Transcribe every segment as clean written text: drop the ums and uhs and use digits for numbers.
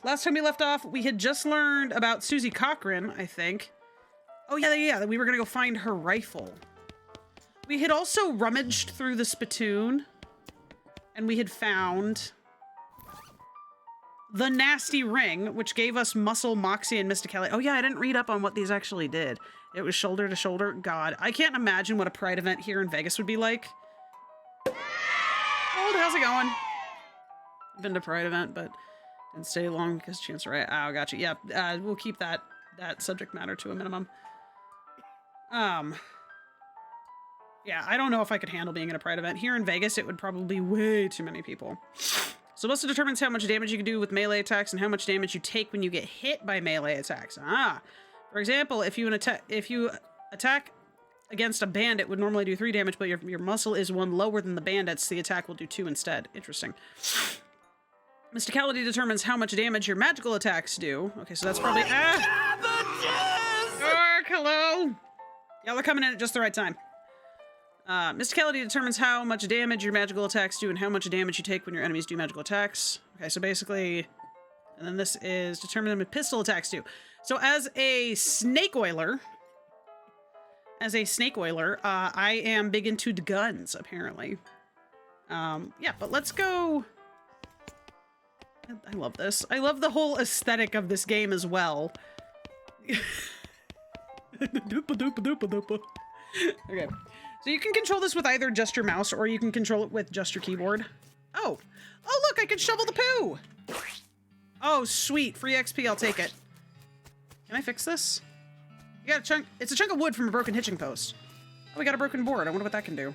Last time we left off, we had just learned about Susie Cochran, I think. Oh, yeah, that we were going to go find her rifle. We had also rummaged through the spittoon, and we had found the nasty ring, which gave us muscle, moxie, and mysticality. Oh, yeah, I didn't read up on what these actually did. It was shoulder to shoulder. God, I can't imagine what a pride event here in Vegas would be like. Oh, how's it going? I've been to pride event, but didn't stay long because chance right. Oh, gotcha. Yeah, we'll keep that subject matter to a minimum. Yeah, I don't know if I could handle being at a pride event. Here in Vegas, it would probably be way too many people. So it also determines how much damage you can do with melee attacks and how much damage you take when you get hit by melee attacks. For example, if you attack against a bandit, would normally do 3 damage, but your muscle is 1 lower than the bandit's, the attack will do 2 instead. Interesting. Mysticality determines how much damage your magical attacks do. Okay, so that's probably... hello! Y'all are coming in at just the right time. Mysticality determines how much damage your magical attacks do and how much damage you take when your enemies do magical attacks. Okay, so basically... And then this is determined what pistol attacks do. So as a snake oiler... I am big into guns, apparently. Yeah, but let's go... I love this. I love the whole aesthetic of this game as well. Okay. So you can control this with either just your mouse or you can control it with just your keyboard. Oh. Oh, look, I can shovel the poo. Oh, sweet. Free XP, I'll take it. Can I fix this? You got a chunk. It's a chunk of wood from a broken hitching post. Oh, we got a broken board. I wonder what that can do.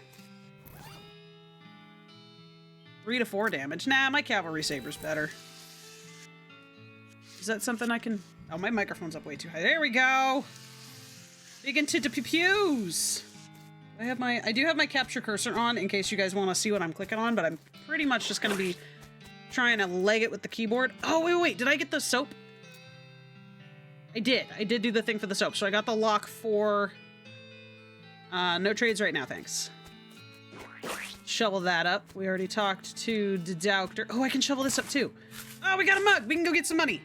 3 to 4 damage. Nah, my cavalry saber's better. Is that something I can... Oh, my microphone's up way too high. There we go. Big into the pew-pews. I do have my capture cursor on in case you guys want to see what I'm clicking on, but I'm pretty much just going to be trying to leg it with the keyboard. Oh, wait. Did I get the soap? I did do the thing for the soap. So I got the lock for... no trades right now, thanks. Shovel that up. We already talked to the doctor. Oh, I can shovel this up too. Oh, we got a mug. We can go get some money.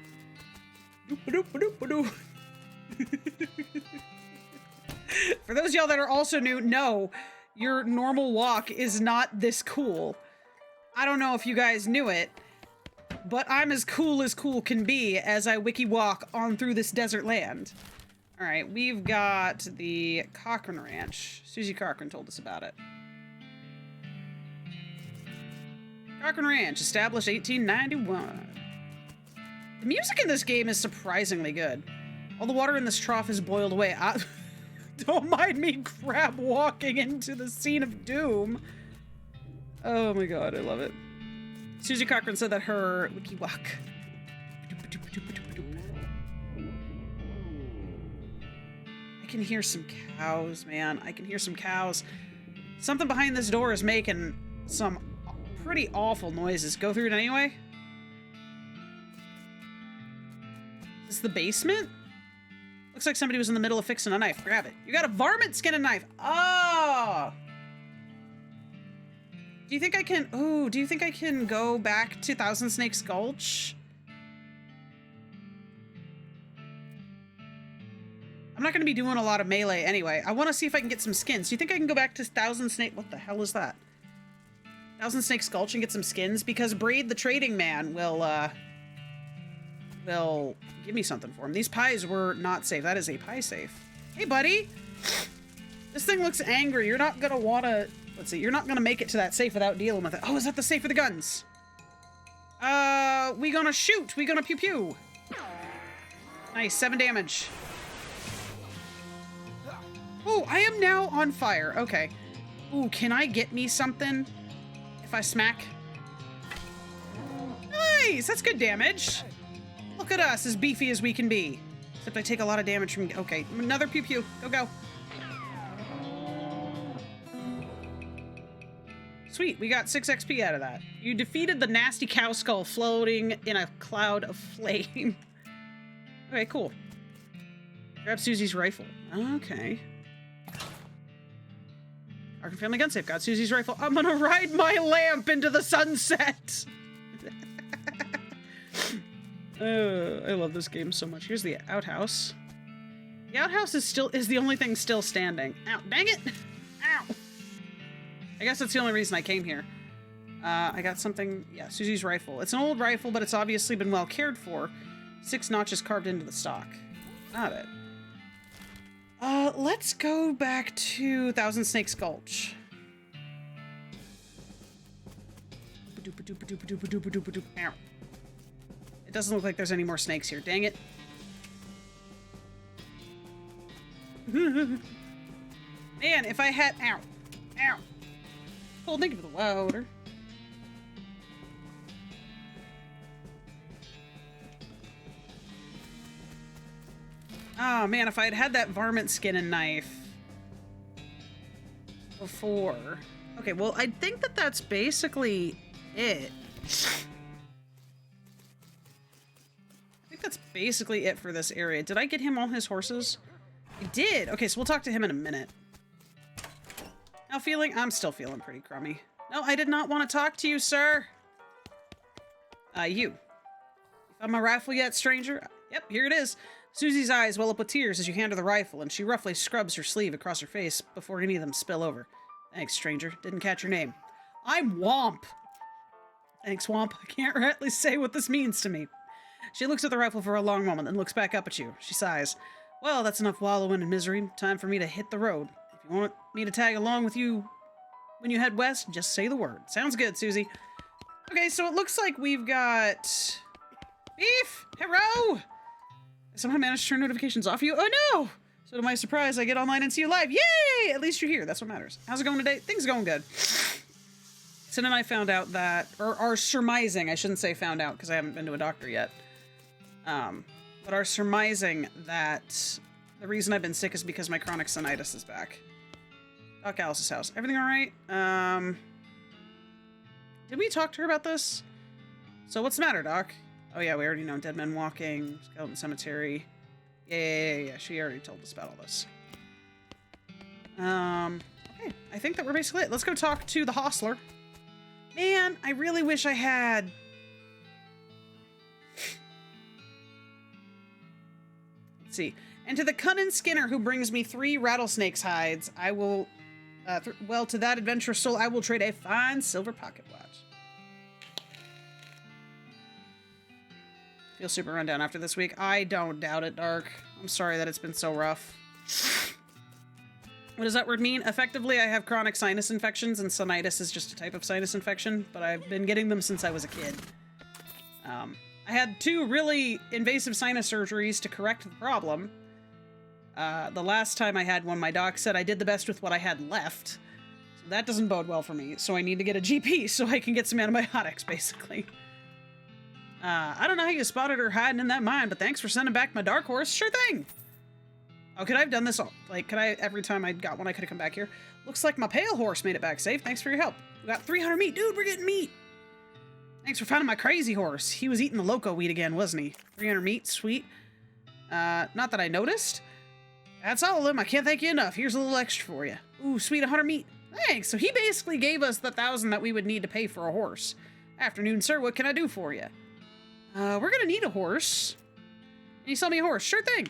For those of y'all that are also new, no, your normal walk is not this cool. I don't know if you guys knew it, but I'm as cool can be as I wiki walk on through this desert land. All right, we've got the Cochran Ranch. Susie Cochran told us about it. Cochran Ranch, established 1891. The music in this game is surprisingly good. All the water in this trough is boiled away. Don't mind me crab walking into the scene of doom. Oh my god, I love it. Susie Cochran said that her wiki walk. I can hear some cows, man. I can hear some cows. Something behind this door is making some pretty awful noises. Go through it anyway. Is this the basement? Looks like somebody was in the middle of fixing a knife. Grab it. You got a varmint skin and knife. Oh! Do you think I can... Ooh, do you think I can go back to Thousand Snakes Gulch? I'm not going to be doing a lot of melee anyway. I want to see if I can get some skins. Do you think I can go back to Thousand Snake... What the hell is that? Thousand Snakes Gulch and get some skins? Because Braid the Trading Man will give me something for him. These pies were not safe. That is a pie safe. Hey, buddy! This thing looks angry. You're not gonna wanna... Let's see. You're not gonna make it to that safe without dealing with it. Oh, is that the safe for the guns? We gonna shoot. We gonna pew-pew. Nice. 7 damage. Oh, I am now on fire. Okay. Ooh, can I get me something if I smack? Nice! That's good damage. Look at us, as beefy as we can be. Except I take a lot of damage from... Okay, another pew-pew. Go. Sweet, we got 6 XP out of that. You defeated the nasty cow skull floating in a cloud of flame. Okay, cool. Grab Susie's rifle. Okay. Arkham Family Gun Safe. Got Susie's rifle. I'm gonna ride my lamp into the sunset. I love this game so much. Here's the outhouse. The outhouse is the only thing still standing. Ow, dang it! Ow! I guess that's the only reason I came here. I got something, yeah, Susie's rifle. It's an old rifle, but it's obviously been well cared for. 6 notches carved into the stock. Got it. Let's go back to Thousand Snakes Gulch. Ow. It doesn't look like there's any more snakes here. Dang it. Man, if I had... Ow. Ow. Cold, thank you for the water. Oh, man, if I had had that varmint skin and knife before... Okay, well, I think that that's basically it. I think that's basically it for this area. Did I get him all his horses? I did! Okay, so we'll talk to him in a minute. How feeling? I'm still feeling pretty crummy. No, I did not want to talk to you, sir. You. You found my rifle yet, stranger? Yep, here it is. Susie's eyes well up with tears as you hand her the rifle, and she roughly scrubs her sleeve across her face before any of them spill over. Thanks, stranger. Didn't catch your name. I'm Womp. Thanks, Womp. I can't rightly say what this means to me. She looks at the rifle for a long moment, then looks back up at you. She sighs. Well, that's enough wallowing in misery. Time for me to hit the road. If you want me to tag along with you when you head west, just say the word. Sounds good, Susie. Okay, so it looks like we've got... Beef! Hello! I somehow managed to turn notifications off you. Oh no! So to my surprise, I get online and see you live. Yay! At least you're here. That's what matters. How's it going today? Things are going good. Sin and I found out that, or are surmising, I shouldn't say found out because I haven't been to a doctor yet. But are surmising that the reason I've been sick is because my chronic sinitis is back. Doc Alice's house. Everything all right? Did we talk to her about this? So what's the matter, Doc? Oh yeah, we already know. Dead men walking, skeleton cemetery. Yeah. She already told us about all this. Okay. I think that we're basically it. Let's go talk to the hostler. Man, I really wish I had... Let's see. And to the cunning Skinner who brings me 3 rattlesnake's hides, I will... well, to that adventurous soul, I will trade a fine silver pocket watch. Feel super run down after this week. I don't doubt it, Dark. I'm sorry that it's been so rough. What does that word mean? Effectively, I have chronic sinus infections, and sinitis is just a type of sinus infection, but I've been getting them since I was a kid. I had 2 really invasive sinus surgeries to correct the problem. The last time I had one, my doc said I did the best with what I had left. So that doesn't bode well for me, so I need to get a GP so I can get some antibiotics, basically. I don't know how you spotted her hiding in that mine, but thanks for sending back my dark horse. Sure thing! Oh, could I have done this all? Like, could I, every time I got one, I could have come back here? Looks like my pale horse made it back safe. Thanks for your help. We got 300 meat. Dude, we're getting meat! Thanks for finding my crazy horse. He was eating the loco weed again, wasn't he? 300 meat, sweet. Not that I noticed. That's all of them. I can't thank you enough. Here's a little extra for you. Ooh, sweet, 100 meat. Thanks. So he basically gave us the 1,000 that we would need to pay for a horse. Afternoon, sir. What can I do for you? We're gonna need a horse. Can you sell me a horse? Sure thing.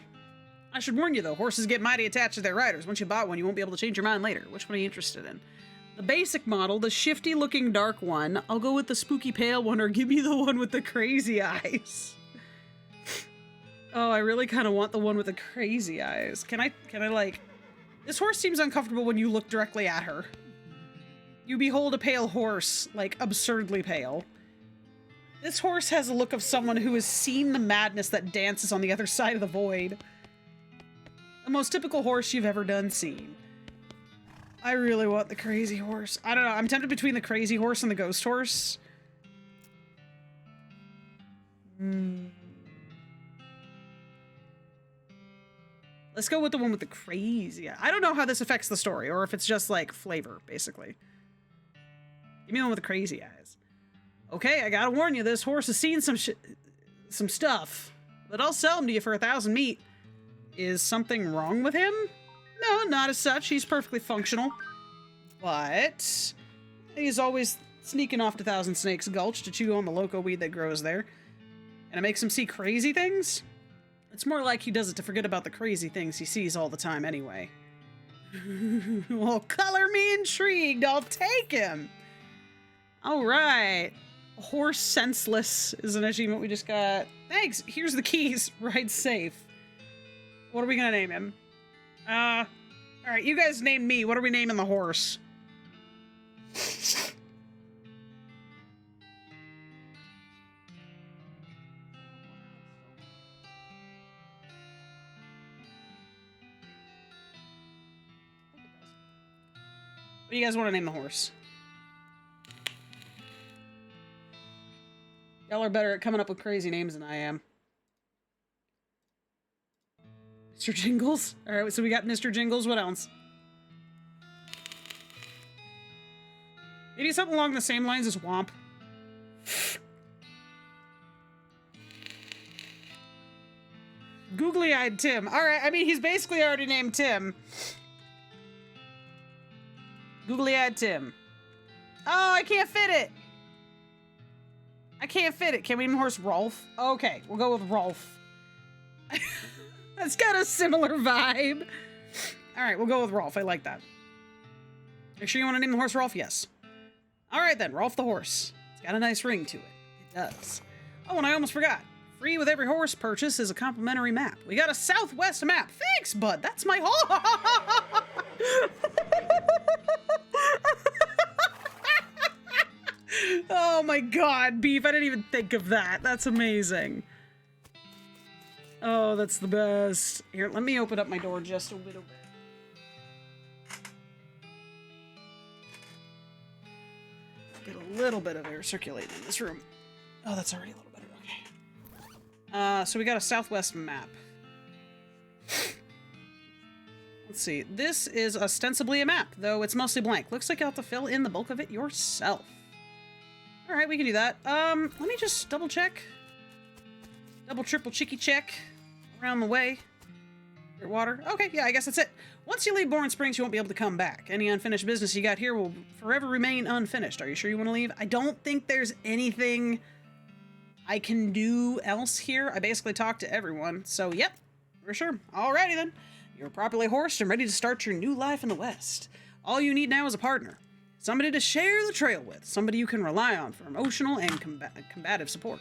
I should warn you, though. Horses get mighty attached to their riders. Once you bought one, you won't be able to change your mind later. Which one are you interested in? The basic model, the shifty-looking dark one. I'll go with the spooky pale one, or give me the one with the crazy eyes. Oh, I really kind of want the one with the crazy eyes. Can I, like... This horse seems uncomfortable when you look directly at her. You behold a pale horse, like, absurdly pale. This horse has a look of someone who has seen the madness that dances on the other side of the void. The most typical horse you've ever done seen. I really want the crazy horse. I don't know, I'm tempted between the crazy horse and the ghost horse. Let's go with the one with the crazy eye. I don't know how this affects the story, or if it's just, like, flavor, basically. Give me the one with the crazy eyes. Okay, I gotta warn you, this horse has seen some stuff. But I'll sell him to you for 1,000 meat. Is something wrong with him? No, not as such. He's perfectly functional. But he's always sneaking off to Thousand Snakes Gulch to chew on the loco weed that grows there. And it makes him see crazy things? It's more like he does it to forget about the crazy things he sees all the time anyway. Well, color me intrigued. I'll take him. All right. Horse senseless is an achievement we just got. Thanks. Here's the keys. Ride safe. What are we gonna name him? All right, you guys name me. What are we naming the horse? What do you guys want to name the horse? Y'all are better at coming up with crazy names than I am. Mr. Jingles? Alright, so we got Mr. Jingles. What else? Maybe something along the same lines as Womp. Googly-eyed Tim. Alright, I mean, he's basically already named Tim. Googly-eyed Tim. Oh, I can't fit it! I can't fit it. Can we name the horse Rolf? Okay, we'll go with Rolf. That's got a similar vibe. Alright, we'll go with Rolf. I like that. Are you sure you want to name the horse Rolf? Yes. Alright then, Rolf the horse. It's got a nice ring to it. It does. Oh, and I almost forgot. Free with every horse purchase is a complimentary map. We got a Southwest map. Thanks, bud. That's my horse. Oh my god, Beef. I didn't even think of that. That's amazing. Oh, that's the best. Here, let me open up my door just a little bit. Get a little bit of air circulating in this room. Oh, that's already a little better. Okay. So we got a Southwest map. Let's see. This is ostensibly a map, though it's mostly blank. Looks like you'll have to fill in the bulk of it yourself. Alright, we can do that. Let me just double check. Double, triple, cheeky check. Around the way. Dirtwater. Okay, yeah, I guess that's it. Once you leave Bourne Springs, you won't be able to come back. Any unfinished business you got here will forever remain unfinished. Are you sure you want to leave? I don't think there's anything I can do else here. I basically talked to everyone, so yep, for sure. Alrighty then. You're properly horsed and ready to start your new life in the West. All you need now is a partner. Somebody to share the trail with. Somebody you can rely on for emotional and combative support.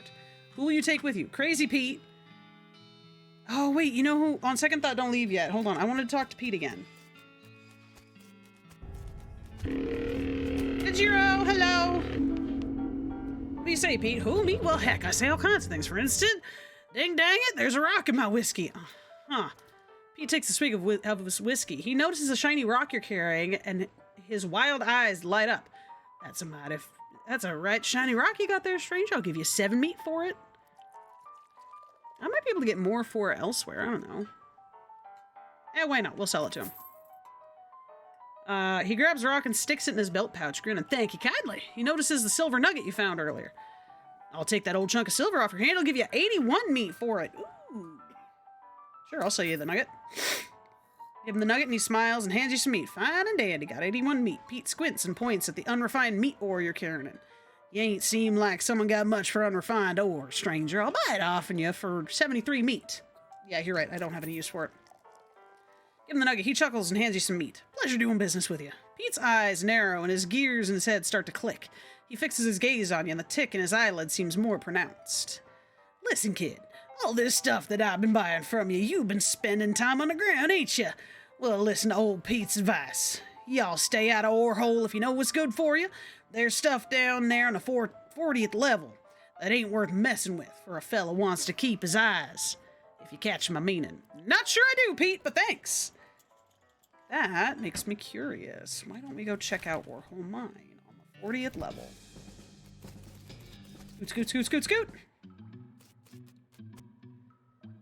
Who will you take with you? Crazy Pete. Oh, wait, you know who? On second thought, don't leave yet. Hold on, I wanted to talk to Pete again. Jiro, hello. What do you say, Pete? Who, me? Well, heck, I say all kinds of things. For instance, dang dang it, there's a rock in my whiskey. Huh. Pete takes a swig of his whiskey. He notices a shiny rock you're carrying, and his wild eyes light up. That's a right shiny rock you got there, stranger. I'll give you 7 meat for it. I might be able to get more for it elsewhere. I don't know. Eh, why not? We'll sell it to him. He grabs a rock and sticks it in his belt pouch, grinning. Thank you kindly. He notices the silver nugget you found earlier. I'll take that old chunk of silver off your hand. I'll give you 81 meat for it. Ooh. Sure, I'll sell you the nugget. Give him the nugget and he smiles and hands you some meat. Fine and dandy. Got 81 meat. Pete squints and points at the unrefined meat ore you're carrying. You ain't seem like someone got much for unrefined ore, stranger. I'll buy it off you for 73 meat. Yeah, you're right. I don't have any use for it. Give him the nugget. He chuckles and hands you some meat. Pleasure doing business with you. Pete's eyes narrow and his gears in his head start to click. He fixes his gaze on you and the tick in his eyelid seems more pronounced. Listen, kid. All this stuff that I've been buying from you, you've been spending time on the ground, ain't you? Well, listen to old Pete's advice. Y'all stay out of ore hole if you know what's good for you. There's stuff down there on the 40th level that ain't worth messing with for a fella wants to keep his eyes. If you catch my meaning. Not sure I do, Pete, but thanks. That makes me curious. Why don't we go check out Warhole Mine on the 40th level? Scoot, scoot, scoot, scoot, scoot.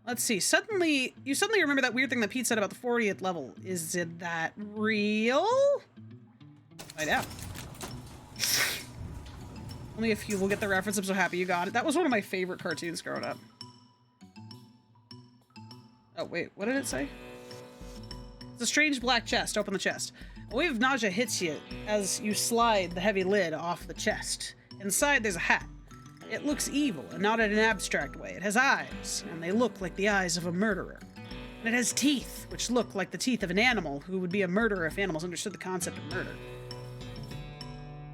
Let's see. You suddenly remember that weird thing that Pete said about the 40th level. Is it that real? Find out. Only a few will get the reference. I'm so happy you got it. That was one of my favorite cartoons growing up. Oh, wait. What did it say? It's a strange black chest. Open the chest. A wave of nausea hits you as you slide the heavy lid off the chest. Inside, there's a hat. It looks evil, and not in an abstract way. It has eyes, and they look like the eyes of a murderer. And it has teeth, which look like the teeth of an animal who would be a murderer if animals understood the concept of murder.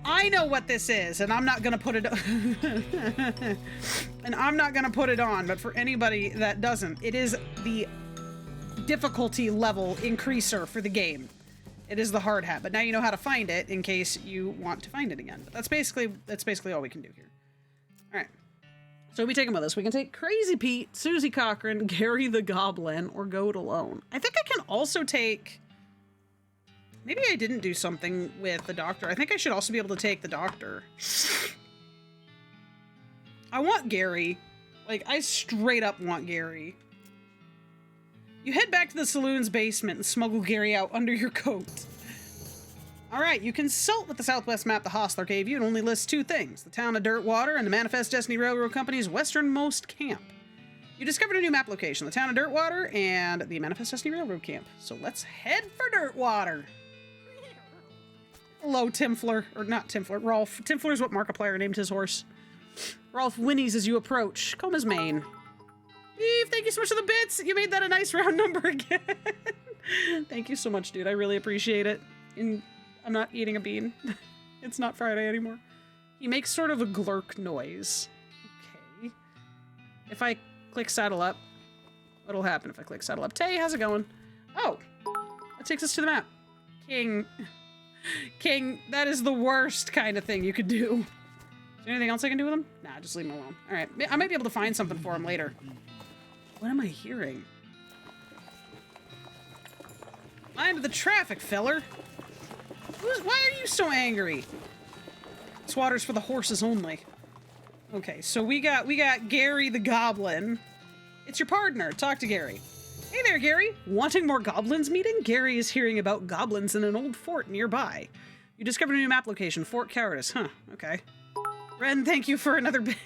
I know what this is, and I'm not gonna put it and I'm not gonna put it on, but for anybody that doesn't, it is the difficulty level increaser for the game. It is the hard hat, but now you know how to find it in case you want to find it again. But that's basically all we can do here. All right. So we take them with us. We can take Crazy Pete, Susie Cochran, Gary the Goblin, or go it alone. I think I can also take... Maybe I didn't do something with the doctor. I think I should also be able to take the doctor. I want Gary. Like, I straight up want Gary. You head back to the saloon's basement and smuggle Gary out under your coat. Alright, you consult with the Southwest map the Hostler gave you and only lists 2 things. The town of Dirtwater and the Manifest Destiny Railroad Company's westernmost camp. You discovered a new map location, the town of Dirtwater and the Manifest Destiny Railroad Camp. So let's head for Dirtwater. Hello, Timfler. Or not Timfler, Rolf. Timfler is what Markiplier named his horse. Rolf whinnies as you approach. Comb his mane. Eve, thank you so much for the bits. You made that a nice round number again. Thank you so much, dude. I really appreciate it. And I'm not eating a bean. It's not Friday anymore. He makes sort of a glurk noise. Okay. If I click saddle up, what'll happen if I click saddle up? Tay, how's it going? Oh, that takes us to the map. King, that is the worst kind of thing you could do. Is there anything else I can do with him? Nah, just leave him alone. All right, I might be able to find something for him later. What am I hearing? Mind the traffic, feller. Why are you so angry? This water's for the horses only. Okay, so we got Gary the Goblin. It's your partner. Talk to Gary. Hey there, Gary. Wanting more goblins meeting? Gary is hearing about goblins in an old fort nearby. You discovered a new map location, Fort Cowardice. Huh, okay. Ren, thank you for another bit.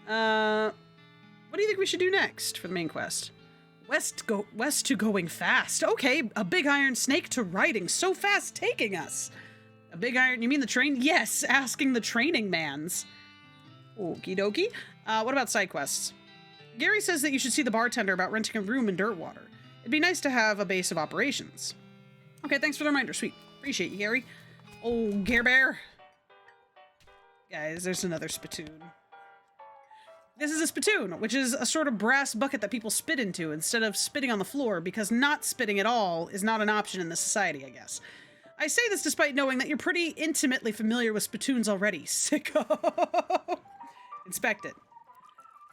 What do you think we should do next for the main quest? West to going fast. Okay, a big iron snake to riding so fast taking us. A big iron, you mean the train? Yes, asking the training mans. Okie dokie. What about side quests? Gary says that you should see the bartender about renting a room in Dirtwater. It'd be nice to have a base of operations. Okay, thanks for the reminder. Sweet. Appreciate you, Gary. Oh, Gare Bear. Guys, there's another spittoon. This is a spittoon, which is a sort of brass bucket that people spit into instead of spitting on the floor, because not spitting at all is not an option in this society, I guess. I say this despite knowing that you're pretty intimately familiar with spittoons already. Sicko. Inspect it.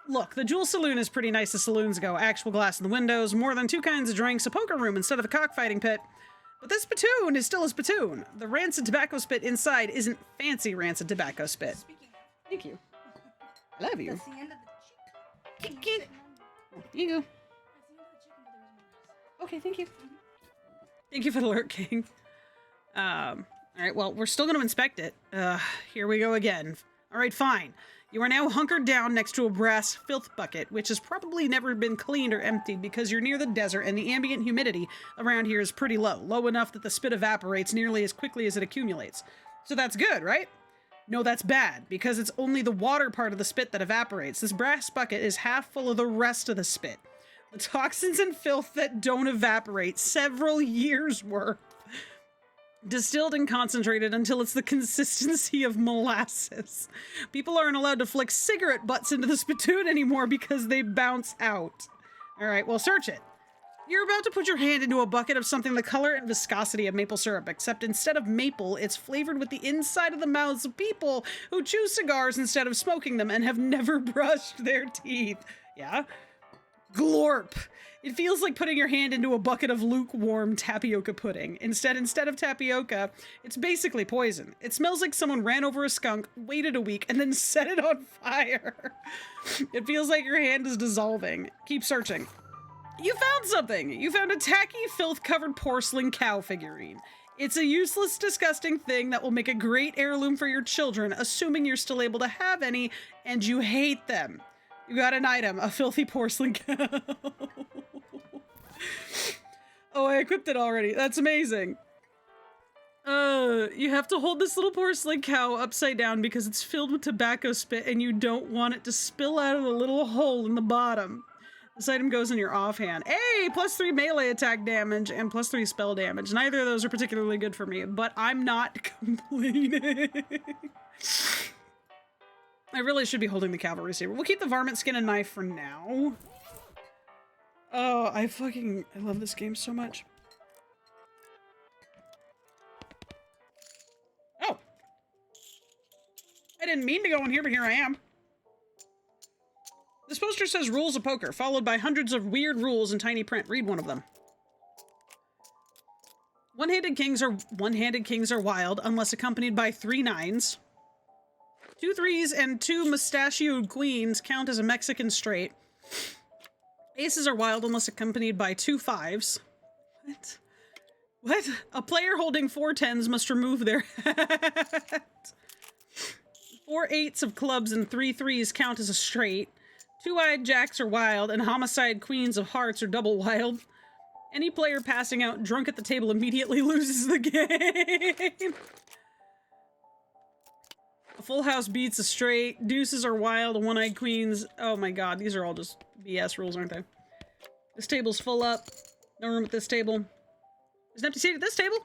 Look, the Jewel Saloon is pretty nice as saloons go. Actual glass in the windows, more than 2 kinds of drinks, a poker room instead of a cockfighting pit. But this spittoon is still a spittoon. The rancid tobacco spit inside isn't fancy rancid tobacco spit. Thank you. I love you. That's the end of the chicken. Here you go. Okay, thank you. Thank you for the alert, King. All right, well, we're still going to inspect it. Here we go again. All right, fine. You are now hunkered down next to a brass filth bucket, which has probably never been cleaned or emptied because you're near the desert and the ambient humidity around here is pretty low. Low enough that the spit evaporates nearly as quickly as it accumulates. So that's good, right? No, that's bad, because it's only the water part of the spit that evaporates. This brass bucket is half full of the rest of the spit. The toxins and filth that don't evaporate, several years' worth. Distilled and concentrated until it's the consistency of molasses. People aren't allowed to flick cigarette butts into the spittoon anymore because they bounce out. All right, well, search it. You're about to put your hand into a bucket of something the color and viscosity of maple syrup, except instead of maple, it's flavored with the inside of the mouths of people who chew cigars instead of smoking them and have never brushed their teeth. Yeah? Glorp. It feels like putting your hand into a bucket of lukewarm tapioca pudding. Instead of tapioca, it's basically poison. It smells like someone ran over a skunk, waited a week, and then set it on fire. It feels like your hand is dissolving. Keep searching. You found something! You found a tacky, filth-covered porcelain cow figurine. It's a useless, disgusting thing that will make a great heirloom for your children, assuming you're still able to have any, and you hate them. You got an item, a filthy porcelain cow. Oh, I equipped it already. That's amazing. You have to hold this little porcelain cow upside down because it's filled with tobacco spit and you don't want it to spill out of the little hole in the bottom. This item goes in your offhand. Hey, +3 melee attack damage and +3 spell damage. Neither of those are particularly good for me, but I'm not complaining. I really should be holding the cavalry saber. We'll keep the varmint skin and knife for now. Oh, I love this game so much. Oh. I didn't mean to go in here, but here I am. This poster says rules of poker, followed by hundreds of weird rules in tiny print. Read one of them. One-handed kings are wild unless accompanied by 3 9s. 2 3s and 2 mustachioed queens count as a Mexican straight. Aces are wild unless accompanied by 2 5s. What? What? A player holding 4 10s must remove their hat. 4 8s of clubs and 3 3s count as a straight. 2-eyed jacks are wild, and homicide queens of hearts are double wild. Any player passing out drunk at the table immediately loses the game. A full house beats a straight. Deuces are wild, and one-eyed queens. Oh my god, these are all just BS rules, aren't they? This table's full up. No room at this table. There's an empty seat at this table.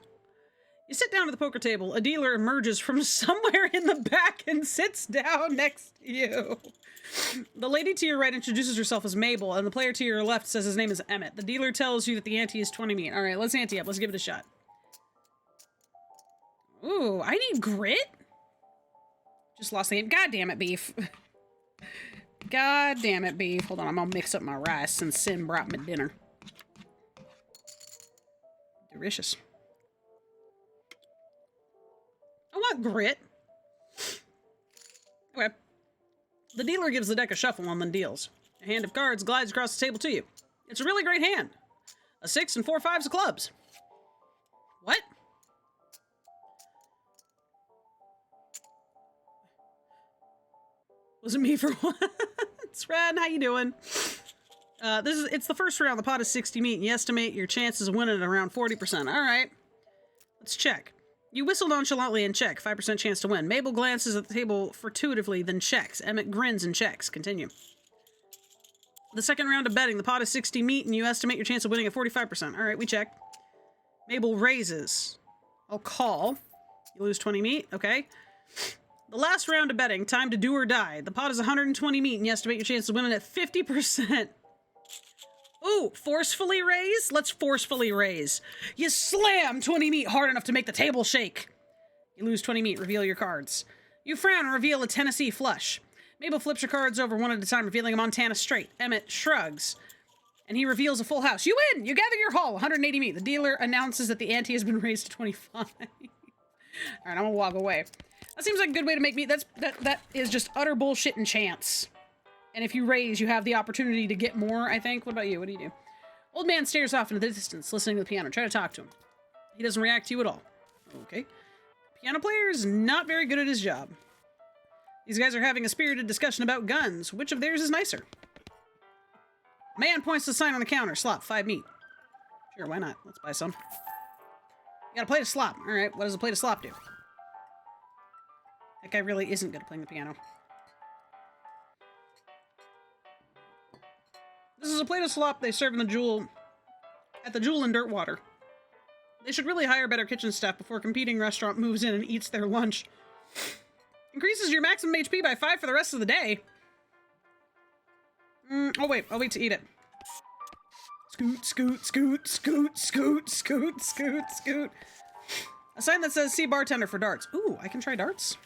You sit down at the poker table. A dealer emerges from somewhere in the back and sits down next to you. The lady to your right introduces herself as Mabel, and the player to your left says his name is Emmett. The dealer tells you that the ante is 20 meat. Alright, let's ante up. Let's give it a shot. Ooh, I need grit? Just lost the game. God damn it, beef. God damn it, beef. Hold on, I'm gonna mix up my rice since Sin brought me dinner. Delicious. I want grit. Okay. The dealer gives the deck a shuffle and then deals. A hand of cards glides across the table to you. It's a really great hand. A 6 and 4 5s of clubs. What? Wasn't me for once. Ren, how you doing? It's the first round. The pot is 60 meat, and you estimate your chances of winning at around 40%. All right. Let's check. You whistle nonchalantly and check. 5% chance to win. Mabel glances at the table furtively, then checks. Emmett grins and checks. Continue. The second round of betting. The pot is 60 meat, and you estimate your chance of winning at 45%. All right, we check. Mabel raises. I'll call. You lose 20 meat. Okay. The last round of betting. Time to do or die. The pot is 120 meat, and you estimate your chance of winning at 50%. Ooh, forcefully raise? Let's forcefully raise. You slam 20 meat hard enough to make the table shake. You lose 20 meat. Reveal your cards. You frown and reveal a Tennessee flush. Mabel flips your cards over one at a time, revealing a Montana straight. Emmett shrugs, and he reveals a full house. You win! You gather your haul, 180 meat. The dealer announces that the ante has been raised to 25. All right, I'm gonna walk away. That seems like a good way to make meat. That is just utter bullshit and chance. And if you raise, you have the opportunity to get more, I think. What about you? What do you do? Old man stares off into the distance, listening to the piano. Try to talk to him. He doesn't react to you at all. Okay. Piano player is not very good at his job. These guys are having a spirited discussion about guns. Which of theirs is nicer? Man points to the sign on the counter. Slop, 5 meat. Sure, why not? Let's buy some. You got a plate of slop. All right, what does a plate of slop do? That guy really isn't good at playing the piano. This is a plate of slop they serve in the Jewel, at the Jewel in Dirtwater. They should really hire better kitchen staff before a competing restaurant moves in and eats their lunch. Increases your maximum HP by 5 for the rest of the day. I'll wait to eat it. Scoot, scoot, scoot, scoot, scoot, scoot, scoot, scoot. A sign that says, see bartender for darts. Ooh, I can try darts?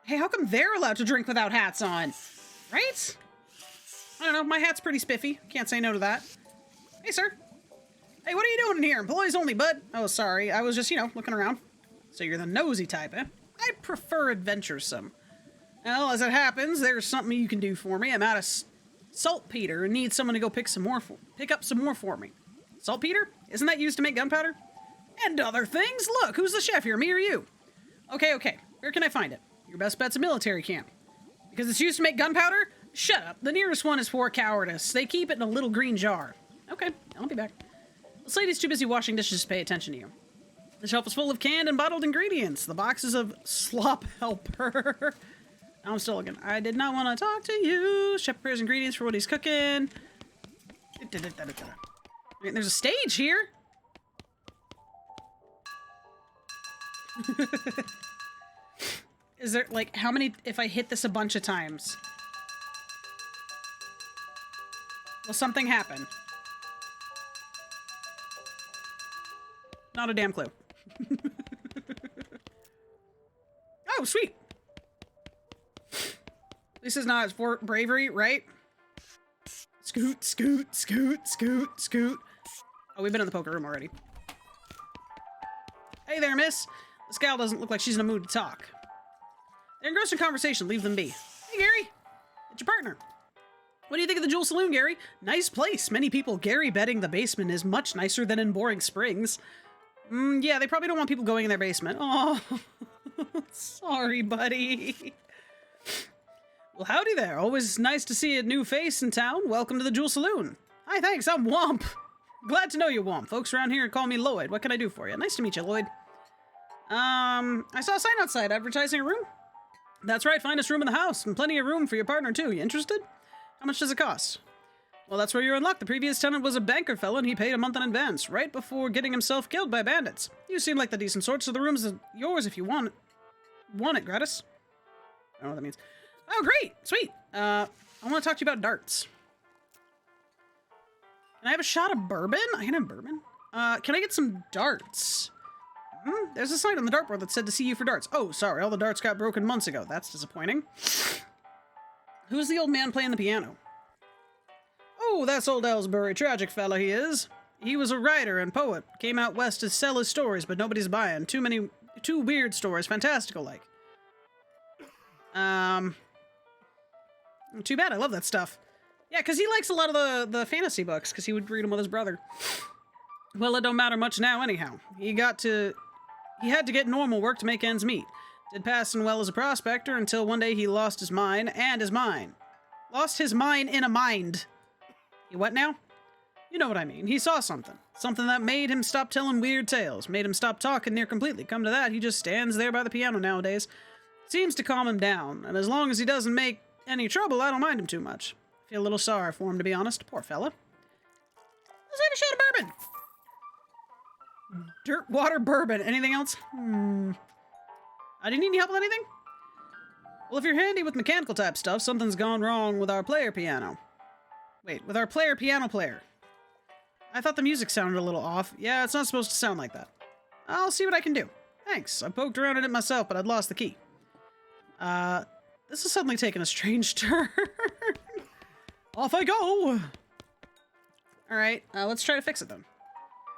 Hey, how come they're allowed to drink without hats on? Right? I don't know, my hat's pretty spiffy. Can't say no to that. Hey, sir. Hey, what are you doing in here? Employees only, bud. Oh, sorry. I was just, looking around. So you're the nosy type, eh? I prefer adventuresome. Well, as it happens, there's something you can do for me. I'm out of saltpeter and need someone to go pick up some more for me. Saltpeter? Isn't that used to make gunpowder? And other things. Look, who's the chef here, me or you? Okay. Where can I find it? Your best bet's a military camp. Because it's used to make gunpowder? Shut up. The nearest one is for cowardice. They keep it in a little green jar. Okay, I'll be back. This lady's too busy washing dishes to pay attention to you. The shelf is full of canned and bottled ingredients. The boxes of slop helper. I'm still looking. I did not want to talk to you. Chef prepares ingredients for what he's cooking. There's a stage here. Is there, like, how many, if I hit this a bunch of times, will something happen? Not a damn clue. Oh, sweet. This is not for bravery, right? Scoot, scoot, scoot, scoot, scoot. Oh, we've been in the poker room already. Hey there, miss. This gal doesn't look like she's in a mood to talk. They're engrossed in conversation. Leave them be. Hey, Gary. It's your partner. What do you think of the Jewel Saloon, Gary? Nice place. Many people Gary betting the basement is much nicer than in Boring Springs. Yeah, they probably don't want people going in their basement. Oh, sorry, buddy. Well, howdy there. Always nice to see a new face in town. Welcome to the Jewel Saloon. Hi, thanks. I'm Womp. Glad to know you, Womp. Folks around here call me Lloyd. What can I do for you? Nice to meet you, Lloyd. I saw a sign outside advertising a room. That's right, finest room in the house, and plenty of room for your partner, too. You interested? How much does it cost? Well, that's where you're in luck. The previous tenant was a banker fellow, and he paid a month in advance, right before getting himself killed by bandits. You seem like the decent sort, so the room's yours if you want it. Want it, Gratis? I don't know what that means. Oh, great! Sweet! I want to talk to you about darts. Can I have a shot of bourbon? I can have bourbon. Can I get some darts? There's a sign on the dartboard that said to see you for darts. Oh, sorry, all the darts got broken months ago. That's disappointing. Who's the old man playing the piano? Oh, that's old Ellsbury. Tragic fella he is. He was a writer and poet. Came out west to sell his stories, but nobody's buying. Too weird stories, fantastical-like. Too bad, I love that stuff. Yeah, because he likes a lot of the fantasy books, because he would read them with his brother. Well, it don't matter much now anyhow. He had to get normal work to make ends meet. Did passing well as a prospector until one day he lost his mind and his mind. Lost his mind in a mind. He what now? You know what I mean. He saw something. Something that made him stop telling weird tales. Made him stop talking near completely. Come to that, he just stands there by the piano nowadays. Seems to calm him down. And as long as he doesn't make any trouble, I don't mind him too much. Feel a little sorry for him, to be honest. Poor fella. Let's have a shot of bourbon. Dirtwater bourbon. Anything else? Do you need any help with anything? Well, if you're handy with mechanical type stuff, something's gone wrong with our player piano. Wait, with our piano player. I thought the music sounded a little off. Yeah, it's not supposed to sound like that. I'll see what I can do. Thanks. I poked around in it myself, but I'd lost the key. This is suddenly taking a strange turn. Off I go! Alright, let's try to fix it then.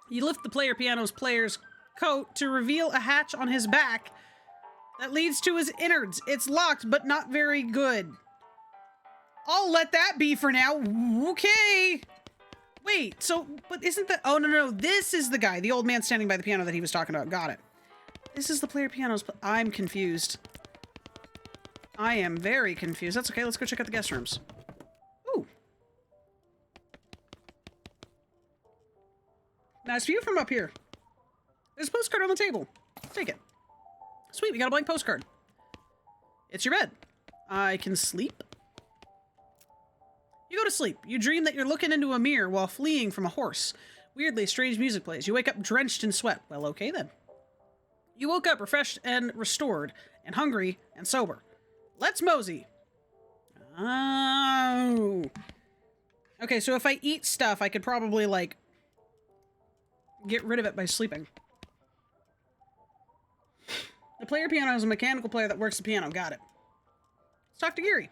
You lift the piano's player's coat to reveal a hatch on his back that leads to his innards. It's locked, but not very good. I'll let that be for now. Okay. Wait, so, but isn't that, oh, no, this is the guy, the old man standing by the piano that he was talking about. Got it. This is the player piano's, I'm confused. I am very confused. That's okay, let's go check out the guest rooms. Ooh. Nice view from up here. There's a postcard on the table. Take it. Sweet, we got a blank postcard. It's your bed. I can sleep. You go to sleep. You dream that you're looking into a mirror while fleeing from a horse. Weirdly, strange music plays. You wake up drenched in sweat. Well, okay then. You woke up refreshed and restored, and hungry and sober. Let's mosey. Oh. Okay, so if I eat stuff, I could probably, like, get rid of it by sleeping. The player piano is a mechanical player that works the piano. Got it. Let's talk to Gary.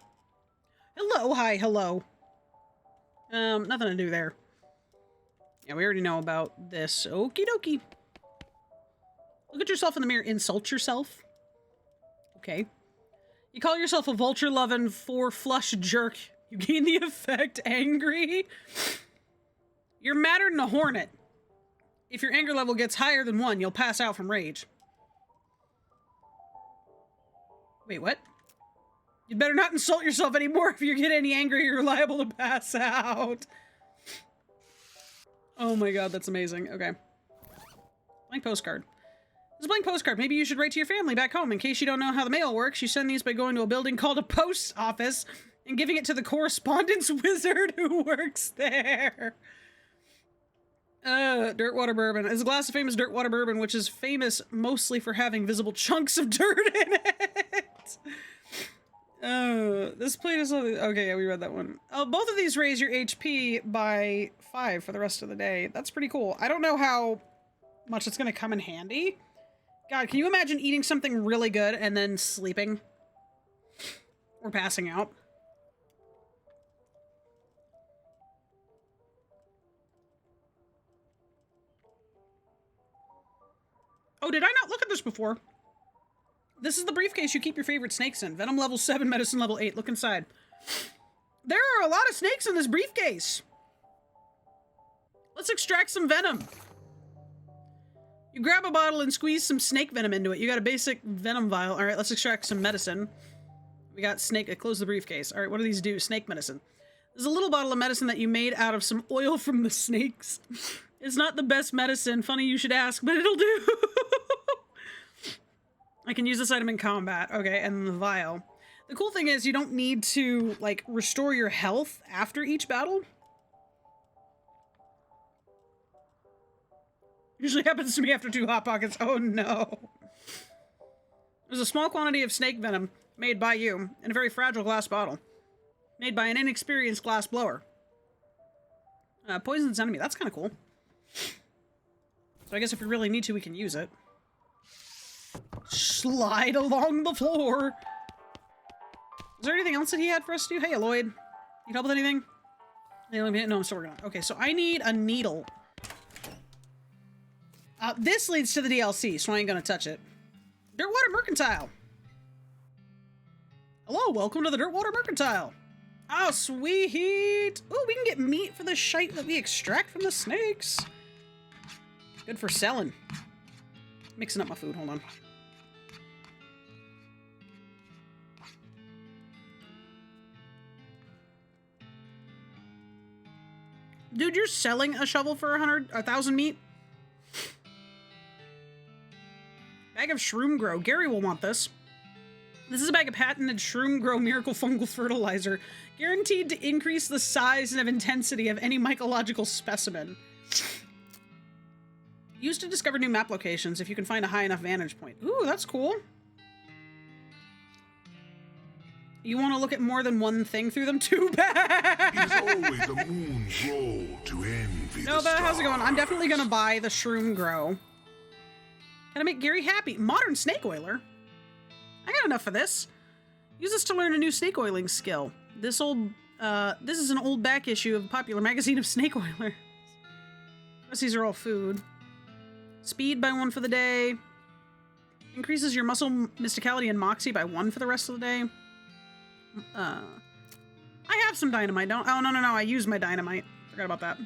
Hello. Hi. Hello. Nothing to do there. Yeah, we already know about this. Okie dokie. Look at yourself in the mirror. Insult yourself. Okay. You call yourself a vulture-loving, four-flush jerk. You gain the effect angry. You're madder than a hornet. If your anger level gets higher than 1, you'll pass out from rage. Wait, what? You'd better not insult yourself anymore. If you get any angry, you're liable to pass out. Oh my god, that's amazing. Okay. Blank postcard. This blank postcard. Maybe you should write to your family back home. In case you don't know how the mail works, you send these by going to a building called a post office and giving it to the correspondence wizard who works there. Dirtwater bourbon. It's a glass of famous Dirtwater bourbon, which is famous mostly for having visible chunks of dirt in it. This plate is... Okay, yeah, we read that one. Both of these raise your HP by 5 for the rest of the day. That's pretty cool. I don't know how much it's going to come in handy. God, can you imagine eating something really good and then sleeping? Or passing out? Oh, did I not look at this before? This is the briefcase you keep your favorite snakes in. Venom level 7, medicine level 8. Look inside. There are a lot of snakes in this briefcase. Let's extract some venom. You grab a bottle and squeeze some snake venom into it. You got a basic venom vial. All right, let's extract some medicine. We got snake. Close the briefcase. All right, what do these do? Snake medicine. There's a little bottle of medicine that you made out of some oil from the snakes. It's not the best medicine. Funny you should ask, but it'll do. I can use this item in combat. Okay, and the vial. The cool thing is you don't need to, like, restore your health after each battle. Usually happens to me after 2 Hot Pockets. Oh no. There's a small quantity of snake venom made by you in a very fragile glass bottle. Made by an inexperienced glass blower. Poisons enemy. That's kind of cool. So I guess if we really need to, we can use it. Slide along the floor. Is there anything else that he had for us to do? Hey, Lloyd. Need help with anything? No, I'm still working on it. Okay, so I need a needle. This leads to the DLC, so I ain't gonna touch it. Dirtwater Mercantile. Hello, welcome to the Dirtwater Mercantile. Oh, sweet. Ooh, we can get meat for the shite that we extract from the snakes. Good for selling. Mixing up my food, hold on. Dude, you're selling a shovel for 1,000 meat? Bag of Shroom Grow. Gary will want this. This is a bag of patented Shroom Grow Miracle Fungal Fertilizer, guaranteed to increase the size and intensity of any mycological specimen. Used to discover new map locations if you can find a high enough vantage point. Ooh, that's cool. You want to look at more than one thing through them? Too bad! It is always the moon's role to envy no, but how's it going? I'm definitely going to buy the Shroom Grow. Gotta make Gary happy. Modern snake oiler. I got enough for this. Use this to learn a new snake oiling skill. This is an old back issue of a popular magazine of snake oilers. These are all food. Speed by 1 for the day. Increases your muscle mysticality and moxie by 1 for the rest of the day. I have some dynamite, don't... Oh, no, I used my dynamite. Forgot about that.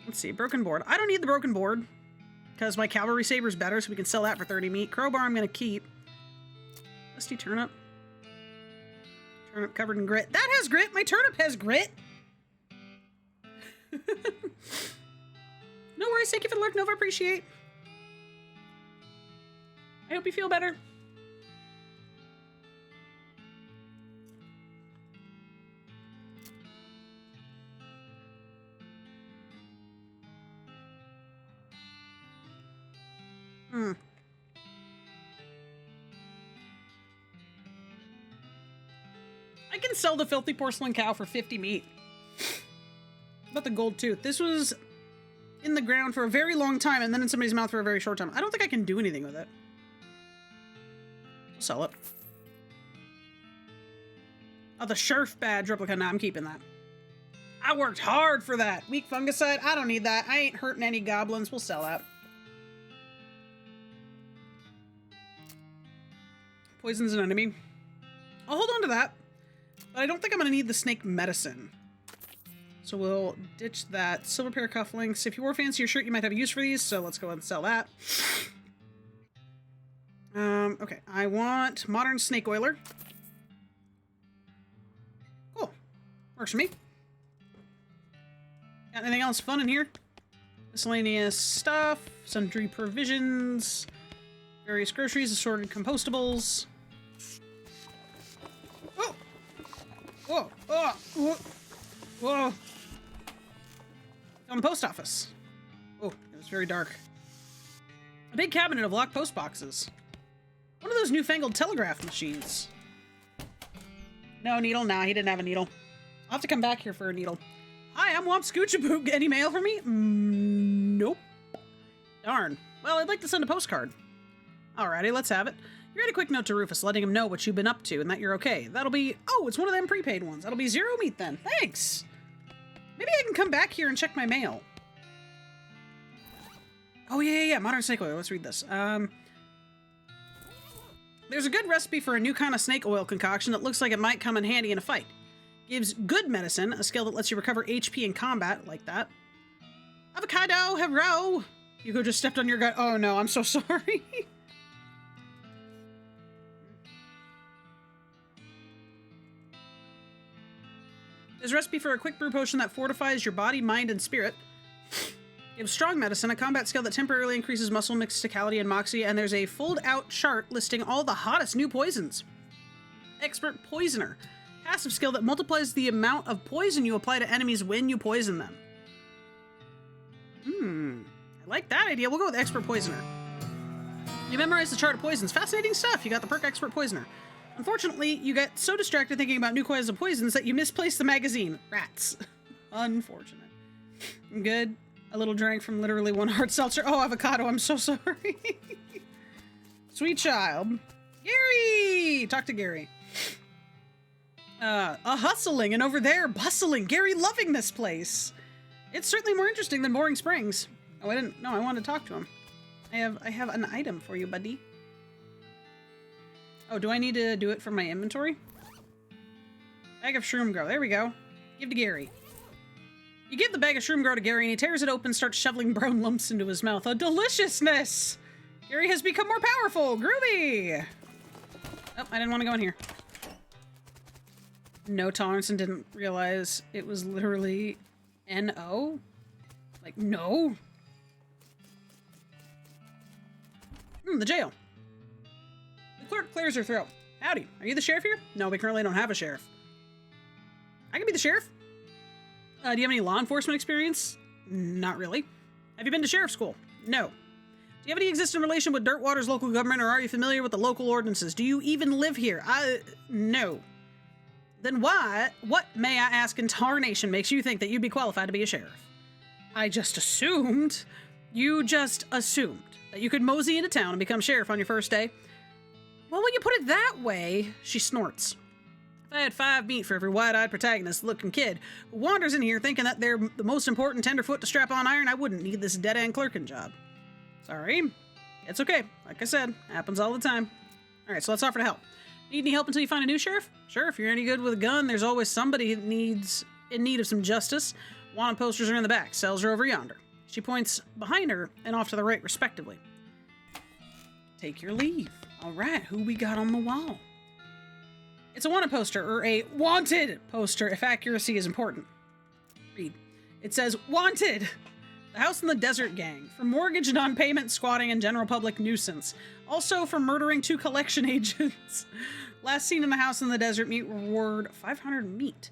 Let's see, broken board. I don't need the broken board. Because my cavalry saber's better, so we can sell that for 30 meat. Crowbar I'm gonna keep. Rusty turnip. Turnip covered in grit. That has grit! My turnip has grit! No worries, thank you for the lurk, Nova, appreciate. I hope you feel better. I can sell the filthy porcelain cow for 50 meat. About the gold tooth. This was in the ground for a very long time and then in somebody's mouth for a very short time. I don't think I can do anything with it. I'll sell it. Oh, the Sheriff badge replica. Nah, I'm keeping that. I worked hard for that. Weak fungicide. I don't need that. I ain't hurting any goblins. We'll sell that. Poison's an enemy. I'll hold on to that. But I don't think I'm going to need the snake medicine. So we'll ditch that. Silver pair of cufflinks. If you wore fancy your shirt, you might have a use for these. So let's go ahead and sell that. Okay. I want modern snake oiler. Cool. Works for me. Got anything else fun in here? Miscellaneous stuff. sundry provisions, various groceries, assorted compostables. Oh! Whoa! Oh! Whoa! Whoa! On the post office. Oh, it was very dark. A big cabinet of locked post boxes. One of those newfangled telegraph machines. No needle? Nah, he didn't have a needle. I'll have to come back here for a needle. Hi, I'm Womp Scoochapoo. Any mail for me? Nope. Darn. Well, I'd like to send a postcard. Alrighty, let's have it. You write a quick note to Rufus letting him know what you've been up to and that you're okay. That'll be... Oh, it's one of them prepaid ones. That'll be 0 meat then. Thanks. Maybe I can come back here and check my mail. Oh, yeah. Modern snake oil. Let's read this. There's a good recipe for a new kind of snake oil concoction that looks like it might come in handy in a fight. Gives good medicine, a skill that lets you recover HP in combat, like that. Avocado, hero! Hugo just stepped on your gut. Oh no, I'm so sorry. There's a recipe for a quick brew potion that fortifies your body, mind, and spirit. Gives strong medicine, a combat skill that temporarily increases muscle mysticality and moxie, and there's a fold-out chart listing all the hottest new poisons. Expert Poisoner. Passive skill that multiplies the amount of poison you apply to enemies when you poison them. I like that idea. We'll go with Expert Poisoner. You memorize the chart of poisons. Fascinating stuff. You got the perk Expert Poisoner. Unfortunately, you got so distracted thinking about new kinds of poisons that you misplaced the magazine. Rats. Unfortunate. Good. A little drink from literally one hard seltzer. Oh, avocado. I'm so sorry. Sweet child. Gary! Talk to Gary. A hustling and over there bustling. Gary loving this place. It's certainly more interesting than Boring Springs. Oh, I didn't. No, I wanted to talk to him. I have an item for you, buddy. Oh, do I need to do it from my inventory? Bag of Shroom Grow. There we go. Give to Gary. You give the bag of Shroom Grow to Gary and he tears it open, starts shoveling brown lumps into his mouth. A deliciousness! Gary has become more powerful. Groovy! Oh, I didn't want to go in here. No tolerance and didn't realize it was literally N-O? Like, no? The jail. The clerk clears her throat. Howdy, are you the sheriff here? No, we currently don't have a sheriff. I can be the sheriff. Do you have any law enforcement experience? Not really. Have you been to sheriff school? No. Do you have any existing relation with Dirtwater's local government, or are you familiar with the local ordinances? Do you even live here? No. Then what, may I ask, in tarnation makes you think that you'd be qualified to be a sheriff? I just assumed. You just assumed that you could mosey into town and become sheriff on your first day? Well, when you put it that way, she snorts. If I had 5 meat for every wide-eyed protagonist-looking kid who wanders in here thinking that they're the most important tenderfoot to strap on iron, I wouldn't need this dead-end clerking job. Sorry. It's okay. Like I said, happens all the time. Alright, so let's offer to help. Need any help until you find a new sheriff? Sure, if you're any good with a gun, there's always somebody in need of some justice. Wanted posters are in the back. Cells are over yonder. She points behind her and off to the right, respectively. Take your leave. Alright, who we got on the wall? It's a wanted poster, or a wanted poster, if accuracy is important. Read. It says, wanted! The House in the Desert Gang. For mortgage non-payment, squatting, and general public nuisance. Also for murdering 2 collection agents. Last seen in the House in the Desert, meat reward 500 meat.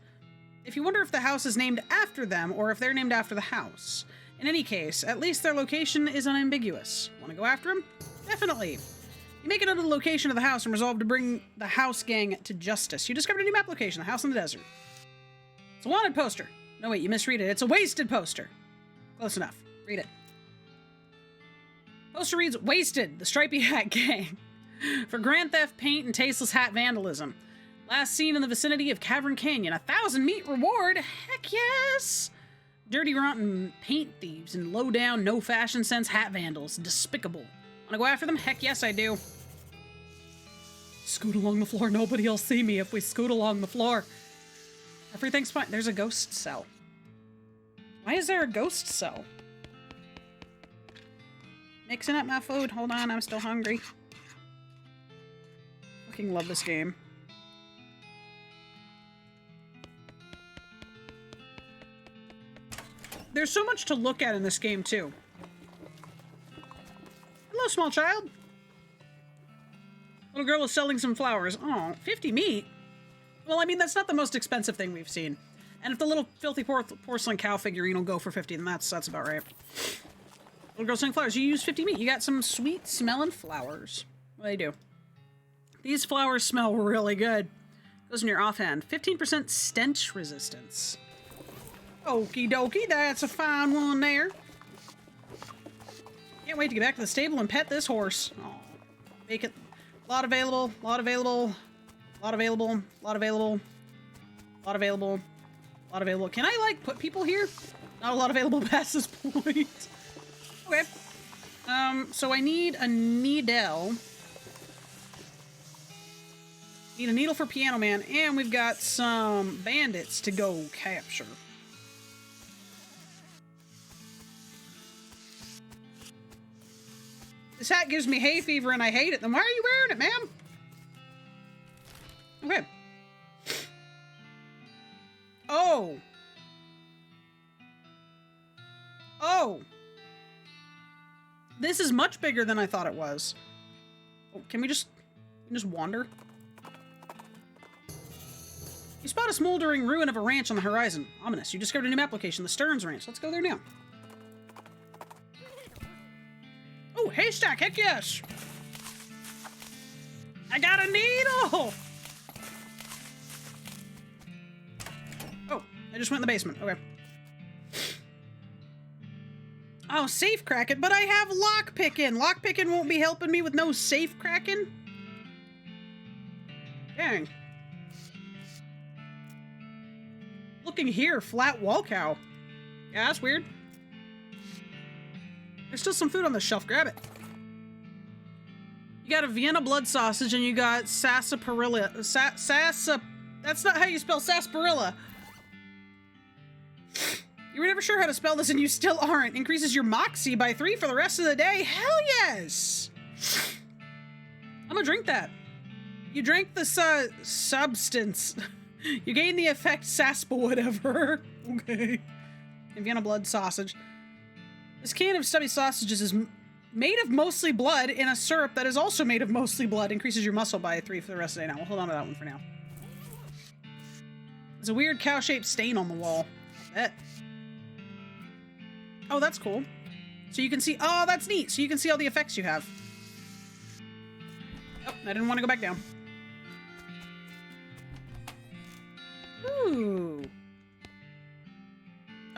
If you wonder if the house is named after them, or if they're named after the house. In any case, at least their location is unambiguous. Want to go after them? Definitely. You make it out of the location of the house and resolve to bring the house gang to justice. You discovered a new map location, the House in the Desert. It's a wanted poster. No, wait, you misread it. It's a wasted poster. Close enough. Read it. Poster reads, Wasted, the Stripey Hat Gang. For grand theft, paint, and tasteless hat vandalism. Last seen in the vicinity of Cavern Canyon. 1,000 meat reward? Heck yes! Dirty, rotten paint thieves and low-down, no-fashion sense hat vandals. Despicable. Wanna go after them? Heck yes, I do. Scoot along the floor. Nobody'll see me if we scoot along the floor. Everything's fine. There's a ghost cell. Why is there a ghost cell? Mixing up my food. Hold on, I'm still hungry. Fucking love this game. There's so much to look at in this game, too. Hello, small child. Little girl is selling some flowers. Oh, 50 meat? Well, I mean, that's not the most expensive thing we've seen. And if the little filthy porcelain cow figurine will go for 50, then that's about right. Little girl selling flowers. You use 50 meat. You got some sweet smelling flowers. What do they do? These flowers smell really good. Goes in your offhand. 15% stench resistance. Okie dokie, that's a fine one there. Can't wait to get back to the stable and pet this horse. Oh, make it. Lot available, lot available, lot available, lot available, lot available, lot available. Can I, like, put people here? Not a lot available past this point. Okay. So I need a needle. Need a needle for Piano Man, and we've got some bandits to go capture. This hat gives me hay fever and I hate it. Then why are you wearing it, ma'am? Okay. Oh. Oh. This is much bigger than I thought it was. Oh, can we just wander? You spot a smoldering ruin of a ranch on the horizon. Ominous. You discovered a new map location, the Stearns Ranch. Let's go there now. Oh, haystack, heck yes! I got a needle! Oh, I just went in the basement. Okay. Oh, safe cracking, but I have lockpicking. Lockpicking won't be helping me with no safe cracking? Dang. Looking here, flat wall cow. Yeah, that's weird. There's still some food on the shelf. Grab it. You got a Vienna blood sausage and you got sarsaparilla. That's not how you spell sarsaparilla. You were never sure how to spell this and you still aren't. Increases your moxie by 3 for the rest of the day. Hell yes. I'm gonna drink that. You drank the substance. You gain the effect saspa whatever. Okay. And Vienna blood sausage. This can of stubby sausages is made of mostly blood in a syrup that is also made of mostly blood. Increases your muscle by 3 for the rest of the day. Now, we'll hold on to that one for now. There's a weird cow-shaped stain on the wall. Bet. Oh, that's cool. So you can see... Oh, that's neat. So you can see all the effects you have. Oh, I didn't want to go back down. Ooh.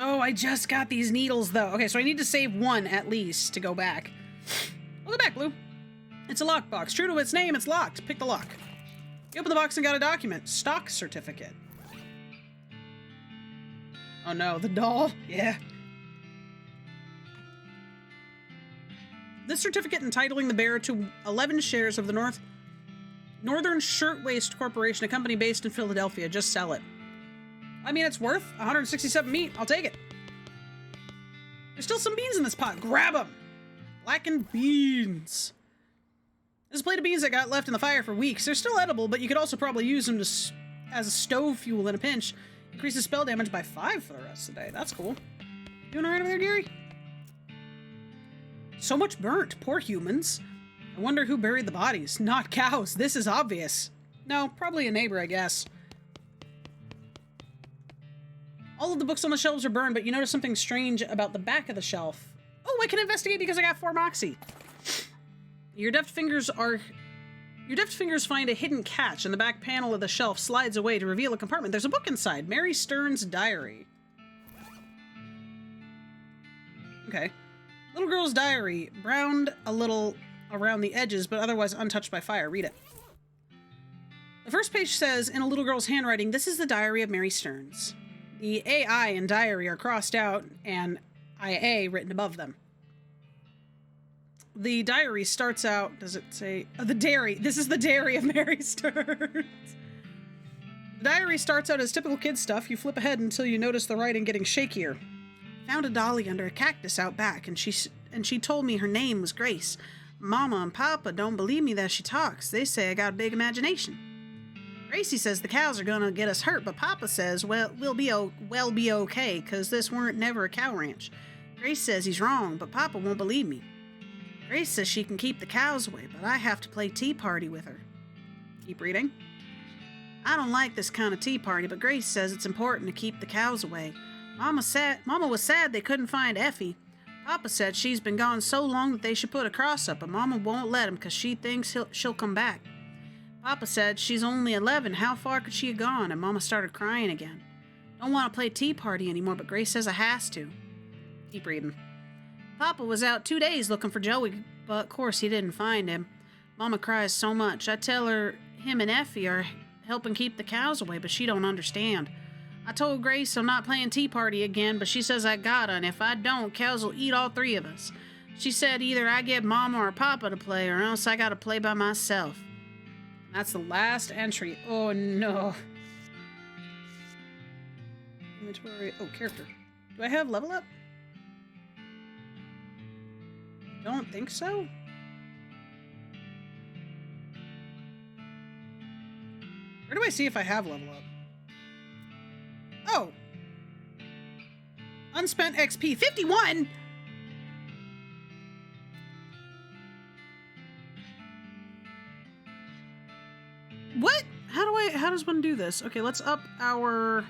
Oh, I just got these needles, though. Okay, so I need to save one, at least, to go back. We'll go back, Blue. It's a lockbox. True to its name, it's locked. Pick the lock. You open the box and got a document. Stock certificate. Oh, no. The doll? Yeah. This certificate entitling the bearer to 11 shares of the Northern Shirtwaist Corporation, a company based in Philadelphia. Just sell it. I mean, it's worth 167 meat. I'll take it. There's still some beans in this pot. Grab them. Blackened beans. This is a plate of beans that got left in the fire for weeks. They're still edible, but you could also probably use them as a stove fuel in a pinch. Increases spell damage by 5 for the rest of the day. That's cool. Doing all right over there, Gary? So much burnt. Poor humans. I wonder who buried the bodies. Not cows. This is obvious. No, probably a neighbor, I guess. All of the books on the shelves are burned, but you notice something strange about the back of the shelf. Oh, I can investigate because I got 4 moxie. Your deft fingers find a hidden catch, and the back panel of the shelf slides away to reveal a compartment. There's a book inside. Mary Stearns' diary. Okay. Little girl's diary. Browned a little around the edges, but otherwise untouched by fire. Read it. The first page says, in a little girl's handwriting, "This is the diary of Mary Stearns." The AI and diary are crossed out and IA written above them. The diary starts out, does it say, oh, the dairy. This is the dairy of Mary Stearns. The diary starts out as typical kid stuff. You flip ahead until you notice the writing getting shakier. Found a dolly under a cactus out back, and she told me her name was Grace. Mama and Papa don't believe me that she talks. They say I got a big imagination. Gracie says the cows are gonna get us hurt, but Papa says, well, we'll be okay, 'cause this weren't never a cow ranch. Grace says he's wrong, but Papa won't believe me. Grace says she can keep the cows away, but I have to play tea party with her. Keep reading. I don't like this kind of tea party, but Grace says it's important to keep the cows away. Mama was sad they couldn't find Effie. Papa said she's been gone so long that they should put a cross up, but Mama won't let him because she thinks she'll come back. Papa said she's only 11. How far could she have gone? And Mama started crying again. Don't want to play tea party anymore, but Grace says I has to. Keep reading. Papa was out 2 days looking for Joey, but of course he didn't find him. Mama cries so much. I tell her him and Effie are helping keep the cows away, but she don't understand. I told Grace I'm not playing tea party again, but she says I gotta, and if I don't, cows will eat all 3 of us. She said either I get Mama or Papa to play, or else I gotta play by myself. That's the last entry. Oh no. Inventory. Oh, character. Do I have level up? Don't think so. Where do I see if I have level up? Oh. Unspent XP 51. What? How does one do this? Okay, let's up our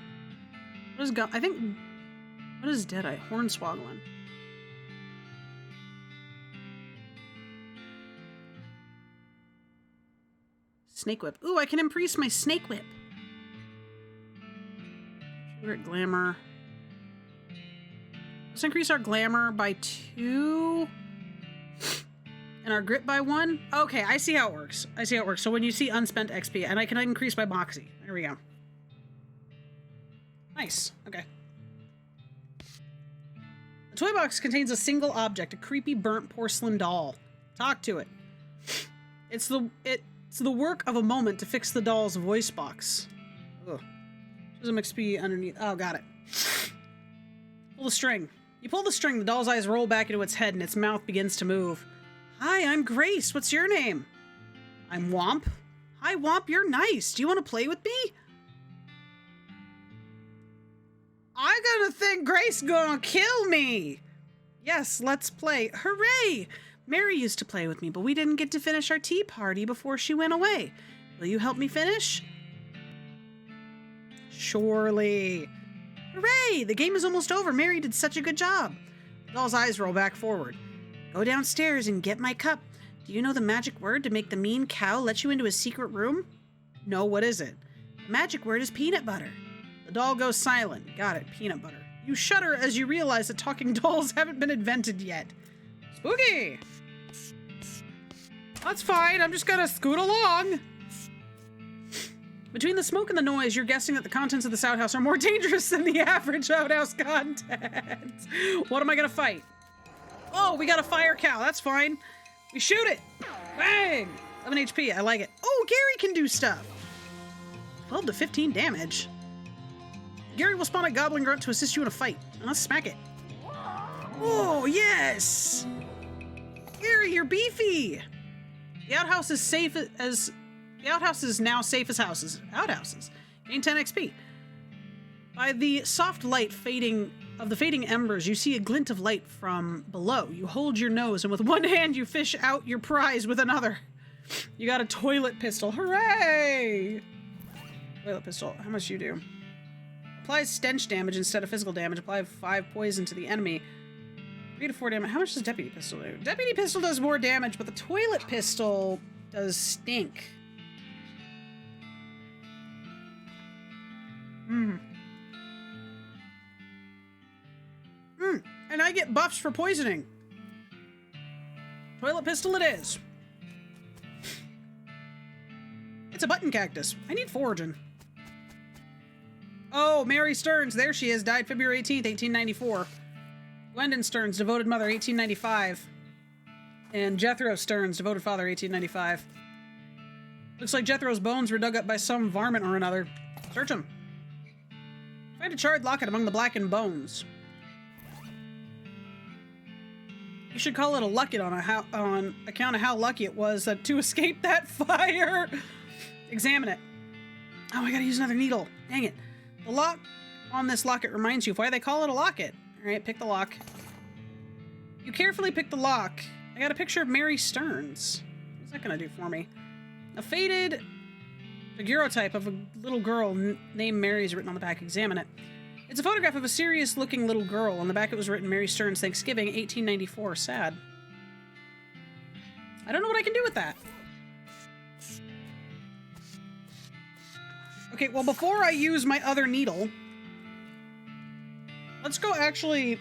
what is what is Deadeye? Hornswoggling. Snake Whip. Ooh, I can increase my Snake Whip. We're at Glamour. Let's increase our Glamour by 2. And our Grit by 1. Okay, I see how it works. So when you see unspent XP, and I can increase my Moxie. There we go. Nice. Okay. The toy box contains a single object, a creepy burnt porcelain doll. Talk to it. It's the work of a moment to fix the doll's voice box. Ugh. Some XP underneath. Oh, got it. Pull the string. You pull the string, the doll's eyes roll back into its head, and its mouth begins to move. Hi, I'm Grace. What's your name? I'm Womp. Hi, Womp. You're nice. Do you want to play with me? I gotta think Grace gonna kill me. Yes, let's play. Hooray! Mary used to play with me, but we didn't get to finish our tea party before she went away. Will you help me finish? Surely. Hooray! The game is almost over. Mary did such a good job. The doll's eyes roll back forward. Go downstairs and get my cup. Do you know the magic word to make the mean cow let you into a secret room? No, what is it? The magic word is peanut butter. The doll goes silent. Got it, peanut butter. You shudder as you realize that talking dolls haven't been invented yet. Spooky! That's fine, I'm just gonna scoot along. Between the smoke and the noise, you're guessing that the contents of this outhouse are more dangerous than the average outhouse contents. What am I gonna fight? Oh, we got a fire cow, that's fine. We shoot it. Bang! 11 HP, I like it. Oh, Gary can do stuff. 12 to 15 damage. Gary will spawn a goblin grunt to assist you in a fight. Let's smack it. Oh, yes! Gary, you're beefy! The outhouse is safe as... The outhouse is now safe as houses. Outhouses. Gain 10 XP. By the soft light of the fading embers, you see a glint of light from below. You hold your nose, and with one hand, you fish out your prize with another. You got a toilet pistol. Hooray! Toilet pistol. How much do you do? Applies stench damage instead of physical damage. Apply 5 poison to the enemy. 3 to 4 damage. How much does Deputy Pistol do? Deputy Pistol does more damage, but the Toilet Pistol does stink. And I get buffs for poisoning. Toilet Pistol it is. It's a button cactus. I need foraging. Oh, Mary Stearns. There she is. Died February 18th, 1894. Gwendon Stearns, devoted mother, 1895. And Jethro Stearns, devoted father, 1895. Looks like Jethro's bones were dug up by some varmint or another. Search them. Find a charred locket among the blackened bones. You should call it a locket on account of how lucky it was to escape that fire. Examine it. Oh, I gotta use another needle. Dang it. The lock on this locket reminds you of why they call it a locket. Alright, pick the lock. You carefully pick the lock I got a picture of Mary Stearns. What's that gonna do for me? A faded daguerreotype of a little girl named Mary is written on the back. Examine it. It's a photograph of a serious-looking little girl. On the back it was written Mary Stearns, Thanksgiving, 1894. Sad. I don't know what I can do with that. Okay, well, before I use my other needle, let's go actually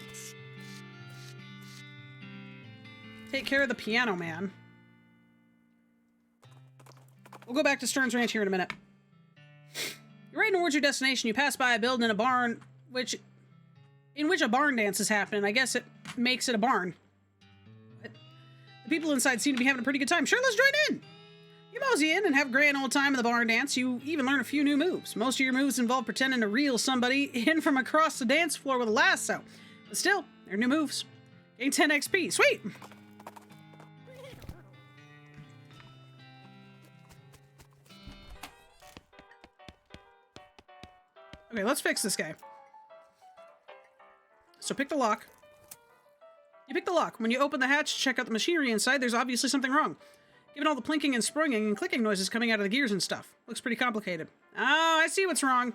take care of the piano man. We'll go back to Stearns Ranch here in a minute. You're riding towards your destination. You pass by a building in a barn, in which a barn dance is happening. I guess it makes it a barn. But the people inside seem to be having a pretty good time. Sure, let's join in. You mosey in and have a grand old time in the barn dance. You even learn a few new moves. Most of your moves involve pretending to reel somebody in from across the dance floor with a lasso. But still, they're new moves. Gain 10 XP. Sweet! Okay, let's fix this guy. So pick the lock. You pick the lock. When you open the hatch to check out the machinery inside, there's obviously something wrong. Given all the plinking and springing and clicking noises coming out of the gears and stuff. Looks pretty complicated. Oh, I see what's wrong.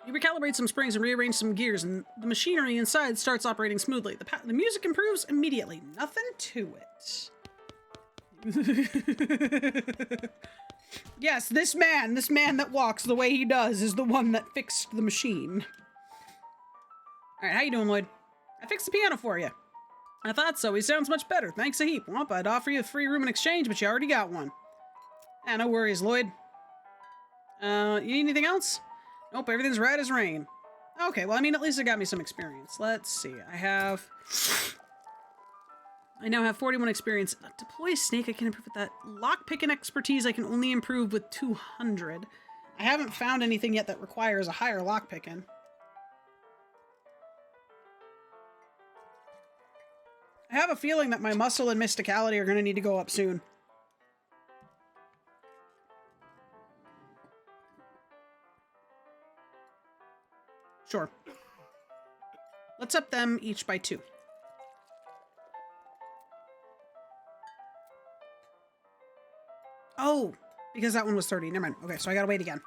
You recalibrate some springs and rearrange some gears, and the machinery inside starts operating smoothly. The music improves immediately. Nothing to it. Yes, this man that walks the way he does is the one that fixed the machine. Alright, how you doing, Lloyd? I fixed the piano for you. I thought so. He sounds much better. Thanks a heap. Well, I'd offer you a free room in exchange, but you already got one. No worries, Lloyd. You need anything else? Nope, everything's right as rain. Okay, well, I mean, at least it got me some experience. Let's see. I now have 41 experience. Deploy snake, I can improve with that. Lockpicking expertise, I can only improve with 200. I haven't found anything yet that requires a higher lockpicking. I have a feeling that my muscle and mysticality are going to need to go up soon. Sure. Let's up them each by 2. Oh, because that one was 30. Never mind. Okay, so I gotta wait again.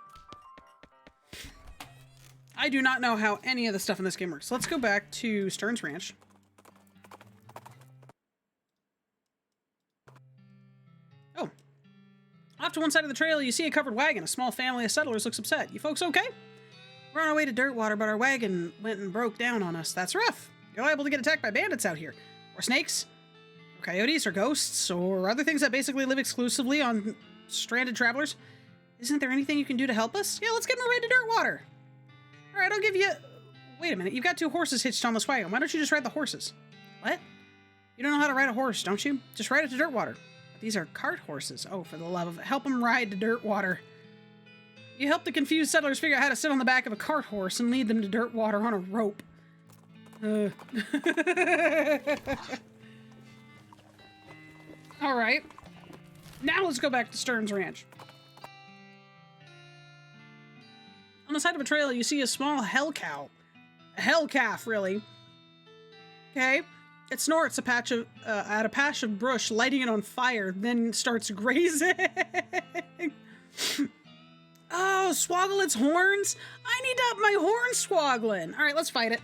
I do not know how any of the stuff in this game works. Let's go back to Stearns Ranch. Oh. Off to one side of the trail, you see a covered wagon. A small family of settlers looks upset. You folks okay? We're on our way to Dirtwater, but our wagon went and broke down on us. That's rough. You're liable to get attacked by bandits out here. Or snakes. Or coyotes, or ghosts, or other things that basically live exclusively on stranded travelers. Isn't there anything you can do to help us? Yeah, let's get them right to Dirtwater. Alright, I'll give you... Wait a minute, you've got 2 horses hitched on this wagon. Why don't you just ride the horses? What? You don't know how to ride a horse, don't you? Just ride it to Dirtwater. But these are cart horses. Oh, for the love of it. Help them ride to Dirtwater. You help the confused settlers figure out how to sit on the back of a cart horse and lead them to Dirtwater on a rope. Alright. Now let's go back to Stearns Ranch. On the side of a trail, you see a small hell cow. A hell calf, really. Okay. It snorts at a patch of brush, lighting it on fire, then starts grazing. Oh, swoggle its horns? I need to up my horn swoggling. All right, let's fight it.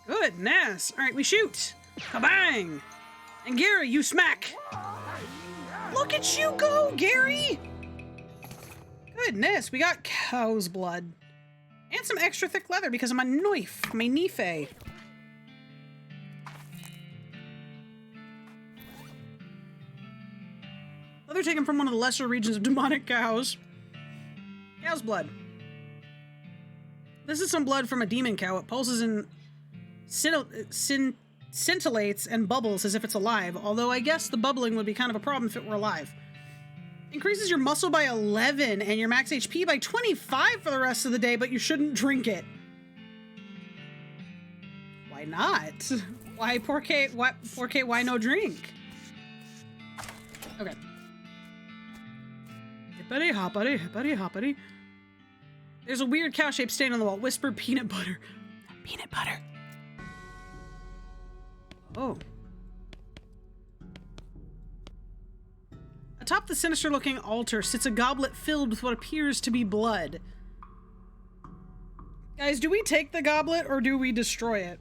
Goodness. All right, we shoot. Kabang. And Gary, you smack. Look at you go, Gary. Goodness, we got cow's blood. And some extra thick leather because of my knife, my knife. Leather taken from one of the lesser regions of demonic cows. Cow's blood. This is some blood from a demon cow. It pulses and scintillates and bubbles as if it's alive, although I guess the bubbling would be kind of a problem if it were alive. Increases your muscle by 11 and your max HP by 25 for the rest of the day, but you shouldn't drink it. Why not? Why, why no drink? Okay. Hippity hoppity, hippity hoppity. There's a weird cow-shaped stain on the wall. Whisper peanut butter. Peanut butter. Oh. Atop the sinister-looking altar sits a goblet filled with what appears to be blood. Guys, do we take the goblet or do we destroy it?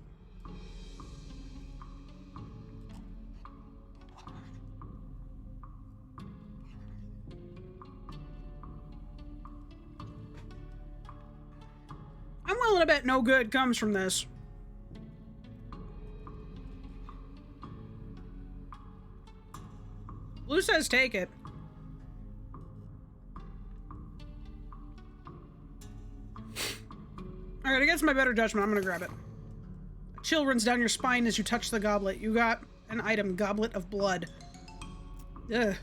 I'm willing to bet no good comes from this. Blue says take it. Alright, against my better judgment, I'm gonna grab it. A chill runs down your spine as you touch the goblet. You got an item, Goblet of Blood. Ugh.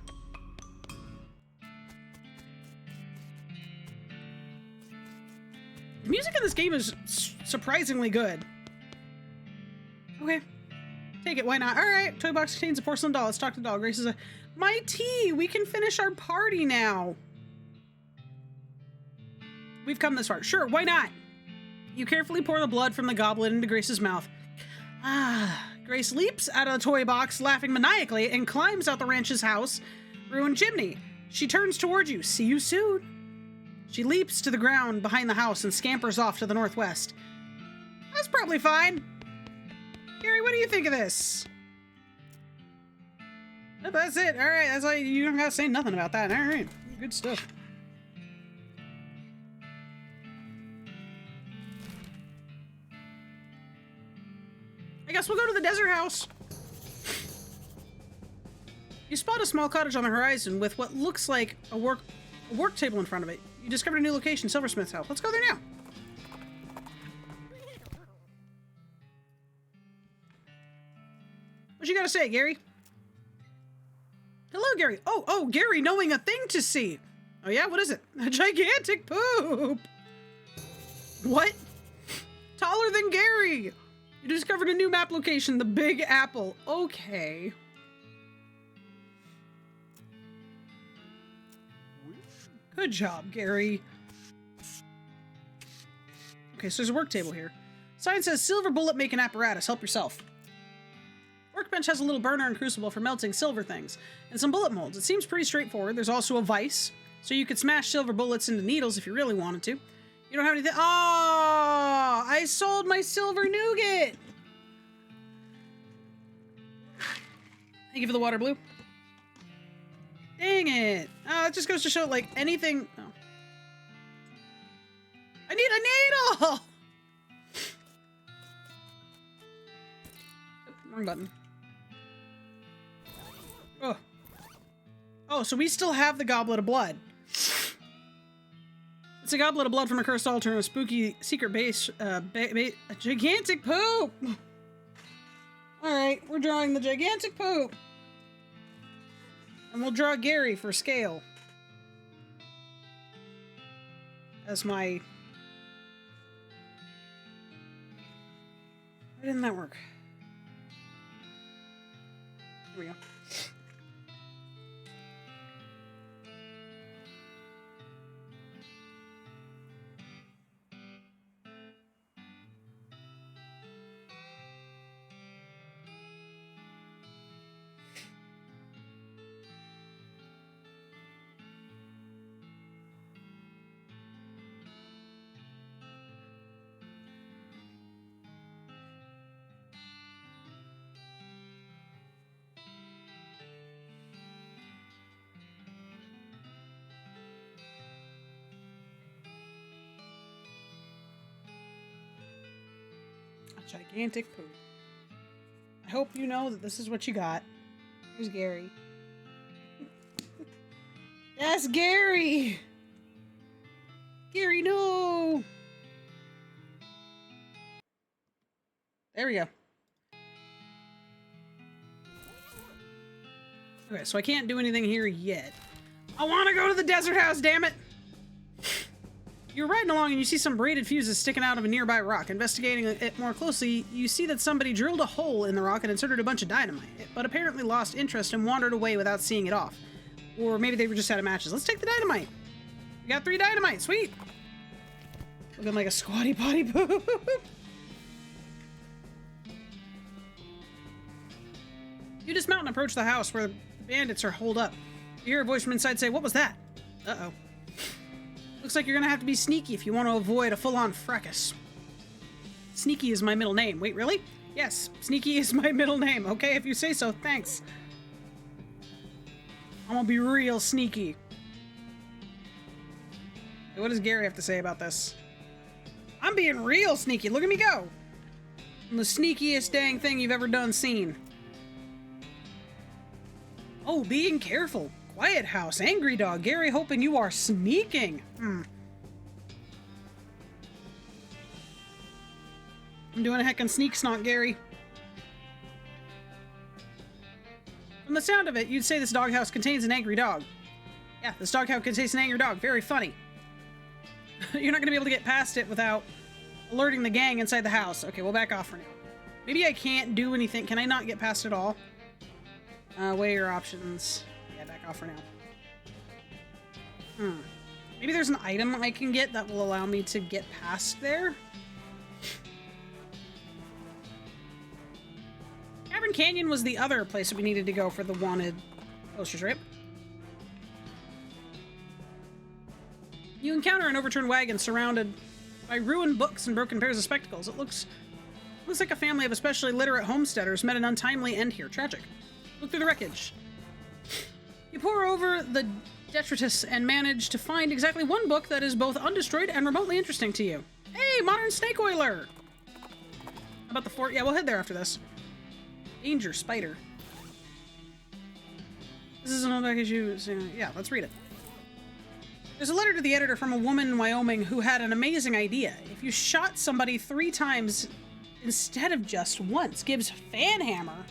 The music in this game is surprisingly good. Okay. Take it, why not? Alright, toy box contains a porcelain doll. Let's talk to the doll. Grace is my tea! We can finish our party now! We've come this far. Sure, why not? You carefully pour the blood from the goblet into Grace's mouth. Ah, Grace leaps out of the toy box, laughing maniacally, and climbs out the ranch's house, ruined chimney. She turns towards you. See you soon. She leaps to the ground behind the house and scampers off to the northwest. That's probably fine. Gary, what do you think of this? Yep, that's it. All right, that's all. You don't gotta say nothing about that. All right, good stuff. I guess we'll go to the desert house. You spot a small cottage on the horizon with what looks like a work table in front of it. You discovered a new location, Silversmith's house. Let's go there now. What you gotta say, Gary? Hello, Gary. Oh, Gary, knowing a thing to see. Oh yeah, what is it? A gigantic poop. What? Taller than Gary. You discovered a new map location, the Big Apple. Okay. Good job, Gary. Okay, so there's a work table here. Sign says silver bullet making apparatus. Help yourself. Workbench has a little burner and crucible for melting silver things, and some bullet molds. It seems pretty straightforward. There's also a vise, so you could smash silver bullets into needles if you really wanted to. You don't have anything. Oh, I sold my silver nougat. Thank you for the water, Blue. Dang it. Oh, it just goes to show, like, anything. Oh. I need a needle. Wrong button. Oh, so we still have the Goblet of Blood. It's a goblet of blood from a cursed altar and a spooky secret base, a gigantic poop! Alright, we're drawing the gigantic poop. And we'll draw Gary for scale. As my... Why didn't that work? Here we go. Gigantic poop. I hope you know that this is what you got. Here's Gary. That's Gary! Gary, no! There we go. Okay, so I can't do anything here yet. I want to go to the desert house, damn it! You're riding along and you see some braided fuses sticking out of a nearby rock. Investigating it more closely, you see that somebody drilled a hole in the rock and inserted a bunch of dynamite, but apparently lost interest and wandered away without seeing it off. Or maybe they were just out of matches. Let's take the dynamite. We got 3 dynamite. Sweet. Looking like a squatty potty poop. You dismount and approach the house where the bandits are holed up. You hear a voice from inside say, "What was that?" Uh-oh. Looks like you're gonna have to be sneaky if you want to avoid a full-on fracas. Sneaky is my middle name. Wait, really? Yes, Sneaky is my middle name. Okay, if you say so, thanks. I'm gonna be real sneaky. Hey, what does Gary have to say about this? I'm being real sneaky. Look at me go. I'm the sneakiest dang thing you've ever done seen. Oh, being careful. Quiet house. Angry dog. Gary hoping you are sneaking. I'm doing a heckin' sneak snot, Gary. From the sound of it, you'd say this doghouse contains an angry dog. Yeah, this doghouse contains an angry dog. Very funny. You're not gonna be able to get past it without alerting the gang inside the house. Okay, we'll back off for now. Maybe I can't do anything. Can I not get past it all? Weigh your options. Yeah, back off for now. Maybe there's an item I can get that will allow me to get past there? Cavern Canyon was the other place that we needed to go for the wanted posters, right? You encounter an overturned wagon surrounded by ruined books and broken pairs of spectacles. It looks like a family of especially literate homesteaders met an untimely end here. Tragic. Look through the wreckage. You pore over the detritus and manage to find exactly one book that is both undestroyed and remotely interesting to you. Hey, Modern Snake Oiler! How about the fort? Yeah, we'll head there after this. Danger, spider. This is an old back issue. Yeah, let's read it. There's a letter to the editor from a woman in Wyoming who had an amazing idea. If you shot somebody 3 times instead of just once, gives fan hammer.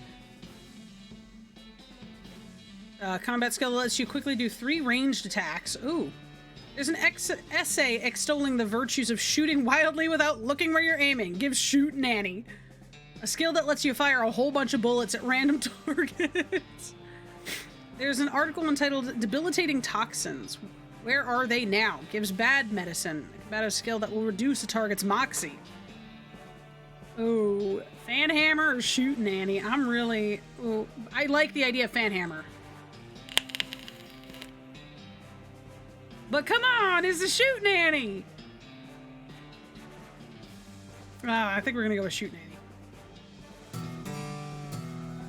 Combat skill that lets you quickly do 3 ranged attacks. Ooh. There's an essay extolling the virtues of shooting wildly without looking where you're aiming. Gives shoot nanny. A skill that lets you fire a whole bunch of bullets at random targets. There's an article entitled Debilitating Toxins. Where are they now? Gives bad medicine. A combative skill that will reduce a target's moxie. Oh, fan hammer or shoot nanny? I'm really... Oh, I like the idea of fan hammer. But come on, it's a shoot nanny! I think we're gonna go with shoot nanny.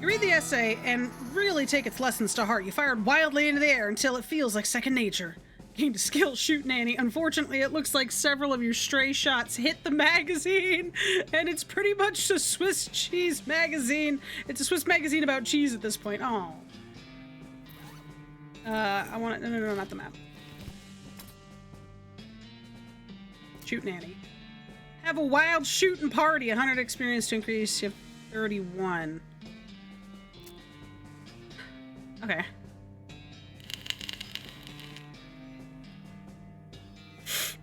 You read the essay and really take its lessons to heart. You fired wildly into the air until it feels like second nature. Gained a skill, shoot nanny. Unfortunately, it looks like several of your stray shots hit the magazine, and it's pretty much a Swiss cheese magazine. It's a Swiss magazine about cheese at this point. Oh. I want it. No, not the map. Shoot nanny. Have a wild shooting party. 100 experience to increase. You have 31. Okay.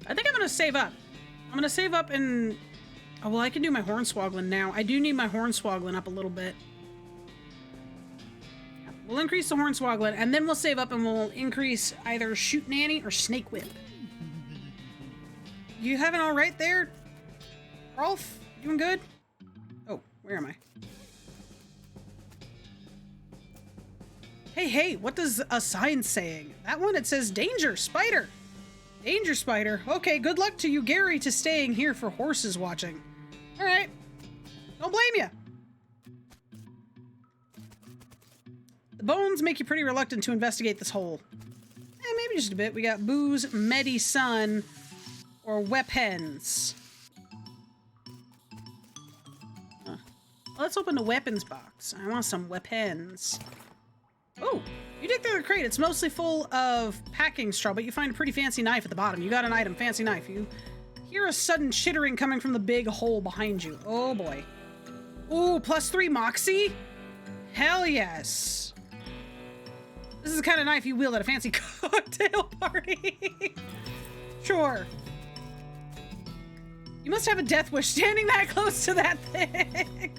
I think I'm gonna save up. I'm gonna save up and... Oh, well, I can do my Hornswoggling now. I do need my Hornswoggling up a little bit. Yeah, we'll increase the Hornswoggling, and then we'll save up and we'll increase either Shoot Nanny or Snake Whip. You having all right there? Rolf? Doing good? Oh, where am I? Hey, what does a sign saying? That one, it says danger, spider. Danger, spider. Okay, good luck to you, Gary, to staying here for horses watching. All right. Don't blame you. The bones make you pretty reluctant to investigate this hole. Maybe just a bit. We got booze, medicine, or weapons. Let's open the weapons box. I want some weapons. Oh, you dig through the crate. It's mostly full of packing straw, but you find a pretty fancy knife at the bottom. You got an item, fancy knife. You hear a sudden chittering coming from the big hole behind you. Oh boy. Ooh, +3 moxie? Hell yes. This is the kind of knife you wield at a fancy cocktail party. Sure. You must have a death wish standing that close to that thing.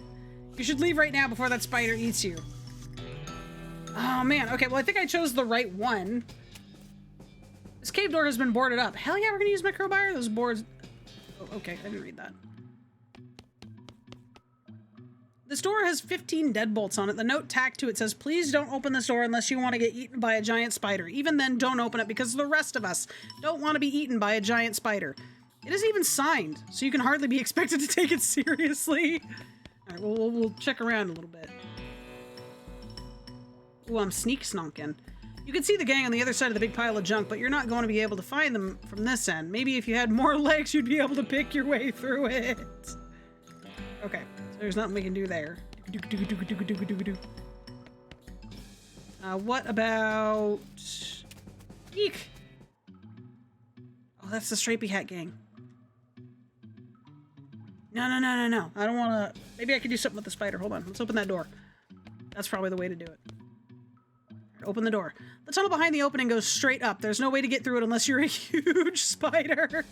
You should leave right now before that spider eats you. Oh man, okay, well I think I chose the right one. This cave door has been boarded up. Hell yeah, we're gonna use my crowbar? Those boards... Oh, okay, I didn't read that. This door has 15 deadbolts on it. The note tacked to it says, please don't open this door unless you want to get eaten by a giant spider. Even then, don't open it because the rest of us don't want to be eaten by a giant spider. It is even signed, so you can hardly be expected to take it seriously. All right, well, we'll check around a little bit. Ooh, I'm sneak snonking. You can see the gang on the other side of the big pile of junk, but you're not going to be able to find them from this end. Maybe if you had more legs, you'd be able to pick your way through it. Okay, so there's nothing we can do there. What about... Eek! Oh, that's the Stripey Hat gang. No. I don't want to... Maybe I could do something with the spider. Hold on. Let's open that door. That's probably the way to do it. Open the door. The tunnel behind the opening goes straight up. There's no way to get through it unless you're a huge spider.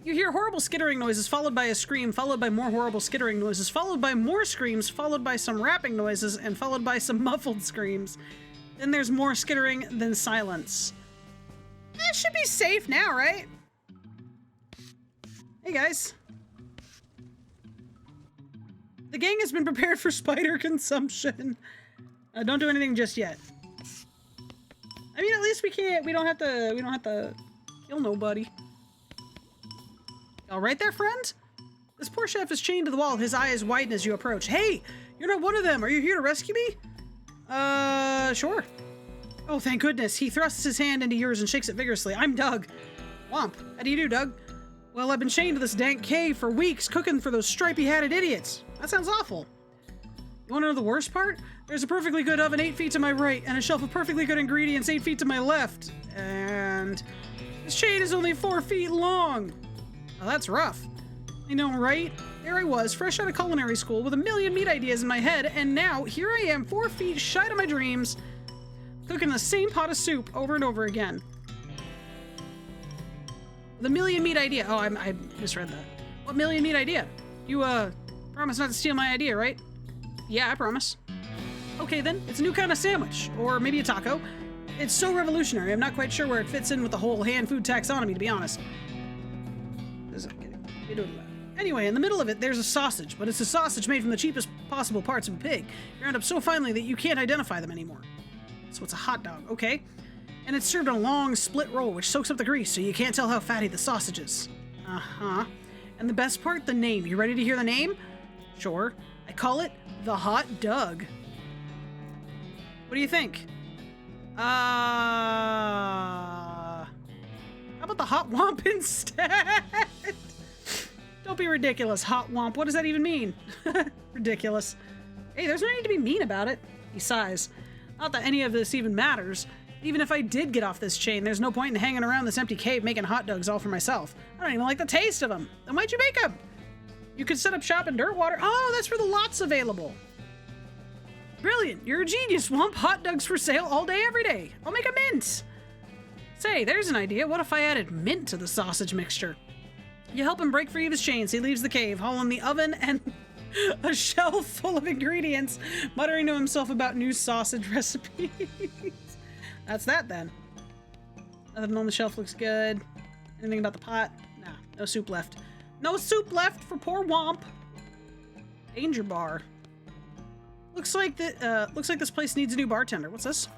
You hear horrible skittering noises, followed by a scream, followed by more horrible skittering noises, followed by more screams, followed by some rapping noises, and followed by some muffled screams. Then there's more skittering, then silence. That should be safe now, right? Hey, guys. The gang has been prepared for spider consumption. Don't do anything just yet. I mean, at least we don't have to kill nobody. All right there, friend? This poor chef is chained to the wall, his eyes widen as you approach. Hey, you're not one of them. Are you here to rescue me? Sure. Oh, thank goodness. He thrusts his hand into yours and shakes it vigorously. I'm Doug. Womp. How do you do, Doug? Well, I've been chained to this dank cave for weeks, cooking for those stripy-hatted idiots. That sounds awful. You want to know the worst part? There's a perfectly good oven 8 feet to my right, and a shelf of perfectly good ingredients 8 feet to my left. And this chain is only 4 feet long. Oh, that's rough. I know, right? There I was, fresh out of culinary school, with a million meat ideas in my head, and now here I am, 4 feet shy of my dreams, cooking the same pot of soup over and over again. The million meat idea. Oh, I misread that. What million meat idea? You, promise not to steal my idea, right? Yeah, I promise. Okay, then. It's a new kind of sandwich. Or maybe a taco. It's so revolutionary, I'm not quite sure where it fits in with the whole hand food taxonomy, to be honest. Anyway, in the middle of it, there's a sausage, but it's a sausage made from the cheapest possible parts of a pig. Ground up so finely that you can't identify them anymore. So it's a hot dog, okay? And it's served on a long split roll, which soaks up the grease, so you can't tell how fatty the sausage is. Uh-huh. And the best part, the name. You ready to hear the name? Sure. I call it the Hot Doug. What do you think? How about the Hot Womp instead? Don't be ridiculous, Hot Womp. What does that even mean? Ridiculous. Hey, there's no need to be mean about it. He sighs. Not that any of this even matters. Even if I did get off this chain, there's no point in hanging around this empty cave making hot dogs all for myself. I don't even like the taste of them. Then why'd you make them? You could set up shop in Dirtwater. Oh, that's where the lot's available. Brilliant. You're a genius, Womp. Hot dogs for sale all day, every day. I'll make a mint. Say, there's an idea. What if I added mint to the sausage mixture? You help him break free of his chains. He leaves the cave, hauling the oven and a shelf full of ingredients, muttering to himself about new sausage recipes. That's that, then. Nothing on the shelf looks good. Anything about the pot? Nah, no soup left. No soup left for poor Womp. Danger bar. Looks like this place needs a new bartender. What's this?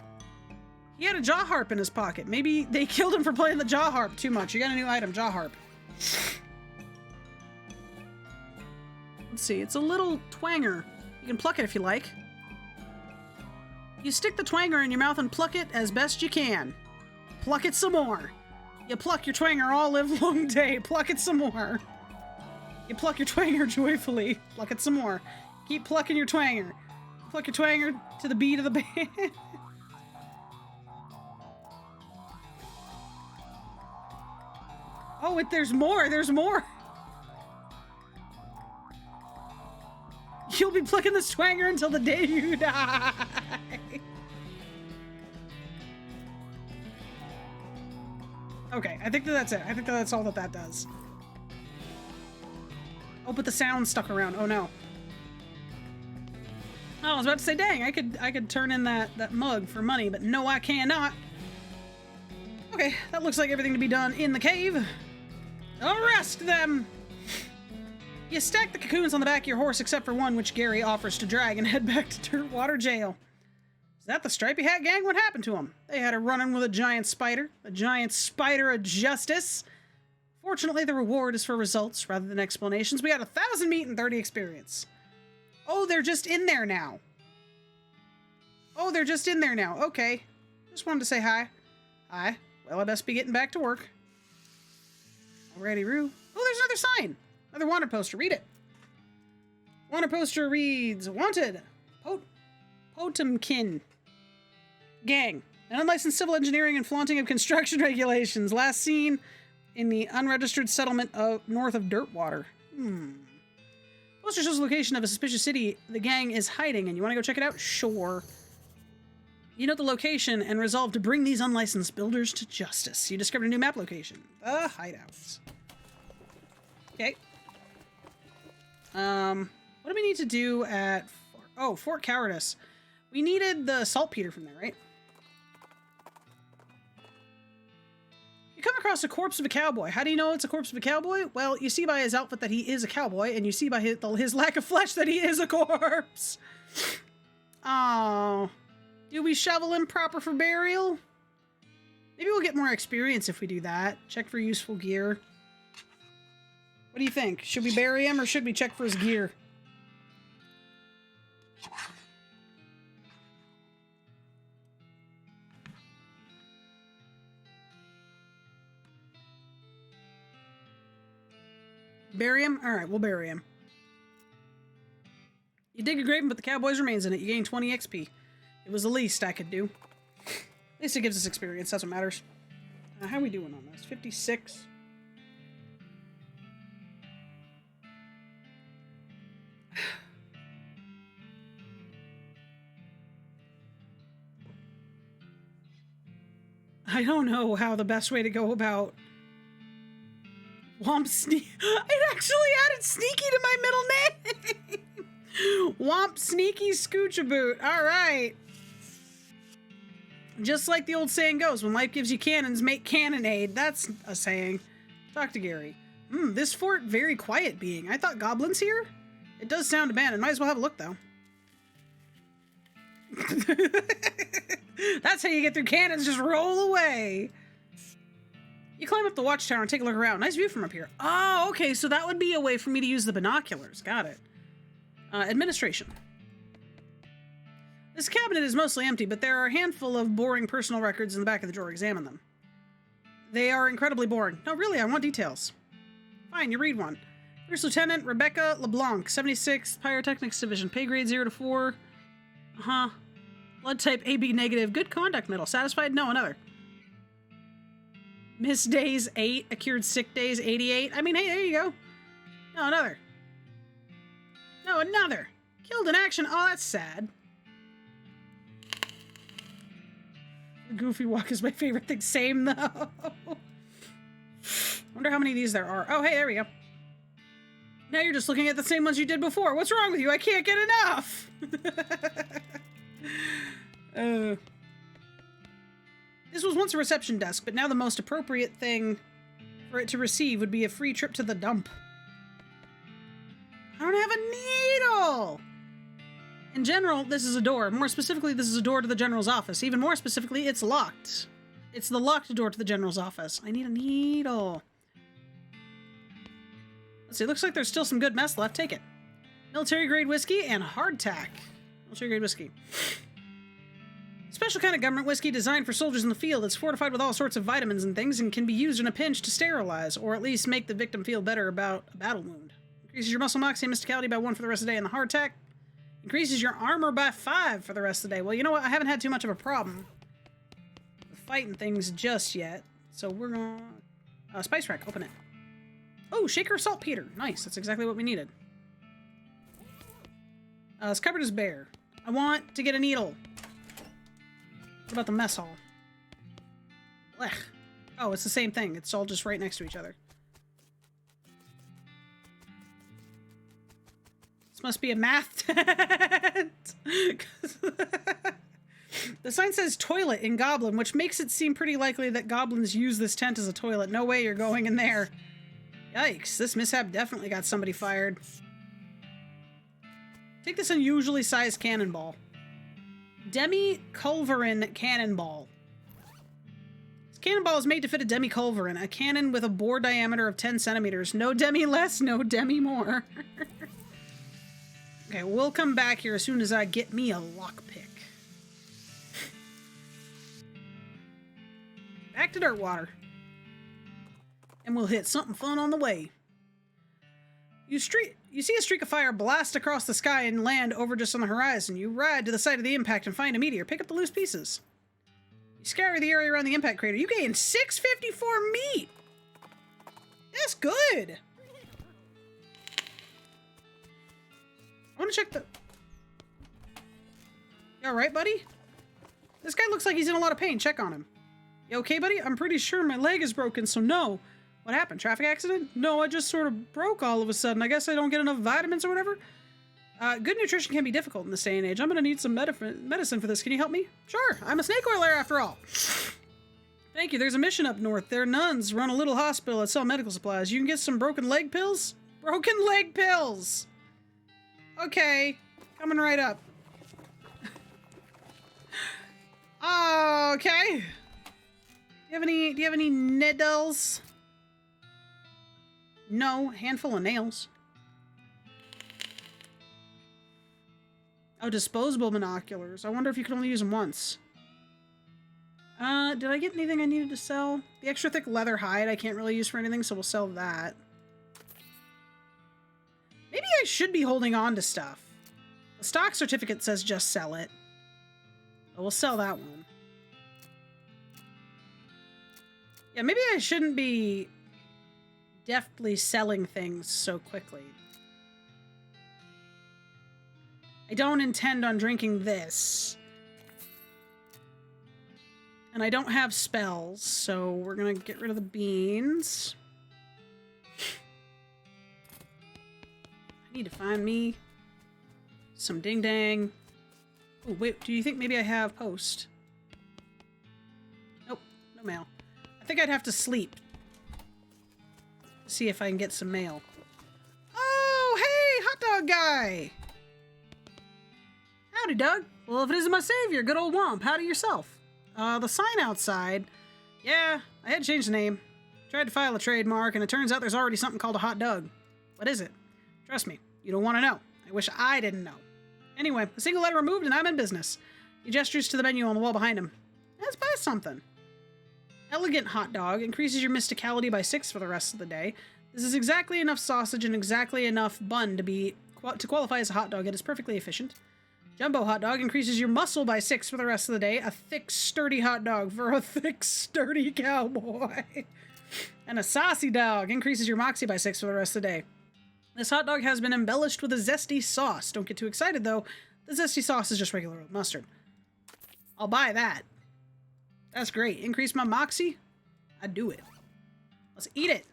He had a jaw harp in his pocket. Maybe they killed him for playing the jaw harp too much. You got a new item, jaw harp. Let's see, it's a little twanger. You can pluck it if you like. You stick the twanger in your mouth and pluck it as best you can. Pluck it some more. You pluck your twanger all live long day. Pluck it some more. You pluck your twanger joyfully. Pluck it some more. Keep plucking your twanger. Pluck your twanger to the beat of the band. Oh, there's more. There's more. You'll be plucking this twanger until the day you die. Okay, I think that's it. I think that's all that does. Oh, but the sound's stuck around. Oh no. Oh, I was about to say, dang, I could turn in that mug for money, but no, I cannot. Okay, that looks like everything to be done in the cave. Arrest them! You stack the cocoons on the back of your horse except for one, which Gary offers to drag, and head back to Dirtwater jail. Is that the Stripy Hat Gang? What happened to them? They had a run-in with a giant spider of justice. Fortunately, the reward is for results rather than explanations. We got 1,000 meat and 30 experience. Oh, they're just in there now. Okay. Just wanted to say hi. Hi. Well, I best be getting back to work. Alrighty, Roo. Oh, there's another sign. Another wanted poster. Read it. Wanted poster reads, Wanted. Potemkin. Gang. An unlicensed civil engineering and flaunting of construction regulations. Last seen in the unregistered settlement north of Dirtwater. Poster shows the location of a suspicious city the gang is hiding, and you want to go check it out? Sure. You note the location and resolve to bring these unlicensed builders to justice. You discovered a new map location. The hideouts. Okay. What do we need to do at... Fort Cowardice. We needed the saltpeter from there, right? You come across a corpse of a cowboy. How do you know it's a corpse of a cowboy? Well, you see by his outfit that he is a cowboy, and you see by his lack of flesh that he is a corpse. Oh, do we shovel him proper for burial? Maybe we'll get more experience if we do that. Check for useful gear. What do you think? Should we bury him or should we check for his gear? Bury him? Alright, we'll bury him. You dig a grave and put the cowboy's remains in it. You gain 20 XP. It was the least I could do. At least it gives us experience. That's what matters. How are we doing on this? 56. I don't know how the best way to go about Womp Sneaky. I actually added Sneaky to my middle name. Womp Sneaky Scoochaboot. All right. Just like the old saying goes, when life gives you cannons, make cannonade. That's a saying. Talk to Gary. This fort, very quiet being. I thought goblins here? It does sound abandoned. Might as well have a look, though. That's how you get through cannons. Just roll away. You climb up the watchtower and take a look around. Nice view from up here. Oh, okay. So that would be a way for me to use the binoculars. Got it. Administration. This cabinet is mostly empty, but there are a handful of boring personal records in the back of the drawer. Examine them. They are incredibly boring. No, really, I want details. Fine, you read one. First Lieutenant Rebecca LeBlanc, 76th Pyrotechnics Division, pay grade 0 to 4. Blood type AB negative, good conduct medal. Satisfied? No, another. Missed days 8, accrued sick days 88. I mean, hey, there you go. No, another. No, another. Killed in action. Oh, that's sad. The goofy walk is my favorite thing. Same, though. Wonder how many of these there are. Oh, hey, there we go. Now you're just looking at the same ones you did before. What's wrong with you? I can't get enough. This was once a reception desk, but now the most appropriate thing for it to receive would be a free trip to the dump. I don't have a needle! In general, this is a door. More specifically, this is a door to the general's office. Even more specifically, it's locked. It's the locked door to the general's office. I need a needle. Let's see, looks like there's still some good mess left. Take it. Military grade whiskey and hardtack. Military grade whiskey. Special kind of government whiskey designed for soldiers in the field. It's fortified with all sorts of vitamins and things and can be used in a pinch to sterilize, or at least make the victim feel better about a battle wound. Increases your muscle moxie and mysticality by 1 for the rest of the day, and the hardtack increases your armor by 5 for the rest of the day. Well, you know what? I haven't had too much of a problem with fighting things just yet, so we're gonna... spice rack, open it. Oh, shaker of saltpeter. Nice, that's exactly what we needed. This cupboard is bare. I want to get a needle. What about the mess hall? Blech. Oh, it's the same thing. It's all just right next to each other. This must be a math tent. The sign says toilet in Goblin, which makes it seem pretty likely that goblins use this tent as a toilet. No way you're going in there. Yikes, this mishap definitely got somebody fired. Take this unusually sized cannonball. Demi-culverin cannonball. This cannonball is made to fit a demi-culverin, a cannon with a bore diameter of 10 centimeters. No demi less, no demi more. Okay, we'll come back here as soon as I get me a lockpick. Back to Dirtwater. And we'll hit something fun on the way. You see a streak of fire blast across the sky and land over just on the horizon. You ride to the site of the impact and find a meteor. Pick up the loose pieces. You scour the area around the impact crater. You gain 654 meat! That's good! I want to check the... You alright, buddy? This guy looks like he's in a lot of pain. Check on him. You okay, buddy? I'm pretty sure my leg is broken, so no. What happened? Traffic accident? No, I just sort of broke all of a sudden. I guess I don't get enough vitamins or whatever. Good nutrition can be difficult in this day and age. I'm gonna need some medicine for this. Can you help me? Sure. I'm a snake oiler after all. Thank you. There's a mission up north. Their nuns run a little hospital that sell medical supplies. You can get some broken leg pills? Broken leg pills! Okay. Coming right up. Okay. Do you have any needles? No, handful of nails. Oh, disposable binoculars. I wonder if you can only use them once. Did I get anything I needed to sell? The extra thick leather hide I can't really use for anything, so we'll sell that. Maybe I should be holding on to stuff. The stock certificate says just sell it. But we'll sell that one. Yeah, maybe I shouldn't be deftly selling things so quickly. I don't intend on drinking this. And I don't have spells, so we're gonna get rid of the beans. I need to find me some ding-dang. Oh, wait, do you think maybe I have post? Nope, no mail. I think I'd have to sleep. See if I can get some mail. Oh, hey, hot dog guy! Howdy, Doug. Well, if it isn't my savior, good old Womp, howdy yourself. The sign outside. Yeah, I had to change the name. Tried to file a trademark, and it turns out there's already something called a hot dog. What is it? Trust me, you don't want to know. I wish I didn't know. Anyway, a single letter removed and I'm in business. He gestures to the menu on the wall behind him. Let's buy something. Elegant hot dog increases your mysticality by 6 for the rest of the day. This is exactly enough sausage and exactly enough bun to qualify as a hot dog. It is perfectly efficient. Jumbo hot dog increases your muscle by 6 for the rest of the day. A thick, sturdy hot dog for a thick, sturdy cowboy. And a saucy dog increases your moxie by 6 for the rest of the day. This hot dog has been embellished with a zesty sauce. Don't get too excited, though. The zesty sauce is just regular mustard. I'll buy that. That's great. Increase my moxie? I'd do it. Let's eat it.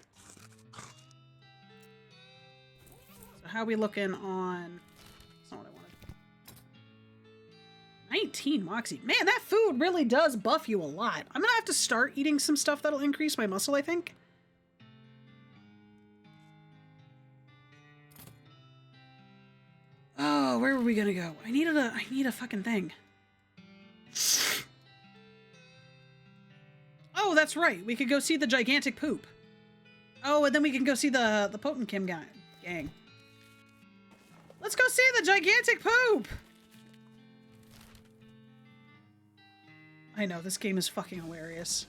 So how are we looking on... That's not what I wanted. 19 moxie. Man, that food really does buff you a lot. I'm gonna have to start eating some stuff that'll increase my muscle, I think. Oh, where were we gonna go? I need a fucking thing. Oh, that's right. We could go see the gigantic poop. Oh, and then we can go see the Potenkim gang. Let's go see the gigantic poop! I know, this game is fucking hilarious.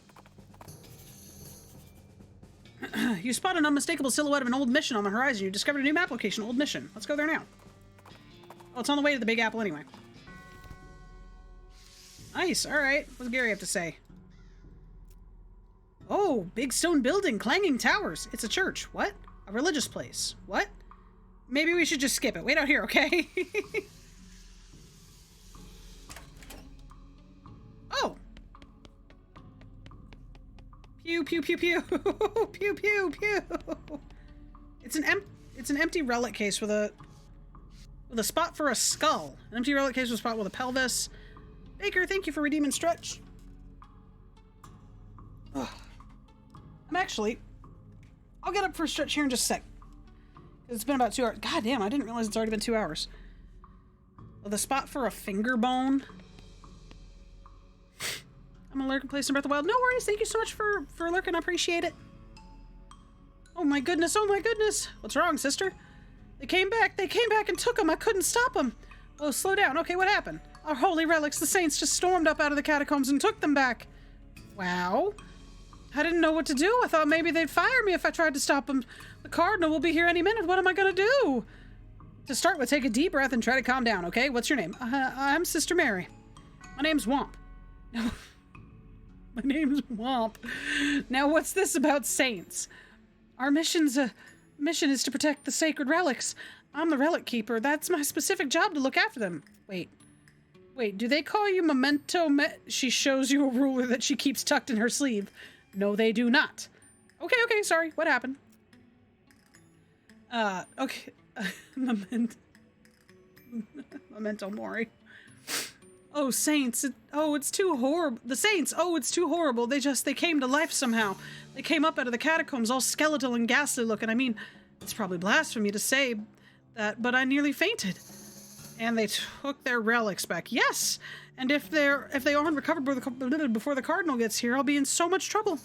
You spot an unmistakable silhouette of an old mission on the horizon. You discovered a new map location, old mission. Let's go there now. Oh, it's on the way to the Big Apple anyway. Nice, alright. What's Gary have to say? Oh, big stone building, clanging towers. It's a church. What? A religious place. What? Maybe we should just skip it. Wait out here, okay? Oh. Pew, pew, pew, pew. Pew, pew, pew. It's an empty relic case with a spot for a skull. An empty relic case with a spot with a pelvis. Baker, thank you for redeeming Stretch. Ugh. I'll get up for a stretch here in just a sec. It's been about 2 hours. God damn, I didn't realize it's already been 2 hours. Well, the spot for a finger bone. I'm a lurking place in Breath of the Wild. No worries. Thank you so much for lurking. I appreciate it. Oh my goodness. Oh my goodness. What's wrong, sister? They came back. They came back and took them. I couldn't stop them. Oh, slow down. Okay, what happened? Our holy relics, the saints, just stormed up out of the catacombs and took them back. Wow. I didn't know what to do. I thought maybe they'd fire me if I tried to stop them. The Cardinal will be here any minute. What am I going to do? To start with, take a deep breath and try to calm down, okay? What's your name? I'm Sister Mary. My name's Womp. No. My name's Womp. Now, what's this about saints? Our mission is to protect the sacred relics. I'm the relic keeper. That's my specific job, to look after them. Wait, do they call you Memento She shows you a ruler that she keeps tucked in her sleeve. No, they do not. Okay, sorry. What happened? Okay. Memento Mori. Oh, saints. It's too horrible. The saints. Oh, it's too horrible. They came to life somehow. They came up out of the catacombs all skeletal and ghastly looking. I mean, it's probably blasphemy to say that, but I nearly fainted. And they took their relics back. Yes! And if they aren't recovered before the Cardinal gets here, I'll be in so much trouble.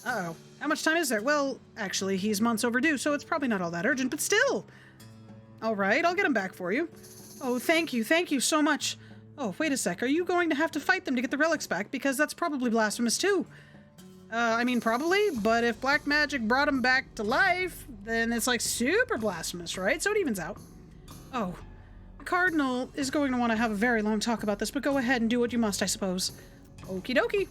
Uh-oh. How much time is there? Well, actually, he's months overdue, so it's probably not all that urgent, but still. All right, I'll get him back for you. Oh, thank you so much. Oh, wait a sec. Are you going to have to fight them to get the relics back? Because that's probably blasphemous, too. I mean, probably, but if black magic brought them back to life, then it's like super blasphemous, right? So it evens out. Oh, the Cardinal is going to want to have a very long talk about this, but go ahead and do what you must, I suppose. Okie dokie.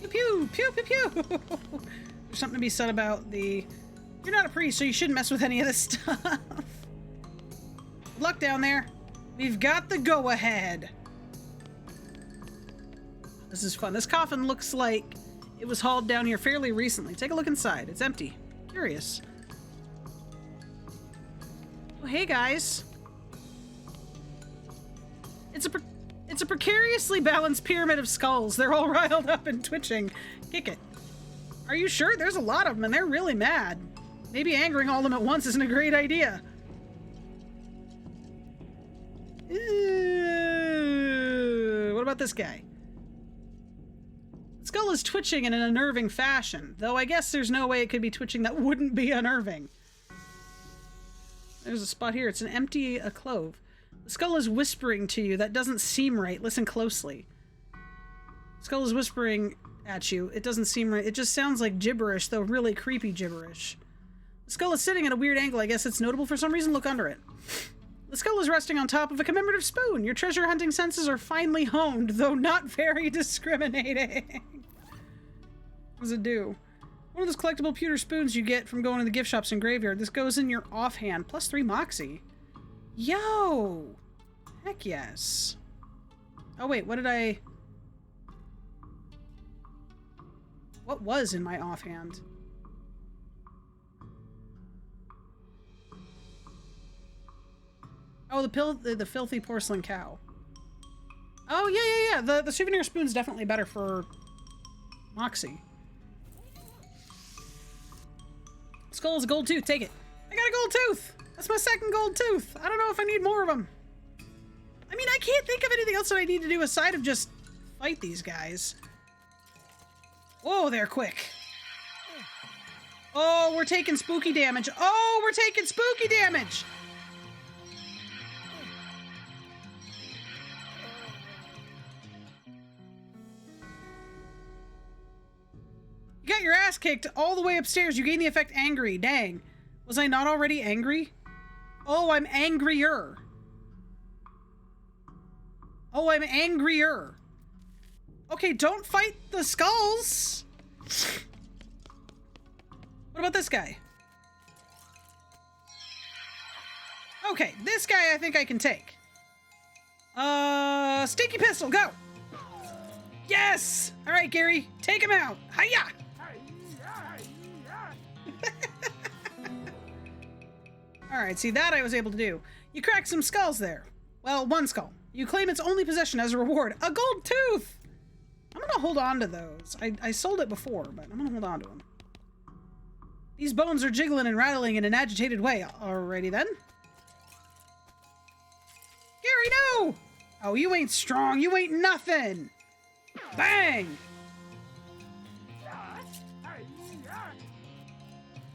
Pew, pew, pew, pew, pew. There's something to be said about you're not a priest, so you shouldn't mess with any of this stuff. Good luck down there. We've got the go-ahead. This is fun. This coffin looks like it was hauled down here fairly recently. Take a look inside. It's empty. Curious. Oh, hey, guys. It's a precariously balanced pyramid of skulls. They're all riled up and twitching. Kick it. Are you sure? There's a lot of them, and they're really mad. Maybe angering all of them at once isn't a great idea. What about this guy? The skull is twitching in an unnerving fashion, though I guess there's no way it could be twitching that wouldn't be unnerving. There's a spot here. It's an empty clove. The skull is whispering to you. That doesn't seem right. Listen closely. The skull is whispering at you. It doesn't seem right. It just sounds like gibberish, though really creepy gibberish. The skull is sitting at a weird angle. I guess it's notable for some reason. Look under it. The skull is resting on top of a commemorative spoon. Your treasure hunting senses are finely honed, though not very discriminating. What does it do? One of those collectible pewter spoons you get from going to the gift shops and graveyard. This goes in your offhand. Plus 3 moxie. Yo! Heck yes. Oh wait, what was in my offhand? Oh, the filthy porcelain cow. Oh, yeah. The souvenir spoon's definitely better for moxie. Skull is a gold tooth. Take it. I got a gold tooth. That's my second gold tooth. I don't know if I need more of them. I mean, I can't think of anything else that I need to do aside of just fight these guys. Whoa, they're quick. Oh, we're taking spooky damage. Oh, we're taking spooky damage. You got your ass kicked all the way upstairs. You gain the effect angry. Dang. Was I not already angry? Oh, I'm angrier. Oh, I'm angrier. Okay, don't fight the skulls. What about this guy? Okay, this guy I think I can take. Stinky pistol, go. Yes! All right, Gary, take him out. Hiya! All right, see, that I was able to do. You cracked some skulls there. Well, one skull. You claim its only possession as a reward. A gold tooth! I'm gonna hold on to those. I sold it before, but I'm gonna hold on to them. These bones are jiggling and rattling in an agitated way. Alrighty then. Gary, no! Oh, you ain't strong. You ain't nothing. Bang!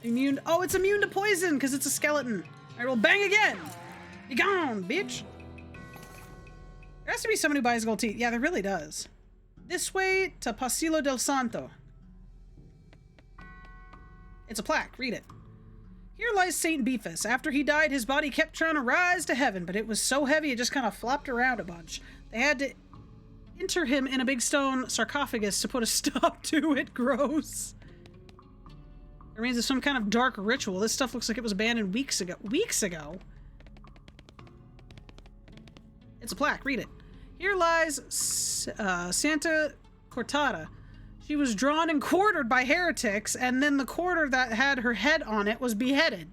Immune. Oh, it's immune to poison because it's a skeleton. All right, well, bang again. Be gone, bitch. There has to be someone who buys gold teeth. Yeah, there really does. This way to Pasillo del Santo. It's a plaque. Read it. Here lies Saint Beefus. After he died, his body kept trying to rise to heaven, but it was so heavy it just kind of flopped around a bunch. They had to enter him in a big stone sarcophagus to put a stop to it. Gross. It remains of some kind of dark ritual. This stuff looks like it was abandoned weeks ago. Weeks ago? It's a plaque. Read it. Here lies Santa Cortada. She was drawn and quartered by heretics, and then the quarter that had her head on it was beheaded.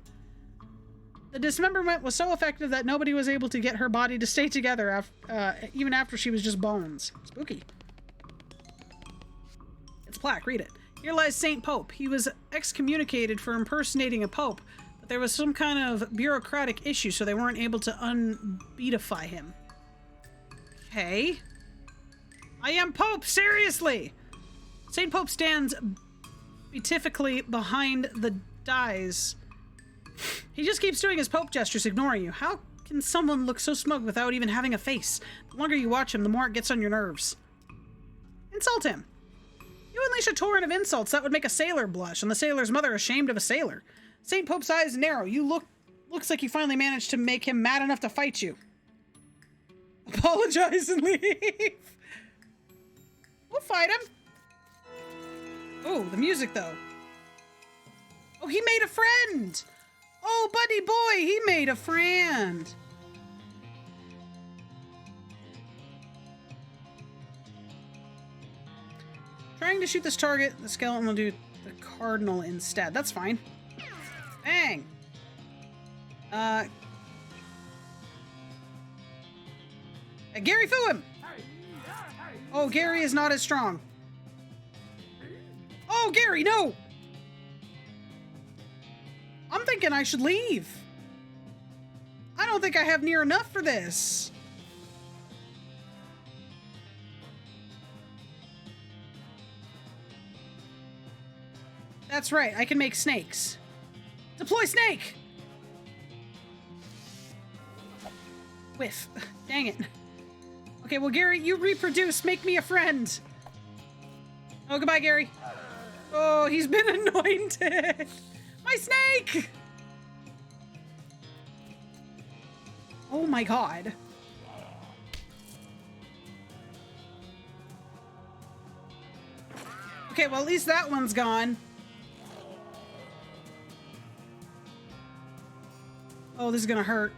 The dismemberment was so effective that nobody was able to get her body to stay together even after she was just bones. Spooky. It's a plaque. Read it. Here lies Saint Pope. He was excommunicated for impersonating a pope, but there was some kind of bureaucratic issue, so they weren't able to unbeatify him. Okay. I am Pope, seriously! Saint Pope stands beatifically behind the dais. He just keeps doing his Pope gestures, ignoring you. How can someone look so smug without even having a face? The longer you watch him, the more it gets on your nerves. Insult him. You unleash a torrent of insults that would make a sailor blush, and the sailor's mother ashamed of a sailor. Saint Pope's eyes narrow. Looks like you finally managed to make him mad enough to fight you. Apologize and leave. We'll fight him. Oh, the music though. Oh, he made a friend. Oh, buddy boy, he made a friend. Trying to shoot this target, the skeleton will do the cardinal instead. That's fine. Bang. Gary foo him. Oh, Gary is not as strong. Oh, Gary, no. I'm thinking I should leave. I don't think I have near enough for this. That's right, I can make snakes. Deploy snake! Whiff. Dang it. Okay, well, Gary, you reproduce. Make me a friend. Oh, goodbye, Gary. Oh, he's been anointed. My snake! Oh my god. Okay, well, at least that one's gone. Oh, this is gonna hurt.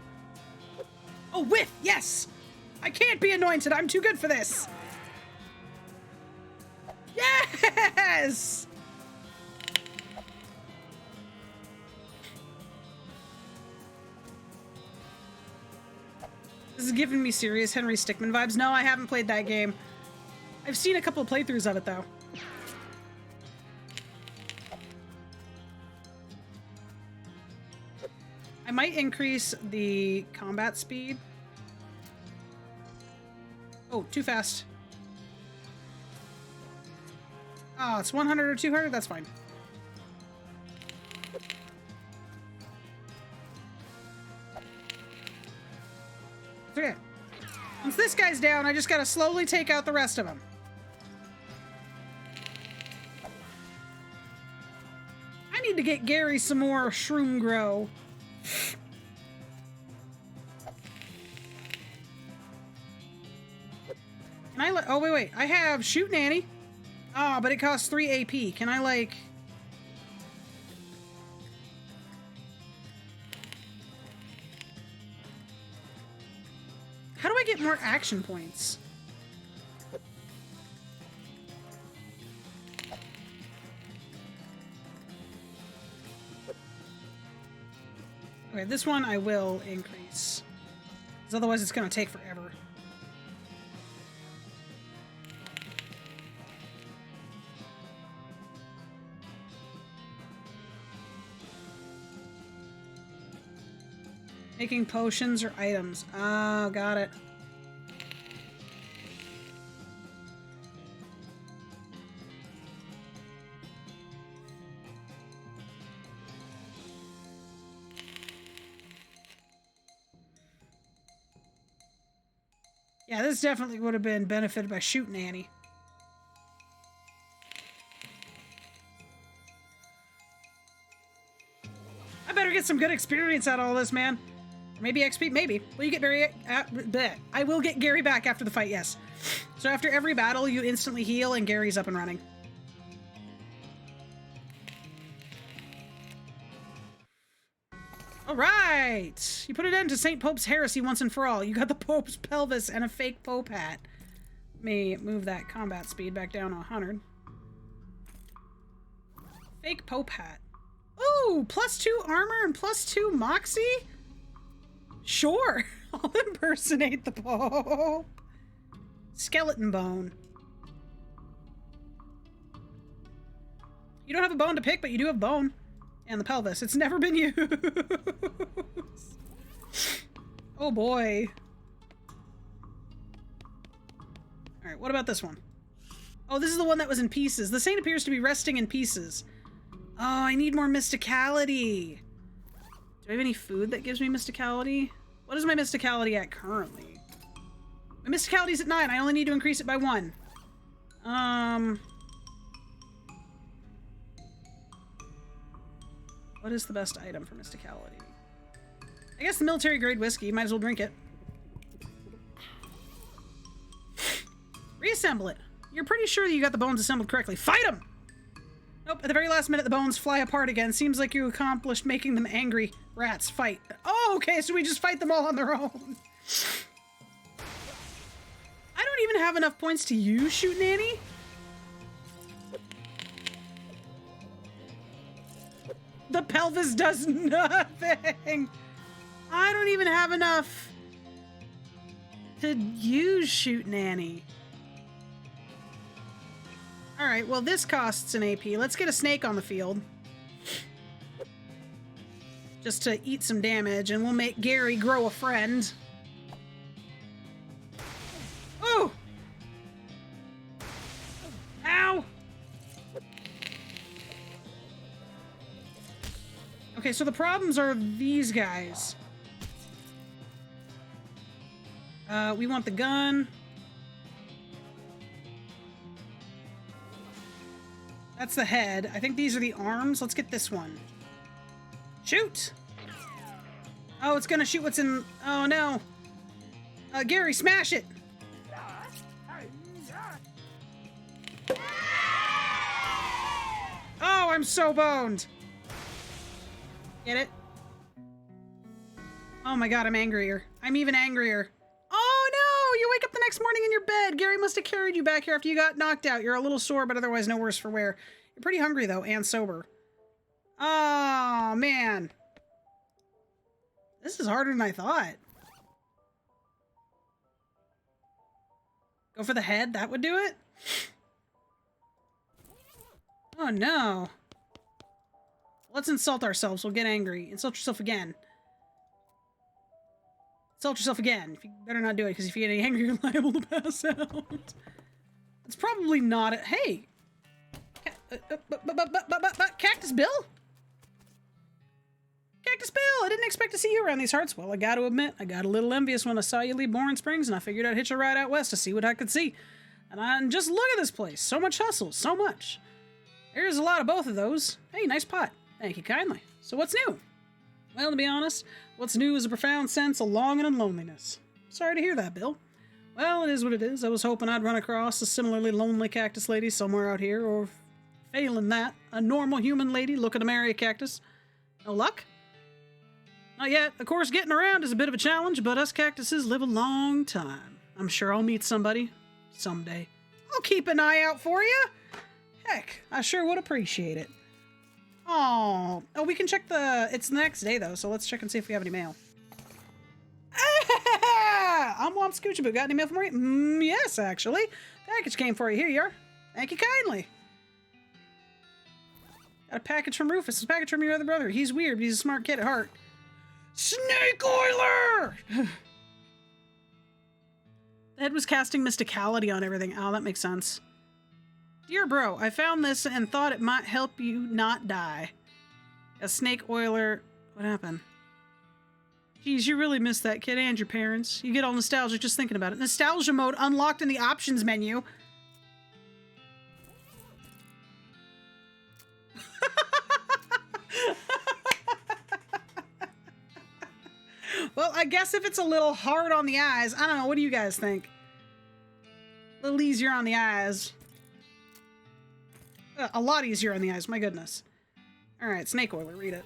Oh, whiff! Yes! I can't be anointed! I'm too good for this! Yes! This is giving me serious Henry Stickmin vibes. No, I haven't played that game. I've seen a couple of playthroughs of it, though. I might increase the combat speed. Oh, too fast. Oh, it's 100 or 200? That's fine. Okay. Once this guy's down, I just gotta slowly take out the rest of them. I need to get Gary some more shroom grow. Can I oh, wait. I have Shoot Nanny. Oh, but it costs 3 AP. Can I, like... How do I get more action points? Okay, this one I will increase. Because otherwise it's going to take forever. Making potions or items. Oh, got it. Yeah, this definitely would have been benefited by shooting Annie. I better get some good experience out of all this, man. Maybe XP, maybe. Will you get Barry? I will get Gary back after the fight, yes. So after every battle, you instantly heal and Gary's up and running. All right. You put an end to St. Pope's heresy once and for all. You got the Pope's pelvis and a fake Pope hat. Let me move that combat speed back down to 100. Fake Pope hat. Ooh, +2 armor and +2 moxie? Sure. I'll impersonate the Pope. Skeleton bone. You don't have a bone to pick, but you do have bone. And the pelvis. It's never been used. Oh boy. Alright, what about this one? Oh, this is the one that was in pieces. The saint appears to be resting in pieces. Oh, I need more mysticality. Do I have any food that gives me mysticality? What is my mysticality at currently? My mysticality is at 9. I only need to increase it by 1. What is the best item for mysticality? I guess the military grade whiskey. Might as well drink it. Reassemble it. You're pretty sure that you got the bones assembled correctly. Fight them! Nope, at the very last minute the bones fly apart again. Seems like you accomplished making them angry. Rats, fight. Oh, okay, so we just fight them all on their own. I don't even have enough points to use Shoot Nanny. The pelvis does nothing. I don't even have enough to use Shoot Nanny. Alright, well this costs an AP. Let's get a snake on the field. Just to eat some damage, and we'll make Gary grow a friend. Oh! Ow! Okay, so the problems are these guys. We want the gun. That's the head. I think these are the arms. Let's get this one. Shoot! Oh, it's gonna shoot what's in... Oh, no. Gary, smash it! Oh, I'm so boned! Get it? Oh my god, I'm angrier. I'm even angrier. Oh no! You wake up the next morning in your bed. Gary must have carried you back here after you got knocked out. You're a little sore, but otherwise no worse for wear. You're pretty hungry, though, and sober. Oh, man. This is harder than I thought. Go for the head? That would do it? Oh, no. Let's insult ourselves. We'll get angry. Insult yourself again. Insult yourself again. You better not do it, because if you get angry, you're liable to pass out. It's probably not a... Hey! Cactus Bill? Cactus Bill! I didn't expect to see you around these parts. Well, I gotta admit, I got a little envious when I saw you leave Boring Springs, and I figured I'd hitch a ride out west to see what I could see. And just look at this place. So much hustle. So much. There's a lot of both of those. Hey, nice pot. Thank you kindly. So what's new? Well, to be honest, what's new is a profound sense of longing and loneliness. Sorry to hear that, Bill. Well, it is what it is. I was hoping I'd run across a similarly lonely cactus lady somewhere out here, or failing that, a normal human lady looking to marry a cactus. No luck? Not yet. Of course, getting around is a bit of a challenge, but us cactuses live a long time. I'm sure I'll meet somebody someday. I'll keep an eye out for you. Heck, I sure would appreciate it. Oh, we can check it's the next day, though, so let's check and see if we have any mail. I'm Womp Scoochable. Got any mail for me? Yes, actually. Package came for you. Here you are. Thank you kindly. Got a package from Rufus. It's a package from your other brother. He's weird, but he's a smart kid at heart. Snake Oiler! The head was casting mysticality on everything. Oh, that makes sense. Dear bro, I found this and thought it might help you not die. A snake oiler... What happened? Geez, you really miss that kid and your parents. You get all nostalgic just thinking about it. Nostalgia mode unlocked in the options menu. Well, I guess if it's a little hard on the eyes, I don't know. What do you guys think? A little easier on the eyes. A lot easier on the eyes, my goodness. Alright, snake oiler, read it.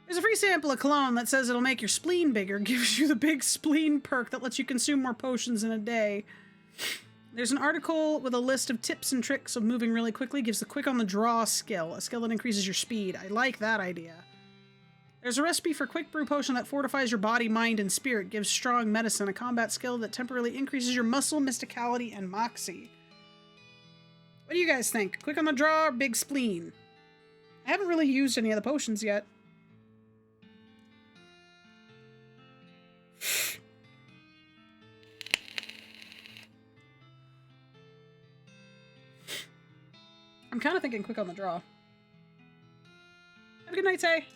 There's a free sample of cologne that says it'll make your spleen bigger, gives you the big spleen perk that lets you consume more potions in a day. There's an article with a list of tips and tricks of moving really quickly, gives the quick on the draw skill, a skill that increases your speed. I like that idea. There's a recipe for quick brew potion that fortifies your body, mind, and spirit, gives strong medicine, a combat skill that temporarily increases your muscle, mysticality, and moxie. What do you guys think? Quick on the draw or big spleen? I haven't really used any of the potions yet. I'm kind of thinking quick on the draw. Have a good night, Tay.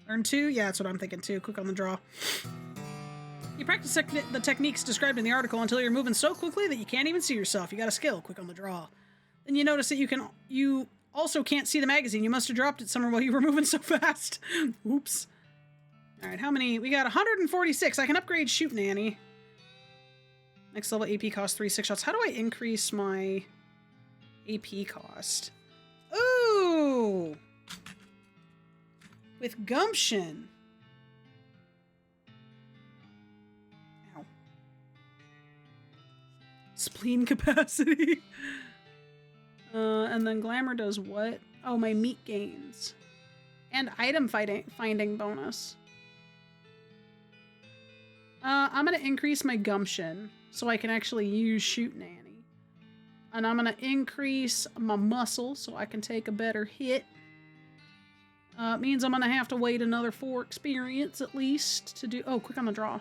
Learn 2? Yeah, that's what I'm thinking too. Quick on the draw. You practice the techniques described in the article until you're moving so quickly that you can't even see yourself. You got a skill, quick on the draw. Then you notice that you also can't see the magazine. You must have dropped it somewhere while you were moving so fast. Oops. Alright, how many? We got 146. I can upgrade Shoot Nanny. Next level AP cost 3 6 shots. How do I increase my AP cost? Ooh! With gumption. Ow. Spleen capacity. And then glamour does what? Oh, my meat gains. And item finding bonus. I'm gonna increase my gumption so I can actually use Shoot Nanny. And I'm gonna increase my muscle so I can take a better hit. It means I'm gonna have to wait another 4 experience at least to do... Oh, quick on the draw.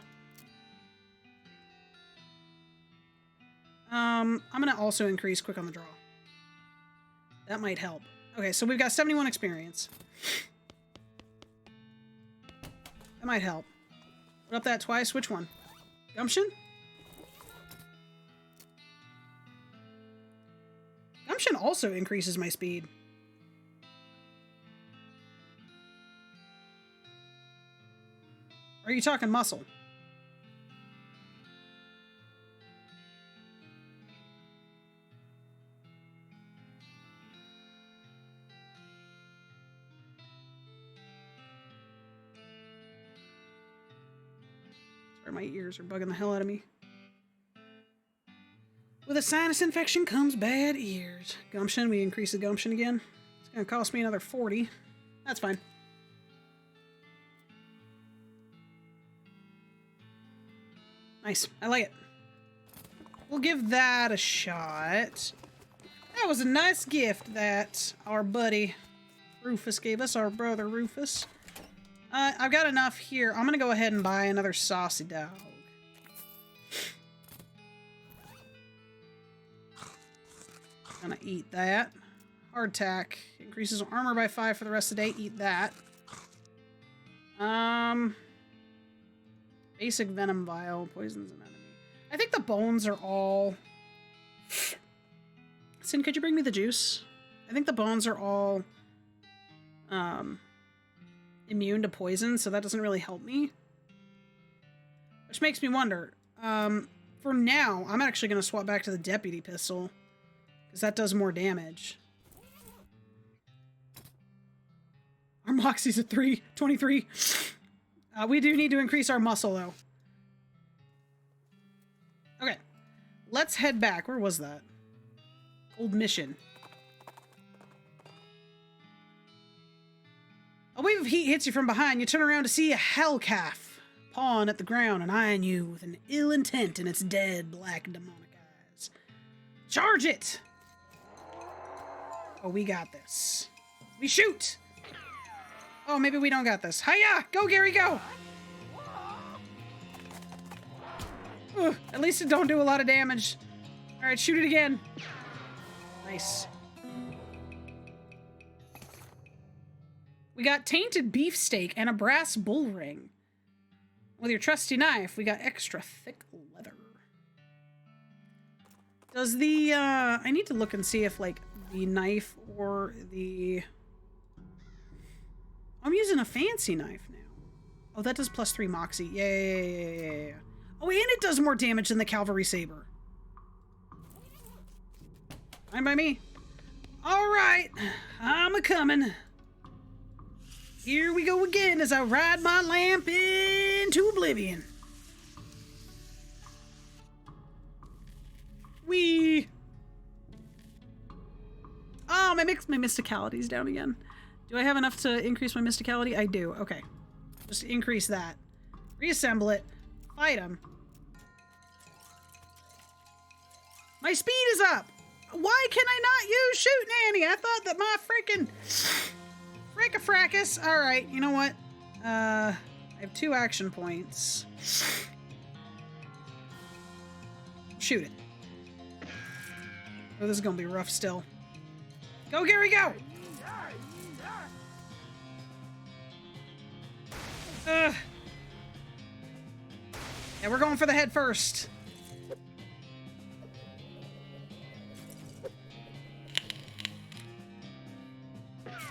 I'm gonna also increase quick on the draw. That might help. Okay, so we've got 71 experience. That might help. Put up that twice. Which one? Gumption? Gumption also increases my speed. Or are you talking muscle? Sorry, my ears are bugging the hell out of me. With a sinus infection comes bad ears. Gumption, we increase the gumption again. It's gonna cost me another 40. That's fine. Nice. I like it. We'll give that a shot. That was a nice gift that our buddy Rufus gave us, our brother Rufus. I've got enough here. I'm gonna go ahead and buy another saucy dog. Gonna eat that. Hardtack. Increases armor by 5 for the rest of the day. Eat that. Basic venom vial. Poisons an enemy. I think the bones are all... Sin, could you bring me the juice? I think the bones are all immune to poison, so that doesn't really help me. Which makes me wonder. For now, I'm actually going to swap back to the deputy pistol, because that does more damage. Our moxie's at 23. We do need to increase our muscle, though. Okay. Let's head back. Where was that? Old mission. A wave of heat hits you from behind. You turn around to see a hell calf pawing at the ground and eyeing you with an ill intent in its dead, black, demonic eyes. Charge it! Oh, we got this. We shoot! Oh, maybe we don't got this. Hiya! Go, Gary, go! Ugh, at least it don't do a lot of damage. Alright, shoot it again. Nice. We got tainted beefsteak and a brass bull ring. With your trusty knife, we got extra thick leather. Does the, I need to look and see if, like, the knife or the... I'm using a fancy knife now. Oh, that does +3 moxie. Yeah. Oh, and it does more damage than the cavalry saber. Fine by me. All right, I'm a-coming. Here we go again as I ride my lamp into oblivion. Wee. Oh, my mysticality's down again. Do I have enough to increase my mysticality? I do. Okay. Just increase that. Reassemble it. Fight him. My speed is up. Why can I not use Shoot Nanny? I thought that my freaking fricka-frackus. All right, you know what? I have 2 action points. Shoot it. Oh, this is gonna be rough still. Go, Gary, go! Yeah, we're going for the head first.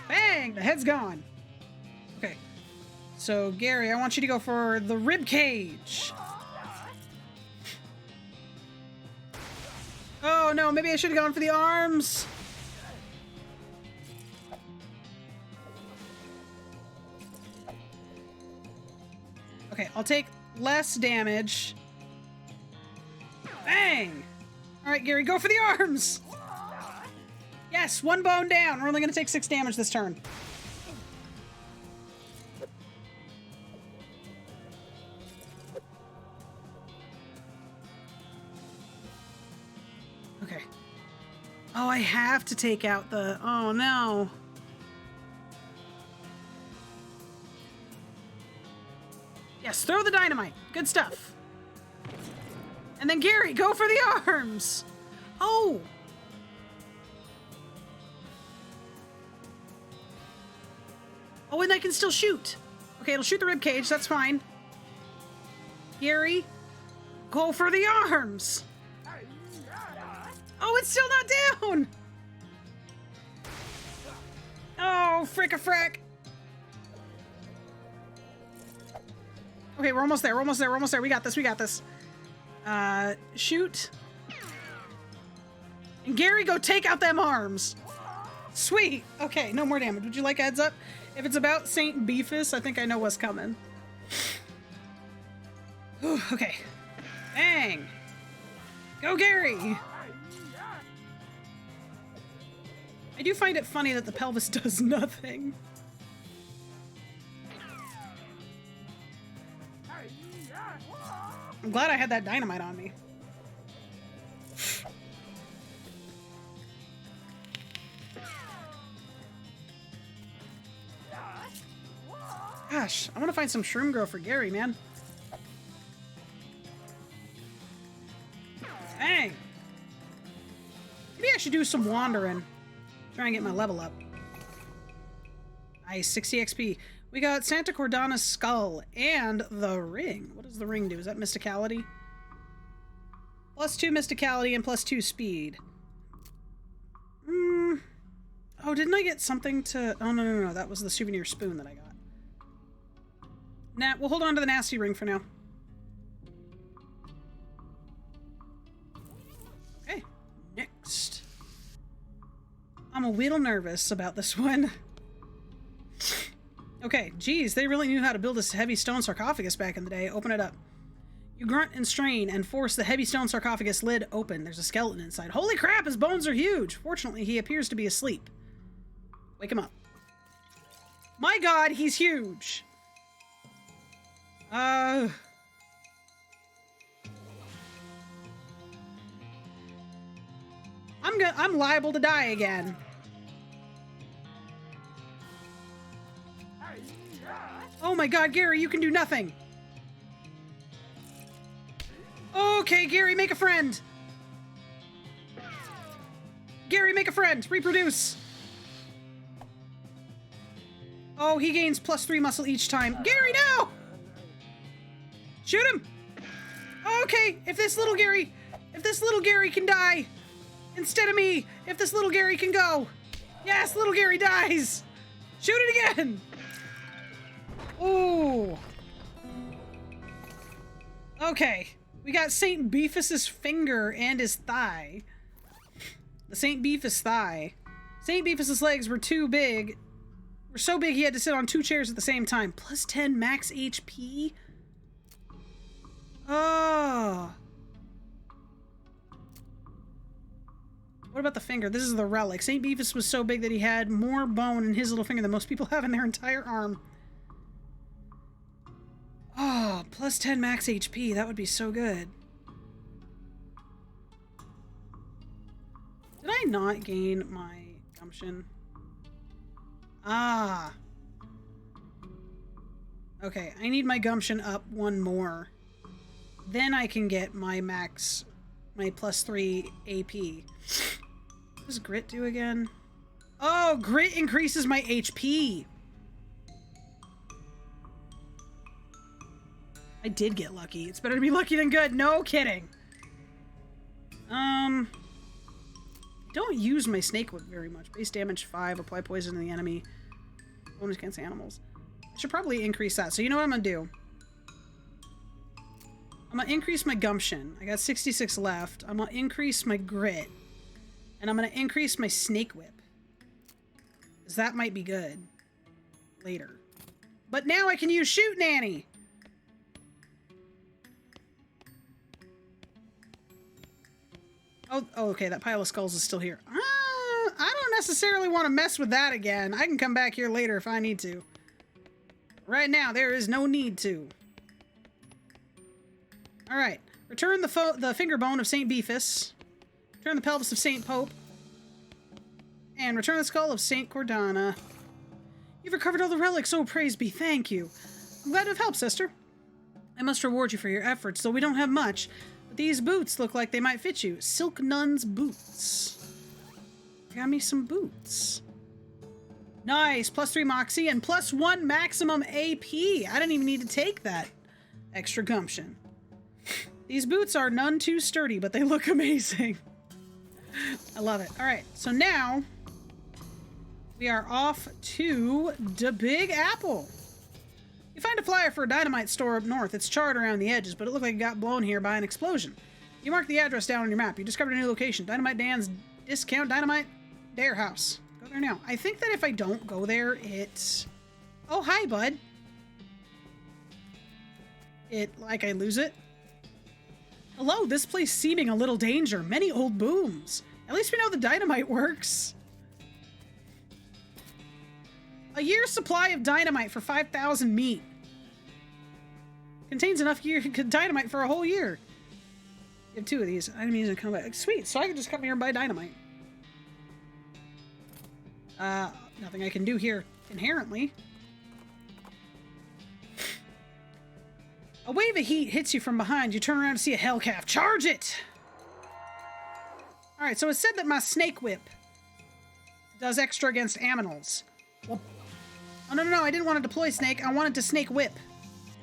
Bang! The head's gone. Okay. So, Gary, I want you to go for the rib cage. Oh, no. Maybe I should have gone for the arms. Okay, I'll take less damage. Bang! All right, Gary, go for the arms. Yes, 1 bone down. We're only going to take 6 damage this turn. Okay. Oh, I have to take out the... Oh, no. Yes, throw the dynamite. Good stuff. And then Gary, go for the arms. Oh. Oh, and I can still shoot. Okay, it'll shoot the rib cage. That's fine. Gary, go for the arms. Oh, it's still not down. Oh, frick-a-frack. Okay, we're almost there. We're almost there. We're almost there. We got this. We got this. Shoot. And Gary, go take out them arms. Sweet. Okay, no more damage. Would you like a heads up? If it's about Saint Beefus, I think I know what's coming. Whew, okay. Bang. Go, Gary. I do find it funny that the pelvis does nothing. I'm glad I had that dynamite on me. Gosh, I want to find some shroom grow for Gary, man. Dang. Maybe I should do some wandering. Try and get my level up. Nice, 60 XP. We got Santa Cordana's skull and the ring. What does the ring do? Is that mysticality? +2 mysticality and +2 speed. Oh, didn't I get something to... Oh, no. That was the souvenir spoon that I got. Nah, we'll hold on to the nasty ring for now. Okay, next. I'm a little nervous about this one. Okay, geez, they really knew how to build this heavy stone sarcophagus back in the day. Open it up. You grunt and strain and force the heavy stone sarcophagus lid open. There's a skeleton inside. Holy crap, his bones are huge. Fortunately, he appears to be asleep. Wake him up. My god, he's huge. I'm liable to die again. Oh my god, Gary, you can do nothing. Okay, Gary, make a friend. Gary, make a friend. Reproduce. Oh, he gains +3 muscle each time. Gary, no! Shoot him! Okay, if this little Gary can die instead of me, if this little Gary can go. Yes, little Gary dies. Shoot it again. Ooh. Okay, we got St. Beefus's finger and his thigh. The St. Beefus thigh. St. Beefus's legs were too big. Were so big he had to sit on 2 chairs at the same time. +10 max HP? Oh. What about the finger? This is the relic. St. Beefus was so big that he had more bone in his little finger than most people have in their entire arm. Oh, +10 max HP. That would be so good. Did I not gain my gumption? Ah. Okay, I need my gumption up 1 more. Then I can get my max, my +3 AP. What does grit do again? Oh, grit increases my HP. I did get lucky. It's better to be lucky than good. No kidding. Don't use my snake whip very much. Base damage 5. Apply poison to the enemy. Bonus against animals. I should probably increase that. So you know what I'm gonna do? I'm gonna increase my gumption. I got 66 left. I'm gonna increase my grit. And I'm gonna increase my snake whip. Because that might be good. Later. But now I can use Shoot Nanny! Oh, okay, that pile of skulls is still here. I don't necessarily want to mess with that again. I can come back here later if I need to. Right now, there is no need to. Alright. Return the finger bone of St. Beefus. Return the pelvis of St. Pope. And return the skull of St. Cordana. You've recovered all the relics, oh praise be, thank you. I'm glad to have helped, sister. I must reward you for your efforts, though we don't have much. But these boots look like they might fit you. Silk Nun's boots. Got me some boots. Nice, +3 Moxie and +1 maximum AP. I didn't even need to take that extra gumption. These boots are none too sturdy, but they look amazing. I love it. All right, so now we are off to the Big Apple. You find a flyer for a dynamite store up north. It's charred around the edges, but it looked like it got blown here by an explosion. You mark the address down on your map. You discovered a new location. Dynamite Dan's Discount Dynamite Dare House. Go there now. I think that if I don't go there, it's... Oh, hi, bud. I lose it. Hello, this place seeming a little danger. Many old booms. At least we know the dynamite works. A year's supply of dynamite for 5,000 meat. Contains enough dynamite for a whole year. You have 2 of these. Enemies in combat. Sweet, so I can just come here and buy dynamite. Nothing I can do here inherently. A wave of heat hits you from behind. You turn around to see a hellcalf. Charge it! Alright, so it said that my snake whip does extra against aminals. Well, oh, no, I didn't want to deploy snake. I wanted to snake whip.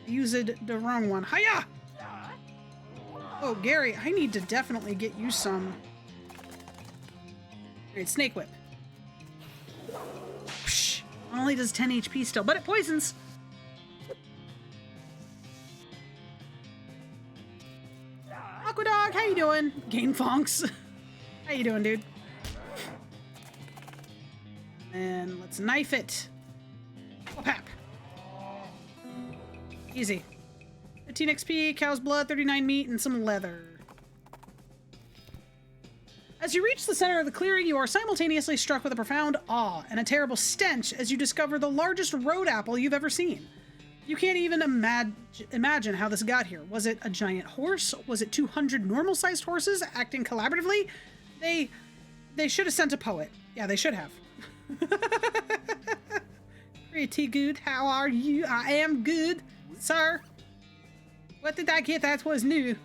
I used the wrong one. Hiya! Oh, Gary, I need to definitely get you some. Alright, snake whip. Psh, only does 10 HP still, but it poisons. Aqua Dog, how you doing? Gain Fonks. How you doing, dude? And let's knife it. Pap. Easy. 15 XP, cow's blood, 39 meat, and some leather. As you reach the center of the clearing, you are simultaneously struck with a profound awe and a terrible stench as you discover the largest road apple you've ever seen. You can't even imagine how this got here. Was it a giant horse? Was it 200 normal-sized horses acting collaboratively? They should have sent a poet. Yeah, they should have. Pretty good. How are you? I am good, sir. What did I get that was new?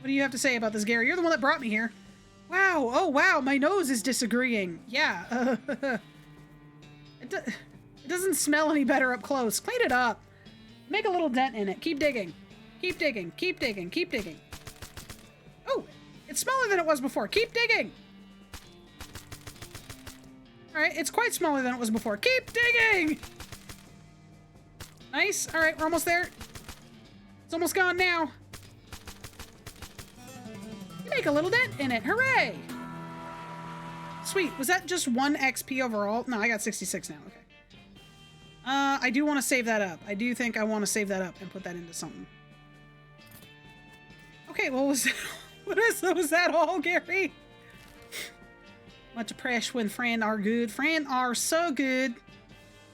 What do you have to say about this, Gary? You're the one that brought me here. Wow. Oh, wow. My nose is disagreeing. Yeah. It doesn't smell any better up close. Clean it up. Make a little dent in it. Keep digging. Keep digging. Keep digging. Keep digging. Oh, it's smaller than it was before. Keep digging. All right, it's quite smaller than it was before. Keep digging. Nice. All right, we're almost there. It's almost gone now. You make a little dent in it. Hooray. Sweet. Was that just 1 XP overall? No, I got 66 now. Okay. I do want to save that up. I do think I want to save that up and put that into something. Okay, what was that? Was that all, Gary? Much appreciated when friend are good. Friend are so good.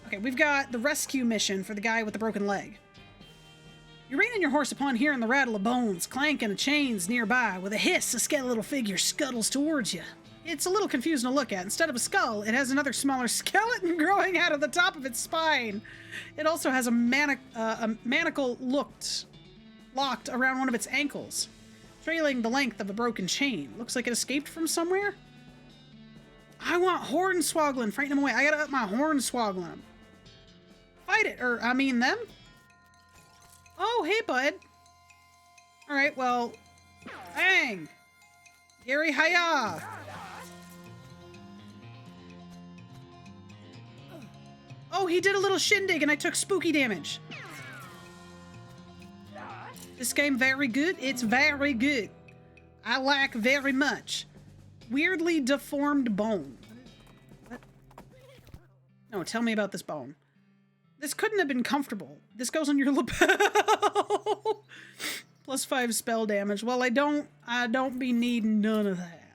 Okay, we've got the rescue mission for the guy with the broken leg. You rein in your horse upon hearing the rattle of bones, clanking of chains nearby. With a hiss, a skeletal figure scuttles towards you. It's a little confusing to look at. Instead of a skull, it has another smaller skeleton growing out of the top of its spine. It also has a manacle locked around one of its ankles, trailing the length of a broken chain. Looks like it escaped from somewhere. I want Hornswoggling. Frighten him away. I gotta up my Hornswoggling. Fight it, or I mean them. Oh, hey, bud. All right, well, bang. Gary, hiya. Oh, he did a little shindig and I took spooky damage. This game very good. It's very good. I like very much. Weirdly deformed bone. What? No, tell me about this bone. This couldn't have been comfortable. This goes on your lapel. +5 spell damage. Well, I don't be needing none of that.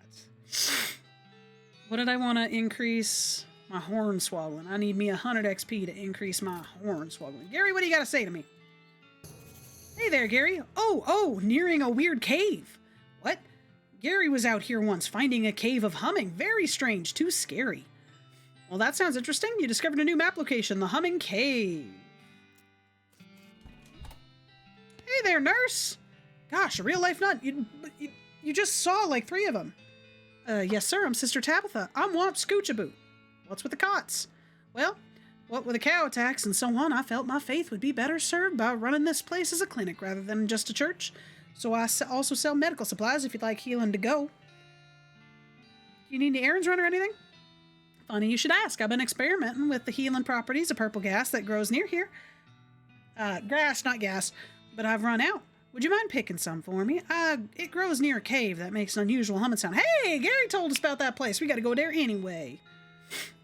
What did I want to increase? My Hornswoggling. I need me 100 XP to increase my Hornswoggling. Gary, what do you got to say to me? Hey there, Gary. Oh, nearing a weird cave. What? Gary was out here once finding a cave of humming. Very strange, too scary. Well, that sounds interesting. You discovered a new map location, the Humming Cave. Hey there, nurse. Gosh, a real life nut. You just saw like 3 of them. Yes, sir. I'm Sister Tabitha. I'm Womp Scoochable. What's with the cots? Well, what with the cow attacks and so on, I felt my faith would be better served by running this place as a clinic rather than just a church. So I also sell medical supplies if you'd like healing to go. Do you need any errands run or anything? Funny you should ask. I've been experimenting with the healing properties of purple gas that grows near here. Grass, not gas, but I've run out. Would you mind picking some for me? It grows near a cave that makes an unusual humming sound. Hey, Gary told us about that place. We gotta go there anyway.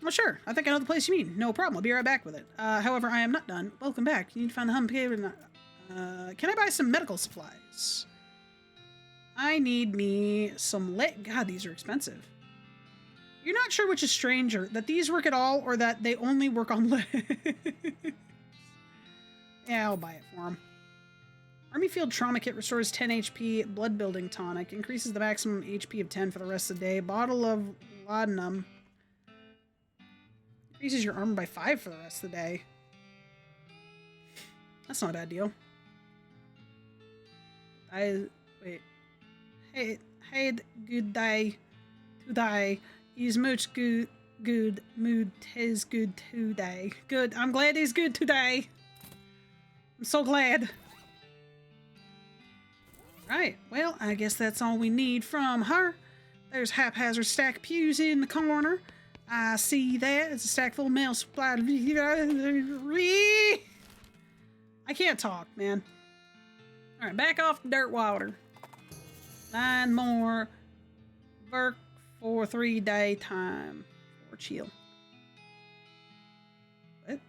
Well, sure. I think I know the place you mean. No problem. I'll be right back with it. However, I am not done. Welcome back. You need to find the humming cave. Can I buy some medical supplies? I need me some God, these are expensive. You're not sure which is stranger, that these work at all or that they only work on legs. Yeah, I'll buy it for him. Army Field Trauma Kit restores 10 HP. Blood Building Tonic increases the maximum HP of 10 for the rest of the day. Bottle of laudanum increases your armor by 5 for the rest of the day. That's not a bad deal. Wait. Hey, good day. Today is much good mood. Is good today. Good. I'm glad he's good today. I'm so glad. Right. Well, I guess that's all we need from her. There's a haphazard stack of pews in the corner. I see that. It's a stack full of mail supply. I can't talk, man. All right, back off to Dirtwater. 9 more work for 3-day time for chill. What?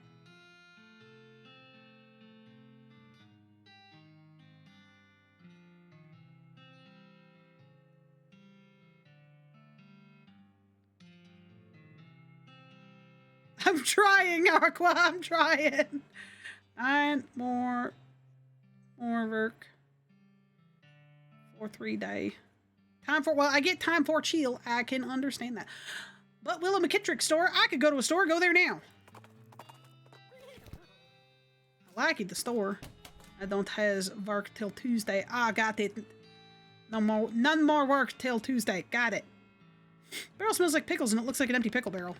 I'm trying, Aqua. I'm trying. 9 more work for 3 day. Well, I get time for chill. I can understand that. But Willow McKittrick store, I could go to a store, go there now. I like it, the store. I don't has work till Tuesday. I got it. None more work till Tuesday. Got it. Barrel smells like pickles and it looks like an empty pickle barrel.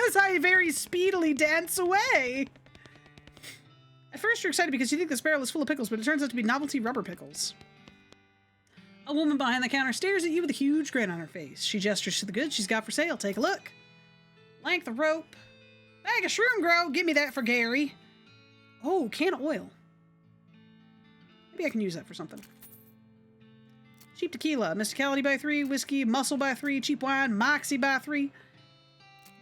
As I very speedily dance away. At first you're excited because you think this barrel is full of pickles, but it turns out to be novelty rubber pickles. A woman behind the counter stares at you with a huge grin on her face. She gestures to the goods she's got for sale. Take a look. Length of rope. Bag of shroom grow. Give me that for Gary. Oh, can of oil. Maybe I can use that for something. Cheap tequila. Mysticality by 3. Whiskey. Muscle by 3. Cheap wine. Moxie by 3.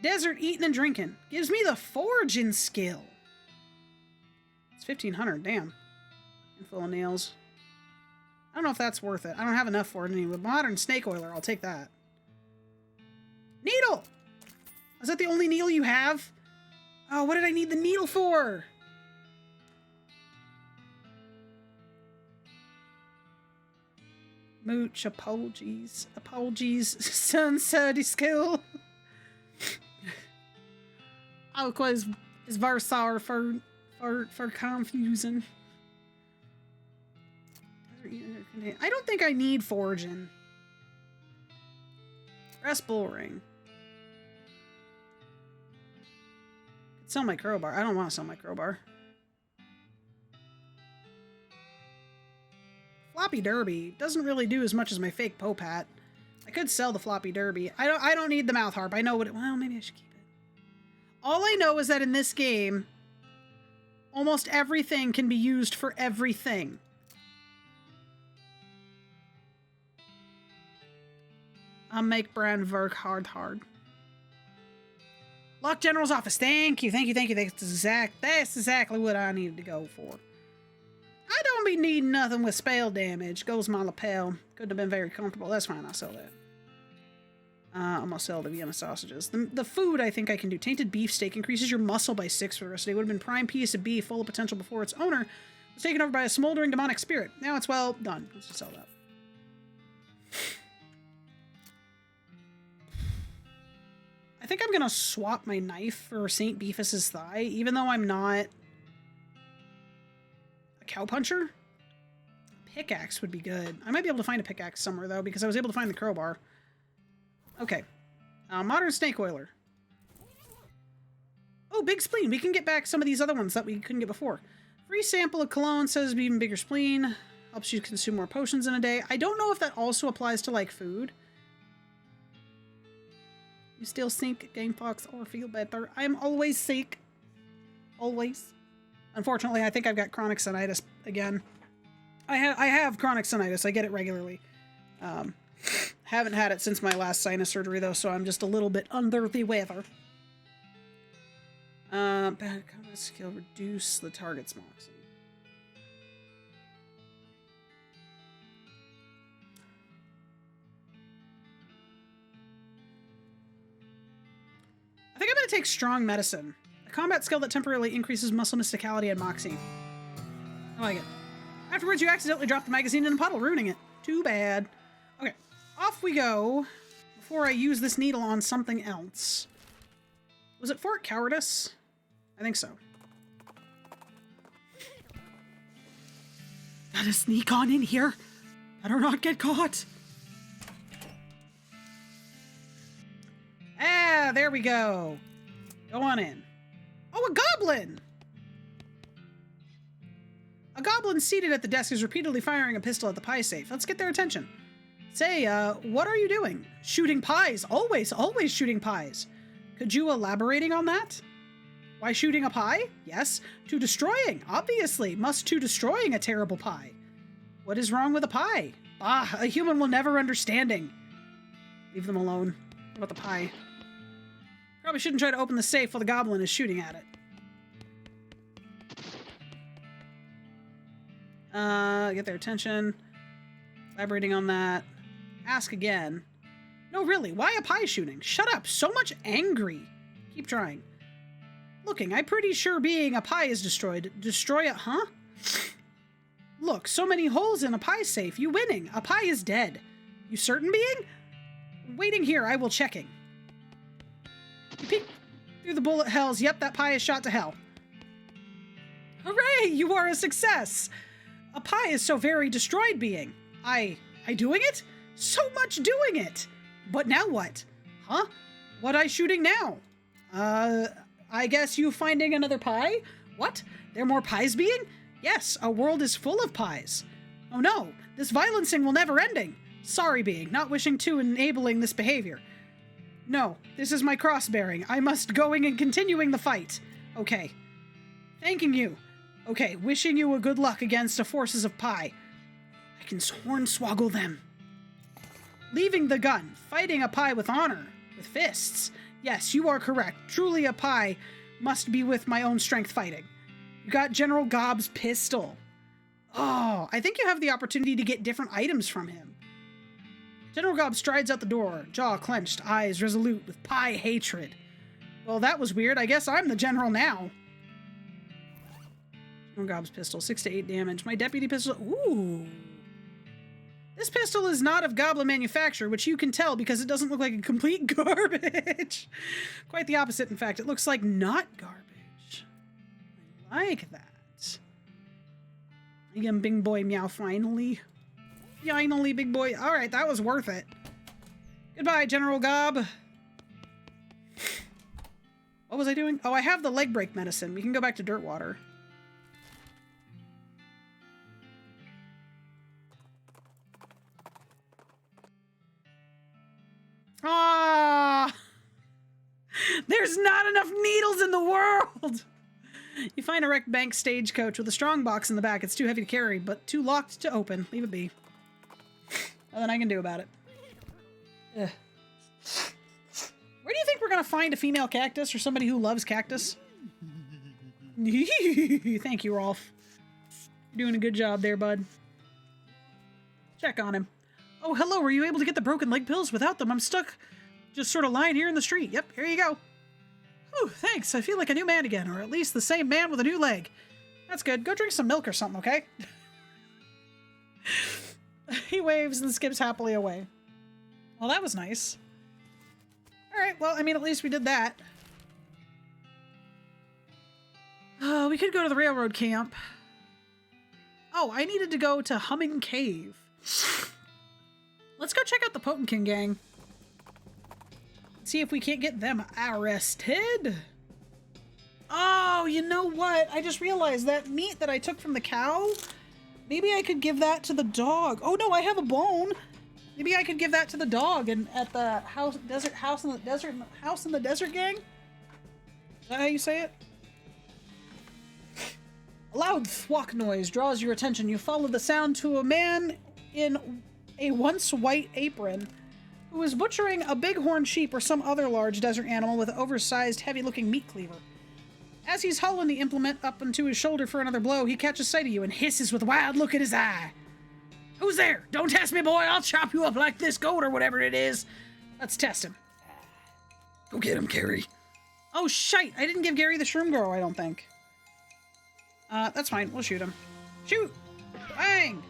Desert eating and drinking. Gives me the foraging skill. It's 1,500. Damn. And full of nails. I don't know if that's worth it. I don't have enough for it anyway. Modern snake oiler. I'll take that. Needle! Is that the only needle you have? Oh, what did I need the needle for? Mooch, apologies. Apologies, sunsetty skill. Alquas is very sorry for confusing. I don't think I need foraging. Rest bull ring. Could sell my crowbar. I don't want to sell my crowbar. Floppy derby doesn't really do as much as my fake Pope hat. I could sell the floppy derby. I don't need the mouth harp. I know what it. Well, maybe I should keep it. All I know is that in this game, almost everything can be used for everything. I'll make Brand work hard. Lock General's office. Thank you. That's exactly what I needed to go for. I don't be needing nothing with spell damage. Goes my lapel. Couldn't have been very comfortable. That's fine. I'll sell that. I'm gonna sell the Vienna sausages. The food I think I can do. Tainted beef steak increases your muscle by 6 for the rest of the day. Would have been prime piece of beef full of potential before its owner was taken over by a smoldering demonic spirit. Now it's well done. Let's just sell that. I think I'm gonna swap my knife for St. Beefus's thigh, even though I'm not a cowpuncher. A pickaxe would be good. I might be able to find a pickaxe somewhere though, because I was able to find the crowbar. Okay. Modern snake oiler. Oh, big spleen. We can get back some of these other ones that we couldn't get before. Free sample of cologne says even bigger spleen. Helps you consume more potions in a day. I don't know if that also applies to like food. You still sink, Game Fox, or feel better. I am always sick. Always. Unfortunately, I think I've got chronic sinusitis again. I have chronic sinusitis. I get it regularly. Haven't had it since my last sinus surgery, though, so I'm just a little bit under the weather. Bad combat skill. Reduce the target's moxie. I think I'm going to take Strong Medicine. A combat skill that temporarily increases muscle mysticality and moxie. I like it. Afterwards, you accidentally drop the magazine in a puddle, ruining it. Too bad. Okay, off we go. Before I use this needle on something else. Was it Fort Cowardice? I think so. Gotta sneak on in here. Better not get caught. Ah, there we go. Go on in. Oh, a goblin! A goblin seated at the desk is repeatedly firing a pistol at the pie safe. Let's get their attention. Say, what are you doing? Shooting pies. Always shooting pies. Could you elaborating on that? Why shooting a pie? Yes. To destroying. Obviously. Must to destroying a terrible pie. What is wrong with a pie? Ah, a human will never understanding. Leave them alone. What about the pie? Probably shouldn't try to open the safe while the goblin is shooting at it. Get their attention. Elaborating on that. Ask again. No, really, why a pie shooting? Shut up, so much angry. Keep trying. Looking, I'm pretty sure being a pie is destroyed. Destroy it, huh? Look, so many holes in a pie safe. You winning. A pie is dead. You certain being? Waiting here, I will checking. You peek through the bullet hells. Yep, that pie is shot to hell. Hooray, you are a success. A pie is so very destroyed being. I doing it? So much doing it. But now what? Huh? What I shooting now? I guess you finding another pie? What? There more pies being? Yes, a world is full of pies. Oh no, this violencing will never ending. Sorry being, not wishing to enabling this behavior. No, this is my cross-bearing. I must going and continuing the fight. Okay. Thanking you. Okay, wishing you a good luck against the forces of pie. I can hornswoggle them. Leaving the gun, fighting a pie with honor, with fists. Yes, you are correct. Truly a pie must be with my own strength fighting. You got General Gob's pistol. Oh, I think you have the opportunity to get different items from him. General Gob strides out the door, jaw clenched, eyes resolute with pie hatred. Well, that was weird. I guess I'm the general now. General Gob's pistol, 6 to 8 damage. My deputy pistol, ooh. This pistol is not of goblin manufacture, which you can tell because it doesn't look like a complete garbage. Quite the opposite, in fact. It looks like not garbage. I like that. Again, big boy meow, finally. Finally, big boy. All right, that was worth it. Goodbye, General Gob. What was I doing? Oh, I have the leg break medicine. We can go back to Dirtwater. Ah! There's not enough needles in the world! You find a wrecked bank stagecoach with a strong box in the back. It's too heavy to carry, but too locked to open. Leave it be. Nothing I can do about it. Ugh. Where do you think we're gonna find a female cactus or somebody who loves cactus? Thank you, Rolf. You're doing a good job there, bud. Check on him. Oh, hello. Were you able to get the broken leg pills? Without them, I'm stuck just sort of lying here in the street. Yep, here you go. Whew, thanks. I feel like a new man again, or at least the same man with a new leg. That's good. Go drink some milk or something, okay? He waves and skips happily away. Well, that was nice. Alright, well, I mean, at least we did that. We could go to the railroad camp. Oh, I needed to go to Humming Cave. Let's go check out the Potenkin gang. See if we can't get them arrested. Oh, you know what? I just realized that meat that I took from the cow, maybe I could give that to the dog. Oh no, I have a bone. Maybe I could give that to the dog and at the house in the desert gang? Is that how you say it? A loud thwack noise draws your attention. You follow the sound to a man in a once white apron who is butchering a bighorn sheep or some other large desert animal with an oversized, heavy-looking meat cleaver. As he's hauling the implement up into his shoulder for another blow, he catches sight of you and hisses with a wild look in his eye. Who's there? Don't test me, boy. I'll chop you up like this goat or whatever it is. Let's test him. Go get him, Gary. Oh, shite. I didn't give Gary the shroom girl, I don't think. That's fine. We'll shoot him. Shoot! Bang!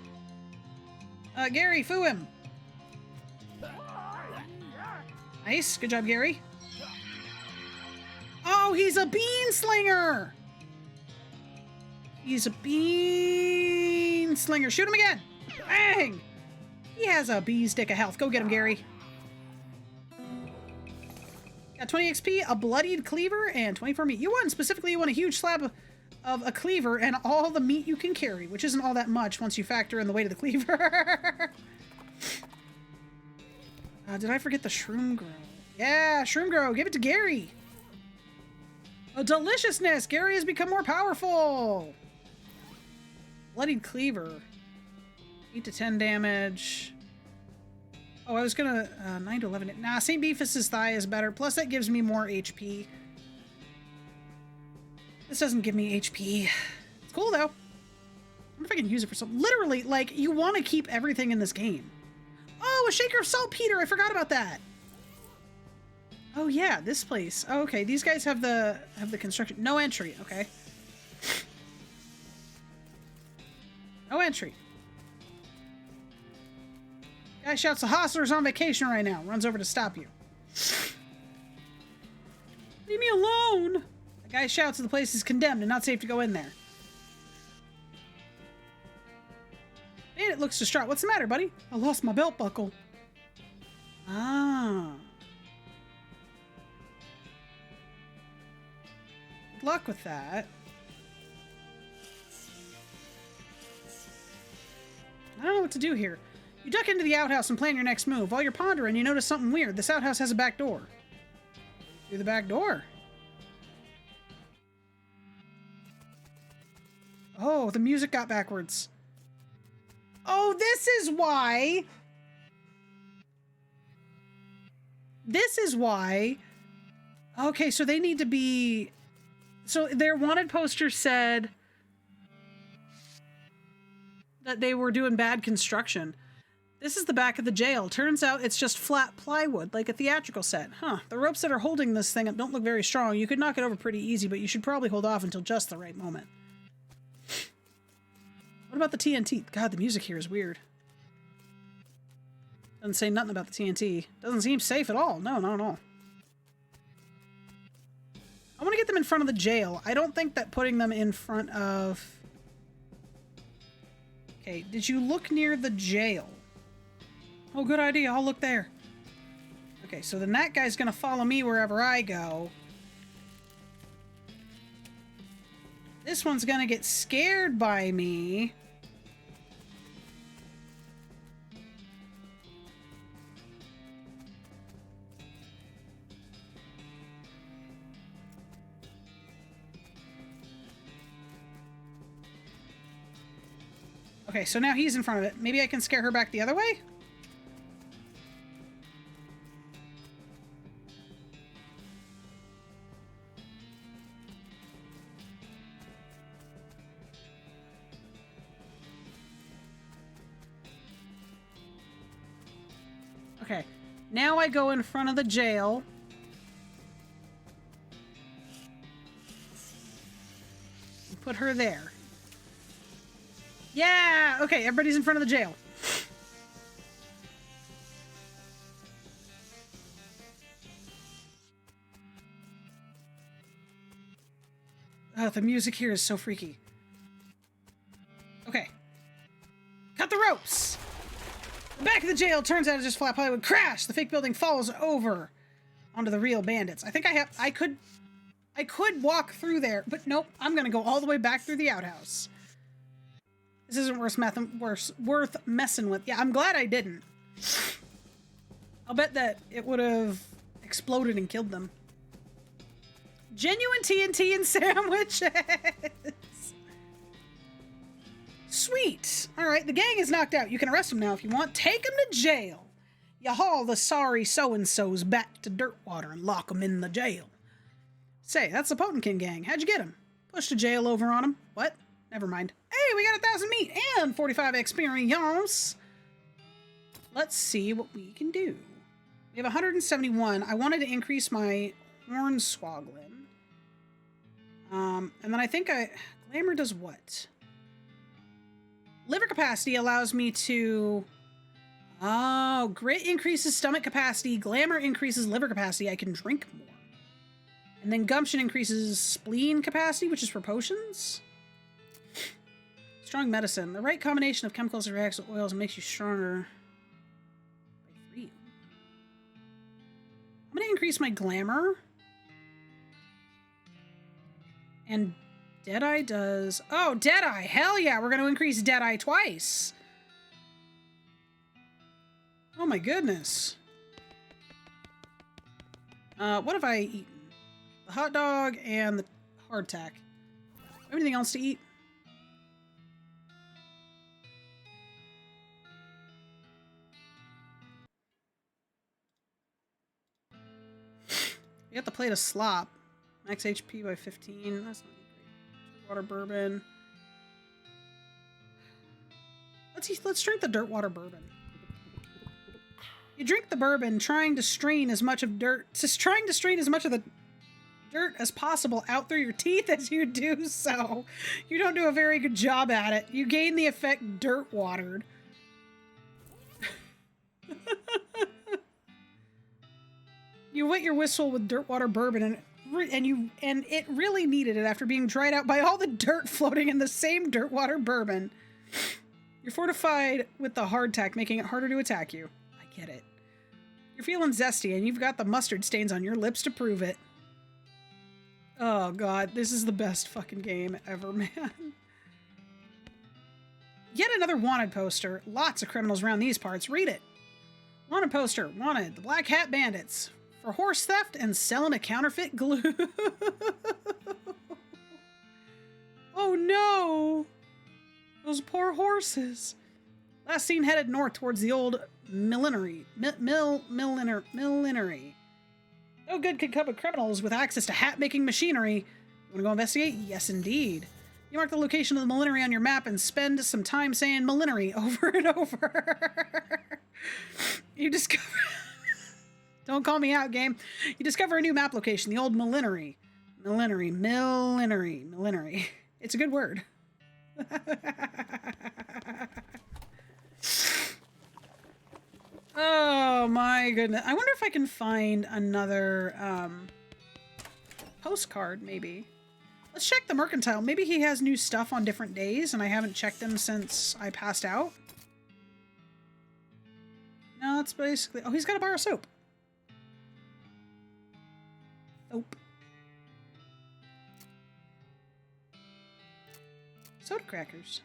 Gary, foo him. Nice. Good job, Gary. Oh, he's a bean slinger! He's a bean slinger. Shoot him again! Bang! He has a bee's dick of health. Go get him, Gary. Got 20 XP, a bloodied cleaver, and 24 meat. You want, specifically, you want a huge slab of a cleaver and all the meat you can carry, which isn't all that much once you factor in the weight of the cleaver. Did I forget the shroom grow? Yeah, shroom grow. Give it to Gary. A deliciousness. Gary has become more powerful. Bloodied cleaver. 8 to 10 damage. Oh, I was gonna 9 to 11. Nah, St. Beefus's thigh is better. Plus, that gives me more HP. This doesn't give me HP. It's cool though. I wonder if I can use it for something. Literally, like, you want to keep everything in this game. Oh, a shaker of saltpeter. I forgot about that. Oh yeah, this place. Oh, okay, these guys have the construction. No entry. Okay. No entry. Guy shouts, "The hostler's on vacation right now." Runs over to stop you. Leave me alone. The guy shouts that the place is condemned and not safe to go in there. Bandit looks distraught. What's the matter, buddy? I lost my belt buckle. Ah. Good luck with that. I don't know what to do here. You duck into the outhouse and plan your next move. While you're pondering, you notice something weird. This outhouse has a back door. Through the back door. Oh, the music got backwards. Oh, this is why. This is why. Okay, so they need to be... So their wanted poster said that they were doing bad construction. This is the back of the jail. Turns out it's just flat plywood, like a theatrical set. Huh. The ropes that are holding this thing up don't look very strong. You could knock it over pretty easy, but you should probably hold off until just the right moment. What about the TNT? God, the music here is weird. Doesn't say nothing about the TNT. Doesn't seem safe at all. No, no, no. I want to get them in front of the jail. I don't think that putting them in front of... Okay, did you look near the jail? Oh, good idea. I'll look there. Okay, so then that guy's gonna follow me wherever I go. This one's gonna get scared by me. Okay, so now he's in front of it. Maybe I can scare her back the other way? Okay, now I go in front of the jail. Put her there. Yeah! Okay, everybody's in front of the jail. Oh, the music here is so freaky. Okay. Cut the ropes! The back of the jail turns out it's just flat plywood. Crash! The fake building falls over onto the real bandits. I think I could walk through there, but nope. I'm gonna go all the way back through the outhouse. This isn't worth messing with. Yeah, I'm glad I didn't. I'll bet that it would have exploded and killed them. Genuine TNT and sandwiches! Sweet! Alright, the gang is knocked out. You can arrest them now if you want. Take them to jail! You haul the sorry so-and-sos back to Dirtwater and lock them in the jail. Say, that's the Potenkin gang. How'd you get them? Pushed a jail over on them. What? Never mind. Hey, we got 1,000 meat and 45 experience. Let's see what we can do. We have 171. I wanted to increase my hornswoggling. And then I think glamour does what? Liver capacity allows me to... Oh, grit increases stomach capacity. Glamour increases liver capacity. I can drink more. And then gumption increases spleen capacity, which is for potions. Strong medicine. The right combination of chemicals and reacts with oils makes you stronger. By 3. I'm going to increase my glamour. And Deadeye does... Oh, Deadeye! Hell yeah! We're going to increase Deadeye twice. Oh my goodness. What have I eaten? The hot dog and the hardtack. Anything else to eat? We got the plate of slop. Max HP by 15. That's not great. Water bourbon. Let's drink the Dirtwater bourbon. You drink the bourbon, trying to strain as much of the dirt as possible out through your teeth as you do so. You don't do a very good job at it. You gain the effect dirt watered. You wet your whistle with Dirtwater bourbon and it really needed it after being dried out by all the dirt floating in the same Dirtwater bourbon. You're fortified with the hardtack, making it harder to attack you. I get it. You're feeling zesty and you've got the mustard stains on your lips to prove it. Oh god, this is the best fucking game ever, man. Yet another wanted poster. Lots of criminals around these parts. Read it. Wanted poster. Wanted. The Black Hat Bandits. For horse theft and selling a counterfeit glue. Oh no! Those poor horses. Last seen headed north towards the old millinery. Millinery. No good could come of criminals with access to hat-making machinery. You want to go investigate? Yes, indeed. You mark the location of the millinery on your map and spend some time saying millinery over and over. You discover... Don't call me out, game. You discover a new map location, the old millinery. Millinery. It's a good word. Oh my goodness. I wonder if I can find another postcard, maybe. Let's check the mercantile. Maybe he has new stuff on different days and I haven't checked them since I passed out. No, that's basically... Oh, he's got to borrow soap. Soap. Soda crackers.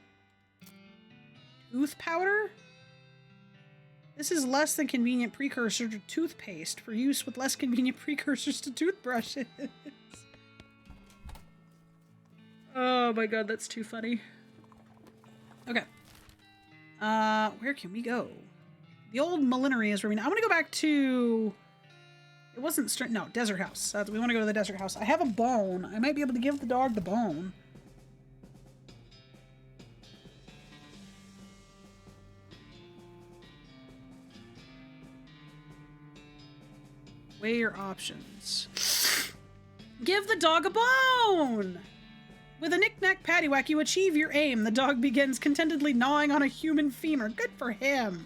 Tooth powder? This is less than convenient precursor to toothpaste for use with less convenient precursors to toothbrushes. Oh my god, that's too funny. Okay. Where can we go? The old millinery is where I want to go back to... It wasn't... No, Desert House. We want to go to the Desert House. I have a bone. I might be able to give the dog the bone. Weigh your options. Give the dog a bone! With a knick-knack paddywhack, you achieve your aim. The dog begins contentedly gnawing on a human femur. Good for him.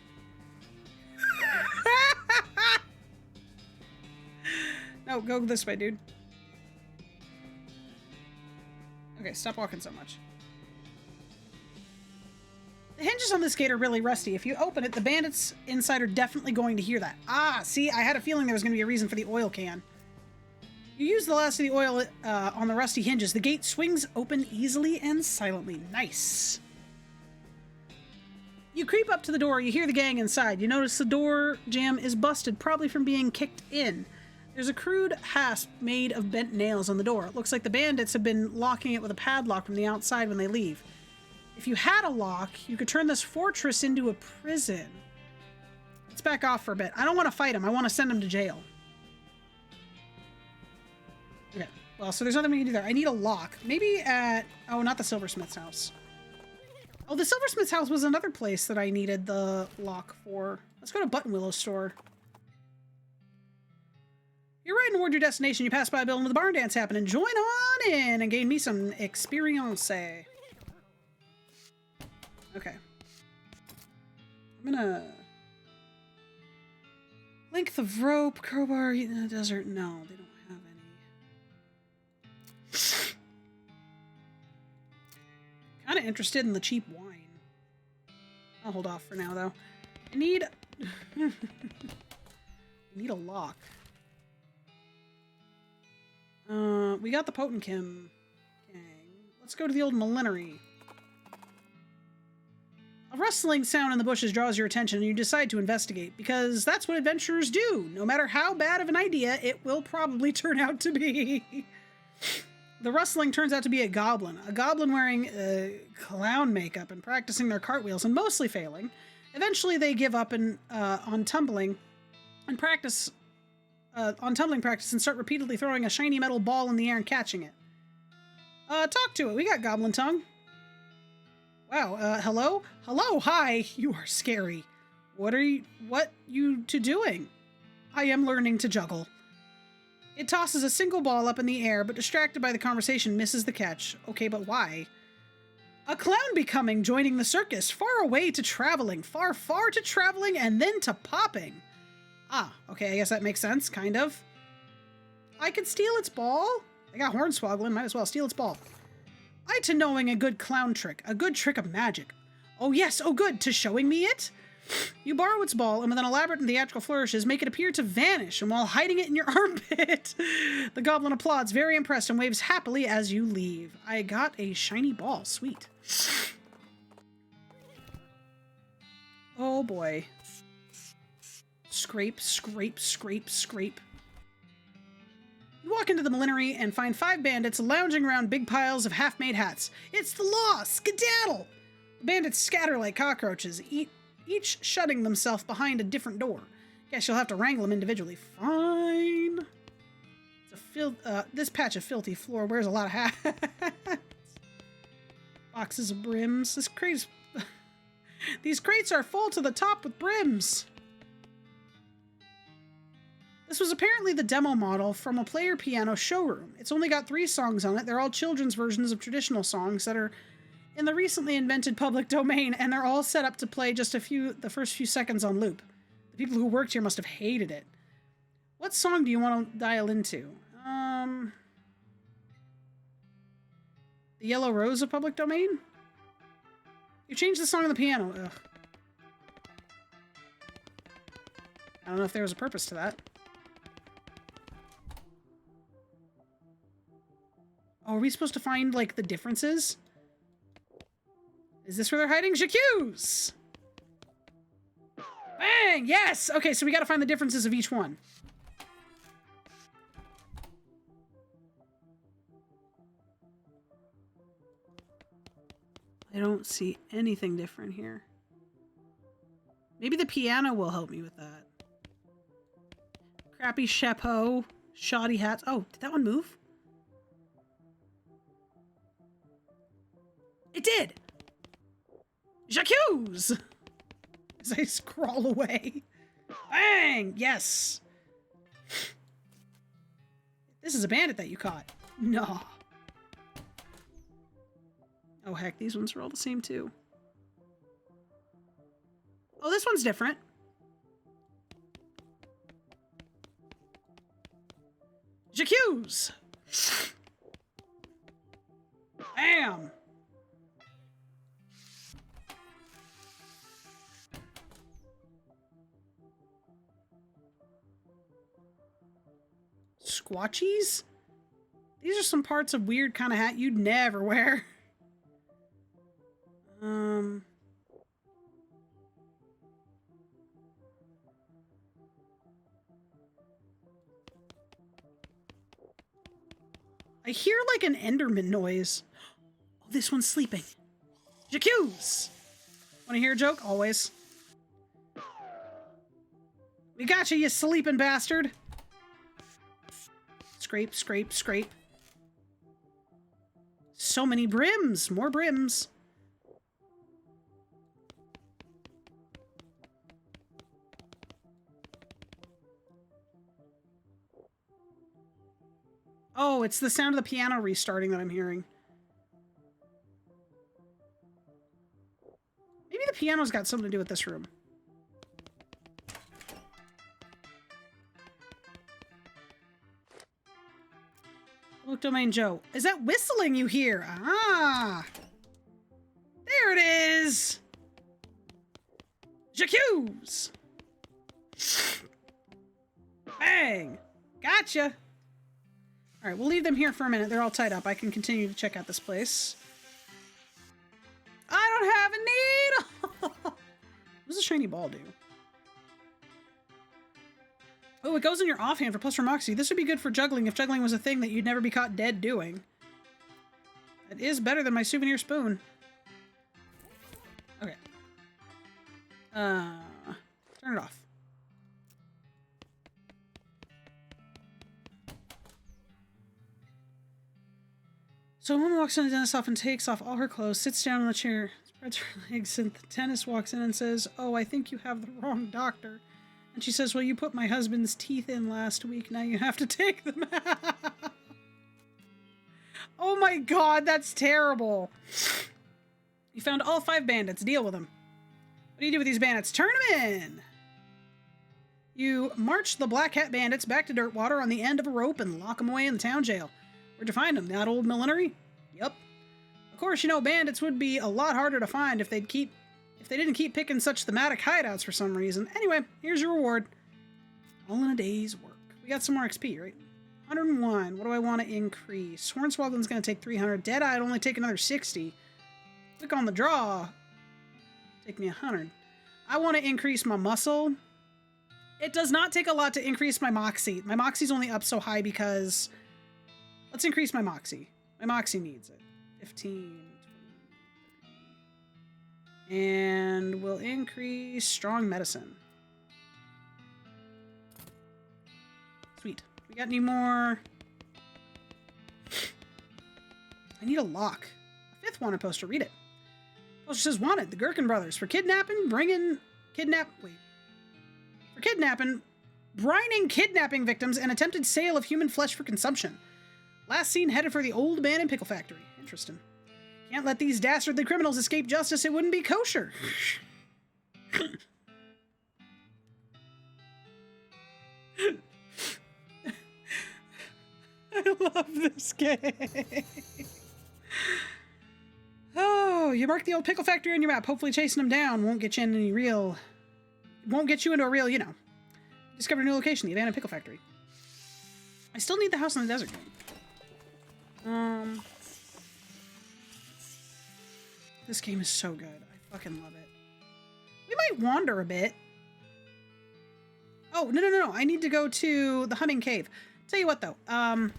No, go this way, dude. Okay, stop walking so much. The hinges on this gate are really rusty. If you open it, the bandits inside are definitely going to hear that. Ah, see, I had a feeling there was going to be a reason for the oil can. You use the last of the oil on the rusty hinges. The gate swings open easily and silently. Nice. You creep up to the door. You hear the gang inside. You notice the door jamb is busted, probably from being kicked in. There's a crude hasp made of bent nails on the door. It looks like the bandits have been locking it with a padlock from the outside when they leave. If you had a lock, you could turn this fortress into a prison. Let's back off for a bit. I don't want to fight him. I want to send him to jail. Okay. Well, so there's nothing we can do there. I need a lock. Maybe at... Oh, not the silversmith's house. Oh, the silversmith's house was another place that I needed the lock for. Let's go to Buttonwillow's store. You're riding toward your destination. You pass by a building with a barn dance happening. Join on in and gain me some experience. Okay. I'm gonna... Length of rope, crowbar, in the desert. No, they don't have any. Kind of interested in the cheap wine. I'll hold off for now, though. I need... I need a lock. We got the Potenkim gang. Let's go to the old millinery. A rustling sound in the bushes draws your attention and you decide to investigate, because that's what adventurers do. No matter how bad of an idea, it will probably turn out to be. The rustling turns out to be a goblin wearing clown makeup and practicing their cartwheels and mostly failing. Eventually they give up on tumbling practice and start repeatedly throwing a shiny metal ball in the air and catching it. Talk to it. We got goblin tongue. Wow, hello? Hello, hi! You are scary. What you two doing? I am learning to juggle. It tosses a single ball up in the air, but distracted by the conversation, misses the catch. Okay, but why? A clown becoming, joining the circus, far away to traveling, far, far to traveling, and then to popping. Ah, okay, I guess that makes sense, kind of. I could steal its ball? I got Hornswoggling, might as well steal its ball. I to knowing a good clown trick, a good trick of magic. Oh yes, oh good, to showing me it? You borrow its ball, and with an elaborate and theatrical flourishes, make it appear to vanish, and while hiding it in your armpit, the goblin applauds, very impressed, and waves happily as you leave. I got a shiny ball. Sweet. Oh boy. Scrape, scrape, scrape, scrape. You walk into the millinery and find 5 bandits lounging around big piles of half-made hats. It's the law! Skedaddle! The bandits scatter like cockroaches, each shutting themselves behind a different door. Guess you'll have to wrangle them individually. Fine. This patch of filthy floor wears a lot of hats. Boxes of brims. These crates are full to the top with brims. This was apparently the demo model from a player piano showroom. It's only got 3 songs on it. They're all children's versions of traditional songs that are in the recently invented public domain, and they're all set up to play just the first few seconds on loop. The people who worked here must have hated it. What song do you want to dial into? The Yellow Rose of public domain? You changed the song on the piano. Ugh. I don't know if there was a purpose to that. Oh, are we supposed to find, like, the differences? Is this where they're hiding? J'accuse! Bang! Yes! Okay, so we gotta find the differences of each one. I don't see anything different here. Maybe the piano will help me with that. Crappy chapeau, shoddy hats. Oh, did that one move? It did! J'accuse! As I scrawl away. Bang! Yes! This is a bandit that you caught. No. Oh heck, these ones are all the same too. Oh, this one's different. J'accuse! Bam! Squatchies? These are some parts of weird kind of hat you'd never wear. I hear like an Enderman noise. Oh, this one's sleeping. J'accuse! Wanna hear a joke? Always. We got you sleeping bastard. Scrape, scrape, scrape. So many brims. More brims. Oh, it's the sound of the piano restarting that I'm hearing. Maybe the piano's got something to do with this room. Public Domain Joe. Is that whistling you hear? Ah! There it is! J'accuse! Bang! Gotcha! Alright, we'll leave them here for a minute. They're all tied up. I can continue to check out this place. I don't have a needle! What does a shiny ball do? Oh, it goes in your offhand for plus for Moxie. This would be good for juggling if juggling was a thing that you'd never be caught dead doing. It is better than my souvenir spoon. Okay. Turn it off. So a woman walks into the dentist's office and takes off all her clothes, sits down in the chair. spreads her legs, and the dentist walks in and says, "Oh, I think you have the wrong doctor." And she says, "Well, you put my husband's teeth in last week. Now you have to take them out." Oh my god, that's terrible. You found all 5 bandits. Deal with them. What do you do with these bandits? Turn them in! You march the Black Hat bandits back to Dirtwater on the end of a rope and lock them away in the town jail. Where'd you find them? That old millinery? Yep. Of course, you know, bandits would be a lot harder to find if they didn't keep picking such thematic hideouts for some reason. Anyway, here's your reward. All in a day's work. We got some more XP, right? 101. What do I want to increase? Hornswogglin's going to take 300. Deadeye'd only take another 60. Click on the draw. Take me 100. I want to increase my muscle. It does not take a lot to increase my moxie. My moxie's only up so high because... Let's increase my moxie. My moxie needs it. 15, 20, 30. And we'll increase strong medicine. Sweet. We got any more? I need a lock. A 5th wanted poster. Read it. Poster says, wanted. The Gherkin brothers for kidnapping, brining kidnapping victims and attempted sale of human flesh for consumption. Last seen headed for the old man and pickle factory. Interesting. Can't let these dastardly criminals escape justice. It wouldn't be kosher. I love this game. Oh, you mark the old pickle factory on your map. Hopefully chasing them down won't get you into a real, you know. Discover a new location, the abandoned pickle factory. I still need the house in the desert. This game is so good. I fucking love it. We might wander a bit. Oh, no. I need to go to the Humming Cave. Tell you what, though. Let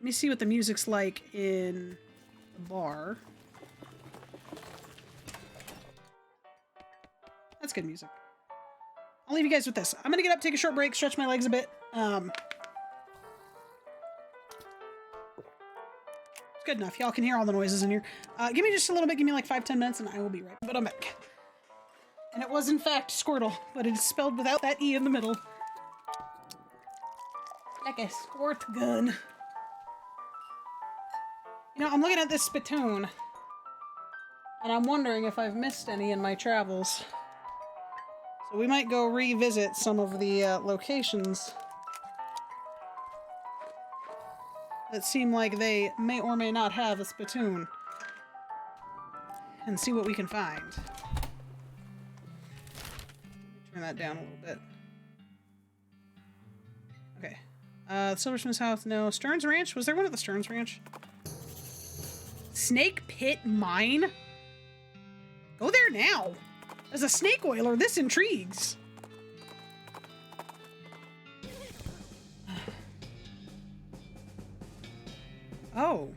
me see what the music's like in the bar. That's good music. I'll leave you guys with this. I'm gonna get up, take a short break, stretch my legs a bit. It's good enough. Y'all can hear all the noises in here. Give me just a little bit. Give me like 5-10 minutes and I will be right back. But I'm back. And it was in fact Squirtle, but it is spelled without that E in the middle. Like a squirt gun. You know, I'm looking at this spittoon, and I'm wondering if I've missed any in my travels. So we might go revisit some of the locations that seem like they may or may not have a spittoon, and see what we can find. Turn that down a little bit. Okay. Silversmith's house, no. Stearns Ranch? Was there one at the Stearns Ranch? Snake Pit Mine? Go there now. As a snake oiler, this intrigues. Oh.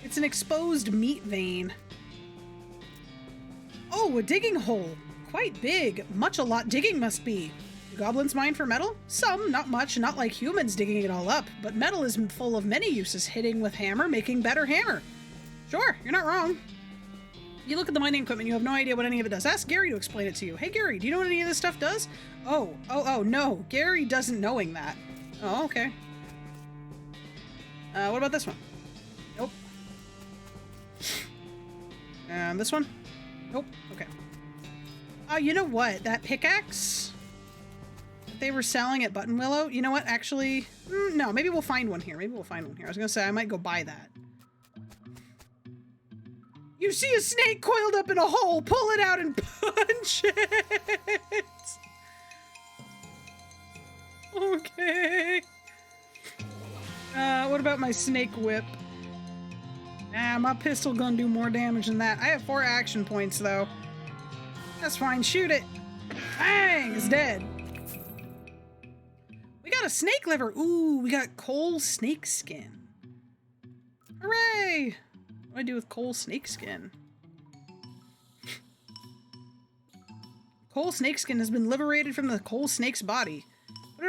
It's an exposed meat vein. Oh, a digging hole. Quite big. Much a lot digging must be. Goblins mine for metal? Some, not much, not like humans digging it all up, but metal is full of many uses, hitting with hammer, making better hammer. Sure, you're not wrong. You look at the mining equipment, you have no idea what any of it does. Ask Gary to explain it to you. Hey Gary, do you know what any of this stuff does? Oh, no, Gary doesn't knowing that. Oh, okay. What about this one? Nope. And this one? Nope, okay. Oh, you know what? That pickaxe they were selling at Button Willow. You know what? Actually, no, maybe we'll find one here. Maybe we'll find one here. I was gonna say I might go buy that. You see a snake coiled up in a hole, pull it out and punch it. Okay. What about my snake whip? Nah, my pistol gonna do more damage than that. I have 4 action points though. That's fine, shoot it. Bang, it's dead. We got a snake liver. Ooh, we got coal snake skin. Hooray! What do I do with coal snake skin? Coal snake skin has been liberated from the coal snake's body. Put it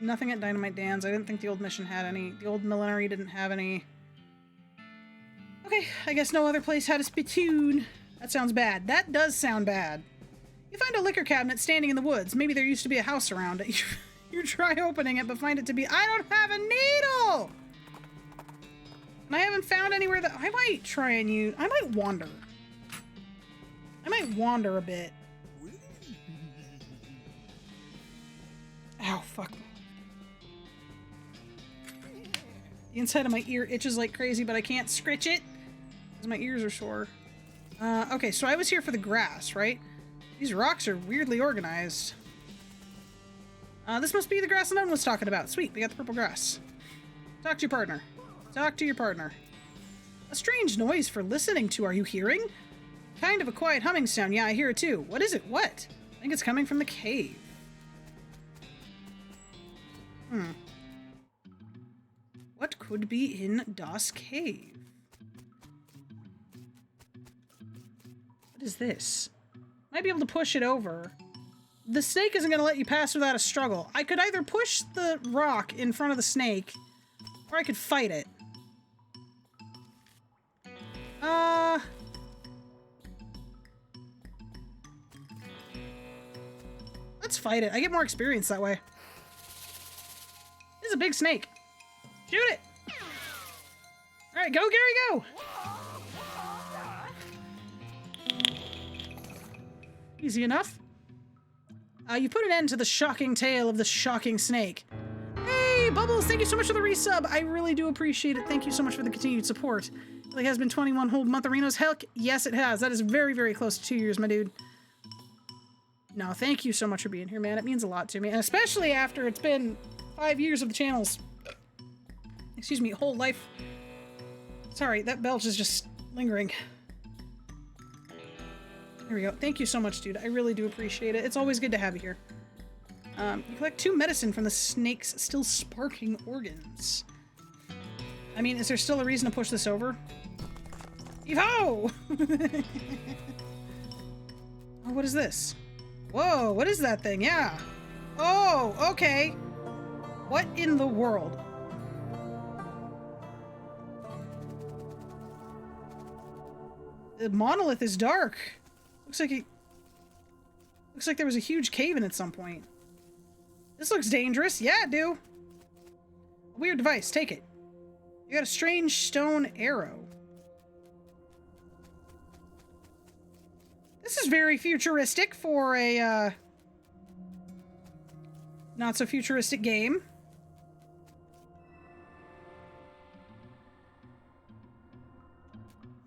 Nothing at Dynamite Dan's. I didn't think the old mission had any. The old Millenary didn't have any. Okay, I guess no other place had a spittoon. That sounds bad. That does sound bad. You find a liquor cabinet standing in the woods. Maybe there used to be a house around it. You try opening it, but find it to be... I don't have a needle! And I haven't found anywhere that... I might try and use... I might wander. I might wander a bit. Ow, fuck. The inside of my ear itches like crazy, but I can't scritch it because my ears are sore. Okay, so I was here for the grass, right? These rocks are weirdly organized. This must be the grass that None was talking about. Sweet, we got the purple grass. Talk to your partner. Talk to your partner. A strange noise for listening to. Are you hearing? Kind of a quiet humming sound. Yeah, I hear it too. What is it? What? I think it's coming from the cave. What could be in Das Cave? What is this? Might be able to push it over. The snake isn't going to let you pass without a struggle. I could either push the rock in front of the snake, or I could fight it. Let's fight it. I get more experience that way. This is a big snake. Shoot it! Alright, go, Gary, go! Easy enough. You put an end to the shocking tale of the shocking snake. Hey, Bubbles, thank you so much for the resub. I really do appreciate it. Thank you so much for the continued support. It really has been 21 whole montharinos. Heck, yes, it has. That is very, very close to 2 years, my dude. No, thank you so much for being here, man. It means a lot to me. And especially after it's been 5 years of the channel's... Excuse me, whole life. Sorry, that belch is just lingering. Here we go. Thank you so much, dude. I really do appreciate it. It's always good to have you here. You collect 2 medicine from the snake's still sparking organs. I mean, is there still a reason to push this over? Evo! Oh, what is this? Whoa, what is that thing? Yeah. Oh, okay. What in the world? The monolith is dark. Looks like there was a huge cave in at some point. This looks dangerous. Yeah, it do. A weird device. Take it. You got a strange stone arrow. This is very futuristic for a, not so futuristic game.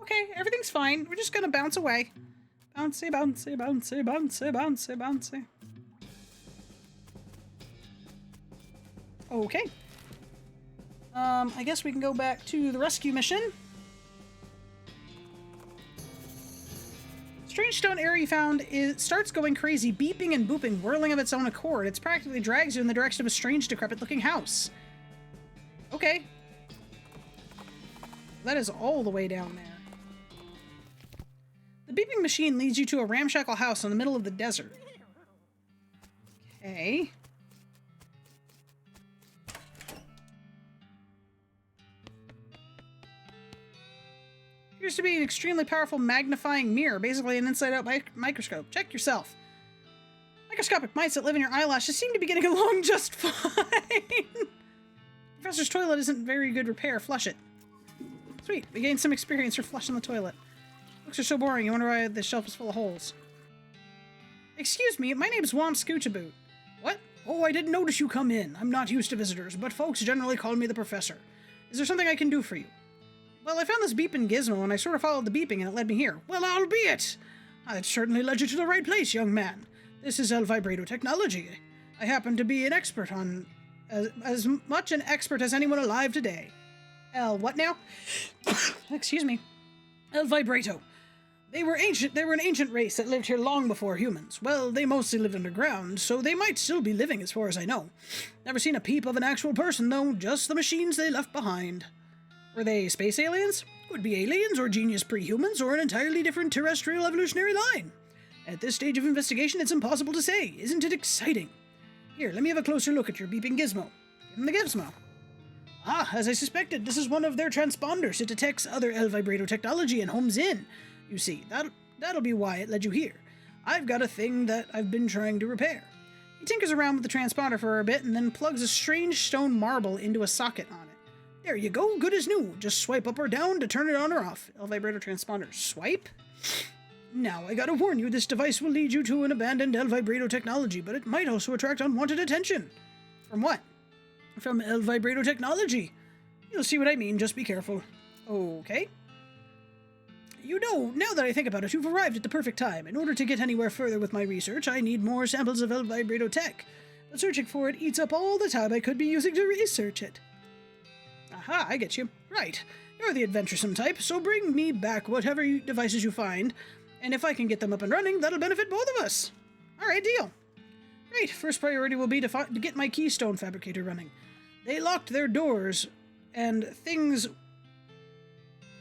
Okay, everything's fine. We're just gonna bounce away. Bouncy, bouncy, bouncy, bouncy, bouncy, bouncy. Okay. I guess we can go back to the rescue mission. Strange stone area you found starts going crazy, beeping and booping, whirling of its own accord. It practically drags you in the direction of a strange, decrepit-looking house. Okay. That is all the way down there. The beeping machine leads you to a ramshackle house in the middle of the desert. Okay. Appears to be an extremely powerful magnifying mirror, basically an inside-out microscope. Check yourself. Microscopic mice that live in your eyelashes seem to be getting along just fine. Professor's toilet isn't very good repair. Flush it. Sweet. We gained some experience for flushing the toilet. Books are so boring, you wonder why this shelf is full of holes. Excuse me, my name's Womp Scoochaboot. What? Oh, I didn't notice you come in. I'm not used to visitors, but folks generally call me the professor. Is there something I can do for you? Well, I found this beeping gizmo, and I sort of followed the beeping, and it led me here. Well, albeit! It certainly led you to the right place, young man. This is El Vibrato technology. I happen to be an expert on... as much an expert as anyone alive today. El what now? Excuse me. El Vibrato. They were an ancient race that lived here long before humans. Well, they mostly lived underground, so they might still be living as far as I know. Never seen a peep of an actual person, though, just the machines they left behind. Were they space aliens? Could be aliens, or genius pre-humans, or an entirely different terrestrial evolutionary line. At this stage of investigation, it's impossible to say. Isn't it exciting? Here, let me have a closer look at your beeping gizmo. Give him the gizmo. Ah, as I suspected, this is one of their transponders. It detects other L vibrato technology and homes in. You see, that'll be why it led you here. I've got a thing that I've been trying to repair. He tinkers around with the transponder for a bit and then plugs a strange stone marble into a socket on it. There you go, good as new. Just swipe up or down to turn it on or off. L vibrato transponder. Swipe? Now, I gotta warn you, this device will lead you to an abandoned L vibrato technology, but it might also attract unwanted attention. From what? From L vibrato technology. You'll see what I mean, just be careful. Okay. You know, now that I think about it, you've arrived at the perfect time. In order to get anywhere further with my research, I need more samples of El Vibrato tech. But searching for it eats up all the time I could be using to research it. Aha, I get you. Right. You're the adventuresome type, so bring me back whatever devices you find, and if I can get them up and running, that'll benefit both of us. Alright, deal. Great, first priority will be to get my keystone fabricator running. They locked their doors, and things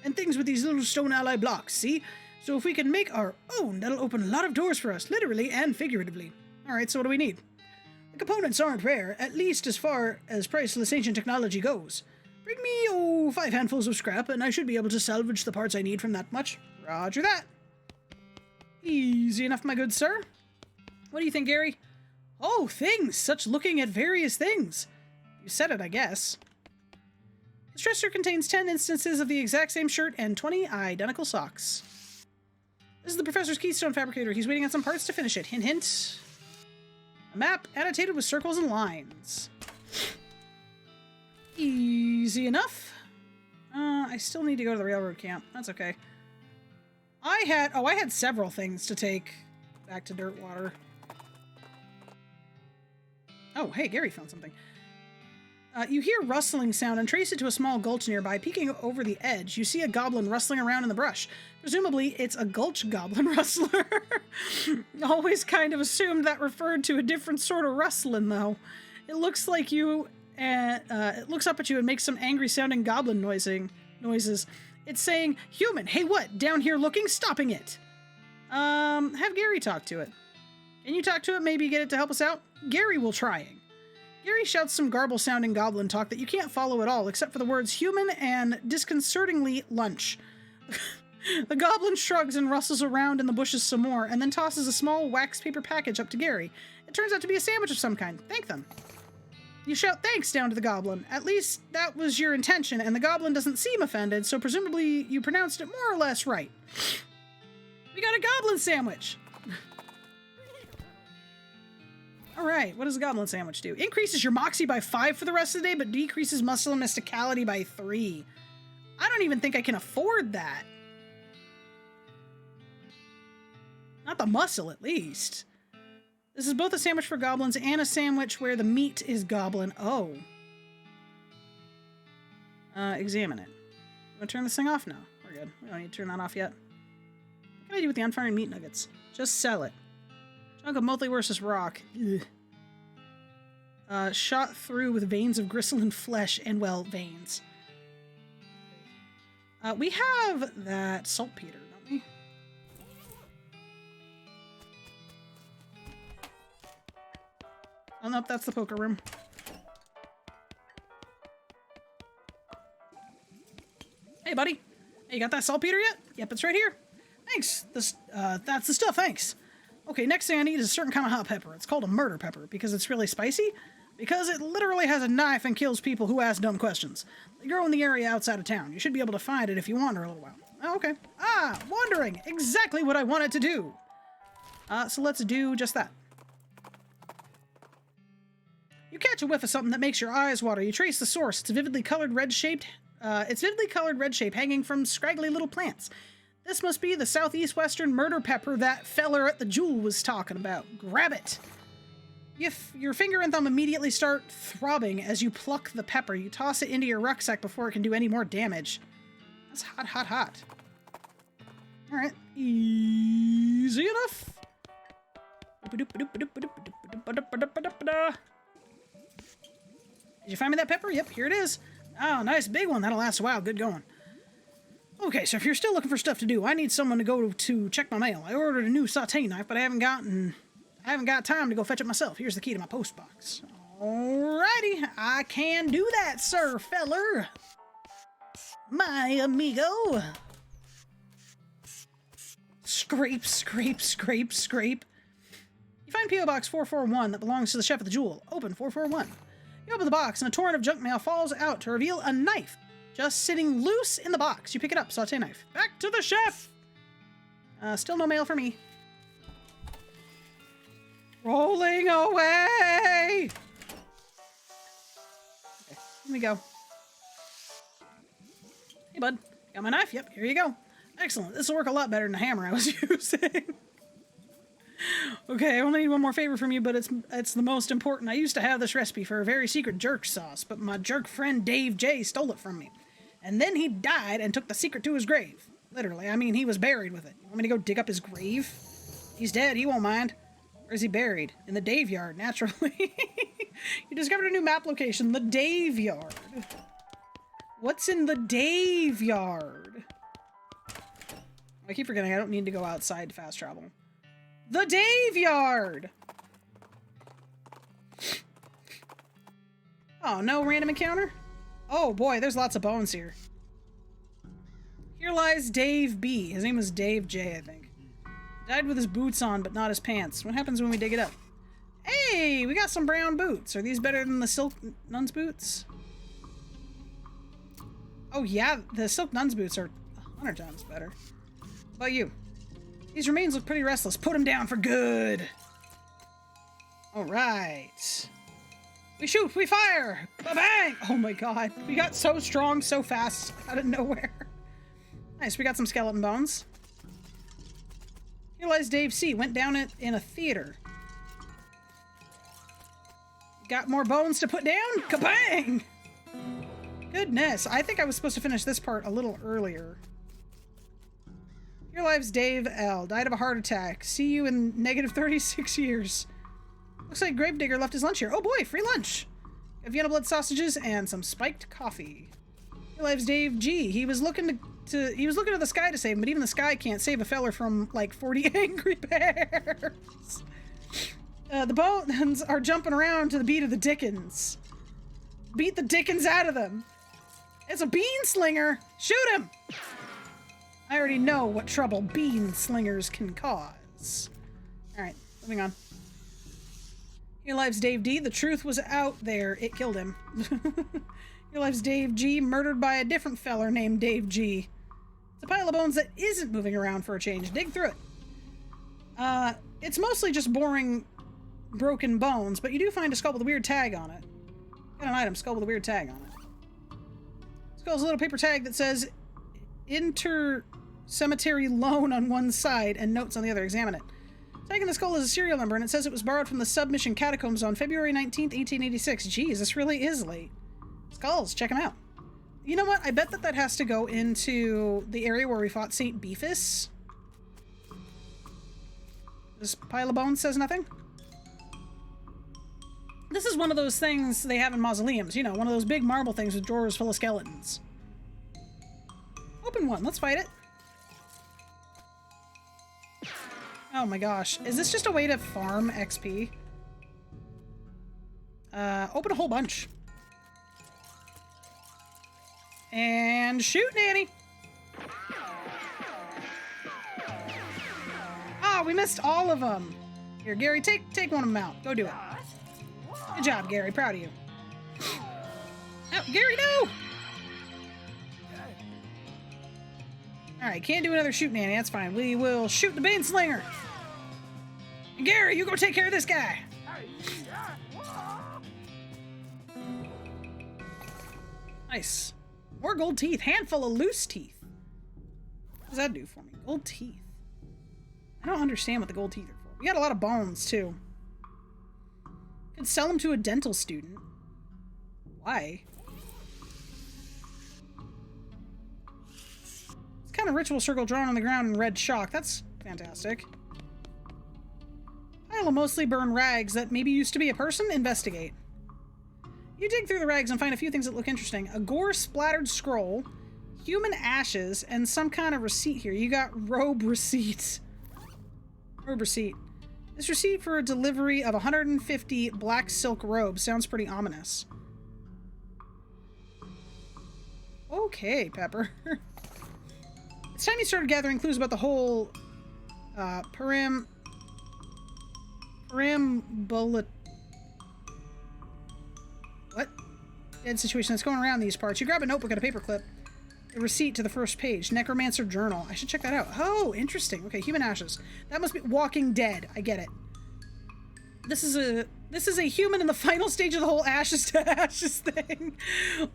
with these little stone ally blocks, see? So if we can make our own, that'll open a lot of doors for us, literally and figuratively. Alright, so what do we need? The components aren't rare, at least as far as priceless ancient technology goes. Bring me, 5 handfuls of scrap, and I should be able to salvage the parts I need from that much. Roger that. Easy enough, my good sir. What do you think, Gary? Oh, things! Such looking at various things. You said it, I guess. The dresser contains 10 instances of the exact same shirt and 20 identical socks. This is the professor's keystone fabricator. He's waiting on some parts to finish it. Hint, hint. A map annotated with circles and lines. Easy enough. I still need to go to the railroad camp. That's okay. I had several things to take back to Dirtwater. Oh, hey, Gary found something. You hear rustling sound and trace it to a small gulch nearby. Peeking over the edge, you see a goblin rustling around in the brush. Presumably, it's a gulch goblin rustler. Always kind of assumed that referred to a different sort of rustling, though. It looks like it looks up at you and makes some angry-sounding goblin noises. It's saying, "Human, hey what? Down here looking? Stopping it." Have Gary talk to it. Can you talk to it? Maybe get it to help us out? Gary will trying. Gary shouts some garble-sounding goblin talk that you can't follow at all, except for the words human and disconcertingly lunch. The goblin shrugs and rustles around in the bushes some more, and then tosses a small wax paper package up to Gary. It turns out to be a sandwich of some kind. Thank them. You shout thanks down to the goblin. At least that was your intention, and the goblin doesn't seem offended, so presumably you pronounced it more or less right. We got a goblin sandwich! Alright, what does a goblin sandwich do? Increases your moxie by 5 for the rest of the day, but decreases muscle and mysticality by 3. I don't even think I can afford that. Not the muscle, at least. This is both a sandwich for goblins and a sandwich where the meat is goblin. Oh. Examine it. You want to turn this thing off? No, we're good. We don't need to turn that off yet. What can I do with the unfired meat nuggets? Just sell it. Chunk of mostly versus rock. Ugh. Shot through with veins of gristling flesh and, well, veins. We have that saltpeter, don't we? Oh, nope, that's the poker room. Hey, buddy. Hey, you got that saltpeter yet? Yep, it's right here. Thanks. That's the stuff, thanks. Okay, next thing I need is a certain kind of hot pepper. It's called a murder pepper because it's really spicy. Because it literally has a knife and kills people who ask dumb questions. They grow in the area outside of town. You should be able to find it if you wander a little while. Oh, okay. Ah, wandering! Exactly what I wanted to do! So let's do just that. You catch a whiff of something that makes your eyes water. You trace the source. It's vividly colored red shape hanging from scraggly little plants. This must be the southeast western murder pepper that feller at the Jewel was talking about. Grab it! Your finger and thumb immediately start throbbing as you pluck the pepper. You toss it into your rucksack before it can do any more damage. That's hot, hot, hot. Alright. Easy enough. Did you find me that pepper? Yep, here it is. Oh, nice big one. That'll last a while. Good going. Okay, so if you're still looking for stuff to do, I need someone to go to check my mail. I ordered a new saute knife, but I haven't gotten I haven't got time to go fetch it myself. Here's the key to my post box. Alrighty, I can do that, sir, feller. My amigo. Scrape, scrape, scrape, scrape. You find P.O. Box 441 that belongs to the chef of the jewel. Open 441. You open the box and a torrent of junk mail falls out to reveal a knife just sitting loose in the box. You pick it up, saute knife. Back to the chef! Still no mail for me. Rolling away! Okay, here we go. Hey, bud. Got my knife? Yep, here you go. Excellent. This will work a lot better than the hammer I was using. Okay, I only need one more favor from you, but it's the most important. I used to have this recipe for a very secret jerk sauce, but my jerk friend Dave J stole it from me. And then he died and took the secret to his grave. Literally, I mean, he was buried with it. You want me to go dig up his grave? He's dead, he won't mind. Where is he buried? In the Dave Yard, naturally. You discovered a new map location, the Dave Yard. What's in the Dave Yard? I keep forgetting I don't need to go outside to fast travel. The Dave Yard! Oh, no random encounter? Oh boy, there's lots of bones here. Here lies Dave B. His name was Dave J, I think. Died with his boots on, but not his pants. What happens when we dig it up? Hey, we got some brown boots. Are these better than the silk nun's boots? Oh yeah, the silk nun's boots are 100 times better. What about you? These remains look pretty restless. Put them down for good. All right. We shoot, we fire. Ba-bang! Oh my god. We got so strong so fast out of nowhere. Nice, we got some skeleton bones. Here lies Dave C. Went down it in a theater. Got more bones to put down? Kabang! Goodness, I think I was supposed to finish this part a little earlier. Here lives Dave L. Died of a heart attack. See you in negative 36 years. Looks like Gravedigger left his lunch here. Oh boy, free lunch. Got Vienna blood sausages and some spiked coffee. Here lives Dave G. He was looking to the sky to save him, but even the sky can't save a feller from like 40 angry bears. The bones are jumping around to the beat of the Dickens. Beat the Dickens out of them. It's a bean slinger. Shoot him. I already know what trouble bean slingers can cause. Alright, moving on. Here lives Dave D. The truth was out there. It killed him. Here lives Dave G. Murdered by a different feller named Dave G. It's a pile of bones that isn't moving around for a change. Dig through it. It's mostly just boring, broken bones, but you do find a skull with a weird tag on it. Got an item, skull with a weird tag on it. Skull's a little paper tag that says Inter-Cemetery Loan on one side and notes on the other. Examine it. Tag in the skull is a serial number, and it says it was borrowed from the submission catacombs on February 19th, 1886. Geez, this really is late. Skulls, check them out. You know what? I bet that has to go into the area where we fought St. Beefus. This pile of bones says nothing? This is one of those things they have in mausoleums. You know, one of those big marble things with drawers full of skeletons. Open one. Let's fight it. Oh my gosh. Is this just a way to farm XP? Open a whole bunch. And shoot, Nanny! Ah, we missed all of them. Here, Gary, take one of them out. Go do it. Good job, Gary. Proud of you. Oh, Gary, no! Alright, can't do another shoot, Nanny. That's fine. We will shoot the bean slinger. And Gary, you go take care of this guy. Nice. More gold teeth. Handful of loose teeth. What does that do for me? Gold teeth. I don't understand what the gold teeth are for. We got a lot of bones, too. Could sell them to a dental student. Why? It's kind of ritual circle drawn on the ground in red chalk. That's fantastic. Pile of mostly burned rags that maybe used to be a person. Investigate. You dig through the rags and find a few things that look interesting. A gore-splattered scroll, human ashes, and some kind of receipt here. You got robe receipt. Robe receipt. This receipt for a delivery of 150 black silk robes sounds pretty ominous. Okay, Pepper. It's time you started gathering clues about the whole perambulate. What? Dead situation that's going around these parts. You grab a notebook and a paperclip. A receipt to the first page. Necromancer Journal. I should check that out. Oh, interesting. Okay, human ashes. That must be Walking Dead. I get it. This is a human in the final stage of the whole ashes to ashes thing.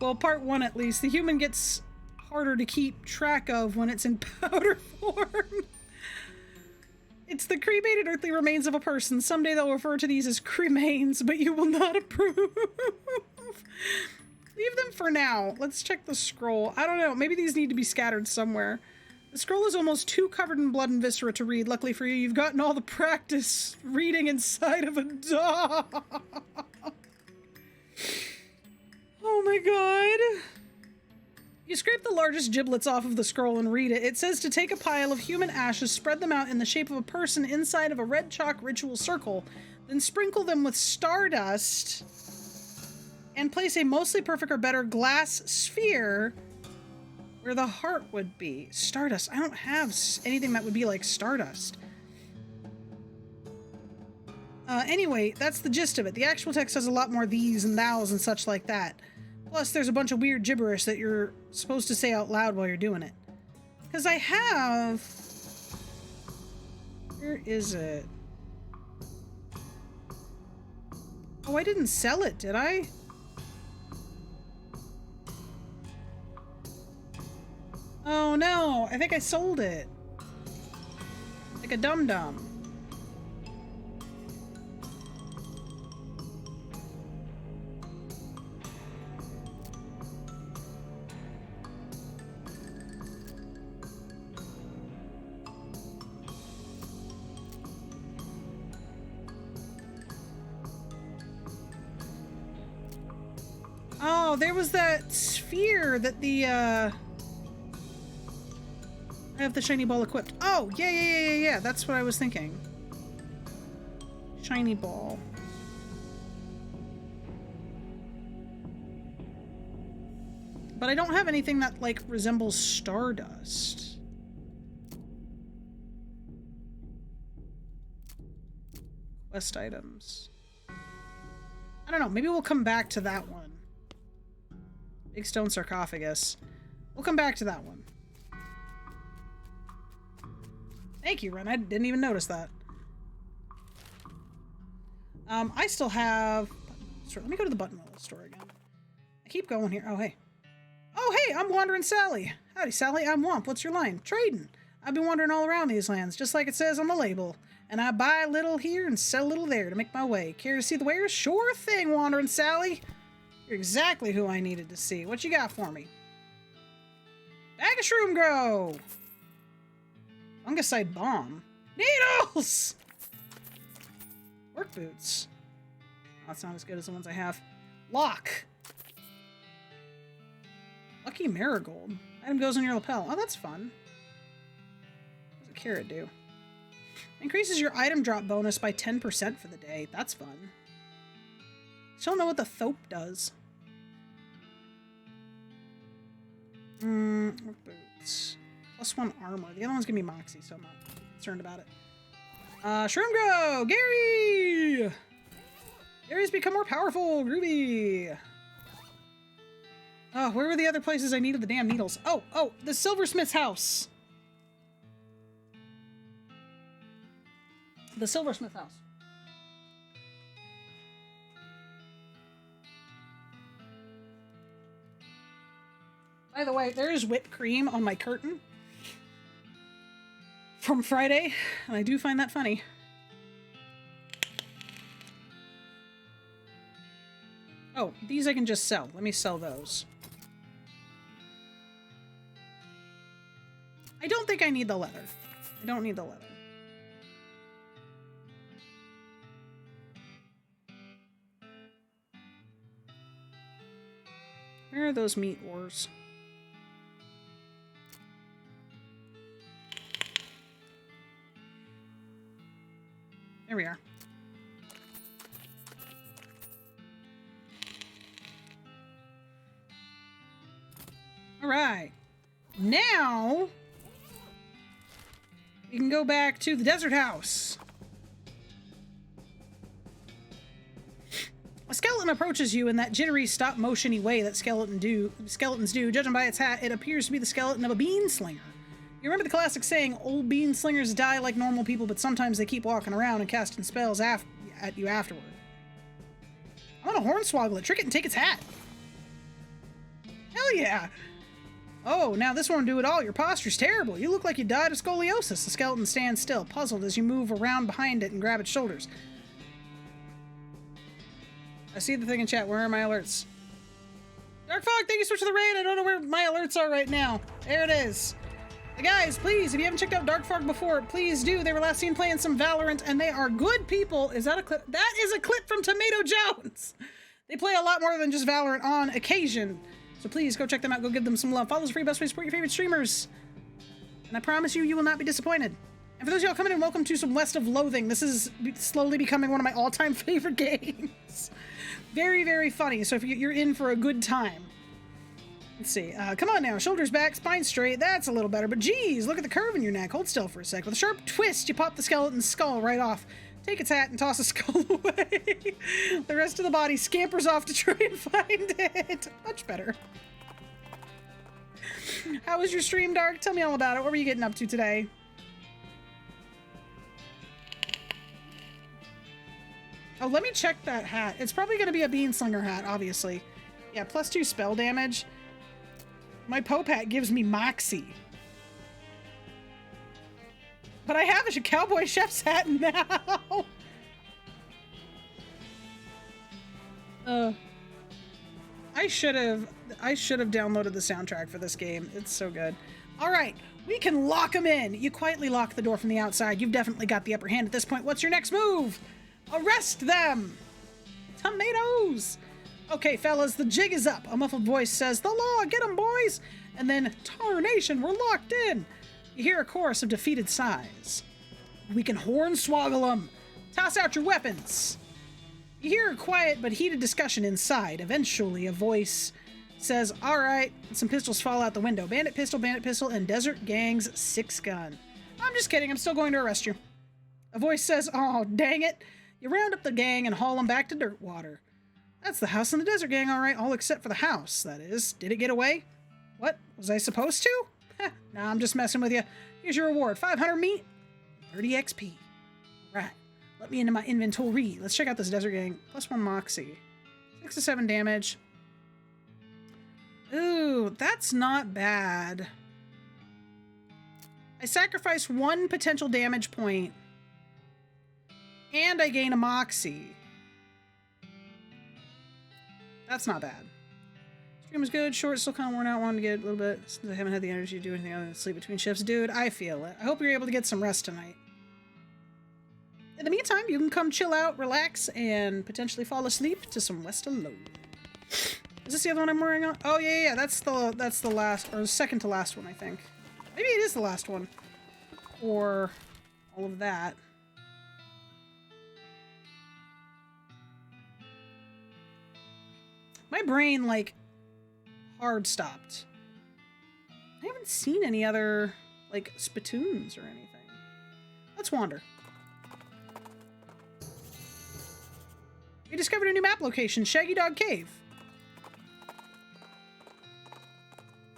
Well, part 1 at least. The human gets harder to keep track of when it's in powder form. It's the cremated earthly remains of a person. Someday they'll refer to these as cremains, but you will not approve. Leave them for now. Let's check the scroll. I don't know. Maybe these need to be scattered somewhere. The scroll is almost too covered in blood and viscera to read. Luckily for you, you've gotten all the practice reading inside of a dog. Oh my god. You scrape the largest giblets off of the scroll and read it. It says to take a pile of human ashes, spread them out in the shape of a person inside of a red chalk ritual circle, then sprinkle them with stardust and place a mostly perfect or better glass sphere where the heart would be. Stardust. I don't have anything that would be like stardust. Anyway, that's the gist of it. The actual text has a lot more these and thous and such like that. Plus, there's a bunch of weird gibberish that you're supposed to say out loud while you're doing it. Because I have... Where is it? Oh, I didn't sell it, did I? Oh no, I think I sold it. Like a dum-dum. Oh, there was that sphere that the, I have the shiny ball equipped. Oh, yeah. That's what I was thinking. Shiny ball. But I don't have anything that, like, resembles stardust. Quest items. I don't know. Maybe we'll come back to that one. Big stone sarcophagus. We'll come back to that one. Thank you, Ren. I didn't even notice that. I still have... Let me go to the buttonwell store again. I keep going here. Oh, hey. Oh, hey, I'm Wandering Sally. Howdy, Sally. I'm Womp. What's your line? Trading. I've been wandering all around these lands, just like it says on the label. And I buy a little here and sell a little there to make my way. Care to see the wares? Sure thing, Wandering Sally. You're exactly who I needed to see. What you got for me? Bag of shroom grow. Fungicide bomb. Needles! Work boots. Oh, that's not as good as the ones I have. Lock. Lucky marigold. Item goes on your lapel. Oh, that's fun. What does a carrot do? Increases your item drop bonus by 10% for the day. That's fun. Still don't know what the thope does. Work boots. +1 armor. The other one's gonna be Moxie, so I'm not concerned about it. Shroom Grow! Gary! Gary's become more powerful! Groovy! Oh, where were the other places I needed the damn needles? Oh, the silversmith's house! The silversmith house. By the way, there is whipped cream on my curtain from Friday, and I do find that funny. Oh, these I can just sell. Let me sell those. I don't think I need the leather. I don't need the leather. Where are those meat ores? Here we are. All right. Now we can go back to the desert house. A skeleton approaches you in that jittery stop-motion-y way that skeletons do. Judging by its hat, it appears to be the skeleton of a bean slinger. You remember the classic saying, old bean slingers die like normal people, but sometimes they keep walking around and casting spells at you afterward. I want to hornswoggle it, trick it, and take its hat. Hell yeah! Oh, now this won't do it all. Your posture's terrible. You look like you died of scoliosis. The skeleton stands still, puzzled as you move around behind it and grab its shoulders. I see the thing in chat. Where are my alerts? Dark Fog, thank you so much for the raid. I don't know where my alerts are right now. There it is. Hey guys, please, if you haven't checked out Dark Fog before, please do. They were last seen playing some Valorant, and they are good people. Is that a clip? That is a clip from Tomato Jones. They play a lot more than just Valorant on occasion. So please go check them out. Go give them some love. Follow us for your best way to support your favorite streamers. And I promise you, you will not be disappointed. And for those of y'all coming in, welcome to some West of Loathing. This is slowly becoming one of my all-time favorite games. Very, very funny. So if you're in for a good time. Let's see. Come on now. Shoulders back, spine straight. That's a little better. But geez, look at the curve in your neck. Hold still for a sec. With a sharp twist, you pop the skeleton's skull right off. Take its hat and toss the skull away. The rest of the body scampers off to try and find it. Much better. How was your stream, Dark? Tell me all about it. What were you getting up to today? Oh, let me check that hat. It's probably going to be a Beanslinger hat, obviously. Yeah, +2 spell damage. My Pope hat gives me Moxie. But I have a Cowboy Chef's hat now. I should have downloaded the soundtrack for this game. It's so good. All right, we can lock them in. You quietly lock the door from the outside. You've definitely got the upper hand at this point. What's your next move? Arrest them! Tomatoes! Okay, fellas, the jig is up. A muffled voice says, "The law, get 'em, boys!" And then, "Tarnation, we're locked in!" You hear a chorus of defeated sighs. We can hornswoggle 'em! Toss out your weapons! You hear a quiet but heated discussion inside. Eventually, a voice says, "All right," and some pistols fall out the window. Bandit pistol, and Desert Gang's 6-gun. I'm just kidding, I'm still going to arrest you. A voice says, "Oh, dang it." You round up the gang and haul them back to Dirtwater. That's the house in the Desert Gang, all right, all except for the house, that is. Did it get away? What? Was I supposed to? Nah, I'm just messing with you. Here's your reward. 500 meat, 30 XP. All right, let me into my inventory. Let's check out this Desert Gang. +1 Moxie. 6 to 7 damage. Ooh, that's not bad. I sacrifice 1 potential damage point. And I gain a Moxie. That's not bad. Stream was good. Short, still kind of worn out. Wanted to get a little bit since I haven't had the energy to do anything other than sleep between shifts. Dude, I feel it. I hope you're able to get some rest tonight. In the meantime, you can come chill out, relax, and potentially fall asleep to some West of Loathing. Is this the other one I'm wearing on? Oh, yeah. That's the last, or second to last one, I think. Maybe it is the last one. Or all of that. My brain, like, hard stopped. I haven't seen any other, like, spittoons or anything. Let's wander. We discovered a new map location, Shaggy Dog Cave.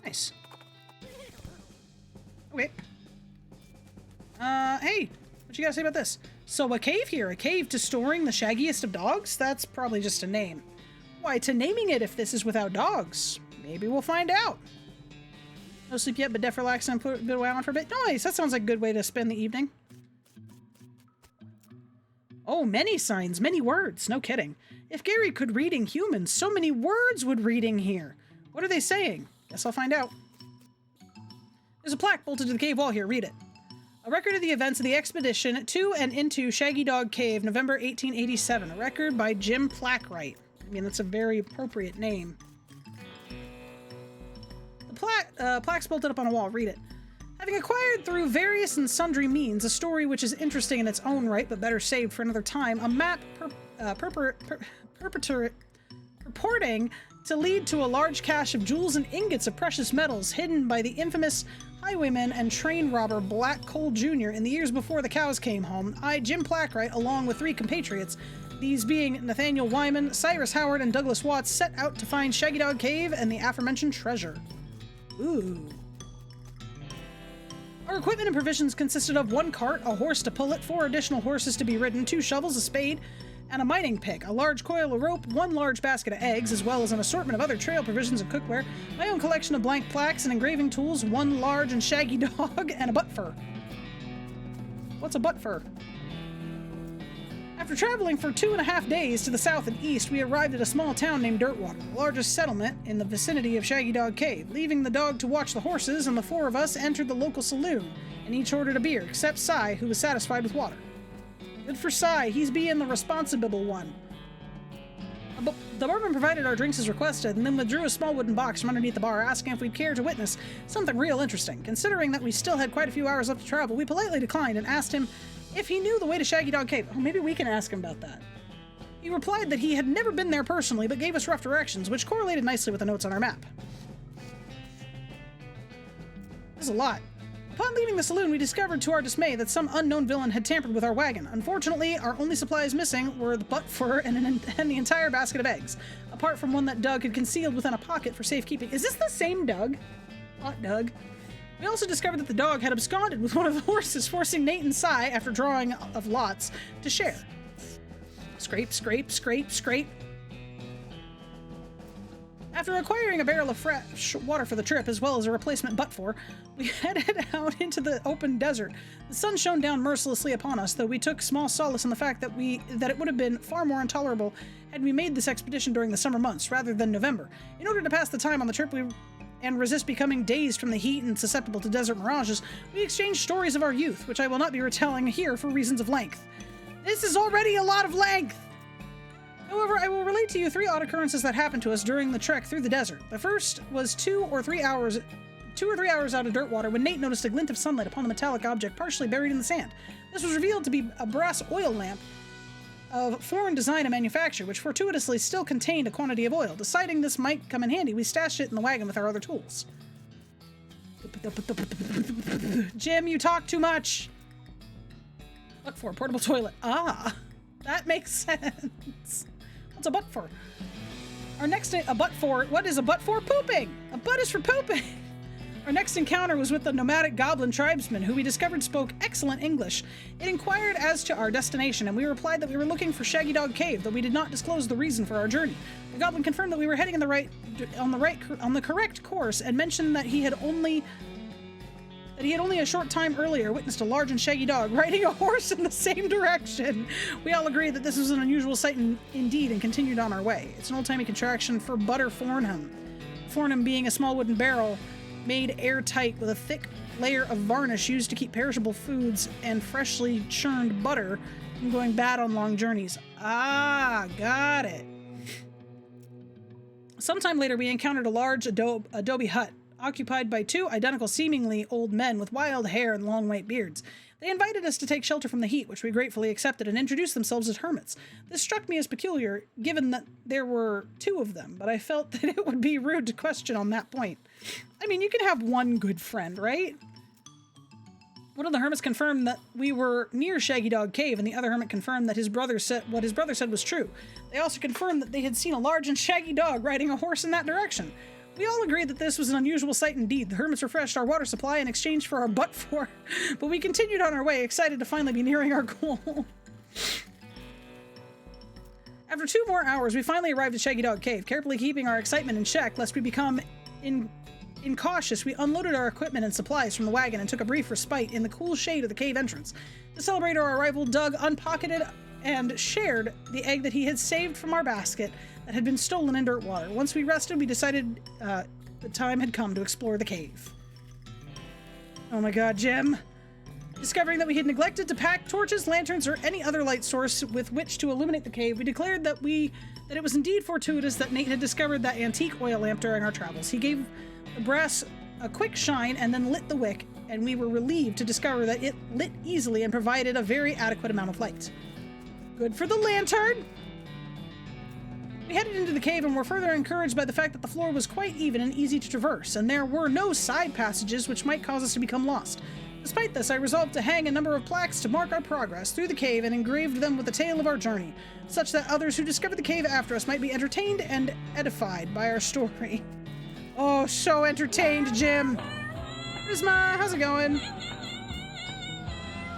Nice. Okay. Hey, what you gotta say about this? So a cave here, a cave to storing the shaggiest of dogs? That's probably just a name. Why, to naming it if this is without dogs. Maybe we'll find out. No sleep yet, but def relax and put a bit of on for a bit. Nice, that sounds like a good way to spend the evening. Oh, many signs, many words. No kidding. If Gary could read in humans, so many words would reading here. What are they saying? Guess I'll find out. There's a plaque bolted to the cave wall here. Read it. A record of the events of the expedition to and into Shaggy Dog Cave, November 1887. A record by Jim Plackwright. I mean, that's a very appropriate name. The plaque's bolted up on a wall. Read it. Having acquired through various and sundry means a story which is interesting in its own right but better saved for another time, a map purporting to lead to a large cache of jewels and ingots of precious metals hidden by the infamous highwayman and train robber Black Cole Jr. in the years before the cows came home, I, Jim Plackwright, along with 3 compatriots, these being Nathaniel Wyman, Cyrus Howard, and Douglas Watts, set out to find Shaggy Dog Cave and the aforementioned treasure. Ooh. Our equipment and provisions consisted of 1 cart, a horse to pull it, 4 additional horses to be ridden, 2 shovels, a spade, and a mining pick, a large coil of rope, 1 large basket of eggs, as well as an assortment of other trail provisions and cookware, my own collection of blank plaques and engraving tools, 1 large and shaggy dog, and a butt fur. What's a butt fur? After traveling for 2.5 days to the south and east, we arrived at a small town named Dirtwater, the largest settlement in the vicinity of Shaggy Dog Cave. Leaving the dog to watch the horses, and the 4 of us entered the local saloon, and each ordered a beer, except Cy, who was satisfied with water. Good for Cy, he's being the responsible one. The barman provided our drinks as requested, and then withdrew a small wooden box from underneath the bar, asking if we'd care to witness something real interesting. Considering that we still had quite a few hours left to travel, we politely declined and asked him if he knew the way to Shaggy Dog Cave. Oh, maybe we can ask him about that. He replied that he had never been there personally, but gave us rough directions, which correlated nicely with the notes on our map. There's a lot. Upon leaving the saloon, we discovered to our dismay that some unknown villain had tampered with our wagon. Unfortunately, our only supplies missing were the butt fur and the entire basket of eggs, apart from one that Doug had concealed within a pocket for safekeeping. Is this the same Doug? Hot Doug. We also discovered that the dog had absconded with one of the horses, forcing Nate and Cy, after drawing of lots, to share. Scrape, scrape, scrape, scrape. After acquiring a barrel of fresh water for the trip, as well as a replacement butt for, we headed out into the open desert. The sun shone down mercilessly upon us, though we took small solace in the fact that it would have been far more intolerable had we made this expedition during the summer months, rather than November. In order to pass the time on the trip and resist becoming dazed from the heat and susceptible to desert mirages, we exchanged stories of our youth, which I will not be retelling here for reasons of length. This is already a lot of length! However, I will relate to you 3 odd occurrences that happened to us during the trek through the desert. The first was 2 or 3 hours out of Dirtwater when Nate noticed a glint of sunlight upon a metallic object partially buried in the sand. This was revealed to be a brass oil lamp of foreign design and manufacture, which fortuitously still contained a quantity of oil. Deciding this might come in handy, we stashed it in the wagon with our other tools. Jim, you talk too much! Look for a portable toilet. Ah, that makes sense. What's a butt for? What is a butt for? Pooping! A butt is for pooping! Our next encounter was with the nomadic goblin tribesman, who we discovered spoke excellent English. It inquired as to our destination, and we replied that we were looking for Shaggy Dog Cave, though we did not disclose the reason for our journey. The goblin confirmed that we were heading on the correct course, and mentioned that he had only a short time earlier witnessed a large and shaggy dog riding a horse in the same direction. We all agreed that this was an unusual sight indeed, and continued on our way. It's an old-timey contraction for butter fornham. Fornham being a small wooden barrel made airtight with a thick layer of varnish used to keep perishable foods and freshly churned butter from going bad on long journeys. Ah, got it. Sometime later, we encountered a large adobe hut occupied by 2 identical seemingly old men with wild hair and long white beards. They invited us to take shelter from the heat, which we gratefully accepted, and introduced themselves as hermits. This struck me as peculiar, given that there were 2 of them, but I felt that it would be rude to question on that point. I mean, you can have one good friend, right? One of the hermits confirmed that we were near Shaggy Dog Cave, and the other hermit confirmed that what his brother said was true. They also confirmed that they had seen a large and shaggy dog riding a horse in that direction. We all agreed that this was an unusual sight indeed. The hermits refreshed our water supply in exchange for our butt for, but we continued on our way, excited to finally be nearing our goal. After 2 more hours, we finally arrived at Shaggy Dog Cave. Carefully keeping our excitement in check, lest we become incautious, we unloaded our equipment and supplies from the wagon and took a brief respite in the cool shade of the cave entrance. To celebrate our arrival, Doug unpocketed and shared the egg that he had saved from our basket that had been stolen in Dirtwater. Once we rested, we decided the time had come to explore the cave. Oh my god, Jim. Discovering that we had neglected to pack torches, lanterns, or any other light source with which to illuminate the cave, we declared that it was indeed fortuitous that Nate had discovered that antique oil lamp during our travels. He gave the brass a quick shine and then lit the wick, and we were relieved to discover that it lit easily and provided a very adequate amount of light. Good for the lantern! We headed into the cave and were further encouraged by the fact that the floor was quite even and easy to traverse, and there were no side passages which might cause us to become lost. Despite this, I resolved to hang a number of plaques to mark our progress through the cave and engraved them with the tale of our journey, such that others who discovered the cave after us might be entertained and edified by our story. Oh, so entertained, Jim! Prisma, how's it going?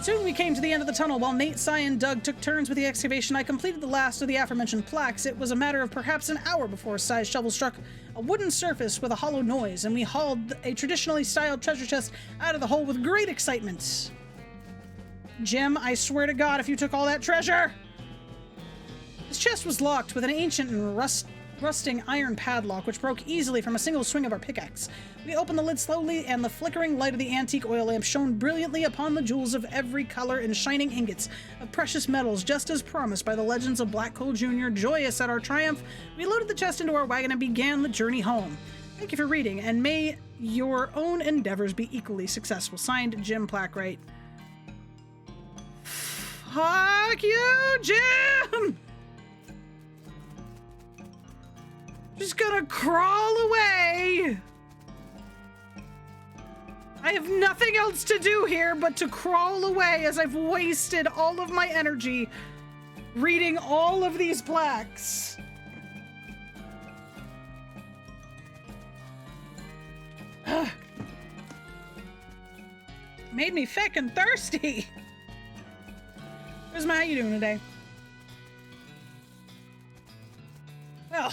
Soon we came to the end of the tunnel. While Nate, Cy, and Doug took turns with the excavation, I completed the last of the aforementioned plaques. It was a matter of perhaps an hour before Cy's shovel struck a wooden surface with a hollow noise, and we hauled a traditionally styled treasure chest out of the hole with great excitement. Jim, I swear to God, if you took all that treasure! This chest was locked with an ancient and rusting iron padlock, which broke easily from a single swing of our pickaxe. We opened the lid slowly, and the flickering light of the antique oil lamp shone brilliantly upon the jewels of every color and shining ingots of precious metals, just as promised by the legends of Black Coal Jr. Joyous at our triumph, we loaded the chest into our wagon and began the journey home. Thank you for reading, and may your own endeavors be equally successful. Signed, Jim Plackwright. Fuck you, Jim! Just gonna crawl away. I have nothing else to do here but to crawl away as I've wasted all of my energy reading all of these plaques. Made me feckin' thirsty. Prisma, how you doing today? Well,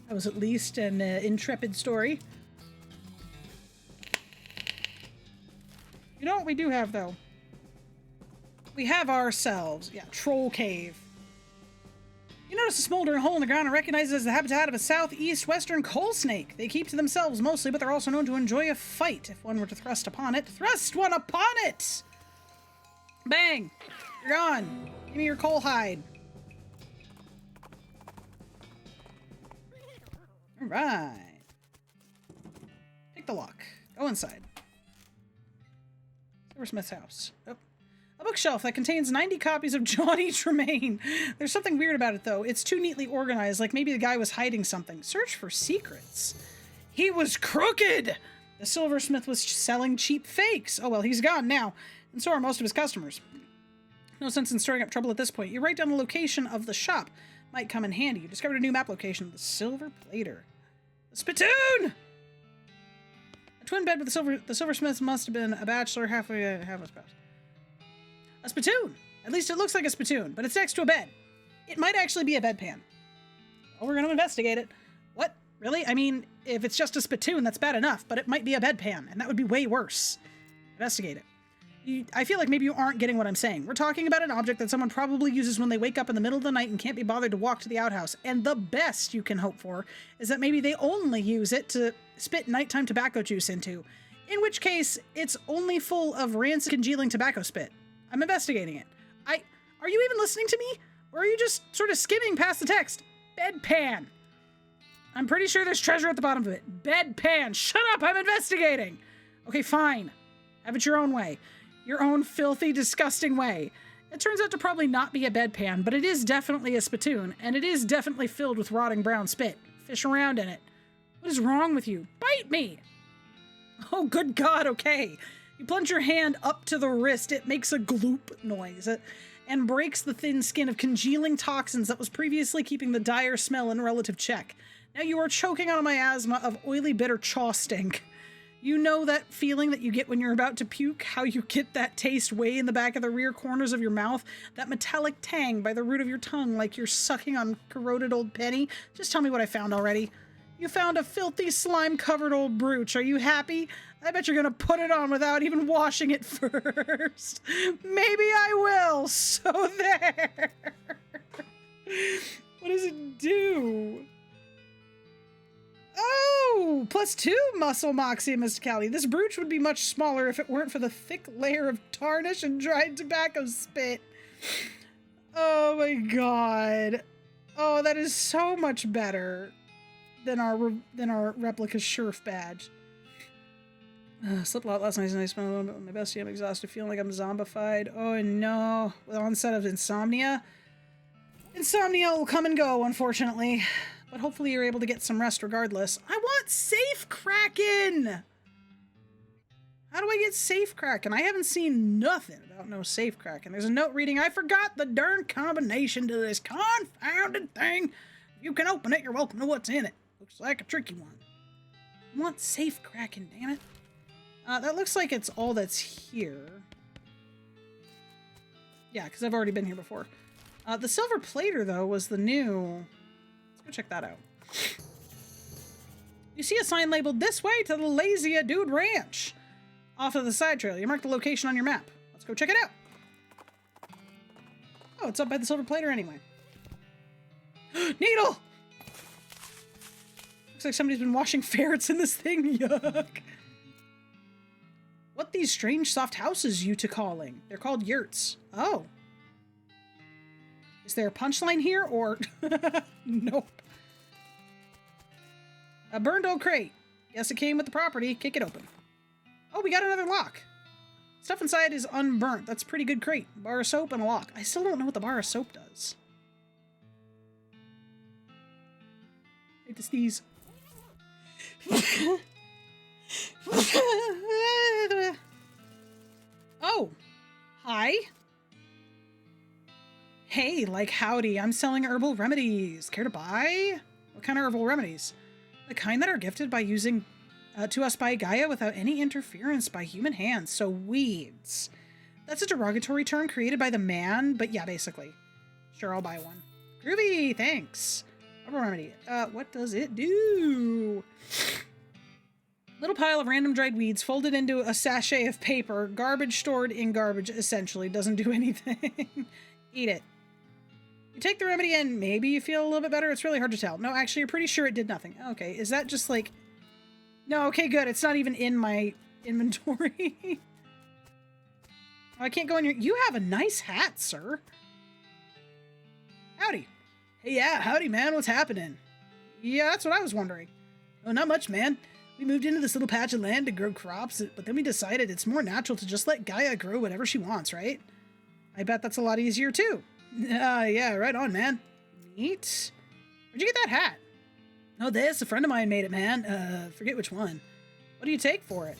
that was at least an intrepid story. You know what we do have, though? We have ourselves, Troll Cave. You notice a smoldering hole in the ground and recognize it as the habitat of a southeast-western coal snake. They keep to themselves mostly, but they're also known to enjoy a fight. If one were to thrust upon it, thrust one upon it! Bang! You're gone. Give me your coal hide. All right. Pick the lock. Go inside. Silversmith's house. Oh. A bookshelf that contains 90 copies of Johnny Tremaine. There's something weird about it, though. It's too neatly organized, like maybe the guy was hiding something. Search for secrets. He was crooked! The silversmith was selling cheap fakes. Oh, well, he's gone now. And so are most of his customers. No sense in stirring up trouble at this point. You write down the location of the shop. Might come in handy. You discovered a new map location. The Silver Plater. The Spittoon! A twin bed with the silversmith must have been a bachelor, half a spouse. A spittoon! At least it looks like a spittoon, but it's next to a bed. It might actually be a bedpan. Well, we're going to investigate it. What? Really? I mean, if it's just a spittoon, that's bad enough, but it might be a bedpan, and that would be way worse. Investigate it. I feel like maybe you aren't getting what I'm saying. We're talking about an object that someone probably uses when they wake up in the middle of the night and can't be bothered to walk to the outhouse. And the best you can hope for is that maybe they only use it to spit nighttime tobacco juice into. In which case, it's only full of rancid congealing tobacco spit. I'm investigating it. Are you even listening to me? Or are you just sort of skimming past the text? Bedpan. I'm pretty sure there's treasure at the bottom of it. Bedpan. Shut up, I'm investigating. Okay, fine. Have it your own way. Your own filthy, disgusting way. It turns out to probably not be a bedpan, but it is definitely a spittoon, and it is definitely filled with rotting brown spit. Fish around in it. What is wrong with you? Bite me! Oh, good God, okay. You plunge your hand up to the wrist, it makes a gloop noise, and breaks the thin skin of congealing toxins that was previously keeping the dire smell in relative check. Now you are choking on a miasma of oily, bitter chaw stink. You know that feeling that you get when you're about to puke? How you get that taste way in the back of the rear corners of your mouth? That metallic tang by the root of your tongue like you're sucking on corroded old penny? Just tell me what I found already. You found a filthy, slime-covered old brooch. Are you happy? I bet you're gonna put it on without even washing it first. Maybe I will. So there. What does it do? Oh, +2 muscle moxie and mysticality. This brooch would be much smaller if it weren't for the thick layer of tarnish and dried tobacco spit. Oh my God. Oh, that is so much better than our replica Sheriff badge. Slept a lot last night and I spent a little bit with my bestie. I'm exhausted, feeling like I'm zombified. Oh no. With the onset of insomnia. Insomnia will come and go, unfortunately. But hopefully you're able to get some rest regardless. I want Safe Kraken! How do I get Safe Kraken? I haven't seen nothing about no Safe Kraken. There's a note reading, I forgot the darn combination to this confounded thing. If you can open it, you're welcome to what's in it. Looks like a tricky one. I want Safe Kraken, damn it. That looks like it's all that's here. Yeah, because I've already been here before. The Silver Plater, though, was the new... Let's go check that out. You see a sign labeled, "This way to the Lazy Dude Ranch." Off of the side trail. You mark the location on your map. Let's go check it out. Oh, it's up by the Silver Plater anyway. Needle! Looks like somebody's been washing ferrets in this thing. Yuck. What these strange soft houses you to calling? They're called yurts. Oh. Is there a punchline here or... Nope. A burned old crate. Guess it came with the property. Kick it open. Oh, we got another lock. Stuff inside is unburnt. That's a pretty good crate. Bar of soap and a lock. I still don't know what the bar of soap does. Hate to sneeze. Oh, hi. Hey, like howdy, I'm selling herbal remedies. Care to buy? What kind of herbal remedies? The kind that are gifted by using to us by Gaia without any interference by human hands. So weeds. That's a derogatory term created by the man, but yeah, basically. Sure, I'll buy one. Groovy, thanks. Herbal remedy. What does it do? Little pile of random dried weeds folded into a sachet of paper. Garbage stored in garbage, essentially. Doesn't do anything. Eat it. You take the remedy and maybe you feel a little bit better. It's really hard to tell. No, actually, you're pretty sure it did nothing. Okay, is that just like... No, okay, good. It's not even in my inventory. Oh, I can't go in here. You have a nice hat, sir. Howdy. Hey, yeah, howdy, man. What's happening? Yeah, that's what I was wondering. Oh, not much, man. We moved into this little patch of land to grow crops, but then we decided it's more natural to just let Gaia grow whatever she wants, right? I bet that's a lot easier, too. Yeah, right on, man. Neat. Where'd you get that hat? Oh, this. A friend of mine made it, man. Forget which one. What do you take for it?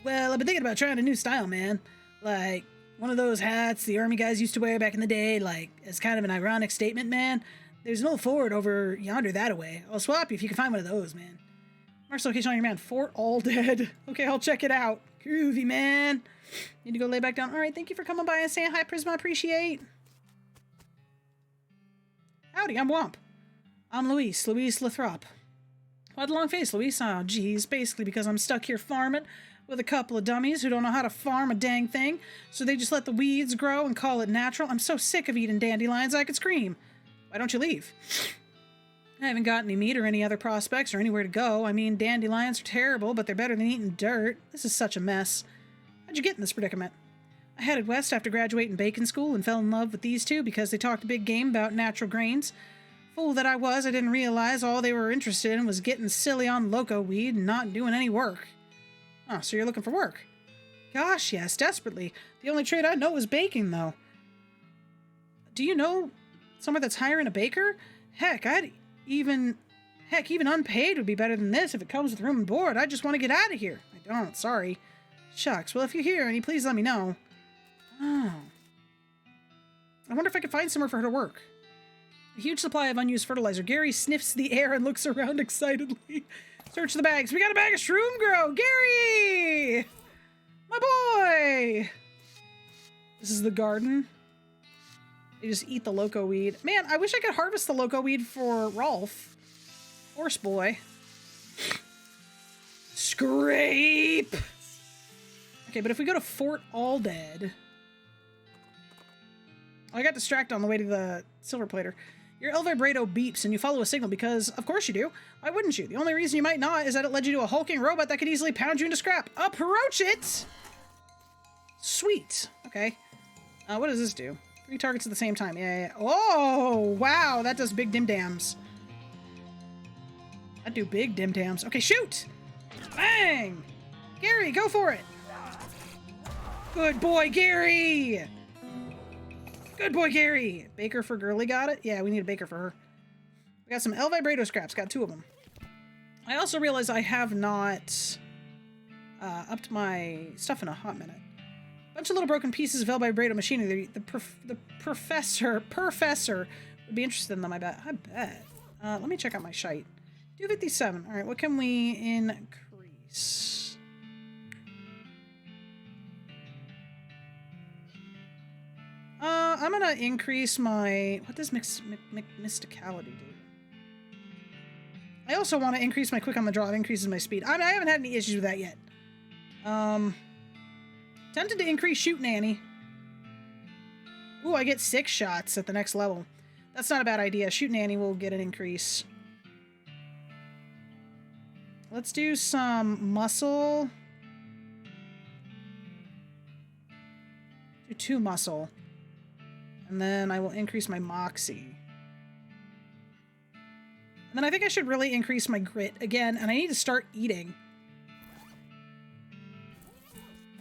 Well, I've been thinking about trying a new style, man. Like, one of those hats the army guys used to wear back in the day, like, as kind of an ironic statement, man. There's an old fort over yonder that-a-way. I'll swap you if you can find one of those, man. Mark's location on your man. Fort All Dead. Okay, I'll check it out. Groovy, man. Need to go lay back down. All right, thank you for coming by and saying hi, Prisma. Appreciate. Howdy, I'm Womp. I'm Luis Lathrop. Why the long face, Luis? Oh, geez, basically because I'm stuck here farming with a couple of dummies who don't know how to farm a dang thing, so they just let the weeds grow and call it natural. I'm so sick of eating dandelions I could scream. Why don't you leave? I haven't got any meat or any other prospects or anywhere to go. I mean, dandelions are terrible, but they're better than eating dirt. This is such a mess. How'd you get in this predicament? I headed west after graduating bacon school and fell in love with these two because they talked a big game about natural grains. Fool that I was, I didn't realize all they were interested in was getting silly on loco weed and not doing any work. Oh, so you're looking for work? Gosh, yes, desperately. The only trade I know is baking, though. Do you know somewhere that's hiring a baker? Heck, even unpaid would be better than this if it comes with room and board. I just want to get out of here. I don't, sorry. Shucks, well, if you're here, any please let me know. Oh. I wonder if I could find somewhere for her to work. A huge supply of unused fertilizer. Gary sniffs the air and looks around excitedly. Search the bags. We got a bag of shroom grow. Gary! My boy! This is the garden. They just eat the loco weed. Man, I wish I could harvest the loco weed for Rolf. Horse boy. Scrape! Okay, but if we go to Fort All Dead... I got distracted on the way to the Silver Plater. Your El Vibrato beeps and you follow a signal because, of course you do. Why wouldn't you? The only reason you might not is that it led you to a hulking robot that could easily pound you into scrap. Approach it! Sweet. Okay. What does this do? 3 targets at the same time. Yeah. Oh, wow. That does big dim-dams. I do big dim-dams. Okay, shoot! Bang! Gary, go for it. Good boy, Gary. Good boy, Gary. Baker for Girly got it? Yeah, we need a baker for her. We got some El Vibrato scraps. Got 2 of them. I also realize I have not upped my stuff in a hot minute. Bunch of little broken pieces of El Vibrato machinery. The professor would be interested in them, I bet. Let me check out my shite. 257. All right, what can we increase? I'm gonna increase my... What does mysticality do? I also want to increase my quick on the draw. It increases my speed. I haven't had any issues with that yet. Tempted to increase Shoot Nanny. Ooh, I get 6 shots at the next level. That's not a bad idea. Shoot Nanny will get an increase. Let's do some muscle. Do 2 muscle. And then I will increase my moxie. And then I think I should really increase my grit again, and I need to start eating.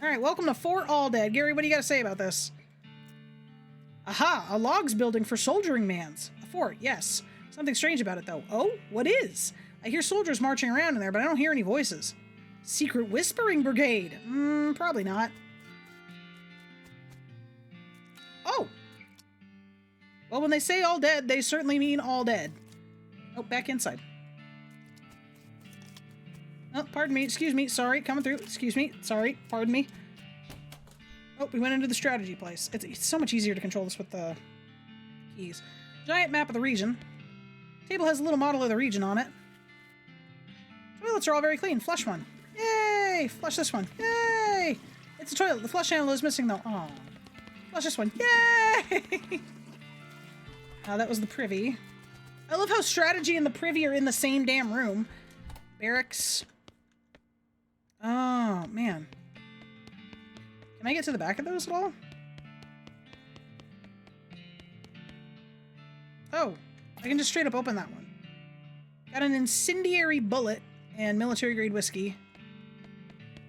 Alright, welcome to Fort All Dead. Gary, what do you got to say about this? Aha! A logs building for soldiering mans. A fort, yes. Something strange about it, though. Oh? What is? I hear soldiers marching around in there, but I don't hear any voices. Secret Whispering Brigade. Probably not. Oh! Well, when they say all dead, they certainly mean all dead. Oh, back inside. Oh, pardon me. Excuse me. Sorry. Coming through. Excuse me. Sorry. Pardon me. Oh, we went into the strategy place. It's so much easier to control this with the keys. Giant map of the region. Table has a little model of the region on it. Toilets are all very clean. Flush one. Yay! Flush this one. Yay! It's a toilet. The flush handle is missing, though. Aw. Flush this one. Yay! That was the privy. I love how strategy and the privy are in the same damn room. Barracks. Oh, man. Can I get to the back of those at all? Oh, I can just straight up open that one. Got an incendiary bullet and military grade whiskey.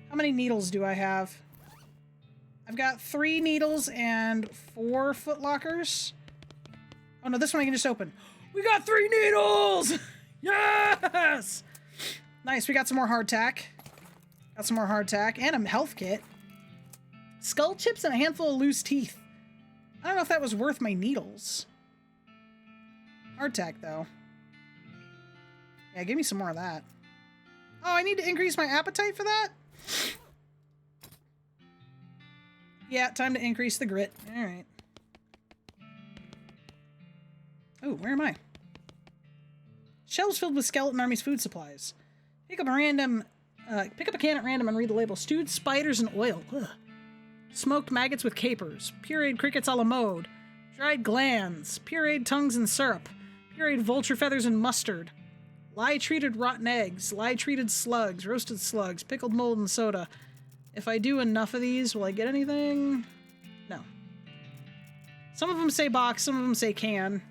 How many needles do I have? I've got 3 needles and 4 footlockers. Oh no, this one I can just open. We got 3 needles! Yes! Nice, we got some more hardtack. Got some more hardtack and a health kit. Skull chips and a handful of loose teeth. I don't know if that was worth my needles. Hardtack, though. Yeah, give me some more of that. Oh, I need to increase my appetite for that? Yeah, time to increase the grit. Alright. Oh, where am I? Shelves filled with Skeleton Army's food supplies. Pick up a can at random and read the label. Stewed spiders and oil. Ugh. Smoked maggots with capers. Pureed crickets a la mode. Dried glands. Pureed tongues and syrup. Pureed vulture feathers and mustard. Lye-treated rotten eggs. Lye-treated slugs. Roasted slugs. Pickled mold and soda. If I do enough of these, will I get anything? No. Some of them say box, some of them say can.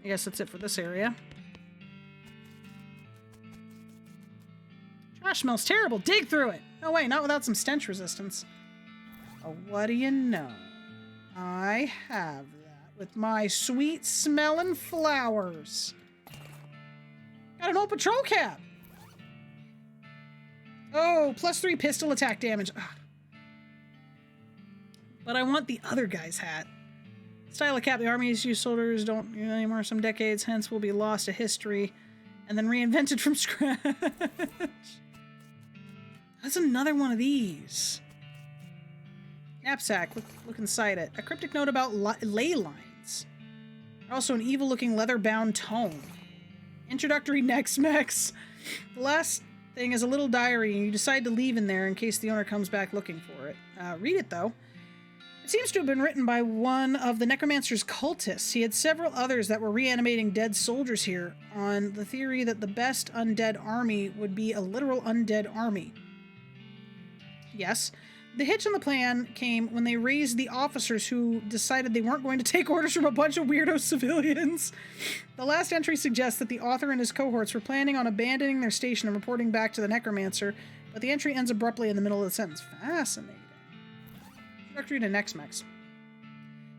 I guess that's it for this area. Trash smells terrible. Dig through it. No way, not without some stench resistance. Oh, what do you know? I have that with my sweet smelling flowers. Got an old patrol cap. Oh, +3 pistol attack damage. Ugh. But I want the other guy's hat. Style of cap the Army's used soldiers don't use anymore some decades, hence will be lost to history and then reinvented from scratch. That's another one of these. Knapsack, look inside it. A cryptic note about ley lines. Also an evil-looking leather-bound tome. Introductory next mex. The last thing is a little diary, and you decide to leave in there in case the owner comes back looking for it. Read it, though. It seems to have been written by one of the Necromancer's cultists. He had several others that were reanimating dead soldiers here on the theory that the best undead army would be a literal undead army. Yes, the hitch on the plan came when they raised the officers who decided they weren't going to take orders from a bunch of weirdo civilians. The last entry suggests that the author and his cohorts were planning on abandoning their station and reporting back to the necromancer, but the entry ends abruptly in the middle of the sentence. Fascinating. Introductory to Nex-Mex.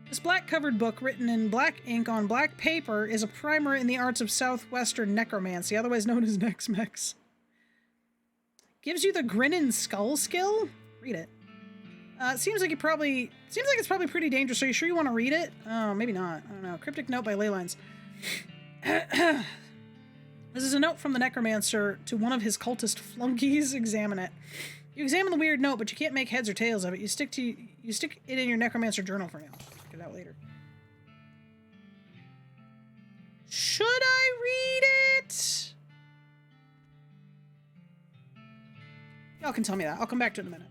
This black-covered book, written in black ink on black paper, is a primer in the arts of southwestern necromancy, otherwise known as Nex-Mex. Gives you the grin and skull skill? Read it. Seems like it's probably pretty dangerous. Are you sure you want to read it? Oh, maybe not. I don't know. Cryptic note by Leylines. This is a note from the necromancer to one of his cultist flunkies. Examine it. You examine the weird note, but you can't make heads or tails of it. You stick it in your necromancer journal for now. Check it out later. Should I read it? Y'all can tell me that. I'll come back to it in a minute.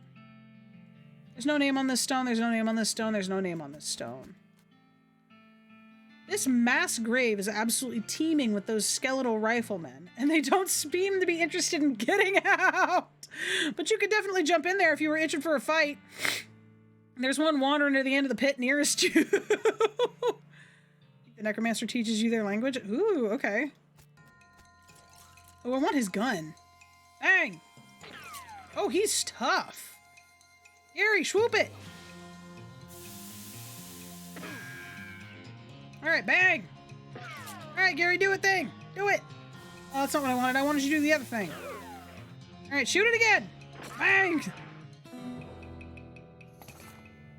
There's no name on this stone. There's no name on this stone. There's no name on this stone. This mass grave is absolutely teeming with those skeletal riflemen, and they don't seem to be interested in getting out. But you could definitely jump in there if you were itching for a fight. There's one wandering to the end of the pit nearest you. The necromancer teaches you their language. Ooh, okay. Oh, I want his gun. Bang! Oh, he's tough. Gary, swoop it! Alright, bang! Alright, Gary, do it thing! Do it! Oh, that's not what I wanted. I wanted you to do the other thing. Alright, shoot it again! Bang!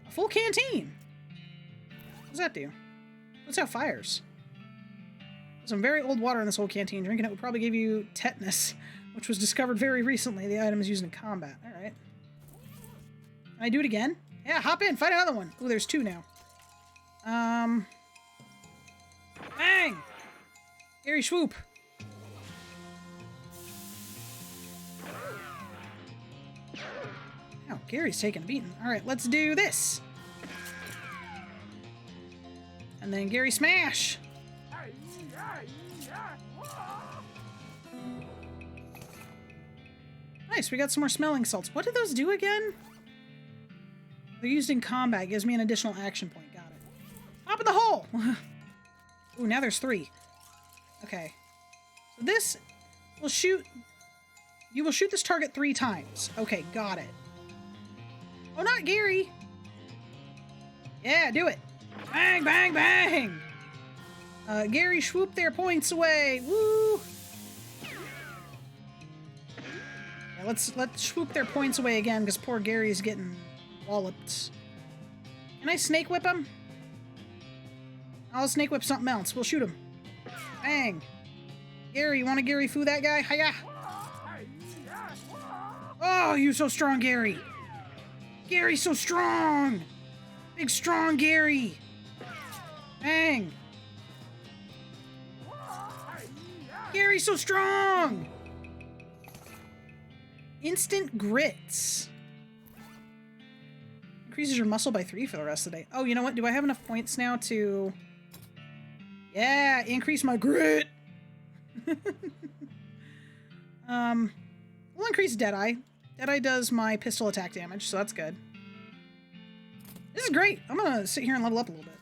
A full canteen! What does that do? What's that fires? There's some very old water in this old canteen. Drinking it would probably give you tetanus, which was discovered very recently. The item is used in combat. Alright. Can I do it again? Yeah, hop in, fight another one. Ooh, there's two now. Bang! Gary, swoop. Oh, Gary's taking a beating. Alright, let's do this. And then Gary, smash! Nice, we got some more smelling salts. What did those do again? They're used in combat. Gives me an additional action point. Got it. Hop in the hole! Ooh, now there's 3. Okay. So this will shoot... You will shoot this target 3 times. Okay, got it. Oh, not Gary! Yeah, do it! Bang, bang, bang! Gary, swoop their points away! Woo! Yeah, let's swoop their points away again, because poor Gary's getting walloped. Can I snake whip him? I'll snake whip something else. We'll shoot him. Bang! Gary, you want to Gary foo that guy? Hiya! Oh, you're so strong, Gary! Gary's so strong! Big strong Gary! Bang! Gary's so strong! Instant grits. Increases your muscle by 3 for the rest of the day. Oh, you know what? Do I have enough points now to... Yeah, increase my grit! We'll increase Deadeye. Deadeye does my pistol attack damage, so that's good. This is great! I'm gonna sit here and level up a little bit.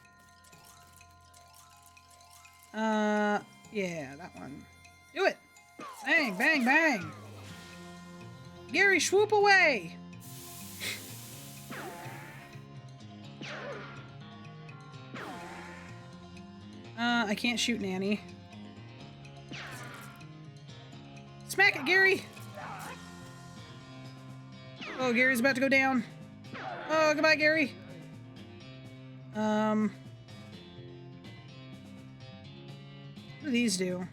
Yeah, that one. Do it! Bang, bang, bang! Gary, swoop away! I can't shoot Nanny. Smack it, Gary! Oh, Gary's about to go down. Oh, goodbye, Gary. What do these do?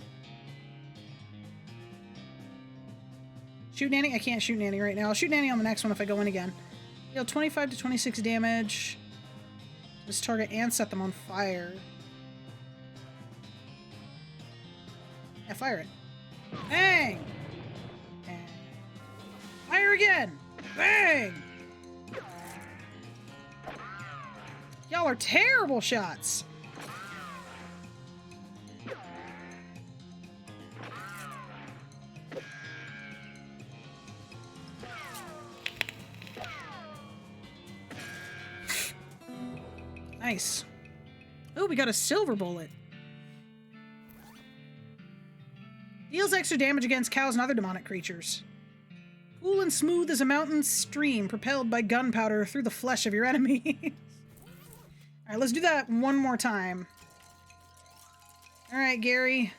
Shoot Nanny? I can't shoot Nanny right now. I'll shoot Nanny on the next one if I go in again. Deal 25 to 26 damage. This target and set them on fire. Yeah, fire it. Bang! Bang. Fire again! Bang! Y'all are terrible shots! Nice. Oh, we got a silver bullet. Deals extra damage against cows and other demonic creatures. Cool and smooth as a mountain stream propelled by gunpowder through the flesh of your enemies. Alright, let's do that one more time. Alright, Gary.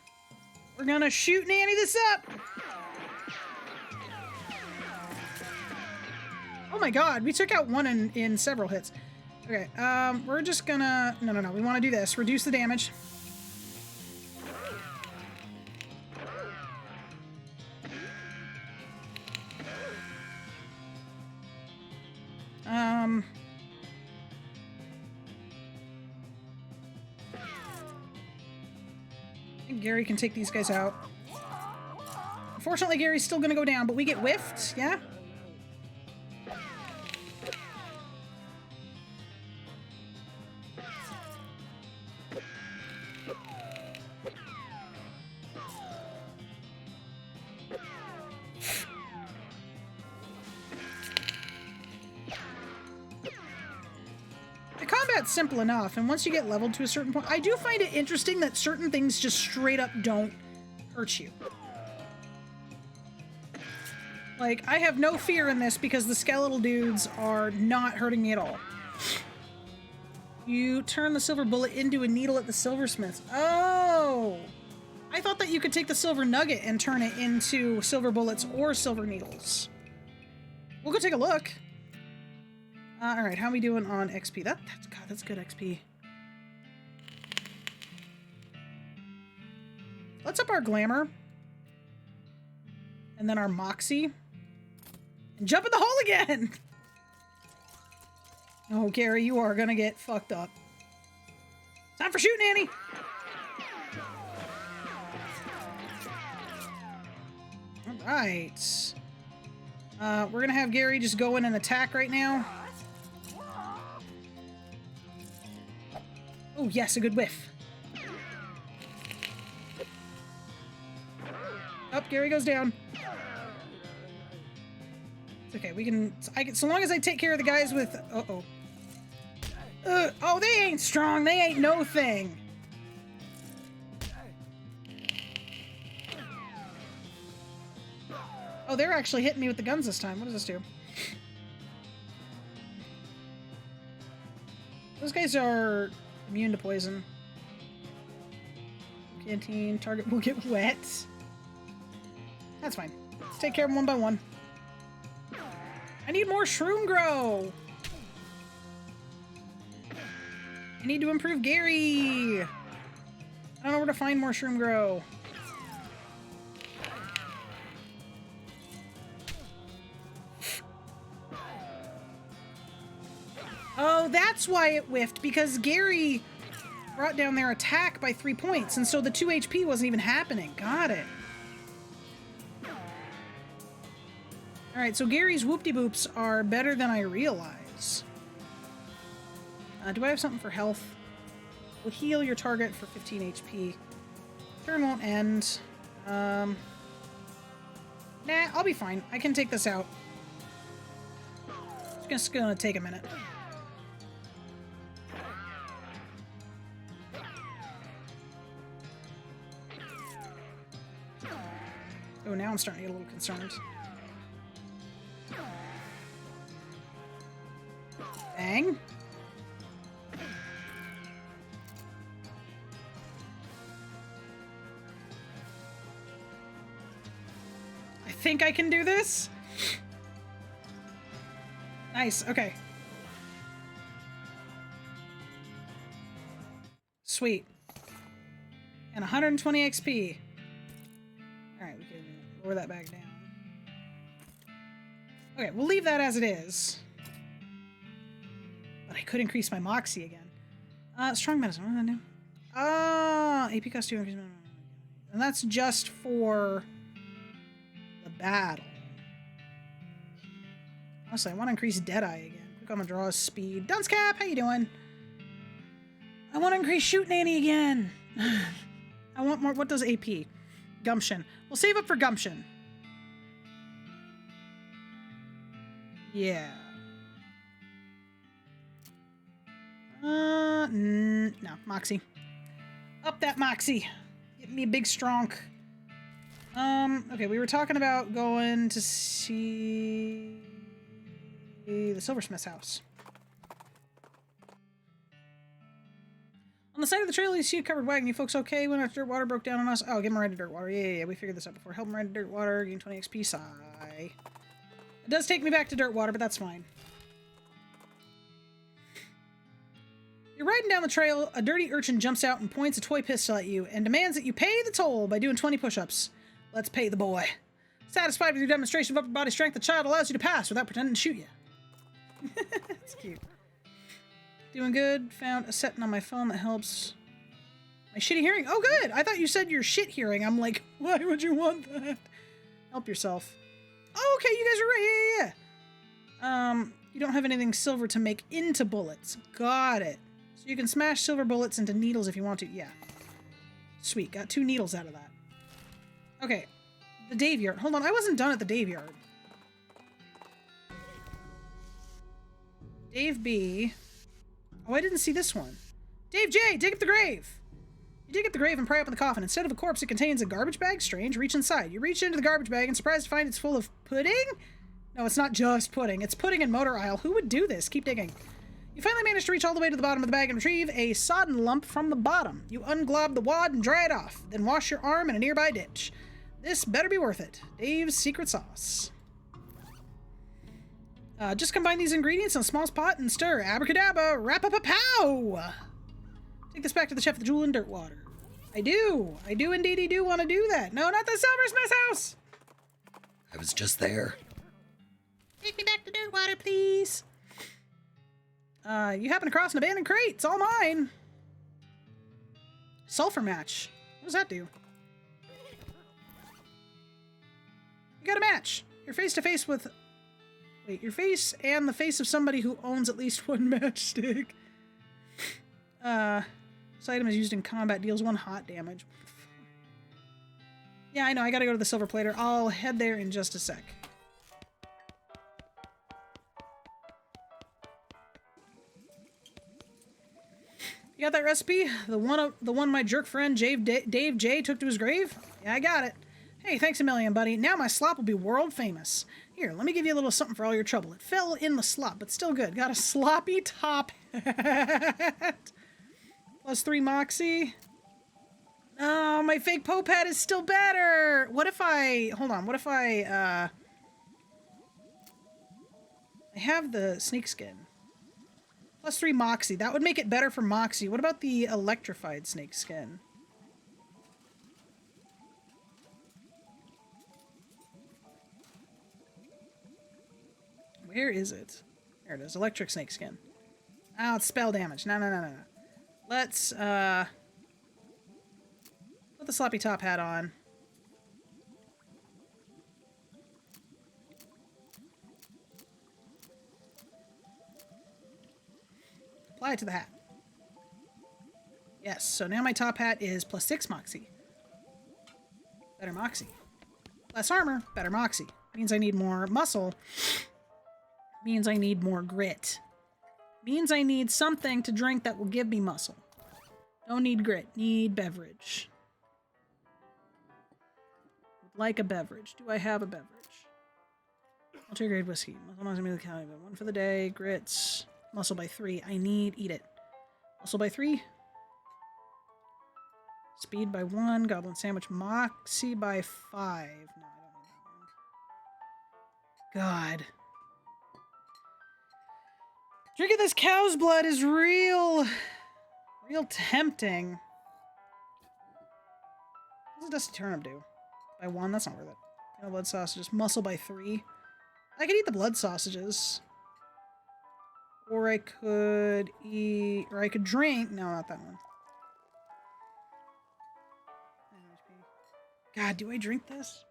We're gonna shoot Nanny this up! Oh my god, we took out one in several hits. Okay, we're just gonna... No, we want to do this. Reduce the damage. I think Gary can take these guys out. Unfortunately, Gary's still gonna go down, but we get whiffed, yeah? Simple enough, and once you get leveled to a certain point, I do find it interesting that certain things just straight up don't hurt you. Like, I have no fear in this because the skeletal dudes are not hurting me at all. You turn the silver bullet into a needle at the silversmith. Oh! I thought that you could take the silver nugget and turn it into silver bullets or silver needles. We'll go take a look. Alright, how are we doing on XP? That's good XP. Let's up our glamour. And then our moxie. And jump in the hole again! Oh, Gary, you are gonna get fucked up. Time for shooting, Annie! Alright. We're gonna have Gary just go in and attack right now. Oh, yes, a good whiff. Oh, Gary goes down. It's okay, we can... so long as I take care of the guys with... Uh-oh. Oh, they ain't strong. They ain't no thing. Oh, they're actually hitting me with the guns this time. What does this do? Those guys are... immune to poison. Canteen, target will get wet. That's fine. Let's take care of them one by one. I need more shroom grow! I need to improve Gary! I don't know where to find more shroom grow. Oh, that's why it whiffed, because Gary brought down their attack by 3 points, and so the 2 HP wasn't even happening. Got it. Alright, so Gary's whoop-de-boops are better than I realize. Do I have something for health? Will heal your target for 15 HP. Turn won't end. Nah, I'll be fine. I can take this out. It's just gonna take a minute. Oh, now I'm starting to get a little concerned. Bang. I think I can do this. Nice, okay. Sweet. And 120 XP. Alright, we can lower that back down. Okay, we'll leave that as it is. But I could increase my moxie again. Strong medicine, what did I do? Ah, AP cost 2 increase. And that's just for the battle. Honestly, I want to increase Deadeye again. Quick on the draw, speed. Dunce Cap, how you doing? I want to increase Shoot Nanny again. I want more. What does AP? Gumption. We'll save up for Gumption. Yeah. No, Moxie. Up that Moxie. Get me a big strong. Okay, we were talking about going to see the silversmith's house. On the side of the trail, you see a covered wagon. You folks okay when our Dirtwater broke down on us? Oh, give him a ride to Dirtwater. Yeah, we figured this out before. Help him ride to Dirtwater, gain 20 XP. Sigh. It does take me back to Dirtwater, but that's fine. You're riding down the trail, a dirty urchin jumps out and points a toy pistol at you and demands that you pay the toll by doing 20 push-ups. Let's pay the boy. Satisfied with your demonstration of upper body strength, the child allows you to pass without pretending to shoot you. That's cute. Doing good. Found a setting on my phone that helps my shitty hearing. Oh, good. I thought you said your shit hearing. I'm like, why would you want that? Help yourself. Oh, okay. You guys are right. Yeah. You don't have anything silver to make into bullets. Got it. So you can smash silver bullets into needles if you want to. Yeah. Sweet. Got 2 needles out of that. Okay. The Dave Yard. Hold on. I wasn't done at the Dave Yard. Dave B. Oh, I didn't see this one. Dave J, dig up the grave. You dig up the grave and pry open the coffin. Instead of a corpse, it contains a garbage bag. Strange. Reach inside. You reach into the garbage bag and surprised to find it's full of pudding? No, it's not just pudding. It's pudding and motor oil. Who would do this? Keep digging. You finally manage to reach all the way to the bottom of the bag and retrieve a sodden lump from the bottom. You unglob the wad and dry it off. Then wash your arm in a nearby ditch. This better be worth it. Dave's secret sauce. Just combine these ingredients in a small pot and stir. Abracadabra, wrap-up-a-pow! Take this back to the chef of the Jewel in Dirtwater. I do indeed do want to do that. No, not the silversmith's house! I was just there. Take me back to Dirtwater, please. You happen across an abandoned crate. It's all mine. Sulfur match. What does that do? You got a match. You're face to face with... Wait, your face and the face of somebody who owns at least 1 matchstick. This item is used in combat, deals 1 hot damage. Yeah, I know, I gotta go to the silver plater. I'll head there in just a sec. You got that recipe? The one my jerk friend Dave J took to his grave? Yeah, I got it. Hey, thanks a million, buddy. Now my slop will be world famous. Here, let me give you a little something for all your trouble. It fell in the slop, but still good. Got a sloppy top hat. +3 moxie. Oh, my fake Pope hat is still better. What if I... Hold on. What if I have the snake skin. +3 moxie. That would make it better for moxie. What about the electrified snake skin? Where is it? There it is. Electric snake skin. Oh, it's spell damage. No. Let's, put the sloppy top hat on. Apply it to the hat. Yes, so now my top hat is +6 moxie. Better moxie. Less armor, better moxie. Means I need more muscle. Means I need more grit. Means I need something to drink that will give me muscle. Don't need grit, need beverage. Would like a beverage. Do I have a beverage? Multi-grade whiskey. Muscle not immediately counted, but 1 for the day. Grits. Muscle by 3. I need... Eat it. Muscle by 3. Speed by 1. Goblin sandwich. Moxie by 5. No, I don't need that one. God. Drinking this cow's blood is real tempting. What does a dusty turnip do? By 1? That's not worth it. No blood sausages. Muscle by 3. I could eat the blood sausages. Or I could eat... Or I could drink... No, not that one. God, do I drink this?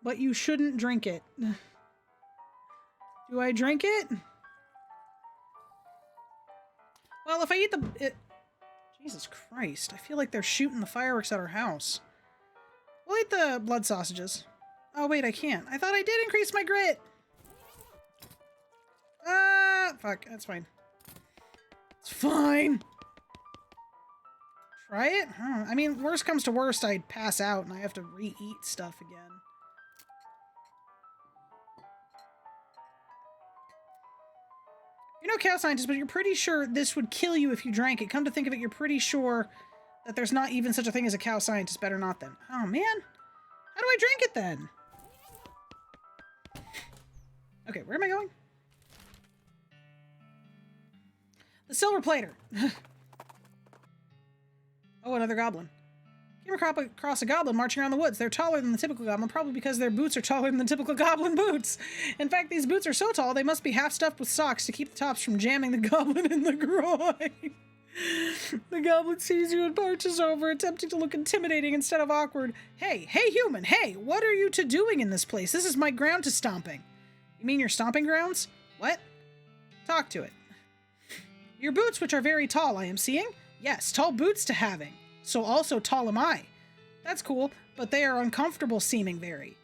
But you shouldn't drink it. Do I drink it? Well, if I eat the... Jesus Christ. I feel like they're shooting the fireworks at our house. We'll eat the blood sausages. Oh, wait, I can't. I thought I did increase my grit. Fuck, that's fine. It's fine. Try it? I mean, worst comes to worst, I'd pass out and I have to re-eat stuff again. You're no cow scientist, but you're pretty sure this would kill you if you drank it. Come to think of it, you're pretty sure that there's not even such a thing as a cow scientist. Better not then. Oh, man. How do I drink it then? Okay, where am I going? The silver plater. Oh, another goblin. Came across a goblin marching around the woods. They're taller than the typical goblin, probably because their boots are taller than the typical goblin boots. In fact, these boots are so tall, they must be half stuffed with socks to keep the tops from jamming the goblin in the groin. The goblin sees you and marches over, attempting to look intimidating instead of awkward. Hey, human, hey, what are you two doing in this place? This is my ground to stomping. You mean your stomping grounds? What? Talk to it. Your boots, which are very tall, I am seeing. Yes, tall boots to having. So also tall am I. That's cool, but they are uncomfortable seeming very.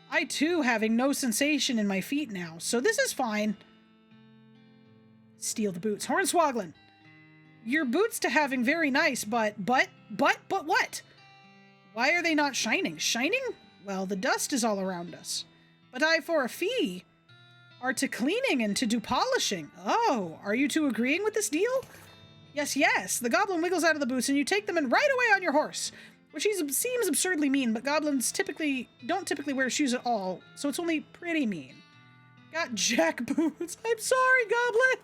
I too having no sensation in my feet now, so this is fine. Steal the boots. Hornswogglin. Your boots to having very nice, but what? Why are they not shining? Shining? Well, the dust is all around us. But I, for a fee, are to cleaning and to do polishing. Oh, are you two agreeing with this deal? Yes. The goblin wiggles out of the boots and you take them and ride away on your horse. Which seems absurdly mean, but goblins don't typically wear shoes at all, so it's only pretty mean. Got jack boots. I'm sorry, goblin.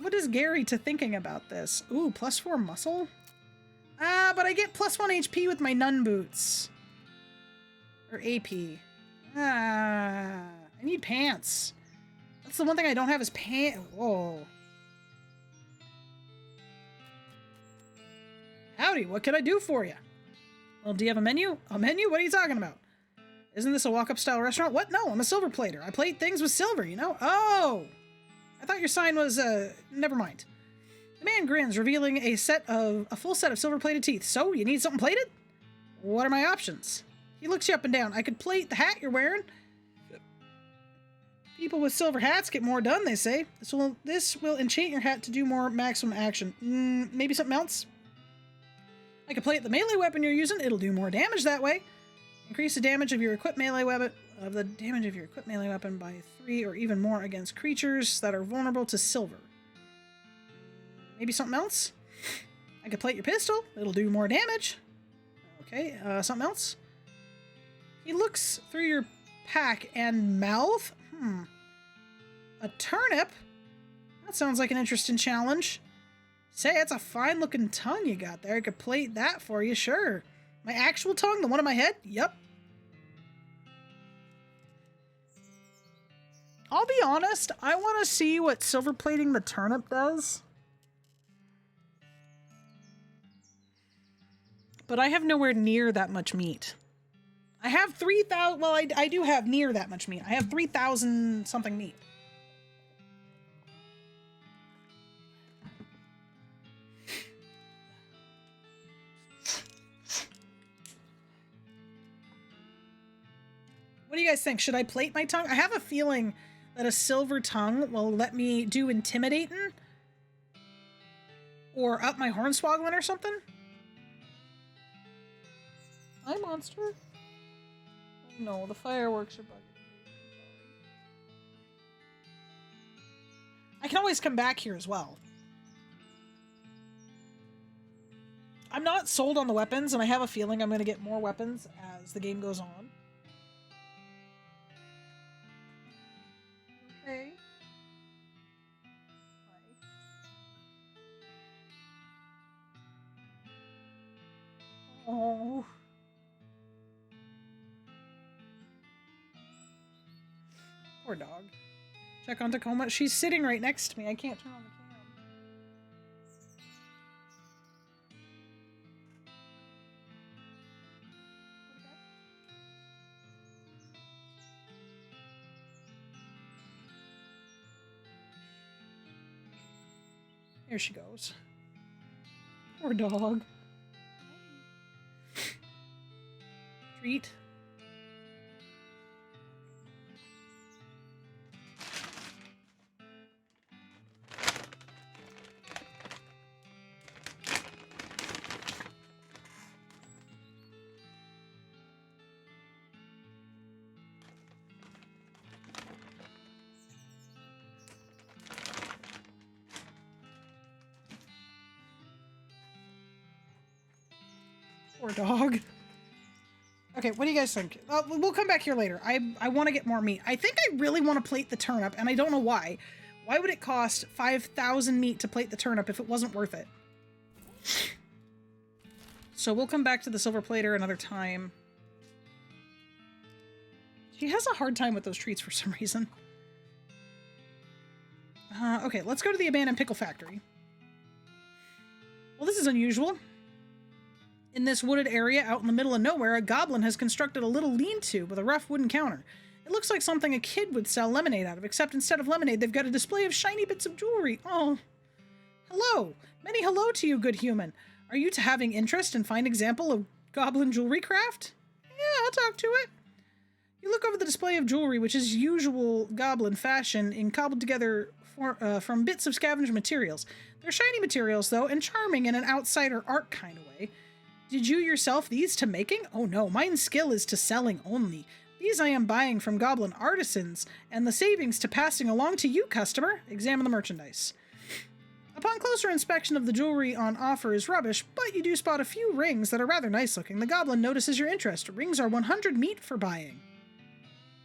What is Gary to thinking about this? Ooh, +4 muscle? But I get +1 HP with my nun boots. Or AP. I need pants. That's the one thing I don't have is pants. Whoa. Howdy, what can I do for you? Well, do you have a menu? A menu? What are you talking about? Isn't this a walk-up style restaurant? What? No, I'm a silver plater. I plate things with silver, you know? Oh! I thought your sign was, never mind. The man grins, revealing a full set of silver-plated teeth. So, you need something plated? What are my options? He looks you up and down. I could plate the hat you're wearing. People with silver hats get more done, they say. This will enchant your hat to do more maximum action. Maybe something else? I could plate the melee weapon you're using. It'll do more damage that way. Increase the damage of your equipped melee weapon by 3 or even more against creatures that are vulnerable to silver. Maybe something else? I could plate your pistol. It'll do more damage. Okay, something else? He looks through your pack and mouth. A turnip? That sounds like an interesting challenge. Say, that's a fine-looking tongue you got there. I could plate that for you, sure. My actual tongue? The one on my head? Yep. I'll be honest, I want to see what silver plating the turnip does. But I have nowhere near that much meat. I have 3,000... Well, I do have near that much meat. I have 3,000 something meat. What do you guys think? Should I plate my tongue? I have a feeling that a silver tongue will let me do intimidating or up my hornswogglin or something. Hi, monster. No, the fireworks are bugging me. I can always come back here as well. I'm not sold on the weapons, and I have a feeling I'm going to get more weapons as the game goes on. Okay. Oh. Poor dog. Check on Tacoma. She's sitting right next to me. I can't turn on the cam. Here she goes. Poor dog. Treat. Poor dog. Okay, what do you guys think? We'll come back here later. I want to get more meat. I think I really want to plate the turnip, and I don't know why. Why would it cost 5,000 meat to plate the turnip if it wasn't worth it? So we'll come back to the silver plater another time. She has a hard time with those treats for some reason. Okay, let's go to the abandoned pickle factory. Well, this is unusual. In this wooded area out in the middle of nowhere, a goblin has constructed a little lean-to with a rough wooden counter. It looks like something a kid would sell lemonade out of, except instead of lemonade, they've got a display of shiny bits of jewelry. Oh. Hello. Many hello to you, good human. Are you having interest in fine example of goblin jewelry craft? Yeah, I'll talk to it. You look over the display of jewelry, which is usual goblin fashion in cobbled together from bits of scavenged materials. They're shiny materials, though, and charming in an outsider art kind of way. Did you yourself these to making? Oh no, mine skill is to selling only. These I am buying from goblin artisans, and the savings to passing along to you, customer. Examine the merchandise. Upon closer inspection of the jewelry on offer is rubbish, but you do spot a few rings that are rather nice looking. The goblin notices your interest. Rings are 100 meat for buying.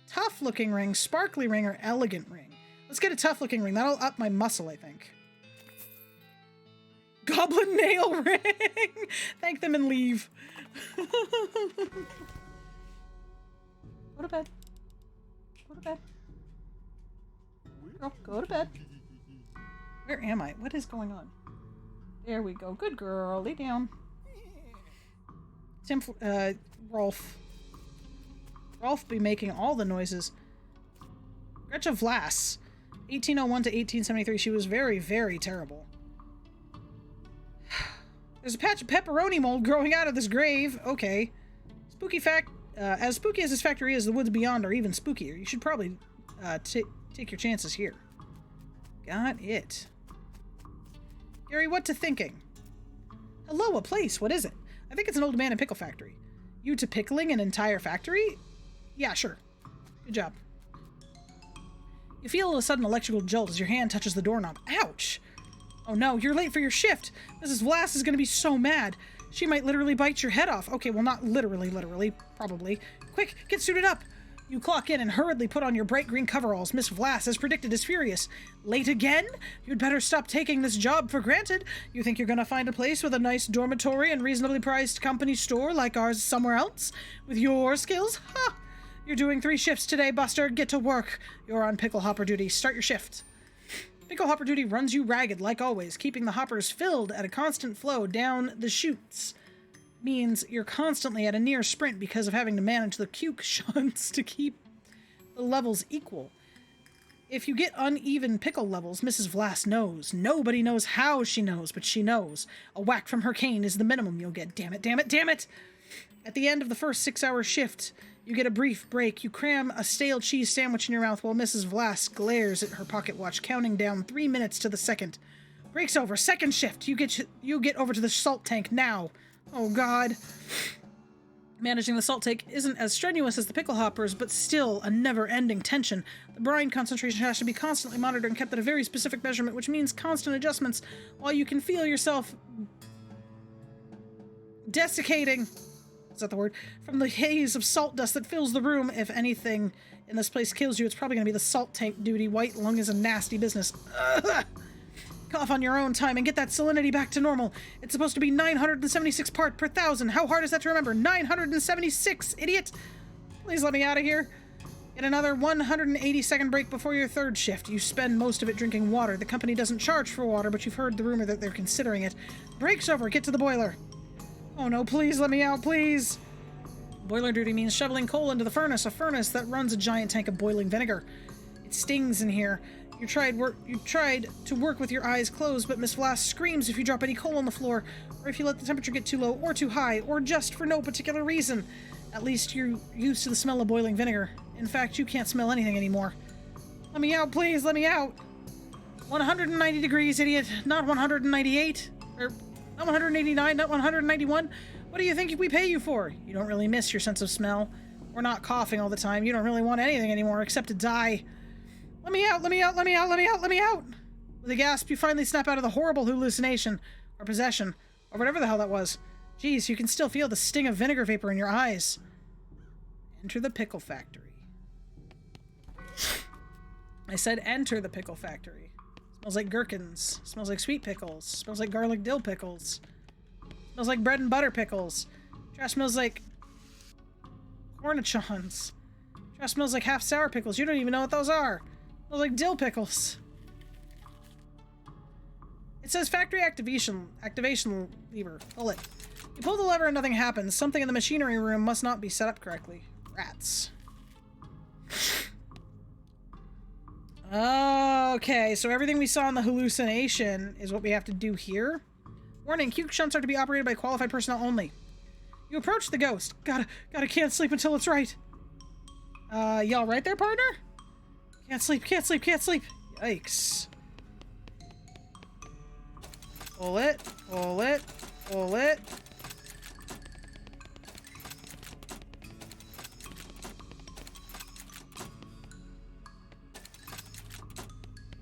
Tough looking ring, sparkly ring, or elegant ring. Let's get a tough looking ring. That'll up my muscle, I think. Goblin nail ring! Thank them and leave. Go to bed. Go to bed. Girl, go to bed. Where am I? What is going on? There we go. Good girl. Lay down. Rolf. Rolf be making all the noises. Gretchen Vlass. 1801 to 1873. She was very, very terrible. There's a patch of pepperoni mold growing out of this grave. Okay. As spooky as this factory is, the woods beyond are even spookier. You should probably take your chances here. Got it. Gary, what to thinking? Hello, a place. What is it? I think it's an old man and pickle factory. You to pickling an entire factory? Yeah, sure. Good job. You feel a sudden electrical jolt as your hand touches the doorknob. Ouch! Oh no, you're late for your shift. Mrs. Vlass is going to be so mad. She might literally bite your head off. Okay, well, not literally, probably. Quick, get suited up. You clock in and hurriedly put on your bright green coveralls. Miss Vlass, as predicted, is furious. Late again? You'd better stop taking this job for granted. You think you're going to find a place with a nice dormitory and reasonably priced company store like ours somewhere else? With your skills? Ha! You're doing 3 shifts today, Buster. Get to work. You're on pickle hopper duty. Start your shift. Pickle hopper duty runs you ragged, like always, keeping the hoppers filled at a constant flow down the chutes. Means you're constantly at a near sprint because of having to manage the cuke shunts to keep the levels equal. If you get uneven pickle levels, Mrs. Vlass knows. Nobody knows how she knows, but she knows. A whack from her cane is the minimum you'll get. Damn it, damn it, damn it! At the end of the first 6-hour shift, you get a brief break. You cram a stale cheese sandwich in your mouth while Mrs. Vlass glares at her pocket watch, counting down 3 minutes to the second. Break's over. Second shift. You get over to the salt tank now. Oh, God. Managing the salt tank isn't as strenuous as the pickle hoppers, but still a never-ending tension. The brine concentration has to be constantly monitored and kept at a very specific measurement, which means constant adjustments, while you can feel yourself desiccating. Is that the word? From the haze of salt dust that fills the room. If anything in this place kills you, it's probably going to be the salt tank duty. White lung is a nasty business. Ugh. Cough on your own time and get that salinity back to normal. It's supposed to be 976 parts per thousand. How hard is that to remember? 976, idiot! Please let me out of here. Get another 180-second break before your third shift. You spend most of it drinking water. The company doesn't charge for water, but you've heard the rumor that they're considering it. Break's over. Get to the boiler. Oh no, please let me out, please! Boiler duty means shoveling coal into the furnace, a furnace that runs a giant tank of boiling vinegar. It stings in here. You tried to work with your eyes closed, but Miss Vlass screams if you drop any coal on the floor, or if you let the temperature get too low or too high, or just for no particular reason. At least you're used to the smell of boiling vinegar. In fact, you can't smell anything anymore. Let me out, please, let me out! 190 degrees, idiot. Not 198. Or not 189, not 191. What do you think we pay you for? You don't really miss your sense of smell. We're not coughing all the time. You don't really want anything anymore except to die. Let me out, let me out, let me out, let me out, let me out! With a gasp, you finally snap out of the horrible hallucination, or possession, or whatever the hell that was. Geez, you can still feel the sting of vinegar vapor in your eyes. Enter the pickle factory. I said enter the pickle factory. Smells like gherkins. Smells like sweet pickles. Smells like garlic dill pickles. Smells like bread and butter pickles. Trash smells like cornichons. Trash smells like half sour pickles. You don't even know what those are. Smells like dill pickles. It says factory activation lever. Pull it. You pull the lever and nothing happens. Something in the machinery room must not be set up correctly. Rats. Okay, so everything we saw in the hallucination is what we have to do here. Warning, Q shunts are to be operated by qualified personnel only. You approach the ghost. Gotta can't sleep until it's right. Y'all right there, partner? Can't sleep. Yikes. Pull it.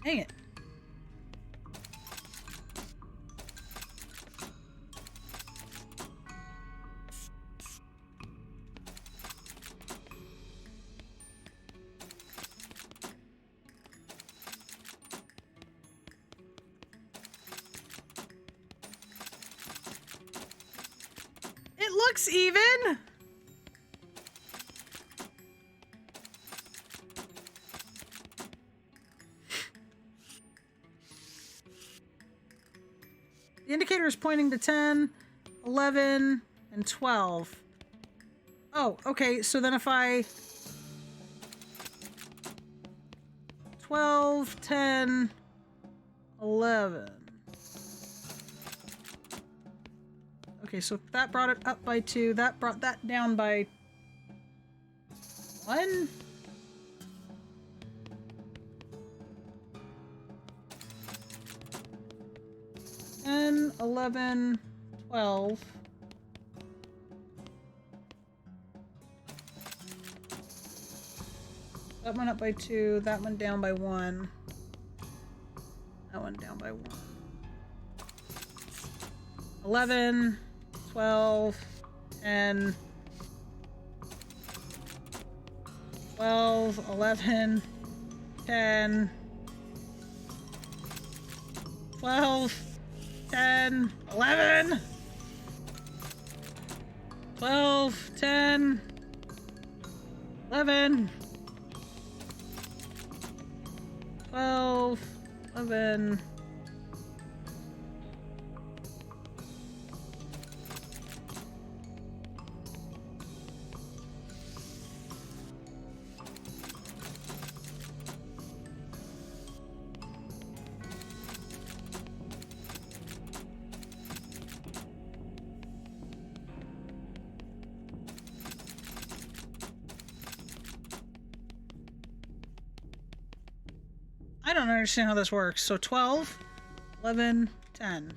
Dang it. It looks even. The indicator is pointing to 10, 11, and 12. Oh, okay, so then if I... 12, 10, 11. Okay, so that brought it up by 2. That brought that down by 1. And 11, 12. That went up by 2. That went down by 1. That went down by 1. 11, 12, 10, 12, 11, 10, 12, 10, 11, 12, 10, 11, 12, 11. I don't understand how this works. So 12, 11, 10.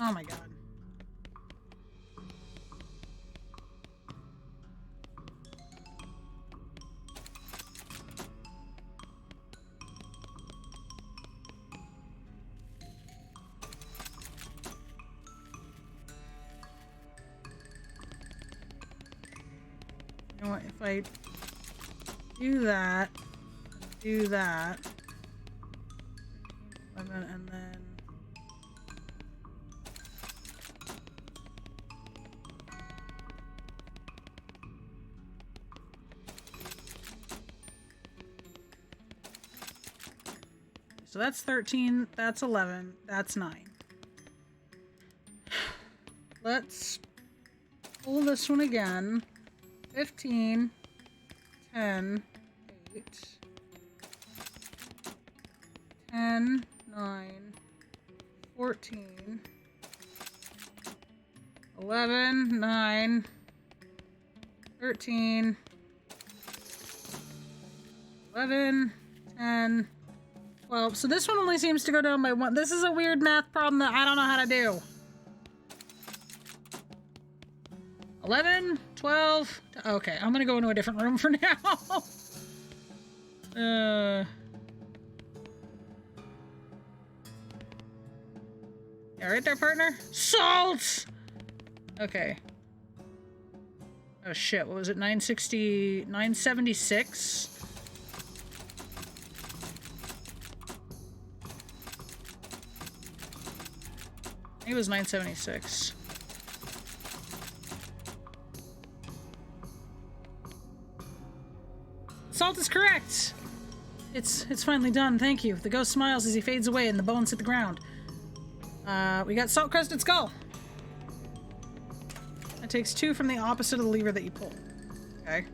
Oh my god. You know what, if I do that, 11, and then so that's 13, that's 11, that's 9. Let's pull this one again. 15, 10, 8, 10, 9, 14, 11, 9, 13, 11, 10, 12. So this one only seems to go down by 1. This is a weird math problem that I don't know how to do. 11, 12. Okay, I'm gonna go into a different room for now. Yeah, right there, partner. Salt! Okay. Oh shit, what was it? 960, 976? I think it was 976. Salt is correct! It's finally done, thank you. The ghost smiles as he fades away and the bones hit the ground. We got salt-crusted skull. That takes 2 from the opposite of the lever that you pull. Okay.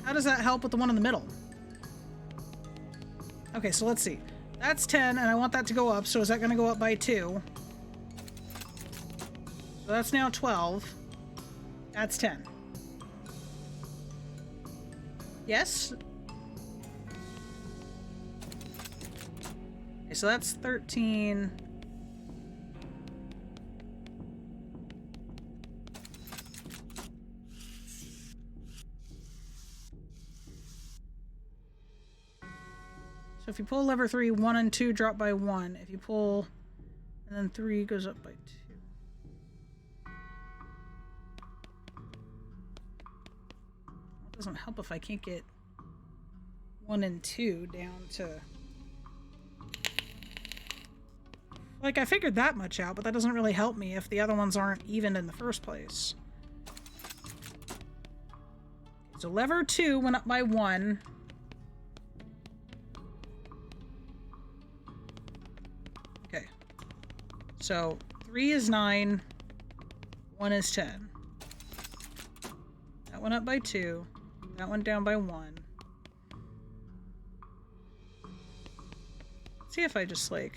How does that help with the one in the middle? Okay, so let's see. That's 10, and I want that to go up, so is that going to go up by 2? So that's now 12. That's 10. Yes? Okay, so that's 13. So if you pull lever 3, 1 and 2 drop by 1. If you pull, and then 3 goes up by 2. It doesn't help if I can't get 1 and 2 down to... Like, I figured that much out, but that doesn't really help me if the other ones aren't even in the first place. So lever 2 went up by 1. Okay. So 3 is 9. 1 is 10. That went up by 2. That went down by 1. Let's see if I just, like...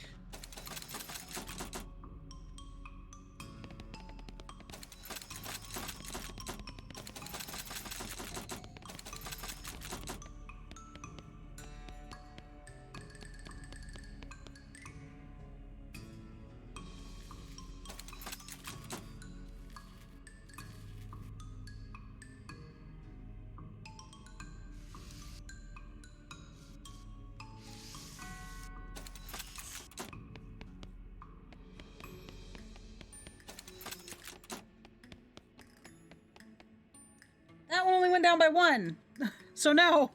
That one only went down by 1. So no.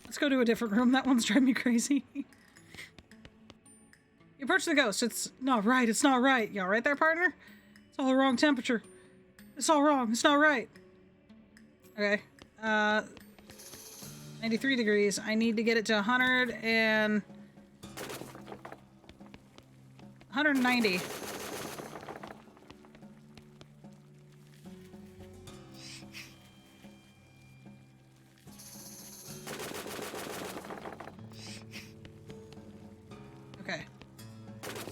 Let's go to a different room. That one's driving me crazy. You approach the ghost. It's not right. It's not right. Y'all right there, partner? It's all the wrong temperature. It's all wrong. It's not right. Okay. 93 degrees. I need to get it to 100 and... 190. Okay.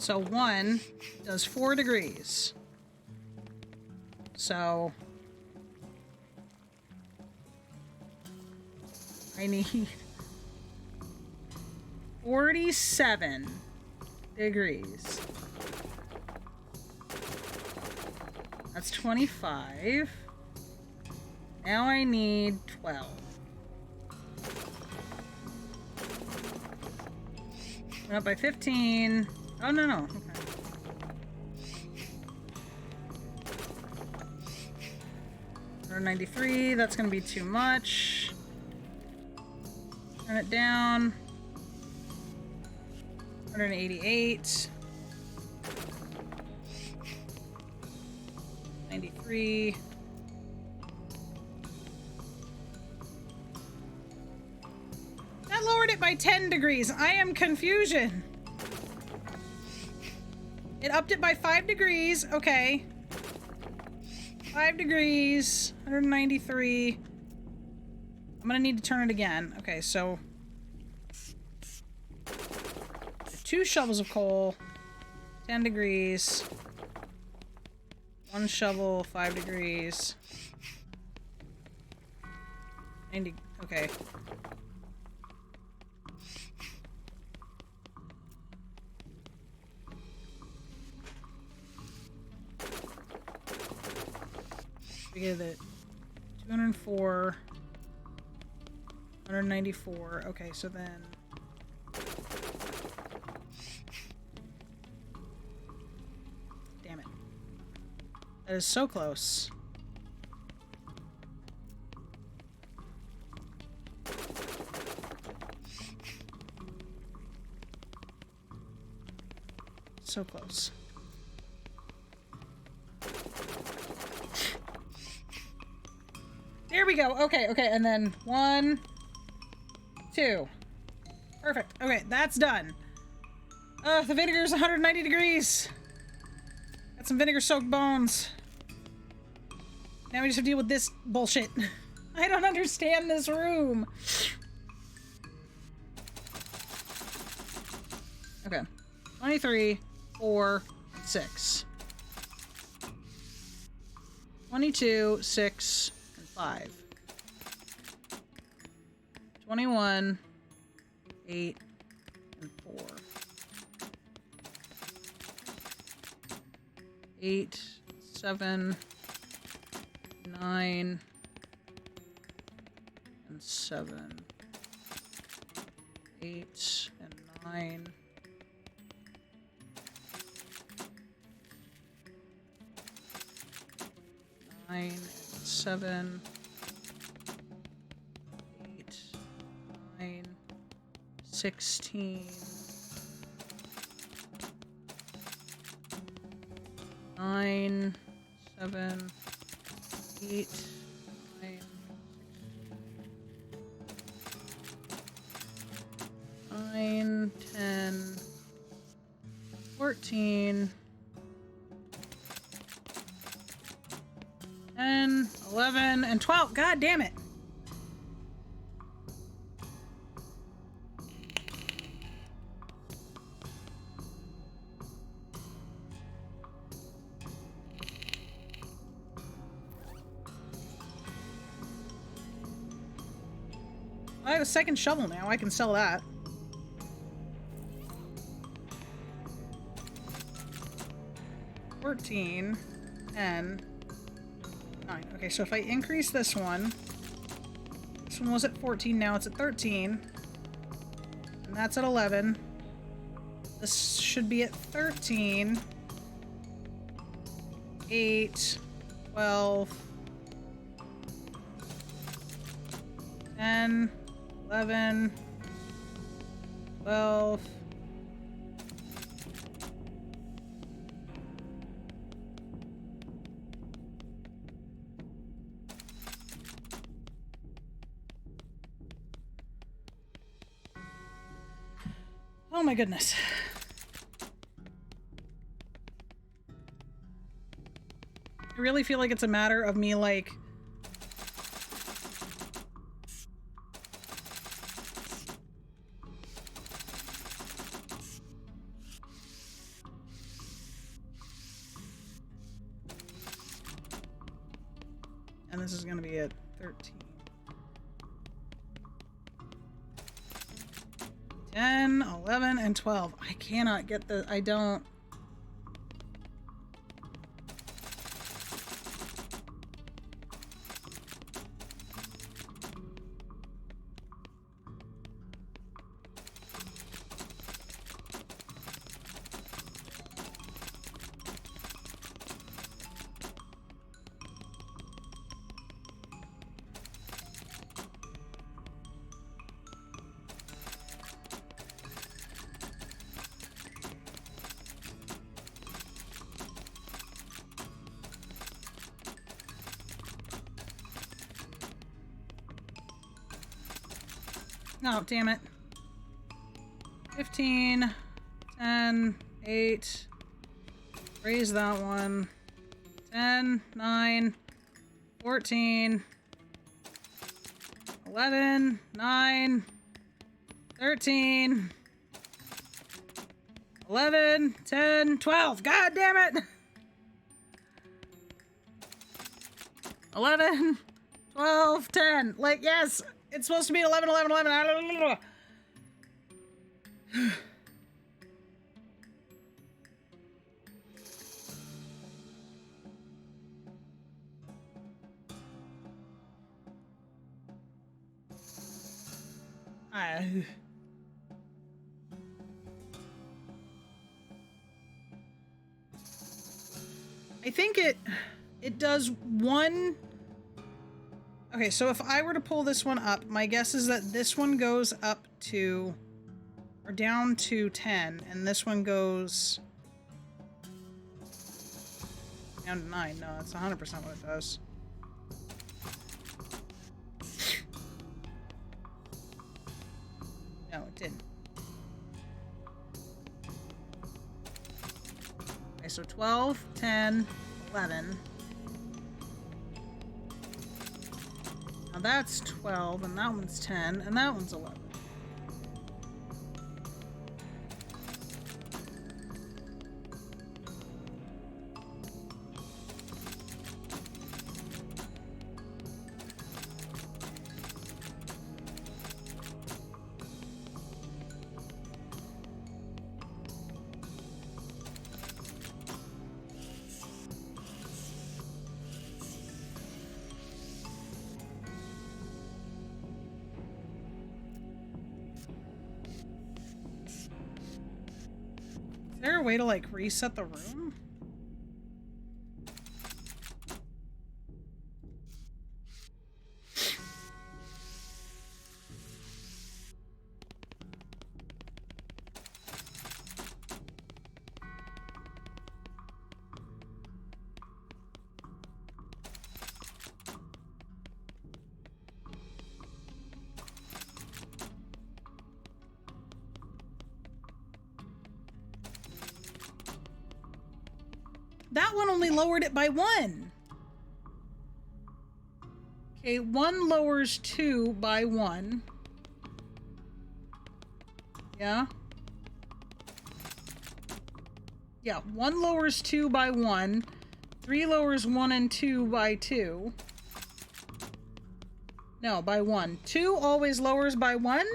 So 1 does 4 degrees. So I need 47 degrees. That's 25. Now I need 12. Went up by 15. Oh, no. Okay. $193. That's going to be too much. Turn it down. 188. 93. That lowered it by 10 degrees. I am confusion. It upped it by 5 degrees. Okay. 5 degrees. 193. I'm gonna need to turn it again. Okay, so 2 shovels of coal. 10 degrees. 1 shovel, 5 degrees. 90. Okay. We get it. 204. 194. Okay, so then. Damn it. That is so close. So close. There we go. Okay, okay, and then 1, 2. Perfect. Okay, that's done. The vinegar's 190 degrees. Got some vinegar-soaked bones. Now we just have to deal with this bullshit. I don't understand this room. Okay. 23, 4, 6. 22, 6, and 5. 21, 8, and 4. 8, 7, 9, and 7. 8 and 9. 9, 7, 8, 9, 16, 9, 7, 8, 9, 9, 10, 14, 10, 11, and 12. God damn it. I have a second shovel now. I can sell that. $14, 10, 9. Okay, so if I increase this one was at 14, now it's at 13. And that's at 11. This should be at 13. 8, 12, 10, 11, 12. Oh my goodness. I really feel like it's a matter of me, like... And this is gonna be at 13. 10, 11, and 12. I cannot get the... I don't... Oh, damn it. 15, 10, 8. Raise that one. 10, 9, 14, 11, 9, 13, 11, 10, 12. God damn it! 11, 12, 10. Like, yes, it's supposed to be 11, 11, 11. I think it does one. Okay, so if I were to pull this one up, my guess is that this one goes up to or down to 10, and this one goes down to 9. No, that's 100% what it does. No, it didn't. Okay, so 12, 10, 11. Now that's 12, and that one's 10, and that one's 11. Is there a way to, like, reset the room? That one only lowered it by 1. Okay, 1 lowers 2 by 1. Yeah? Yeah, 1 lowers 2 by 1. 3 lowers 1 and 2 by 2. No, by 1. 2 always lowers by 1?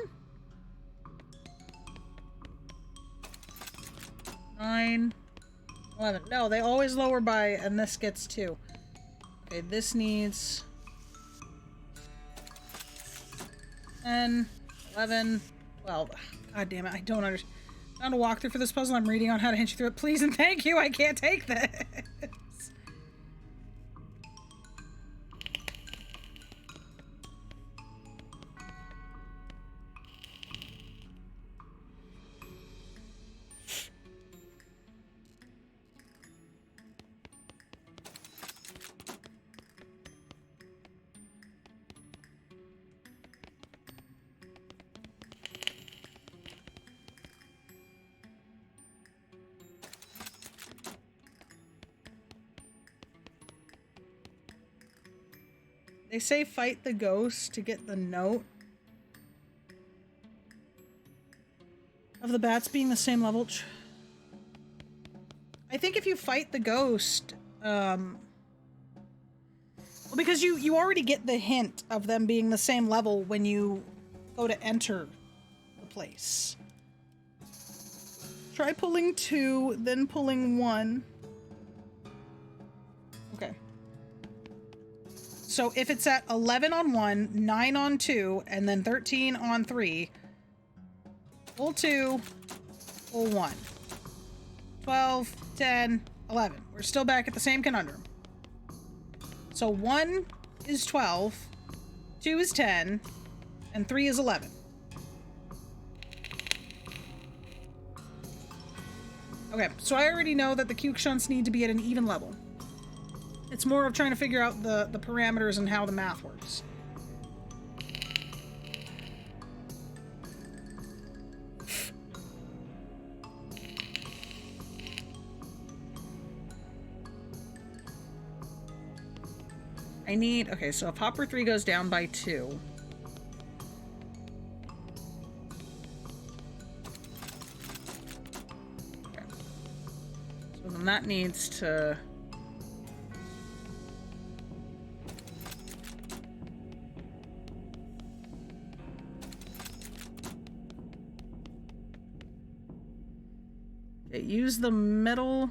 9... 11. No, they always lower by, and this gets 2. Okay, this needs 10, 11, 12. God damn it, I don't understand. I'm on a walkthrough for this puzzle. I'm reading on how to hint you through it. Please and thank you. I can't take this. They say fight the ghost to get the note of the bats being the same level. I think if you fight the ghost, well, because you already get the hint of them being the same level when you go to enter the place. Try pulling 2, then pulling 1. Okay. So if it's at 11 on 1, 9 on 2, and then 13 on 3, pull 2, pull 1. 12, 10, 11. We're still back at the same conundrum. So 1 is 12, 2 is 10, and 3 is 11. Okay, so I already know that the cube shunts need to be at an even level. It's more of trying to figure out the parameters and how the math works. I need... Okay, so if hopper 3 goes down by 2... Okay. So then that needs to... Okay, use the middle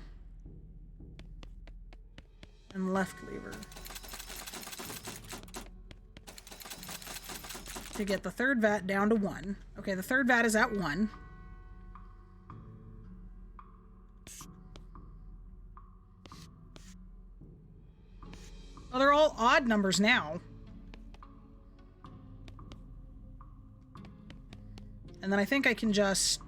and left lever to get the third vat down to 1. Okay, the third vat is at 1. Oh, they're all odd numbers now. And then I think I can just...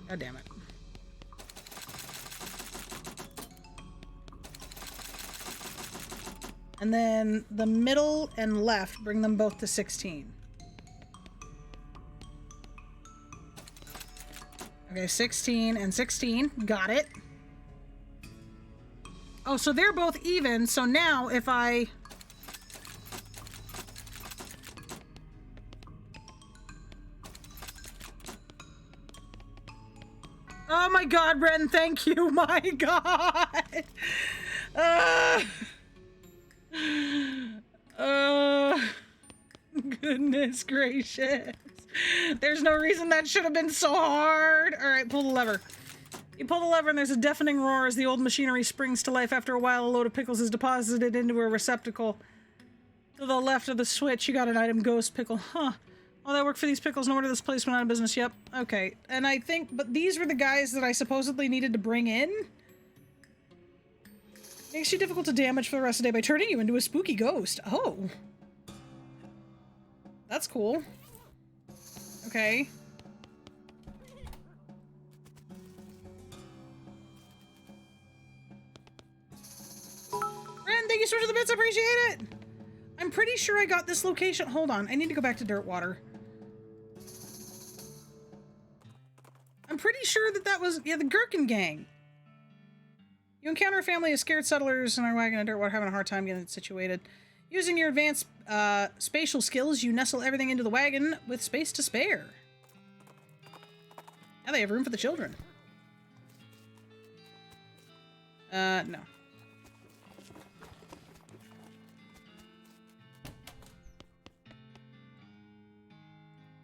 God damn it. And then the middle and left, bring them both to 16. Okay, 16 and 16. Got it. Oh, so they're both even. So now if I... Oh my god, Ren, thank you. My god. Goodness gracious. There's no reason that should have been so hard. All right, pull the lever. You pull the lever and there's a deafening roar as the old machinery springs to life. After a while, a load of pickles is deposited into a receptacle. To the left of the switch, you got an item, ghost pickle. Huh. All that work for these pickles, no wonder this place went out of business. Yep. Okay. And I think, but these were the guys that I supposedly needed to bring in? Makes you difficult to damage for the rest of the day by turning you into a spooky ghost. Oh. That's cool. Okay. Ren, thank you so much for the bits. I appreciate it. I'm pretty sure I got this location. Hold on. I need to go back to Dirtwater. I'm pretty sure that was... Yeah, the Gherkin Gang. You encounter a family of scared settlers in our wagon at Dirtwater having a hard time getting it situated. Using your advanced spatial skills, you nestle everything into the wagon with space to spare. Now they have room for the children. No.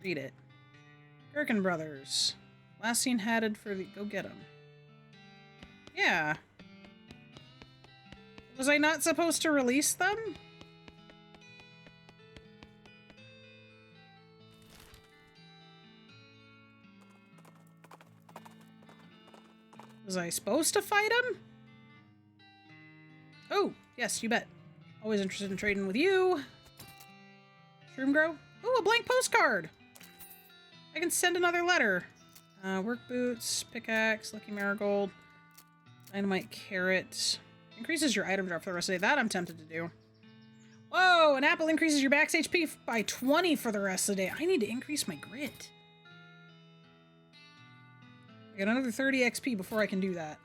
Read it. Gherkin Brothers. Last seen headed for the... Go get them. Yeah. Was I not supposed to release them? Was I supposed to fight him? Oh, yes, you bet. Always interested in trading with you. Shroom Grow? Oh, a blank postcard! I can send another letter. Work boots, pickaxe, lucky marigold, dynamite carrot. Increases your item drop for the rest of the day. That I'm tempted to do. Whoa, an apple increases your max HP by 20 for the rest of the day. I need to increase my grit. I got another 30 XP before I can do that.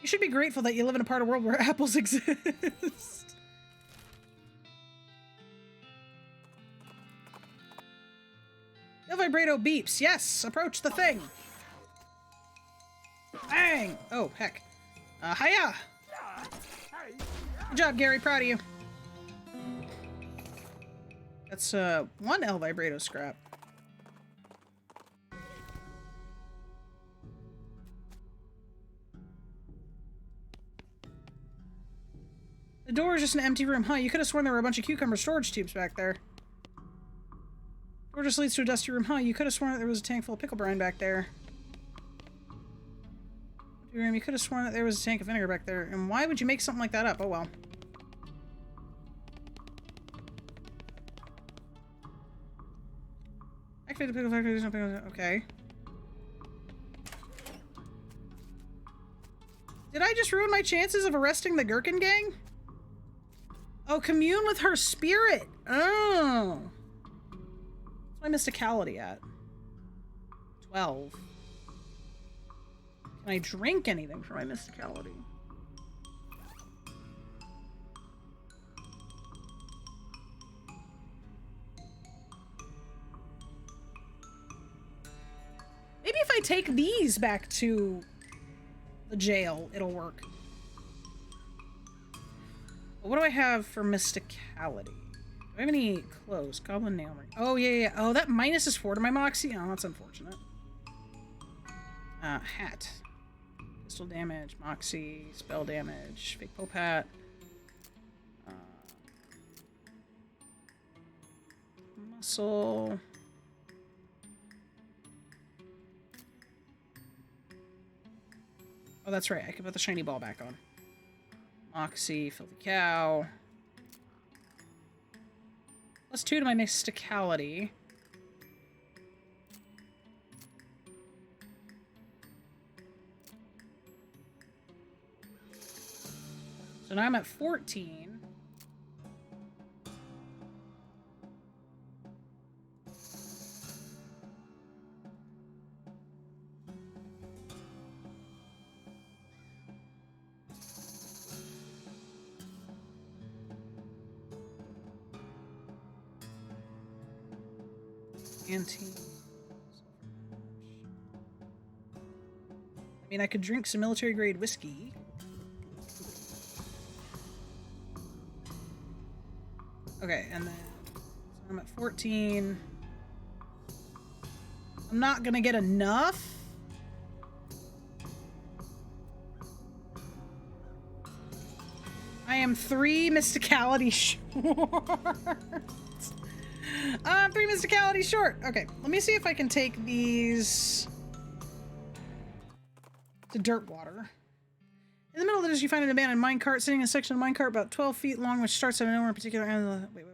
You should be grateful that you live in a part of the world where apples exist. El vibrato beeps. Yes, approach the thing. Bang! Oh, heck. Hiya! Good job, Gary. Proud of you. That's, one El vibrato scrap. The door is just an empty room. Huh, you could have sworn there were a bunch of cucumber storage tubes back there. Door just leads to a dusty room. Huh, you could have sworn that there was a tank full of pickle brine back there. You could have sworn that there was a tank of vinegar back there. And why would you make something like that up? Oh well. Activate the pickle factory. There's no pickle. Okay. Did I just ruin my chances of arresting the Gherkin gang? Oh, commune with her spirit. Oh. What's my mysticality at? 12. Can I drink anything for my mysticality? Maybe if I take these back to the jail, it'll work. What do I have for mysticality? Do I have any clothes? Goblin nail ring. Oh, yeah. Oh, that minus is 4 to my moxie? Oh, that's unfortunate. Hat. Pistol damage, moxie, spell damage, fake pope hat. Muscle. Oh, that's right. I can put the shiny ball back on. Moxie, filthy cow. +2 to my mysticality. So now I'm at 14. Anti. I mean, I could drink some military grade whiskey. Okay, and then so I'm at 14. I'm not gonna get enough. I am 3 mysticality short. I'm 3 mysticality short. Okay, let me see if I can take these to Dirtwater. In the middle of the desert, you find an abandoned minecart sitting in a section of minecart about 12 feet long, which starts at nowhere in particular end of the... Wait.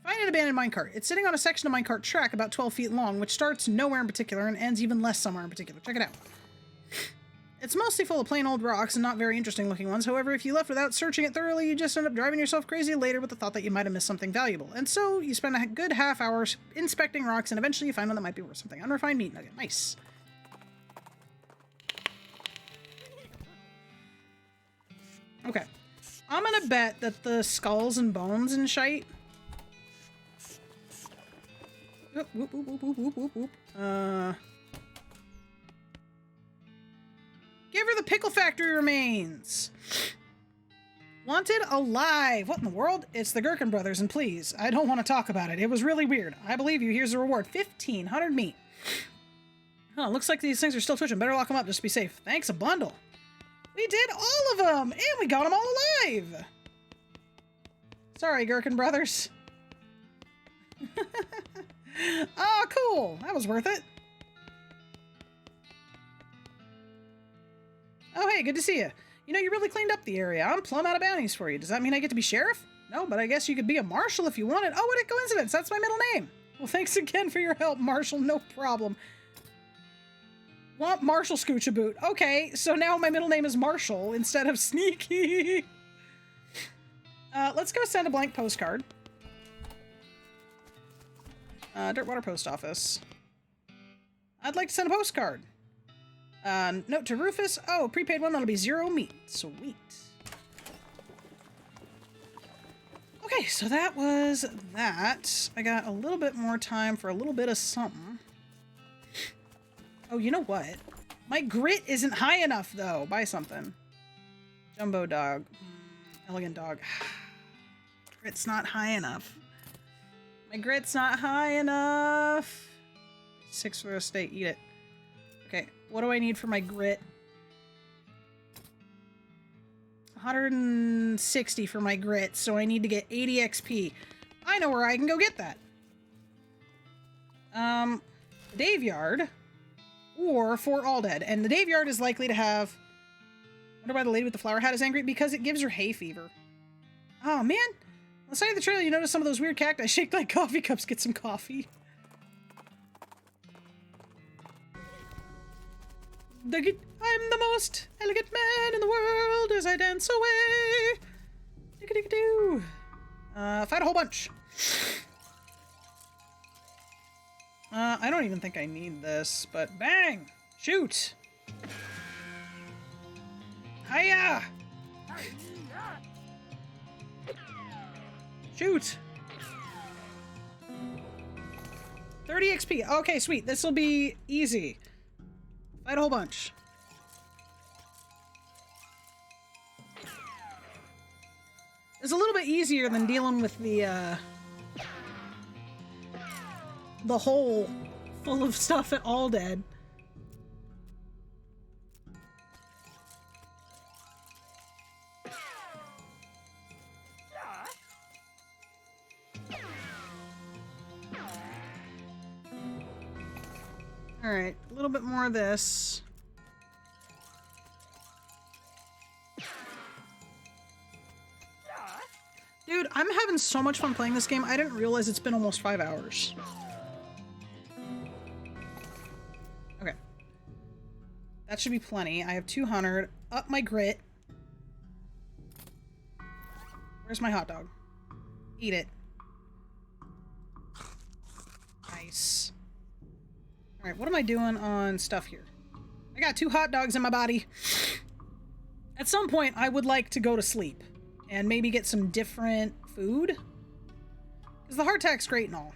Find an abandoned minecart. It's sitting on a section of minecart track about 12 feet long, which starts nowhere in particular and ends even less somewhere in particular. Check it out. It's mostly full of plain old rocks and not very interesting looking ones. However, if you left without searching it thoroughly, you just end up driving yourself crazy later with the thought that you might have missed something valuable. And so you spend a good half hour inspecting rocks and eventually you find one that might be worth something. Unrefined meat nugget. Nice. Okay. I'm gonna bet that the skulls and bones and shite. Whoop, whoop, whoop, whoop, whoop, whoop, whoop. Give her the pickle factory remains. Wanted alive. What in the world? It's the Gherkin brothers, and please, I don't want to talk about it. It was really weird. I believe you. Here's the reward. 1,500 meat. Oh, looks like these things are still twitching. Better lock them up just to be safe. Thanks, a bundle. We did all of them, and we got them all alive. Sorry, Gherkin brothers. Oh, cool. That was worth it. Oh, hey, good to see you. You know, you really cleaned up the area. I'm plumb out of bounties for you. Does that mean I get to be sheriff? No, but I guess you could be a marshal if you wanted. Oh, what a coincidence. That's my middle name. Well, thanks again for your help, Marshal. No problem. Want Marshal Scoochaboot. Okay, so now my middle name is Marshall instead of Sneaky. Let's go send a blank postcard. Dirtwater Post Office. I'd like to send a postcard. Note to Rufus. Oh, prepaid one. That'll be 0 meat. Sweet. Okay, so that was that. I got a little bit more time for a little bit of something. Oh, you know what? My grit isn't high enough, though. Buy something. Jumbo dog. Elegant dog. Grit's not high enough. My grit's not high enough. 6 for a steak. Eat it. Okay, what do I need for my grit? 160 for my grit, so I need to get 80 XP. I know where I can go get that. The Dave Yard or Fort Aldead. And the Dave Yard is likely to have... Wonder why the lady with the flower hat is angry? Because it gives her hay fever. Oh, man. On the side of the trail, you notice some of those weird cacti shaped like coffee cups. Get some coffee. I'm the most elegant man in the world as I dance away. Dick-a-dick-a-doo. Fight a whole bunch. I don't even think I need this, but bang! Shoot! Hiya! Shoot! 30 XP. Okay, sweet. This will be easy. Fight a whole bunch. It's a little bit easier than dealing with the hole full of stuff at All Dead. Alright, a little bit more of this. Dude, I'm having so much fun playing this game, I didn't realize it's been almost 5 hours. Okay. That should be plenty. I have 200. Up my grit. Where's my hot dog? Eat it. Nice. Alright, what am I doing on stuff here? I got 2 hot dogs in my body. At some point, I would like to go to sleep. And maybe get some different food. Because the hardtack's great and all.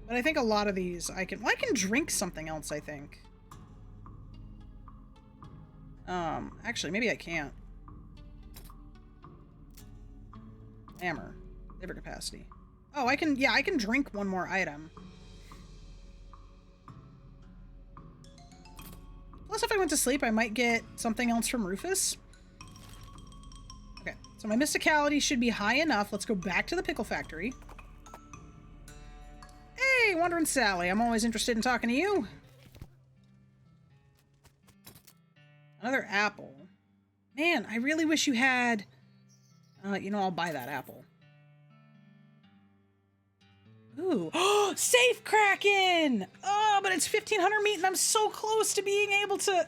But I think a lot of these I can... Well, I can drink something else, I think. Actually, maybe I can't. Hammer. Liver capacity. Oh, I can... Yeah, I can drink one more item. Plus, if I went to sleep, I might get something else from Rufus. Okay, so my mysticality should be high enough. Let's go back to the pickle factory. Hey, Wandering Sally. I'm always interested in talking to you. Another apple. Man, I really wish you had... you know, I'll buy that apple. Ooh. Oh, safe Kraken! Oh, but it's 1,500 meat and I'm so close to being able to...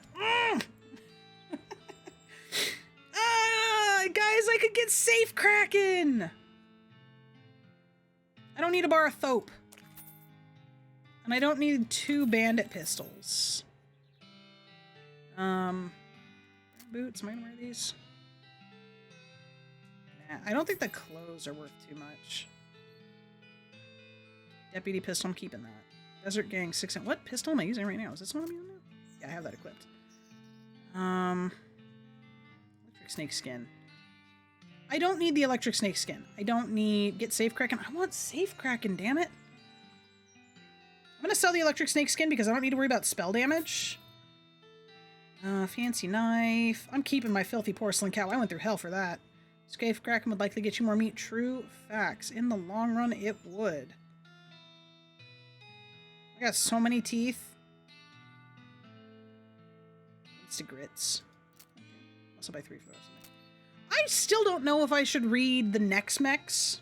Guys, I could get safe Kraken! I don't need a bar of Thope. And I don't need 2 bandit pistols. Boots, am I gonna wear these? Nah, I don't think the clothes are worth too much. Deputy pistol, I'm keeping that. Desert Gang 6. What pistol am I using right now? Is this one I'm using now? Yeah, I have that equipped. Electric snake skin. I don't need the electric snake skin. I don't need... Get safe Kraken. I want safe Kraken, damn it. I'm gonna sell the electric snake skin because I don't need to worry about spell damage. Fancy knife. I'm keeping my filthy porcelain cow. I went through hell for that. Safe Kraken would likely get you more meat. True facts. In the long run, it would. I got so many teeth. It's the grits. Also buy 3 for those. I still don't know if I should read the next mechs.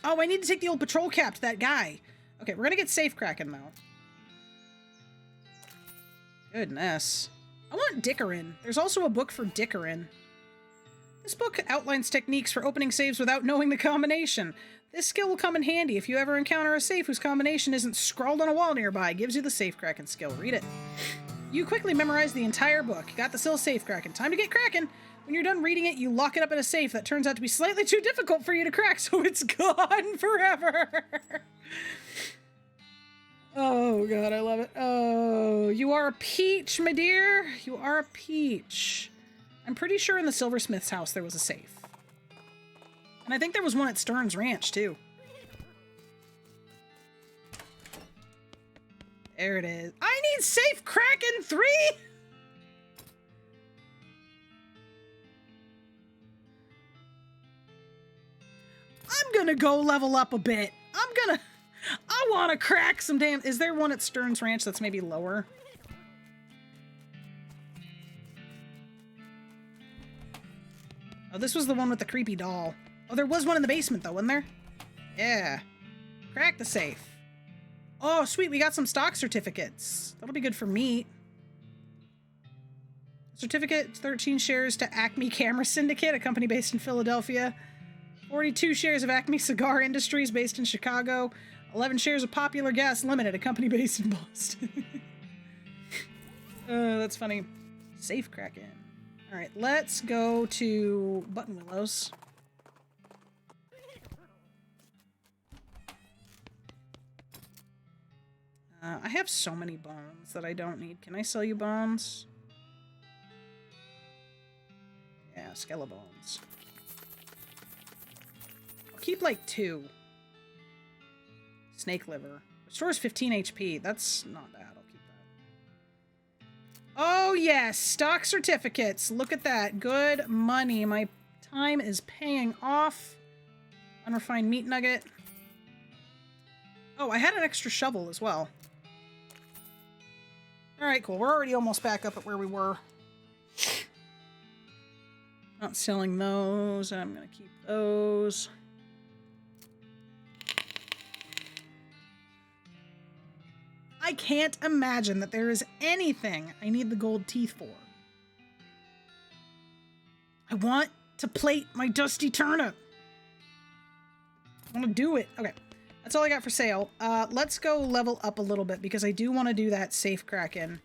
Oh, I need to take the old patrol cap to that guy. Okay, we're gonna get safe Kraken though. Goodness. I want Dickerin. There's also a book for Dickerin. This book outlines techniques for opening safes without knowing the combination. This skill will come in handy if you ever encounter a safe whose combination isn't scrawled on a wall nearby. It gives you the safe Kraken skill. Read it. You quickly memorize the entire book. Got the still safe Kraken. Time to get Kraken. When you're done reading it, you lock it up in a safe that turns out to be slightly too difficult for you to crack, so it's gone forever. Oh god, I love it. Oh, you are a peach, my dear. You are a peach. I'm pretty sure in the silversmith's house there was a safe. And I think there was one at Stern's Ranch, too. There it is. I need safe Kraken 3! I'm gonna go level up a bit. I want to crack some damn... Is there one at Stern's Ranch that's maybe lower? Oh, this was the one with the creepy doll. Oh, there was one in the basement, though, wasn't there? Yeah. Crack the safe. Oh, sweet. We got some stock certificates. That'll be good for meat. Certificate, 13 shares to Acme Camera Syndicate, a company based in Philadelphia. 42 shares of Acme Cigar Industries based in Chicago. 11 shares of Popular Gas Limited, a company based in Boston. That's funny. Safe Kraken. All right, let's go to Button Willows. I have so many bones that I don't need. Can I sell you bones? Yeah, Skelebones. I'll keep like 2. Snake liver. Restores 15 HP. That's not bad. I'll keep that. Oh, yes. Stock certificates. Look at that. Good money. My time is paying off. Unrefined meat nugget. Oh, I had an extra shovel as well. Alright, cool. We're already almost back up at where we were. Not selling those. I'm going to keep those. I can't imagine that there is anything I need the gold teeth for. I want to plate my dusty turnip. I want to do it. Okay. That's all I got for sale. Let's go level up a little bit because I do want to do that safe Kraken.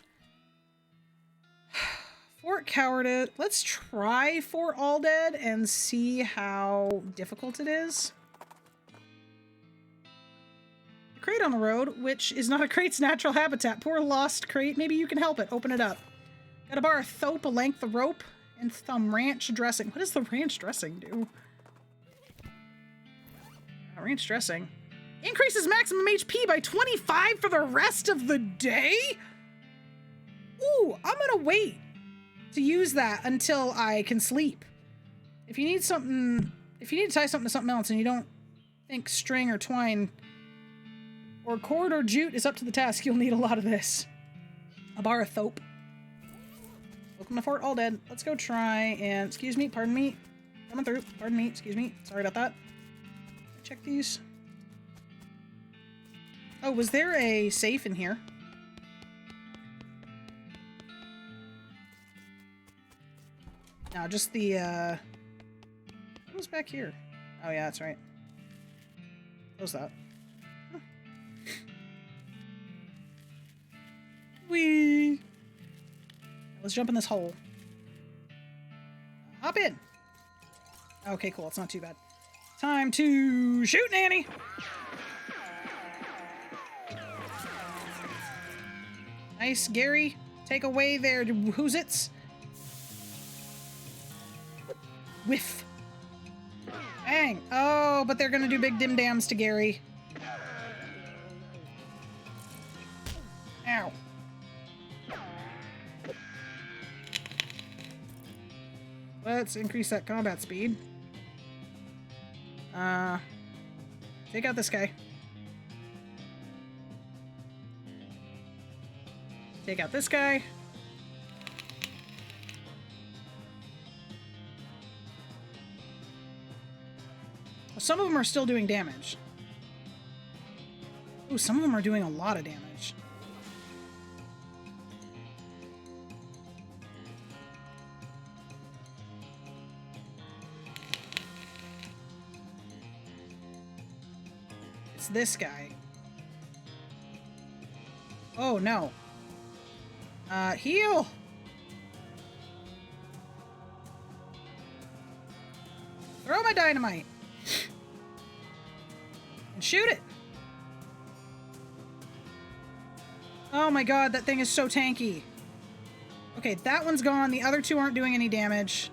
Fort Cowardice. Let's try Fort All Dead and see how difficult it is. The crate on the road, which is not a crate's natural habitat. Poor lost crate. Maybe you can help it. Open it up. Got a bar of thope, a length of rope, and some ranch dressing. What does the ranch dressing do? Ranch dressing. Increases maximum HP by 25 for the rest of the day? Ooh, I'm gonna wait to use that until I can sleep. If you need something, if you need to tie something to something else and you don't think string or twine or cord or jute is up to the task, you'll need a lot of this. A bar of thope. Welcome to Fort All Dead. Let's go try and, excuse me, pardon me. Coming through, pardon me, excuse me. Sorry about that. Check these. Oh, was there a safe in here? No, just the, what was back here? Oh, yeah, that's right. Close that. Huh. Whee! Let's jump in this hole. Hop in! Okay, cool, it's not too bad. Time to shoot, Nanny! Nice, Gary. Take away their who's-its. Whiff. Bang. Oh, but they're gonna do big dim-dams to Gary. Ow. Let's increase that combat speed. Take out this guy. Take out this guy. Well, some of them are still doing damage. Ooh, some of them are doing a lot of damage. It's this guy. Oh, no. Heal! Throw my dynamite! And shoot it! Oh my god, that thing is so tanky. Okay, that one's gone. The other two aren't doing any damage.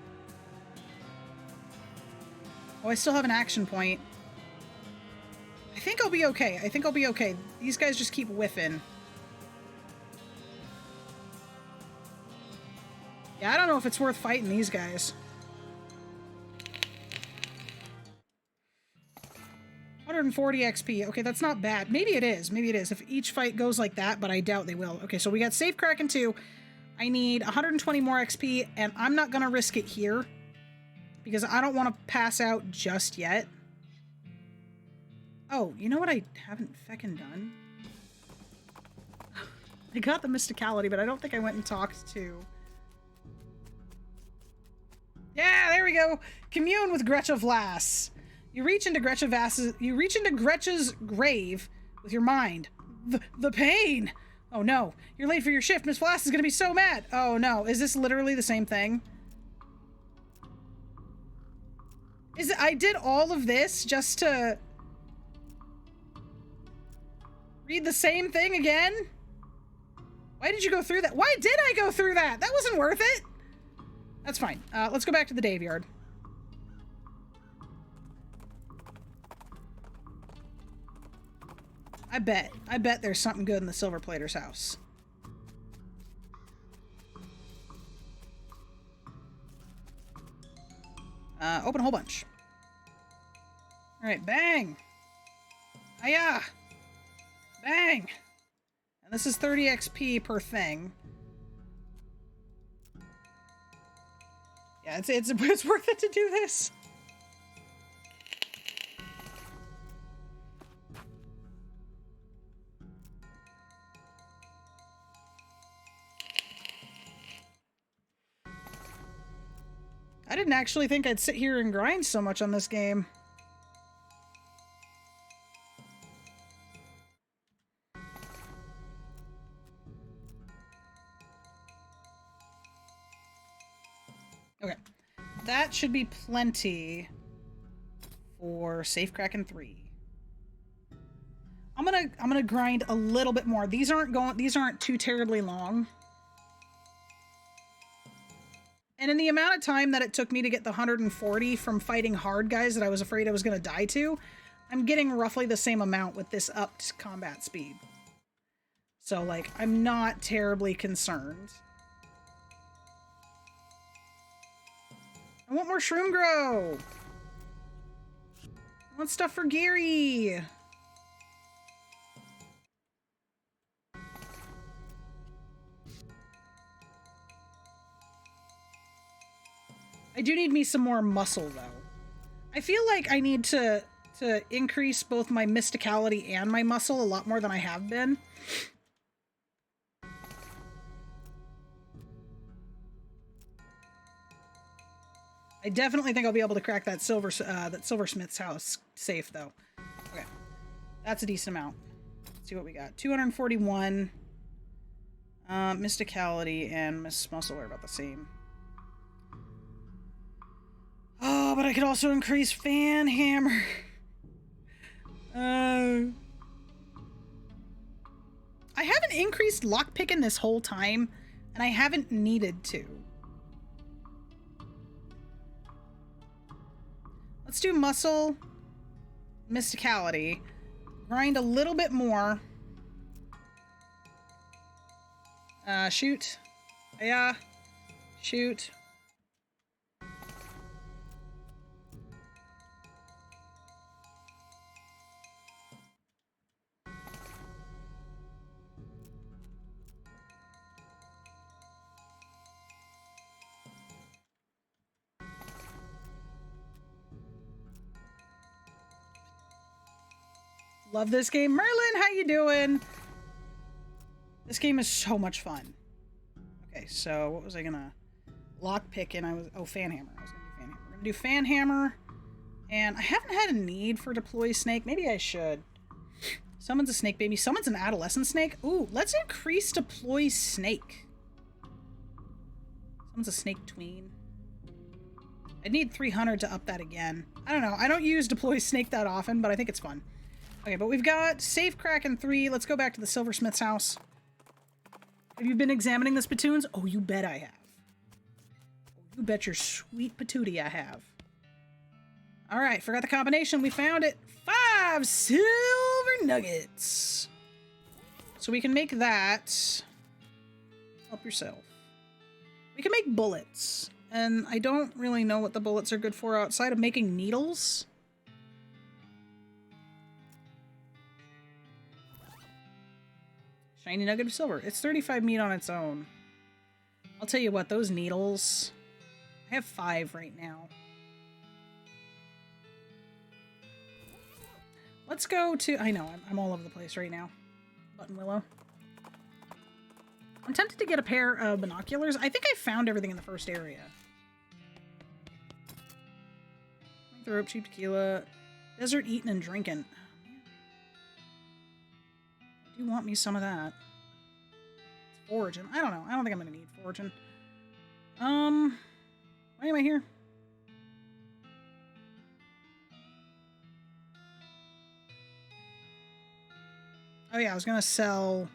Oh, I still have an action point. I think I'll be okay. I think I'll be okay. These guys just keep whiffing. Yeah, I don't know if it's worth fighting these guys. 140 XP. Okay, that's not bad. Maybe it is. Maybe it is. If each fight goes like that, but I doubt they will. Okay, so we got Safe Kraken 2. I need 120 more XP, and I'm not going to risk it here because I don't want to pass out just yet. Oh, you know what I haven't feckin' done? I got the mysticality, but I don't think I went and talked to... Yeah, there we go! Commune with Gretcha Vlass. You reach into Gretcha's grave with your mind. The pain! Oh no, you're late for your shift. Miss Vlass is gonna be so mad! Oh no, is this literally the same thing? I did all of this just to... read the same thing again? Why did you go through that? Why did I go through that? That wasn't worth it! That's fine. Let's go back to the Daveyard. I bet there's something good in the Silver Plater's house. Open a whole bunch. Alright, bang! Hiya! Bang! And this is 30 XP per thing. Yeah, it's worth it to do this. I didn't actually think I'd sit here and grind so much on this game. Okay. That should be plenty for Safecrack 3. I'm gonna grind a little bit more. These aren't too terribly long. And in the amount of time that it took me to get the 140 from fighting hard guys that I was afraid I was going to die to, I'm getting roughly the same amount with this upped combat speed. So, like, I'm not terribly concerned. I want more Shroom Grow! I want stuff for Gary! I do need me some more muscle, though. I feel like I need to increase both my mysticality and my muscle a lot more than I have been. I definitely think I'll be able to crack that silversmith's house safe, though. Okay, that's a decent amount. Let's see what we got. 241. Mysticality and muscle are about the same. Oh, but I could also increase Fan Hammer. I haven't increased lockpicking this whole time, and I haven't needed to. Let's do muscle, mysticality, grind a little bit more. Shoot. Yeah. Shoot. Love this game. Merlin, how you doing? This game is so much fun. Okay, so what was I gonna... Lockpick and I was... Oh, Fan Hammer. I was gonna do Fan Hammer. We're gonna do Fan Hammer. And I haven't had a need for Deploy Snake. Maybe I should. Summons a snake baby. Summons an adolescent snake. Ooh, let's increase Deploy Snake. Summons a snake tween. I need 300 to up that again. I don't know. I don't use Deploy Snake that often, but I think it's fun. Okay, but we've got Safecrack 3. Let's go back to the Silversmith's house. Have you been examining the spittoons? Oh, you bet I have. Oh, you bet your sweet patootie I have. All right, forgot the combination. We found it. 5 silver nuggets. So we can make that. Help yourself. We can make bullets. And I don't really know what the bullets are good for outside of making needles. Shiny nugget of silver. It's 35 meat on its own. I'll tell you what, those needles... I have 5 right now. Let's go to... I know, I'm all over the place right now. Button Willow. I'm tempted to get a pair of binoculars. I think I found everything in the first area. Throw up cheap tequila. Desert eating and drinking. I do want me some of that. It's foraging. I don't know. I don't think I'm going to need foraging. Why am I here? Oh yeah, I was going to sell...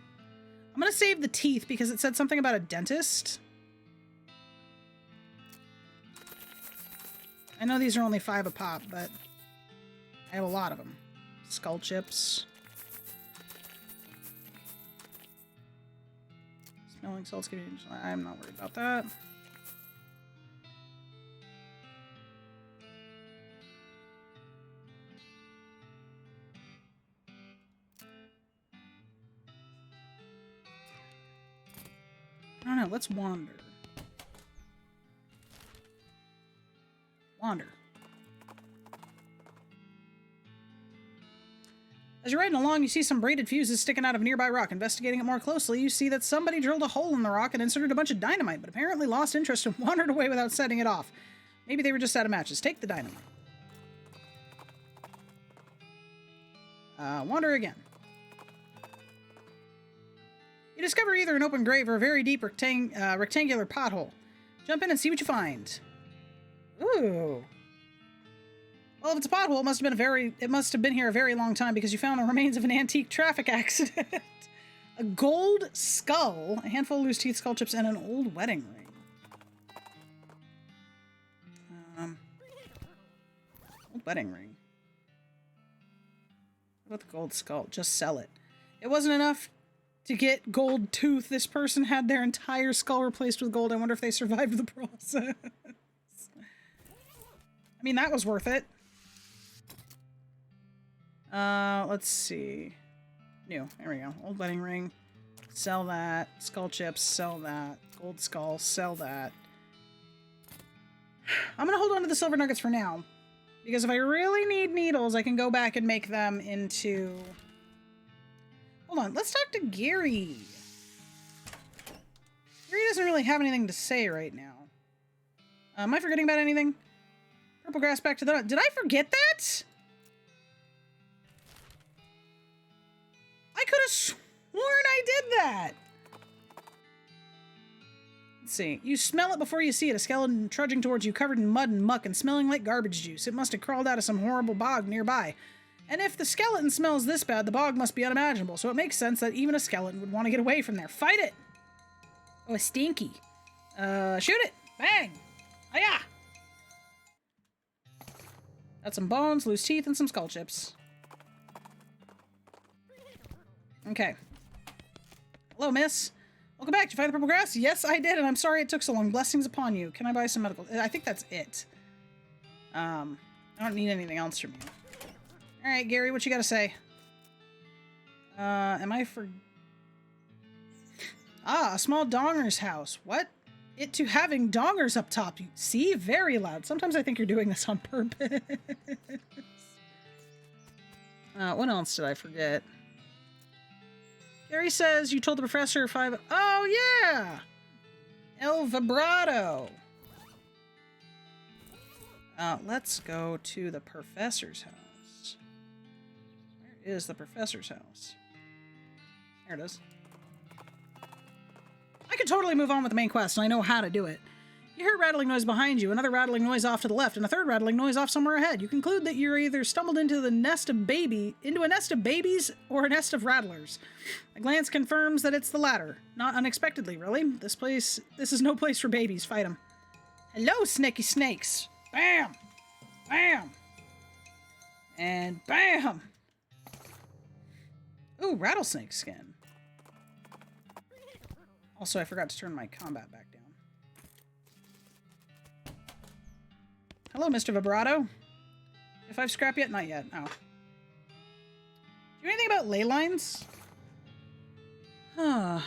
I'm going to save the teeth because it said something about a dentist. I know these are only 5 a pop, but I have a lot of them. Skull chips. Smelling salts. I'm not worried about that. I don't know. Let's wander. Wander. As you're riding along, you see some braided fuses sticking out of a nearby rock. Investigating it more closely, you see that somebody drilled a hole in the rock and inserted a bunch of dynamite, but apparently lost interest and wandered away without setting it off. Maybe they were just out of matches. Take the dynamite. Wander again. You discover either an open grave or a very deep rectangular pothole. Jump in and see what you find. Ooh. Well, if it's a pothole, it must have been here a very long time because you found the remains of an antique traffic accident. A gold skull, a handful of loose teeth, skull chips, and an old wedding ring. Old wedding ring. What about the gold skull? Just sell it. It wasn't enough to get gold tooth. This person had their entire skull replaced with gold. I wonder if they survived the process. I mean, that was worth it. Let's see. New. There we go. Old wedding ring. Sell that. Skull chips. Sell that. Gold skull. Sell that. I'm gonna hold on to the silver nuggets for now. Because if I really need needles, I can go back and make them into... Hold on. Let's talk to Gary. Gary doesn't really have anything to say right now. Am I forgetting about anything? Purple grass back to the... Did I forget that? I could have sworn I did that. Let's see. You smell it before you see it. A skeleton trudging towards you, covered in mud and muck and smelling like garbage juice. It must have crawled out of some horrible bog nearby. And if the skeleton smells this bad, the bog must be unimaginable. So it makes sense that even a skeleton would want to get away from there. Fight it! Oh, a stinky. Shoot it! Bang! Hiya! Got some bones, loose teeth, and some skull chips. Okay. Hello, miss. Welcome back. Did you find the purple grass? Yes, I did, and I'm sorry it took so long. Blessings upon you. Can I buy some medical... I think that's it. I don't need anything else from you. Alright, Gary, what you gotta say? Am I for... Ah, a small donger's house. What? It to having dongers up top. You see? Very loud. Sometimes I think you're doing this on purpose. What else did I forget? Gary says you told the professor 5... Oh, yeah! El Vibrato. Let's go to the professor's house. Where is the professor's house? There it is. I could totally move on with the main quest, and I know how to do it. You hear a rattling noise behind you, another rattling noise off to the left, and a third rattling noise off somewhere ahead. You conclude that you're either stumbled into a nest of babies or a nest of rattlers. A glance confirms that it's the latter. Not unexpectedly, really. This is no place for babies. Fight them. Hello, snaky snakes. Bam! Bam! And bam! Ooh, rattlesnake skin. Also, I forgot to turn my combat back down. Hello, Mr. Vibrato. If I've scrap yet? Not yet. Oh. Do you know anything about ley lines? Huh.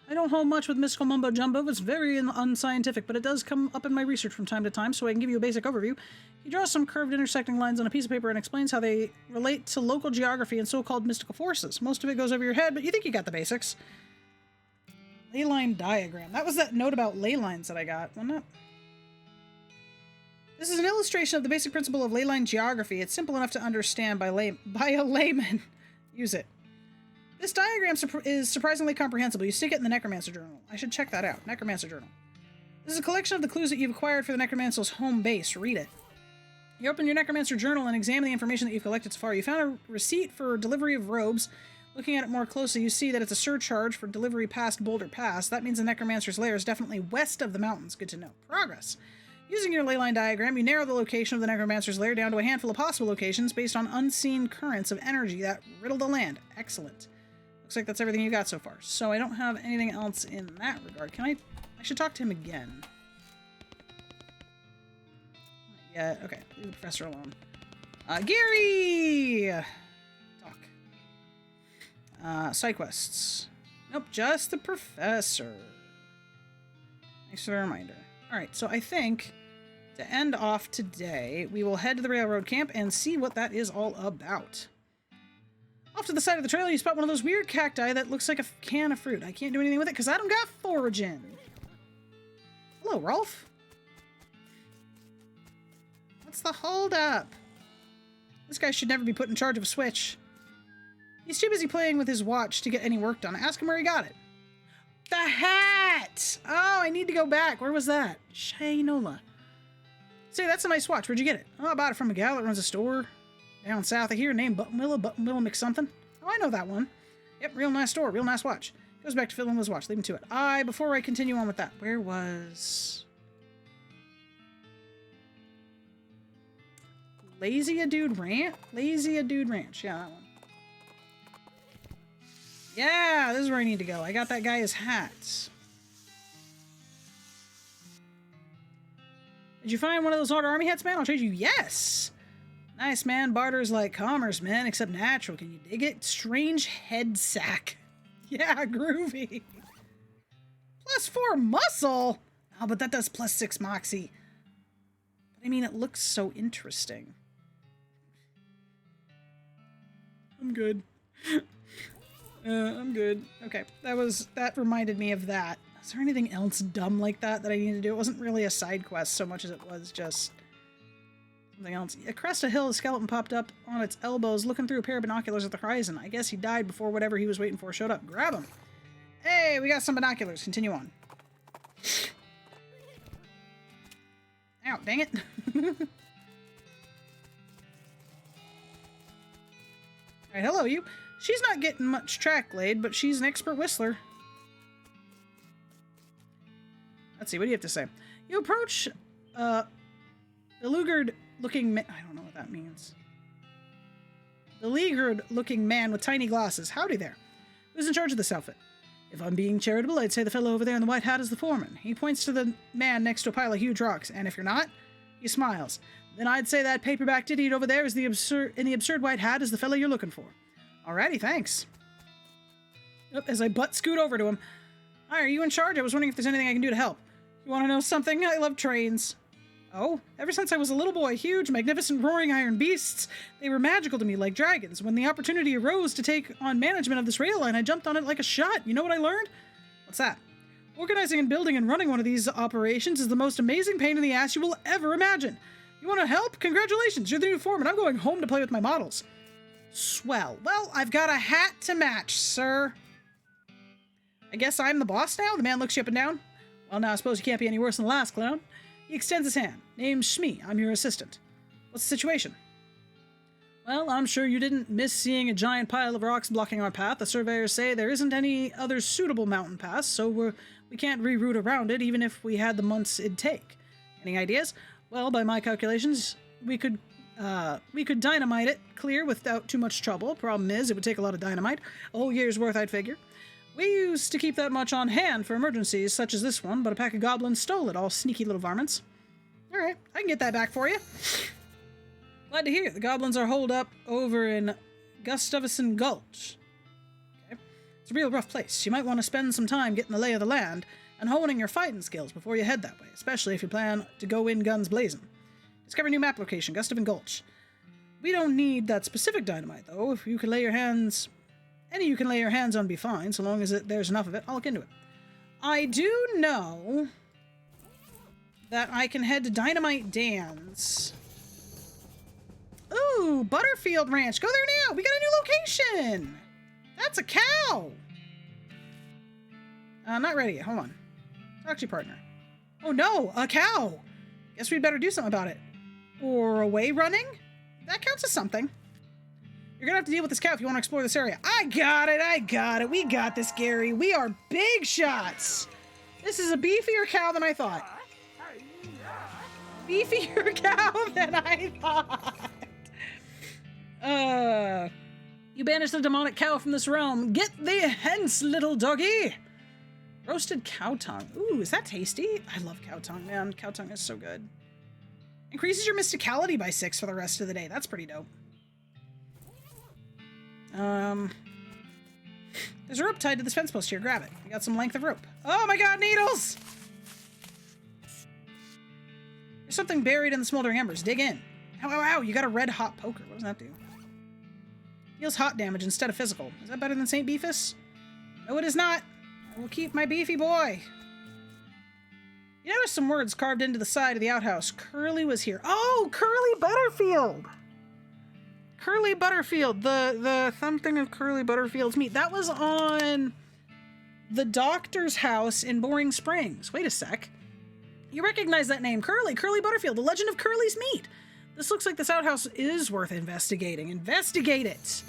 I don't hold much with mystical mumbo jumbo. It's very unscientific, but it does come up in my research from time to time, so I can give you a basic overview. He draws some curved intersecting lines on a piece of paper and explains how they relate to local geography and so-called mystical forces. Most of it goes over your head, but you think you got the basics. Ley line diagram. That was that note about ley lines that I got, wasn't it? This is an illustration of the basic principle of ley line geography. It's simple enough to understand by a layman. Use it. This diagram is surprisingly comprehensible. You stick it in the Necromancer Journal. I should check that out. Necromancer Journal. This is a collection of the clues that you've acquired for the Necromancer's home base. Read it. You open your Necromancer Journal and examine the information that you've collected so far. You found a receipt for delivery of robes. Looking at it more closely, you see that it's a surcharge for delivery past Boulder Pass. That means the Necromancer's lair is definitely west of the mountains. Good to know. Progress. Using your ley line diagram, you narrow the location of the Necromancer's lair down to a handful of possible locations based on unseen currents of energy that riddle the land. Excellent. Looks like that's everything you got so far. So I don't have anything else in that regard. I should talk to him again. Yeah, okay. Leave the professor alone. Gary! Talk. Side quests. Nope, just the professor. Thanks for the reminder. Alright, so I think to end off today, we will head to the railroad camp and see what that is all about. Off to the side of the trail, you spot one of those weird cacti that looks like a can of fruit. I can't do anything with it because I don't got foraging. Hello, Rolf. What's the holdup? This guy should never be put in charge of a switch. He's too busy playing with his watch to get any work done. Ask him where he got it. The hat! Oh, I need to go back. Where was that? Shaynola. Say, that's a nice watch. Where'd you get it? Oh, I bought it from a gal that runs a store down south of here named Buttonwillow McSomething. Oh, I know that one. Yep, real nice store. Real nice watch. Goes back to filling his watch. Leave him to it. Before I continue on with that, where was... Lazy a Dude Ranch? Lazy a Dude Ranch. Yeah, that one. Yeah, this is where I need to go. I got that guy his hat. Did you find one of those old army hats, man? I'll trade you. Yes! Nice, man. Barter's like commerce, man, except natural. Can you dig it? Strange head sack. Yeah, groovy. +4 muscle? Oh, but that does +6 moxie. But I mean, it looks so interesting. I'm good. I'm good. Okay, that reminded me of that. Is there anything else dumb like that I need to do? It wasn't really a side quest so much as it was just something else. Across a hill, a skeleton popped up on its elbows, looking through a pair of binoculars at the horizon. I guess he died before whatever he was waiting for showed up. Grab him. Hey, we got some binoculars. Continue on. Ow, dang it. Alright, hello, you. She's not getting much track laid, but she's an expert whistler. Let's see, what do you have to say? You approach a beleaguered-looking man. I don't know what that means. Beleaguered-looking man with tiny glasses. Howdy there. Who's in charge of this outfit? If I'm being charitable, I'd say the fellow over there in the white hat is the foreman. He points to the man next to a pile of huge rocks, and if you're not, he smiles. Then I'd say that paperback idiot over there is in the absurd white hat is the fellow you're looking for. Alrighty, thanks. Yep, as I butt-scoot over to him. Hi, are you in charge? I was wondering if there's anything I can do to help. You want to know something? I love trains. Oh, ever since I was a little boy, huge, magnificent, roaring iron beasts, they were magical to me like dragons. When the opportunity arose to take on management of this rail line, I jumped on it like a shot. You know what I learned? What's that? Organizing and building and running one of these operations is the most amazing pain in the ass you will ever imagine. You want to help? Congratulations, you're the new foreman. I'm going home to play with my models. Swell. Well, I've got a hat to match, sir. I guess I'm the boss now? The man looks you up and down. Well, now I suppose you can't be any worse than the last clown. He extends his hand. Name's Shmee. I'm your assistant. What's the situation? Well, I'm sure you didn't miss seeing a giant pile of rocks blocking our path. The surveyors say there isn't any other suitable mountain pass, so we can't reroute around it, even if we had the months it'd take. Any ideas? Well, by my calculations, we could dynamite it clear without too much trouble. Problem is, it would take a lot of dynamite. A whole year's worth, I'd figure. We used to keep that much on hand for emergencies such as this one, but a pack of goblins stole it, all sneaky little varmints. Alright, I can get that back for you. Glad to hear. The goblins are holed up over in Gustavson Gulch. Okay. It's a real rough place. You might want to spend some time getting the lay of the land and honing your fighting skills before you head that way, especially if you plan to go in guns blazing. Discover new map location, Gustavin Gulch. We don't need that specific dynamite, though. If you can lay your hands... Any you can lay your hands on be fine, so long as there's enough of it. I'll look into it. I do know that I can head to Dynamite Dan's. Ooh, Butterfield Ranch. Go there now. We got a new location. That's a cow. Not ready yet. Hold on. Talk to your partner. Oh no, a cow. Guess we'd better do something about it. Or away running? That counts as something. You're gonna have to deal with this cow if you want to explore this area. I got it. We got this, Gary. We are big shots. This is a beefier cow than I thought. Beefier cow than I thought. You banish the demonic cow from this realm. Get thee hence, little doggy. Roasted cow tongue. Ooh, is that tasty? I love cow tongue, man. Cow tongue is so good. Increases your mysticality by 6 for the rest of the day. That's pretty dope. There's a rope tied to this fence post here. Grab it. We got some length of rope. Oh my god, needles! There's something buried in the smoldering embers. Dig in. Ow, ow, ow. You got a red hot poker. What does that do? Deals hot damage instead of physical. Is that better than St. Beefus? No, it is not. I will keep my beefy boy. You notice some words carved into the side of the outhouse. Curly was here. Oh, Curly Butterfield! Curly Butterfield, the something of Curly Butterfield's meat. That was on the doctor's house in Boring Springs. Wait a sec. You recognize that name, Curly Butterfield, the legend of Curly's meat. This looks like this outhouse is worth investigating. Investigate it!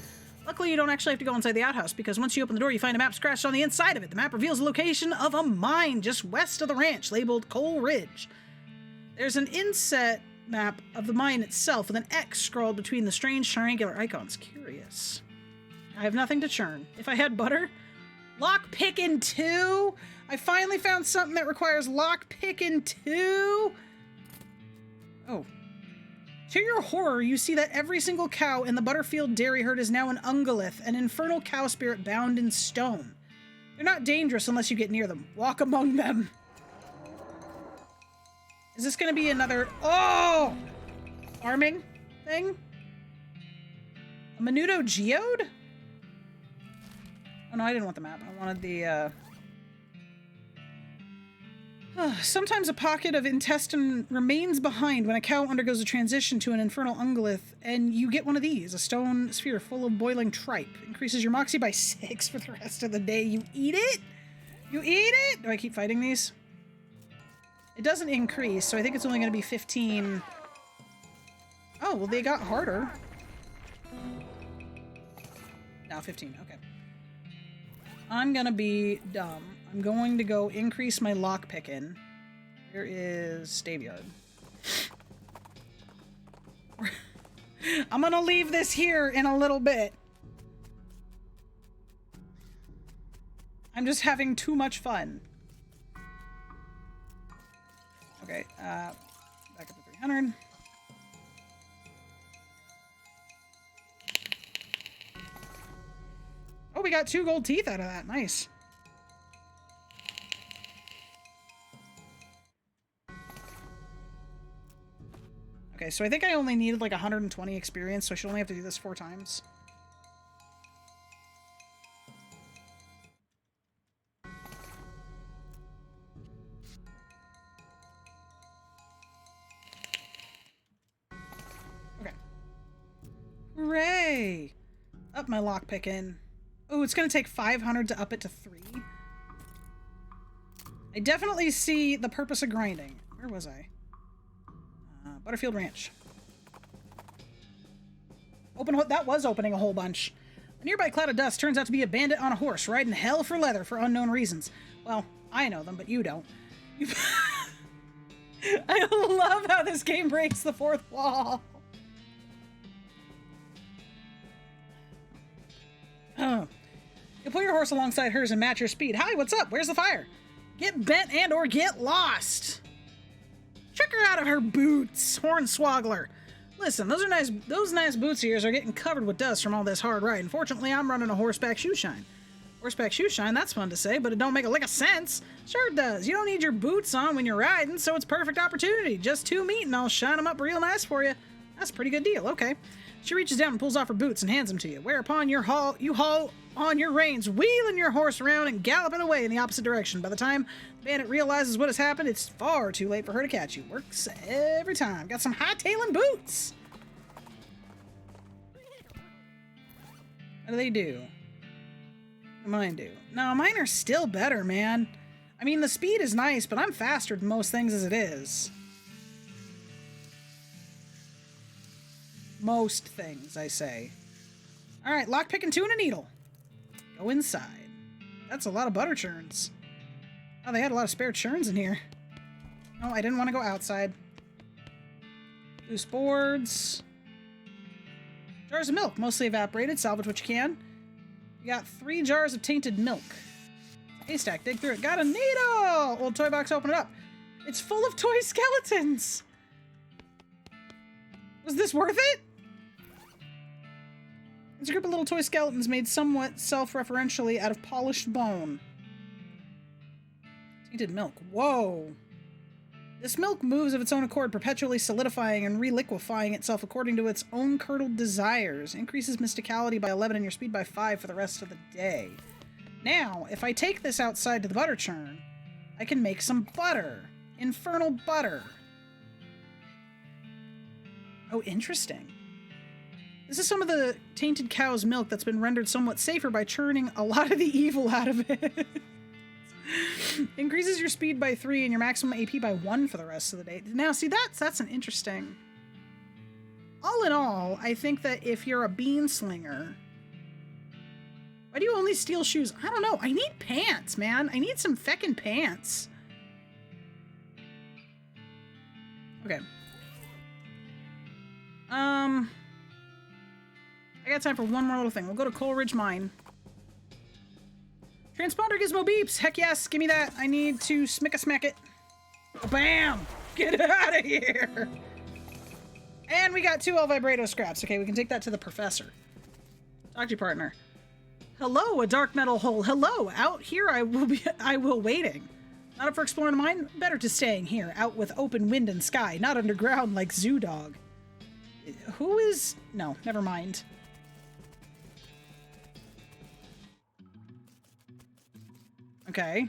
Luckily, you don't actually have to go inside the outhouse, because once you open the door, you find a map scratched on the inside of it. The map reveals the location of a mine just west of the ranch, labeled Coal Ridge. There's an inset map of the mine itself with an X scrawled between the strange triangular icons. Curious. I have nothing to churn. If I had butter... Lock pickin' 2? I finally found something that requires lock pickin' 2? Oh. To your horror, you see that every single cow in the Butterfield dairy herd is now an Ungolith, an infernal cow spirit bound in stone. They're not dangerous unless you get near them. Walk among them. Is this going to be another... Oh! Farming thing? A Menudo Geode? Oh no, I didn't want the map. I wanted the, sometimes a pocket of intestine remains behind when a cow undergoes a transition to an infernal ungolith, and you get one of these, a stone sphere full of boiling tripe. Increases your moxie by 6 for the rest of the day. You eat it? You eat it? Do I keep fighting these? It doesn't increase, so I think it's only going to be 15. Oh, well, they got harder. Now 15, okay. I'm gonna be dumb. I'm going to go increase my lockpicking. Here is Staveyard. I'm gonna leave this here in a little bit. I'm just having too much fun. Okay, back up to 300. Oh, we got 2 gold teeth out of that. Nice. Okay, so I think I only needed like 120 experience, so I should only have to do this 4 times. Okay. Hooray! Up my lockpicking. Oh, it's going to take 500 to up it to 3. I definitely see the purpose of grinding. Where was I? Butterfield Ranch. That was opening a whole bunch. A nearby cloud of dust turns out to be a bandit on a horse, riding hell for leather for unknown reasons. Well, I know them, but you don't. I love how this game breaks the 4th wall. Oh. You pull your horse alongside hers and match your speed. Hi, what's up? Where's the fire? Get bent and or get lost. Trick her out of her boots, Hornswoggler. Listen, those nice boots of yours are getting covered with dust from all this hard riding. Fortunately, I'm running a horseback shoe shine. Horseback shoe shine, that's fun to say, but it don't make a lick of sense. Sure it does. You don't need your boots on when you're riding, so it's perfect opportunity. Just 2 meat and I'll shine them up real nice for you. That's a pretty good deal, okay. She reaches down and pulls off her boots and hands them to you, whereupon you haul on your reins, wheeling your horse around and galloping away in the opposite direction. By the time the bandit realizes what has happened, it's far too late for her to catch you. Works every time. Got some hightailing boots. What do they do? Mine do. No, mine are still better, man. I mean, the speed is nice, but I'm faster than most things as it is. Most things, I say. Alright, lockpick and 2 and a needle. Go inside. That's a lot of butter churns. Oh, they had a lot of spare churns in here. Oh, I didn't want to go outside. Loose boards. Jars of milk, mostly evaporated. Salvage what you can. We got 3 jars of tainted milk. Haystack, dig through it. Got a needle! Old toy box, open it up. It's full of toy skeletons. Was this worth it? It's a group of little toy skeletons made somewhat self-referentially out of polished bone. Tainted milk. Whoa. This milk moves of its own accord, perpetually solidifying and reliquefying itself according to its own curdled desires. Increases mysticality by 11 and your speed by 5 for the rest of the day. Now, if I take this outside to the butter churn, I can make some butter. Infernal butter. Oh, interesting. This is some of the tainted cow's milk that's been rendered somewhat safer by churning a lot of the evil out of it. Increases your speed by 3 and your maximum AP by 1 for the rest of the day. Now, see, that's an interesting... All in all, I think that if you're a bean slinger... Why do you only steal shoes? I don't know. I need pants, man. I need some feckin' pants. Okay. I got time for one more little thing. We'll go to Coleridge Mine. Transponder gizmo beeps. Heck yes, give me that. I need to smack it. Bam! Get out of here! And we got 2 El Vibrato scraps. Okay, we can take that to the professor. Talk to your partner. Hello, a dark metal hole. Hello, out here I will waiting. Not up for exploring the mine? Better to staying here, out with open wind and sky, not underground like Zoo Dog. Who is... No, never mind. Okay.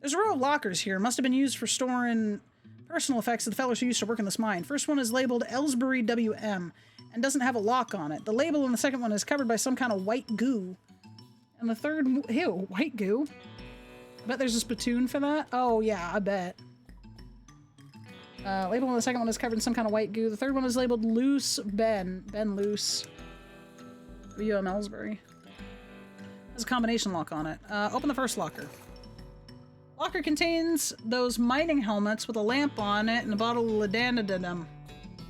There's a row of lockers here. Must have been used for storing personal effects of the fellows who used to work in this mine. First one is labeled Ellsbury WM and doesn't have a lock on it. The label on the second one is covered by some kind of white goo. And the third... Ew, white goo? I bet there's a spittoon for that. Oh, yeah, I bet. Label on the second one is covered in some kind of white goo. The third one is labeled Loose Ben. Ben Loose. WM Ellsbury. Has a combination lock on it. Open the first locker. Locker contains those mining helmets with a lamp on it and a bottle of ladanidum.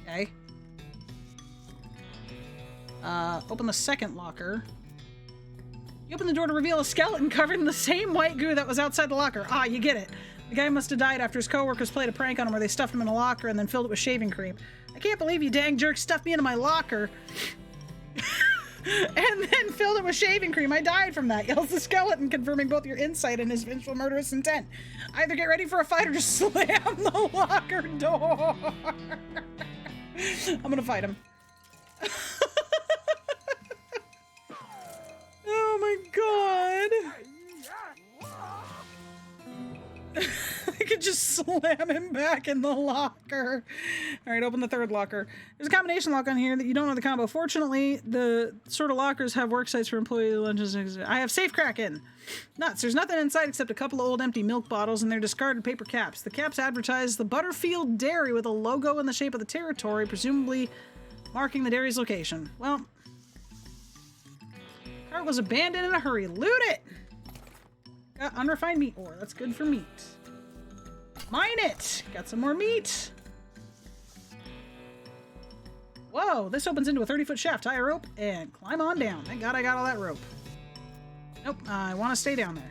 Okay. Open the second locker. You open the door to reveal a skeleton covered in the same white goo that was outside the locker. Ah, you get it. The guy must have died after his coworkers played a prank on him where they stuffed him in a locker and then filled it with shaving cream. I can't believe you dang jerk stuffed me into my locker. And then filled it with shaving cream. I died from that, yells the skeleton, confirming both your insight and his vengeful murderous intent. Either get ready for a fight or just slam the locker door. I'm gonna fight him. Oh my god. I could just slam him back in the locker. Alright, open the third locker. There's a combination lock on here that you don't know the combo. Fortunately, the sort of lockers have work sites for employee lunches. I have safe crack-in. Nuts. There's nothing inside except a couple of old empty milk bottles and their discarded paper caps. The caps advertise the Butterfield Dairy with a logo in the shape of the territory, presumably marking the dairy's location. Well, cart was abandoned in a hurry. Loot it! Got unrefined meat ore. That's good for meat. Mine it! Got some more meat. Whoa, this opens into a 30-foot shaft. Tie a rope and climb on down. Thank God I got all that rope. Nope, I want to stay down there.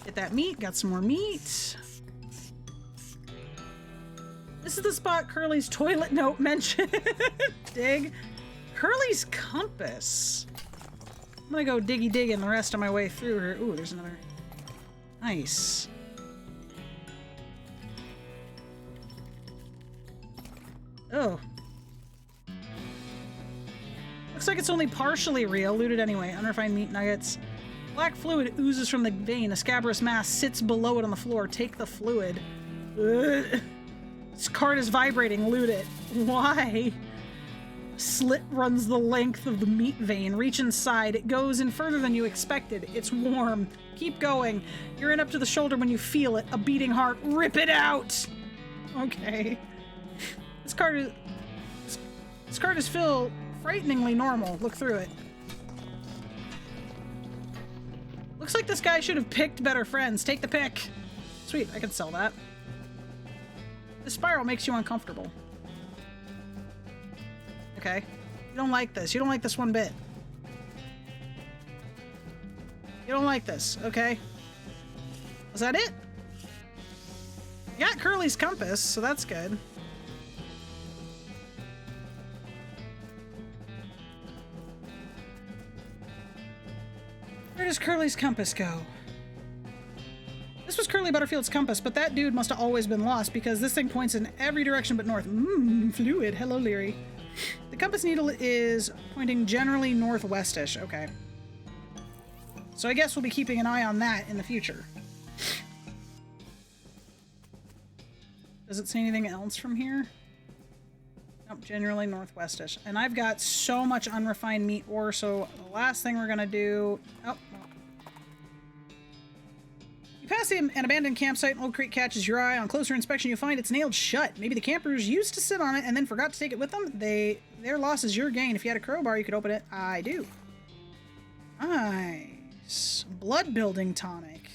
Get that meat. Got some more meat. This is the spot Curly's toilet note mentioned. Dig. Curly's compass. I'm gonna go diggy digging the rest of my way through her. Ooh, there's another. Nice. Oh. Looks like it's only partially real. Looted anyway. Unrefined meat nuggets. Black fluid oozes from the vein. A scabrous mass sits below it on the floor. Take the fluid. Ugh. This card is vibrating. Loot it. Why? Slit runs the length of the meat vein. Reach inside. It goes in further than you expected. It's warm. Keep going. You're in up to the shoulder when you feel it. A beating heart. Rip it out! Okay. This card is filled frighteningly normal. Look through it. Looks like this guy should have picked better friends. Take the pick. Sweet, I can sell that. The spiral makes you uncomfortable. Okay. You don't like this. You don't like this one bit. You don't like this. Okay. Was that it? You got Curly's compass, so that's good. Where does Curly's compass go? This was Curly Butterfield's compass, but that dude must have always been lost because this thing points in every direction but north. Fluid. Hello, Leary. The compass needle is pointing generally northwestish. Okay. So I guess we'll be keeping an eye on that in the future. Does it say anything else from here? Nope, generally northwestish. And I've got so much unrefined meat ore, so the last thing we're gonna do... Oh, well. You pass an abandoned campsite and Old Creek catches your eye. On closer inspection, you find it's nailed shut. Maybe the campers used to sit on it and then forgot to take it with them. Their loss is your gain. If you had a crowbar, you could open it. I do. Nice. Blood building tonic.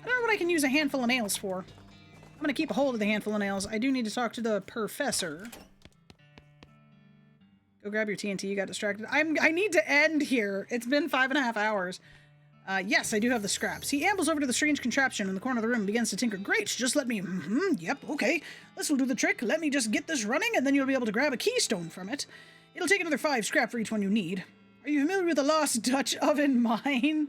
I don't know what I can use a handful of nails for. I'm gonna keep a hold of the handful of nails. I do need to talk to the professor. Go grab your TNT. You got distracted. I need to end here. It's been 5.5 hours. Yes, I do have the scraps. He ambles over to the strange contraption in the corner of the room and begins to tinker. Great, just let me... yep, okay. This will do the trick. Let me just get this running, and then you'll be able to grab a keystone from it. It'll take another 5 scrap for each one you need. Are you familiar with the Lost Dutch Oven Mine?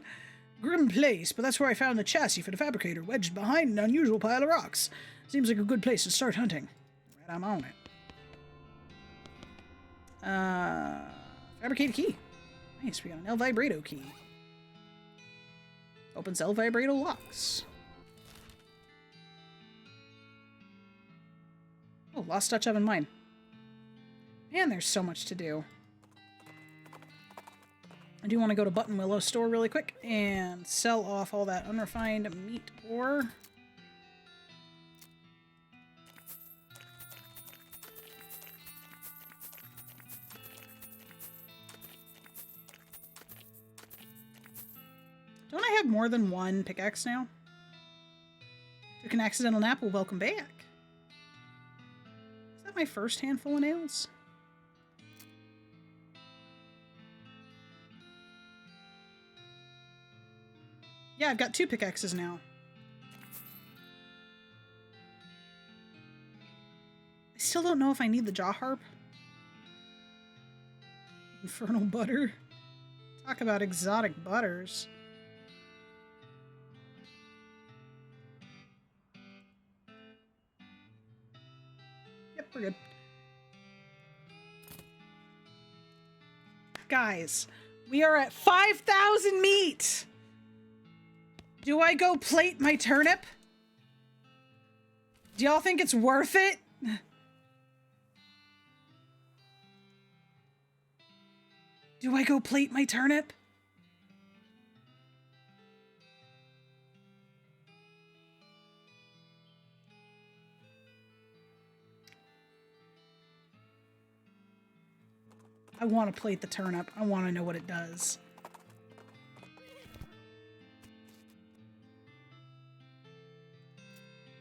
Grim place, but that's where I found the chassis for the fabricator, wedged behind an unusual pile of rocks. Seems like a good place to start hunting. Right, I'm on it. Fabricated key. Nice, we got an El Vibrato key. Opens El Vibrato locks. Oh, Lost Dutch Oven Mine. Man, there's so much to do. I do want to go to Button Willow store really quick and sell off all that unrefined meat ore. Don't I have more than one pickaxe now? Took an accidental nap. Well, welcome back. Is that my first handful of nails? Yeah, I've got 2 pickaxes now. I still don't know if I need the jaw harp. Infernal butter. Talk about exotic butters. Yep, we're good. Guys, we are at 5,000 meat! Do I go plate my turnip? Do y'all think it's worth it? Do I go plate my turnip? I want to plate the turnip. I want to know what it does.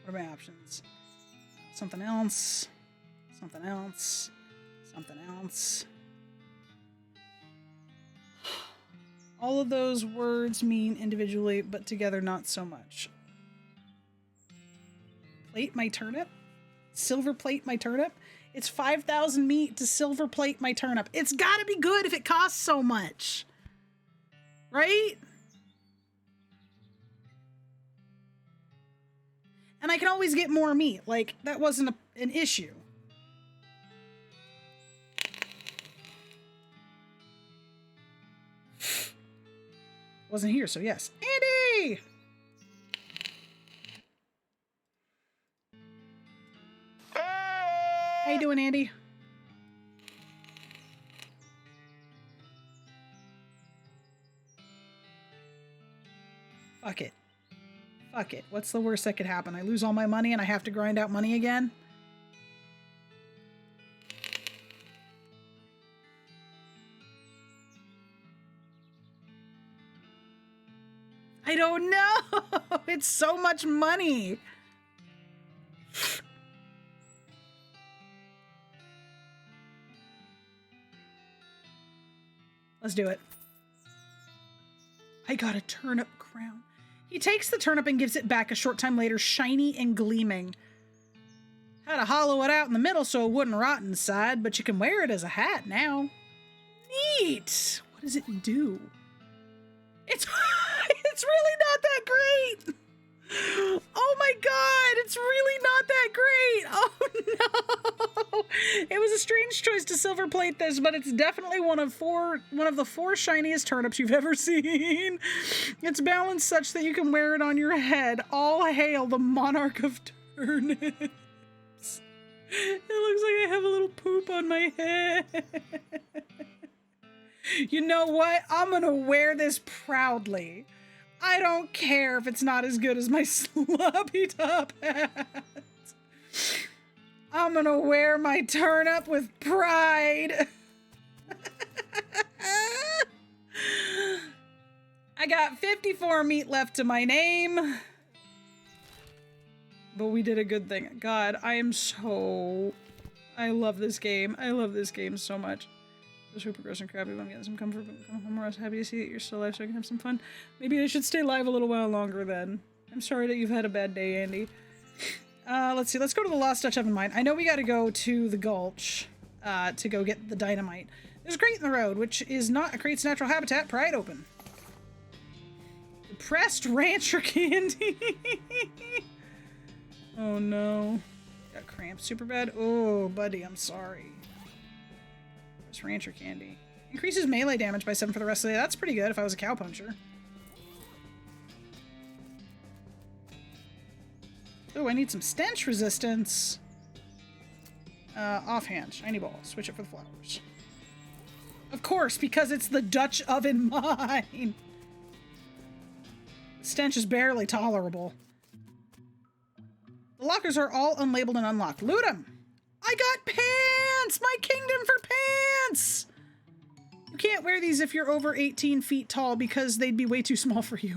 What are my options? Something else. Something else. Something else. All of those words mean individually, but together not so much. Plate my turnip? Silver plate my turnip? It's 5,000 meat to silver plate my turnip. It's gotta be good if it costs so much. Right? And I can always get more meat. Like, that wasn't an issue. Wasn't here, so yes. Andy! How you doing, Andy? Fuck it. Fuck it. What's the worst that could happen? I lose all my money and I have to grind out money again? I don't know. It's so much money. Let's do it. I got a turnip crown. He takes the turnip and gives it back a short time later, shiny and gleaming. Had to hollow it out in the middle so it wouldn't rot inside, but you can wear it as a hat now. Neat. What does it do? It's it's really not that great. Oh my god, it's really not that great. Oh no. It was a strange choice to silver plate this, but it's definitely one of the four shiniest turnips you've ever seen. It's balanced such that you can wear it on your head. All hail the monarch of turnips. It looks like I have a little poop on my head. You know what? I'm gonna wear this proudly. I don't care if it's not as good as my sloppy top hat. I'm gonna wear my turnip with pride. I got 54 meat left to my name. But we did a good thing. God, I love this game. I love this game so much. Super gross and crappy, but I'm getting some comfort, but come home, I was happy to see that you're still alive so I can have some fun. Maybe I should stay alive a little while longer then. I'm sorry that you've had a bad day, Andy. Let's see, let's go to the Lost Dutch Oven Mine. I know we gotta go to the Gulch, to go get the dynamite. There's a crate in the road, which is not a crate's natural habitat. Pry it open. Depressed rancher candy. Oh no. Got cramps super bad. Oh, buddy, I'm sorry. Rancher candy. Increases melee damage by 7 for the rest of the day. That's pretty good if I was a cowpuncher. Oh, I need some stench resistance. Offhand. Shiny ball. Switch it for the flowers. Of course, because it's the Dutch oven mine. The stench is barely tolerable. The lockers are all unlabeled and unlocked. Loot them! I got pants! My kingdom for pants! You can't wear these if you're over 18 feet tall because they'd be way too small for you.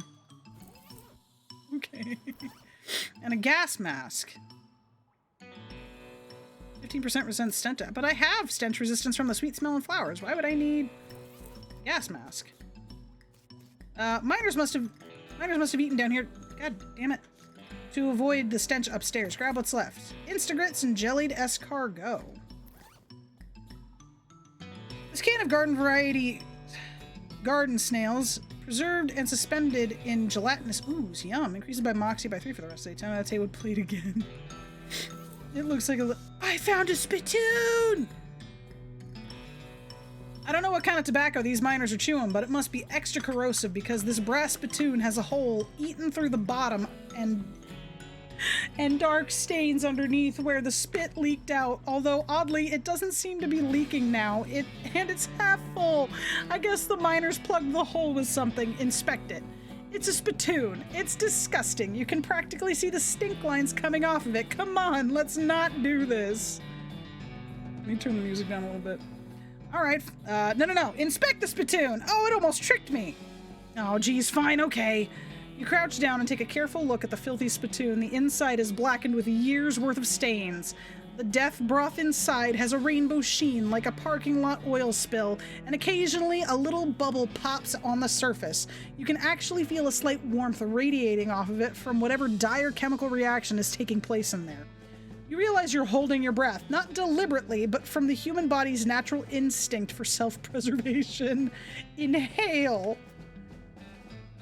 Okay. And a gas mask. 15% resistance stench. But I have stench resistance from the sweet smell and flowers. Why would I need gas mask? Miners must have eaten down here. God damn it. To avoid the stench upstairs. Grab what's left. Instagrits and jellied escargot. This can of garden variety garden snails, preserved and suspended in gelatinous ooze. Yum. Increases by moxie by 3 for the rest of the day. 10 out of 10 would plate again. It looks like I found a spittoon! I don't know what kind of tobacco these miners are chewing, but it must be extra corrosive because this brass spittoon has a hole eaten through the bottom and dark stains underneath where the spit leaked out, although oddly it doesn't seem to be leaking now. It's half full. I guess the miners plugged the hole with something. Inspect it. It's a spittoon. It's disgusting. You can practically see the stink lines coming off of it. Come on, let's not do this. Let me turn the music down a little bit. Alright, no. Inspect the spittoon. Oh, it almost tricked me. Oh, geez, fine, okay. You crouch down and take a careful look at the filthy spittoon. The inside is blackened with years' worth of stains. The death broth inside has a rainbow sheen like a parking lot oil spill, and occasionally a little bubble pops on the surface. You can actually feel a slight warmth radiating off of it from whatever dire chemical reaction is taking place in there. You realize you're holding your breath, not deliberately, but from the human body's natural instinct for self-preservation. Inhale.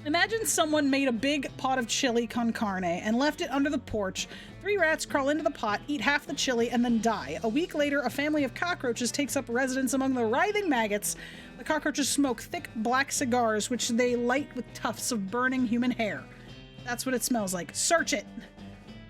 Imagine someone made a big pot of chili con carne and left it under the porch. 3 rats crawl into the pot, eat half the chili, and then die. A week later, a family of cockroaches takes up residence among the writhing maggots. The cockroaches smoke thick black cigars, which they light with tufts of burning human hair. That's what it smells like. Search it!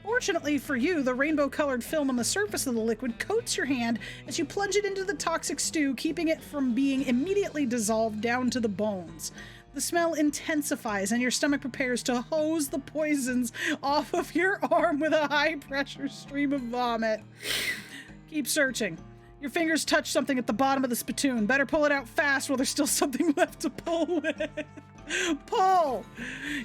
Fortunately for you, the rainbow-colored film on the surface of the liquid coats your hand as you plunge it into the toxic stew, keeping it from being immediately dissolved down to the bones. The smell intensifies and your stomach prepares to hose the poisons off of your arm with a high-pressure stream of vomit. Keep searching. Your fingers touch something at the bottom of the spittoon. Better pull it out fast while there's still something left to pull with. Pull!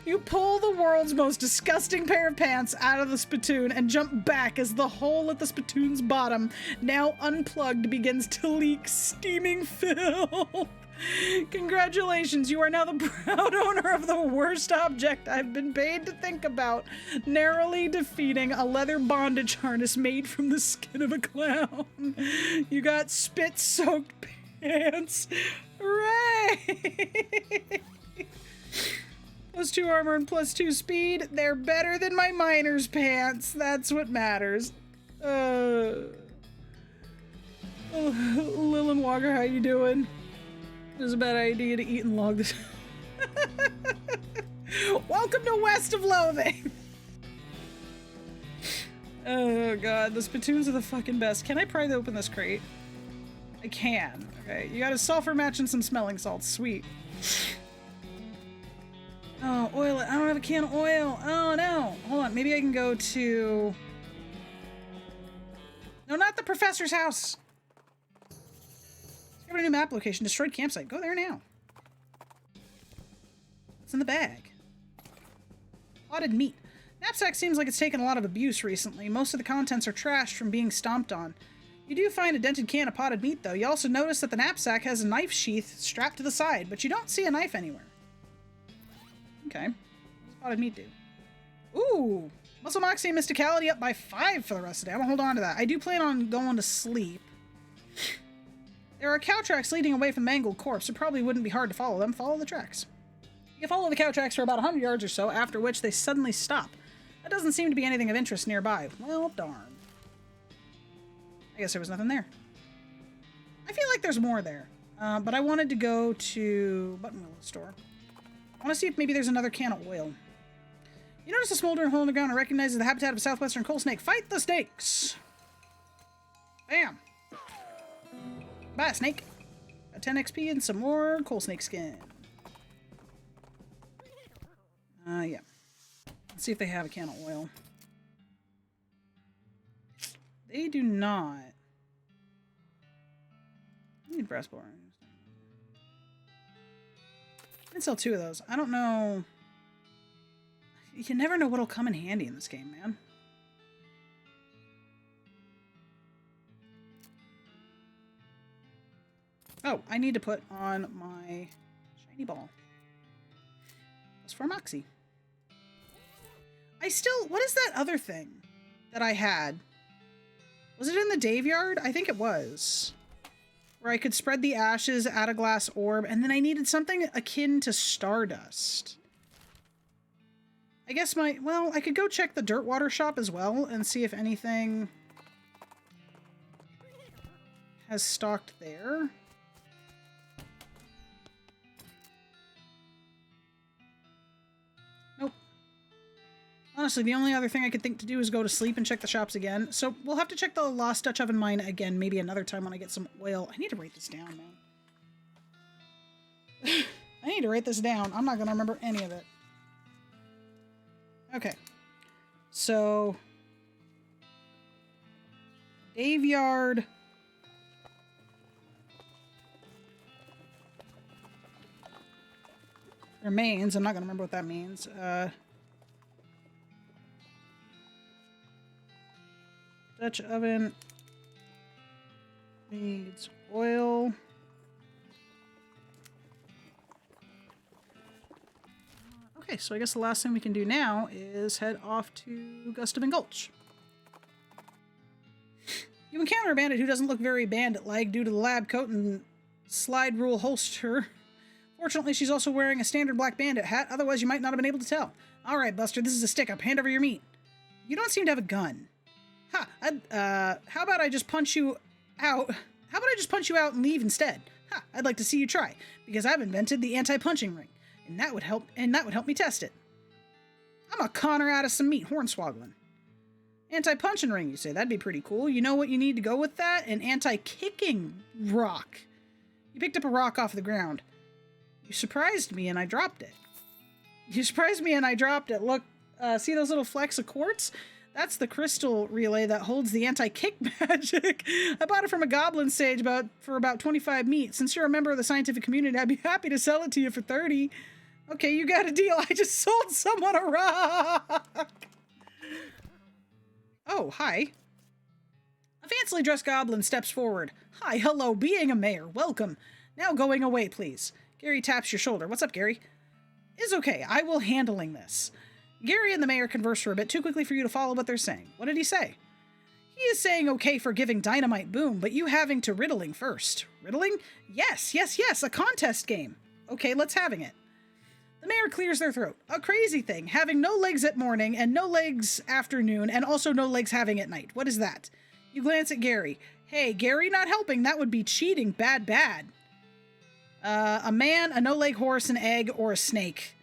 You pull the world's most disgusting pair of pants out of the spittoon and jump back as the hole at the spittoon's bottom, now unplugged, begins to leak steaming filth. Congratulations, you are now the proud owner of the worst object I've been paid to think about, narrowly defeating a leather bondage harness made from the skin of a clown. You got spit-soaked pants. Hooray! +2 armor and +2 speed. They're better than my miner's pants. That's what matters. Lillian Walker, how you doing? It was a bad idea to eat and log this. Welcome to West of Loathing. Oh god, the spittoons are the fucking best. Can I pry open this crate? I can. Okay, you got a sulfur match and some smelling salts. Sweet. Oh, oil. I don't have a can of oil. Oh no. Hold on. Maybe I can go to... No, not the professor's house. Discovered a new map location. Destroyed campsite. Go there now. What's in the bag? Potted meat. Knapsack seems like it's taken a lot of abuse recently. Most of the contents are trashed from being stomped on. You do find a dented can of potted meat, though. You also notice that the knapsack has a knife sheath strapped to the side, but you don't see a knife anywhere. Okay. What does potted meat do? Ooh! Muscle Moxie and Mysticality up by 5 for the rest of the day. I'm gonna hold on to that. I do plan on going to sleep. There are cow tracks leading away from the mangled corpse. It probably wouldn't be hard to follow them. Follow the tracks. You follow the cow tracks for about 100 yards or so, after which they suddenly stop. There doesn't seem to be anything of interest nearby. Well, darn. I guess there was nothing there. I feel like there's more there. But I wanted to go to Buttonwillow's store. I want to see if maybe there's another can of oil. You notice a smoldering hole in the ground and recognize the habitat of a southwestern coal snake. Fight the snakes! Bam! Bye, snake. Got 10 XP and some more coal snake skin. Yeah. Let's see if they have a can of oil. They do not. I need brass boring. I can sell 2 of those. I don't know. You never know what'll come in handy in this game, man. Oh, I need to put on my shiny ball. That's for Moxie. I still... What is that other thing that I had? Was it in the Daveyard? I think it was. Where I could spread the ashes, add a glass orb, and then I needed something akin to Stardust. I guess my... Well, I could go check the Dirtwater shop as well and see if anything has stocked there. Nope. Honestly, the only other thing I could think to do is go to sleep and check the shops again. So we'll have to check the Lost Dutch Oven mine again, maybe another time when I get some oil. I need to write this down, man. I need to write this down. I'm not going to remember any of it. Okay. So... Daveyard... remains. I'm not going to remember what that means. Dutch oven needs oil. Okay, so I guess the last thing we can do now is head off to Gustavin Gulch. You encounter a bandit who doesn't look very bandit-like due to the lab coat and slide rule holster. Fortunately, she's also wearing a standard black bandit hat, otherwise you might not have been able to tell. Alright, Buster, this is a stick-up. Hand over your meat. You don't seem to have a gun. How about I just punch you out? How about I just punch you out and leave instead? I'd like to see you try, because I've invented the anti-punching ring, and that would help me test it. I'm a conner out of some meat, hornswoggling. Anti-punching ring, you say? That'd be pretty cool. You know what you need to go with that? An anti-kicking rock. You picked up a rock off the ground. You surprised me and I dropped it. Look, see those little flecks of quartz? That's the crystal relay that holds the anti-kick magic. I bought it from a goblin sage for about 25 meat. Since you're a member of the scientific community, I'd be happy to sell it to you for 30. Okay, you got a deal. I just sold someone a rock. Oh, hi. A fancily dressed goblin steps forward. Hi, hello, being a mayor. Welcome. Now going away, please. Gary taps your shoulder. What's up, Gary? It's okay. I will handling this. Gary and the mayor converse for a bit, too quickly for you to follow what they're saying. What did he say? He is saying okay for giving dynamite boom, but you having to riddling first. Riddling? Yes, a contest game. Okay, let's having it. The mayor clears their throat. A crazy thing, having no legs at morning and no legs afternoon and also no legs having at night. What is that? You glance at Gary. Hey, Gary not helping, that would be cheating, bad. A man, a no-leg horse, an egg, or a snake.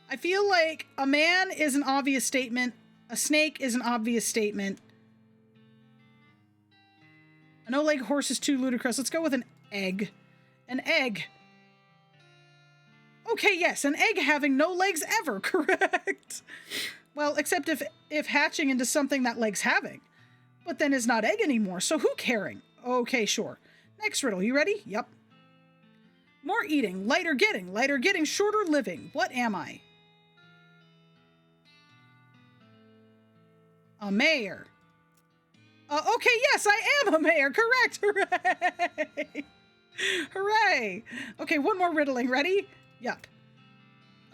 I feel like a man is an obvious statement. A snake is an obvious statement. A no-leg horse is too ludicrous. Let's go with an egg. An egg. Okay, yes, an egg having no legs ever, correct. Well, except if hatching into something that legs having. But then is not egg anymore, so who caring? Okay, sure. Next riddle, you ready? Yup. More eating, lighter getting, shorter living. What am I? A mayor. Okay, yes, I am a mayor. Correct. Hooray. Hooray. Okay, one more riddling. Ready? Yup.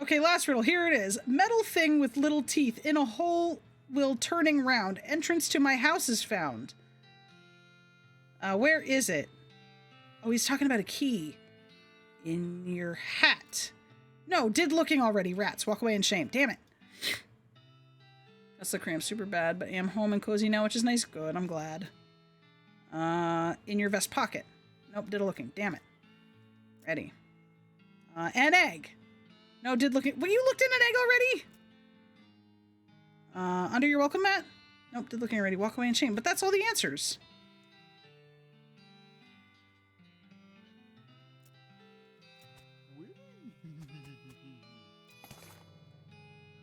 Okay, last riddle. Here it is. Metal thing with little teeth in a hole will turning round. Entrance to my house is found. Where is it? Oh, he's talking about a key. In your hat. No, did looking already. Rats. Walk away in shame. Damn it. That's the cramp super bad, but am home and cozy now, which is nice. Good, I'm glad. In your vest pocket. Nope, did looking. Damn it. Ready. An egg. No, did looking. Well, you looked in an egg already? Under your welcome mat? Nope, did looking already. Walk away in shame. But that's all the answers.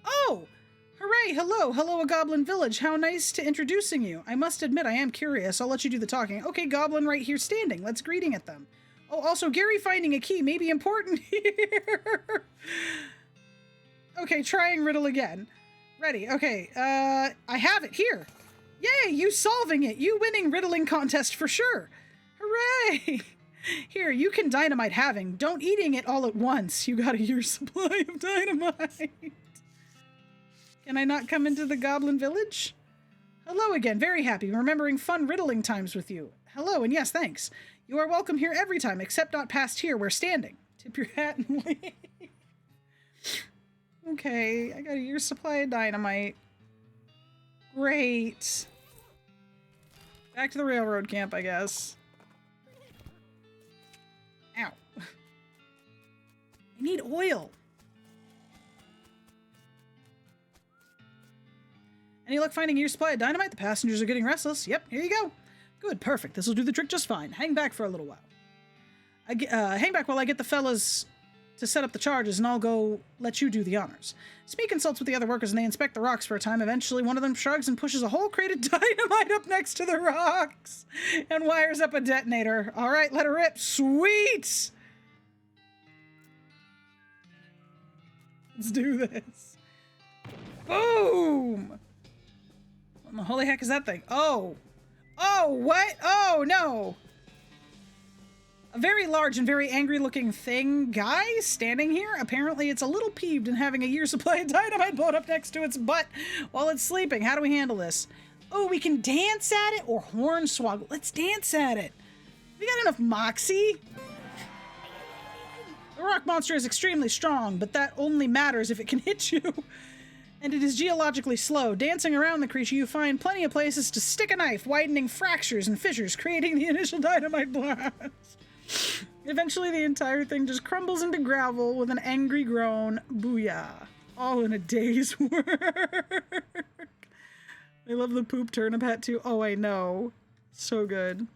Oh! Hooray! Hello, a goblin village. How nice to introducing you. I must admit, I am curious. I'll let you do the talking. Okay, goblin right here standing. Let's greeting at them. Oh, also, Gary finding a key may be important here. Okay, trying riddle again. Ready. Okay, I have it here. Yay, you solving it. You winning riddling contest for sure. Hooray! Here, you can dynamite having. Don't eating it all at once. You got a year's supply of dynamite. Can I not come into the goblin village? Hello again. Very happy. Remembering fun riddling times with you. Hello, and yes, thanks. You are welcome here every time, except not past here. We're standing. Tip your hat and leave. Okay, I got a year's supply of dynamite. Great. Back to the railroad camp, I guess. Ow. I need oil. Any luck finding your supply of dynamite? The passengers are getting restless. Yep, here you go. Good, perfect. This will do the trick just fine. Hang back for a little while. Hang back while I get the fellas to set up the charges, and I'll go let you do the honors. Smee consults with the other workers, and they inspect the rocks for a time. Eventually, one of them shrugs and pushes a whole crate of dynamite up next to the rocks and wires up a detonator. All right, let her rip. Sweet! Let's do this. Boom! What the holy heck is that thing? Oh! Oh, what? Oh, no! a very large and very angry looking thing guy standing here. Apparently it's a little peeved and having a year's supply of dynamite blown up next to its butt while it's sleeping. How do we handle this? Oh, we can dance at it or hornswoggle. Let's dance at it. We got enough moxie. The rock monster is extremely strong, but that only matters if it can hit you. And it is geologically slow. Dancing around the creature, you find plenty of places to stick a knife, widening fractures and fissures, creating the initial dynamite blast. Eventually, the entire thing just crumbles into gravel with an angry groan. Booyah. All in a day's work. I love the poop turnip hat, too. Oh, I know. So good.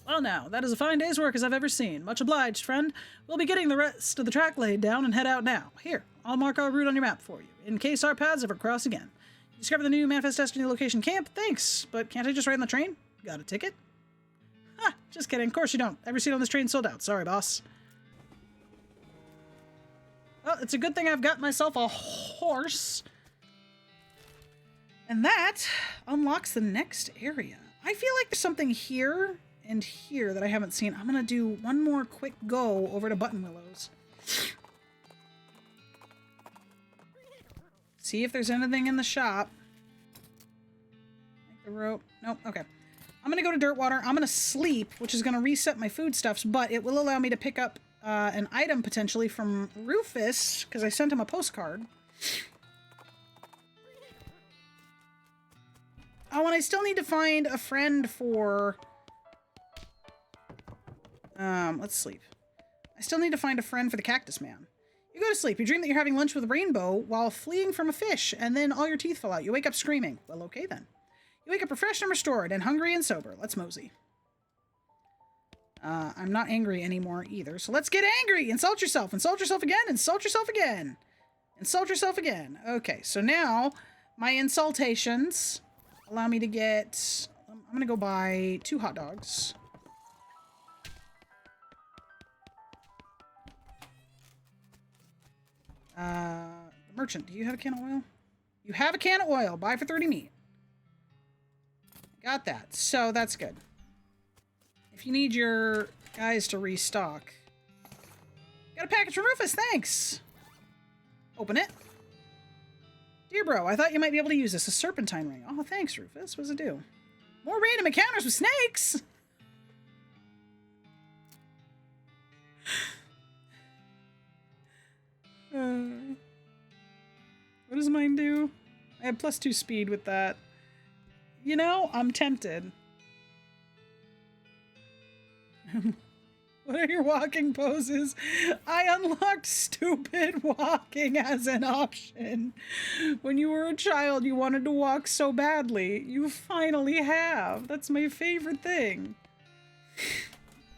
Well now, that is a fine day's work as I've ever seen. Much obliged, friend. We'll be getting the rest of the track laid down and head out now. Here, I'll mark our route on your map for you, in case our paths ever cross again. You discover the new Manifest Destiny location camp? Thanks, but can't I just ride on the train? Got a ticket? Ha, just kidding. Of course you don't. Every seat on this train sold out. Sorry, boss. Well, it's a good thing I've got myself a horse. And that unlocks the next area. I feel like there's something here and here that I haven't seen. I'm gonna do one more quick go over to Button Willows. See if there's anything in the shop. Like the rope. Nope. Okay. I'm gonna go to Dirtwater. I'm gonna sleep, which is gonna reset my foodstuffs, but it will allow me to pick up an item potentially from Rufus, because I sent him a postcard. Oh, and I still need to find a friend for... let's sleep. I still need to find a friend for the Cactus Man. You go to sleep. You dream that you're having lunch with a rainbow while fleeing from a fish, and then all your teeth fall out. You wake up screaming. Well, okay then. You wake up refreshed and restored, and hungry and sober. Let's mosey. I'm not angry anymore either, so let's get angry! Insult yourself! Insult yourself again! Insult yourself again! Insult yourself again. Okay, so now my insultations allow me to get... I'm gonna go buy 2 hot dogs. Merchant, do you have a can of oil? You have a can of oil. Buy for 30 meat. Got that. So that's good. If you need your guys to restock. Got a package from Rufus. Thanks. Open it. Dear bro, I thought you might be able to use this. A serpentine ring. Oh, thanks, Rufus. What does it do? More random encounters with snakes. What does mine do? I have +2 speed with that. You know, I'm tempted. What are your walking poses? I unlocked stupid walking as an option. When you were a child, you wanted to walk so badly. You finally have. That's my favorite thing.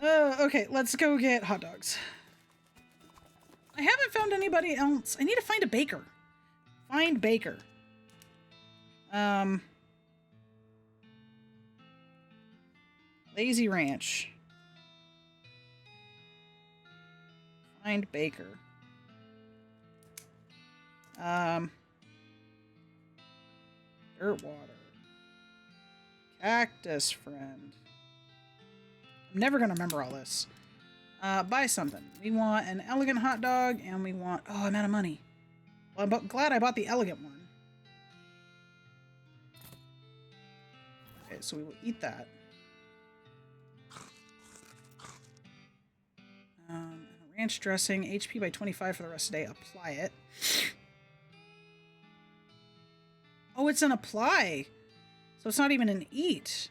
Okay, let's go get hot dogs. I haven't found anybody else. I need to find a baker. Find baker. Lazy Ranch. Find baker. Dirtwater. Cactus friend. I'm never gonna remember all this. Buy something. We want an elegant hot dog, and we want... Oh, I'm out of money. Well, I'm glad I bought the elegant one. Okay, so we will eat that. Ranch dressing, HP by 25 for the rest of the day. Apply it. Oh, it's an apply. So it's not even an eat.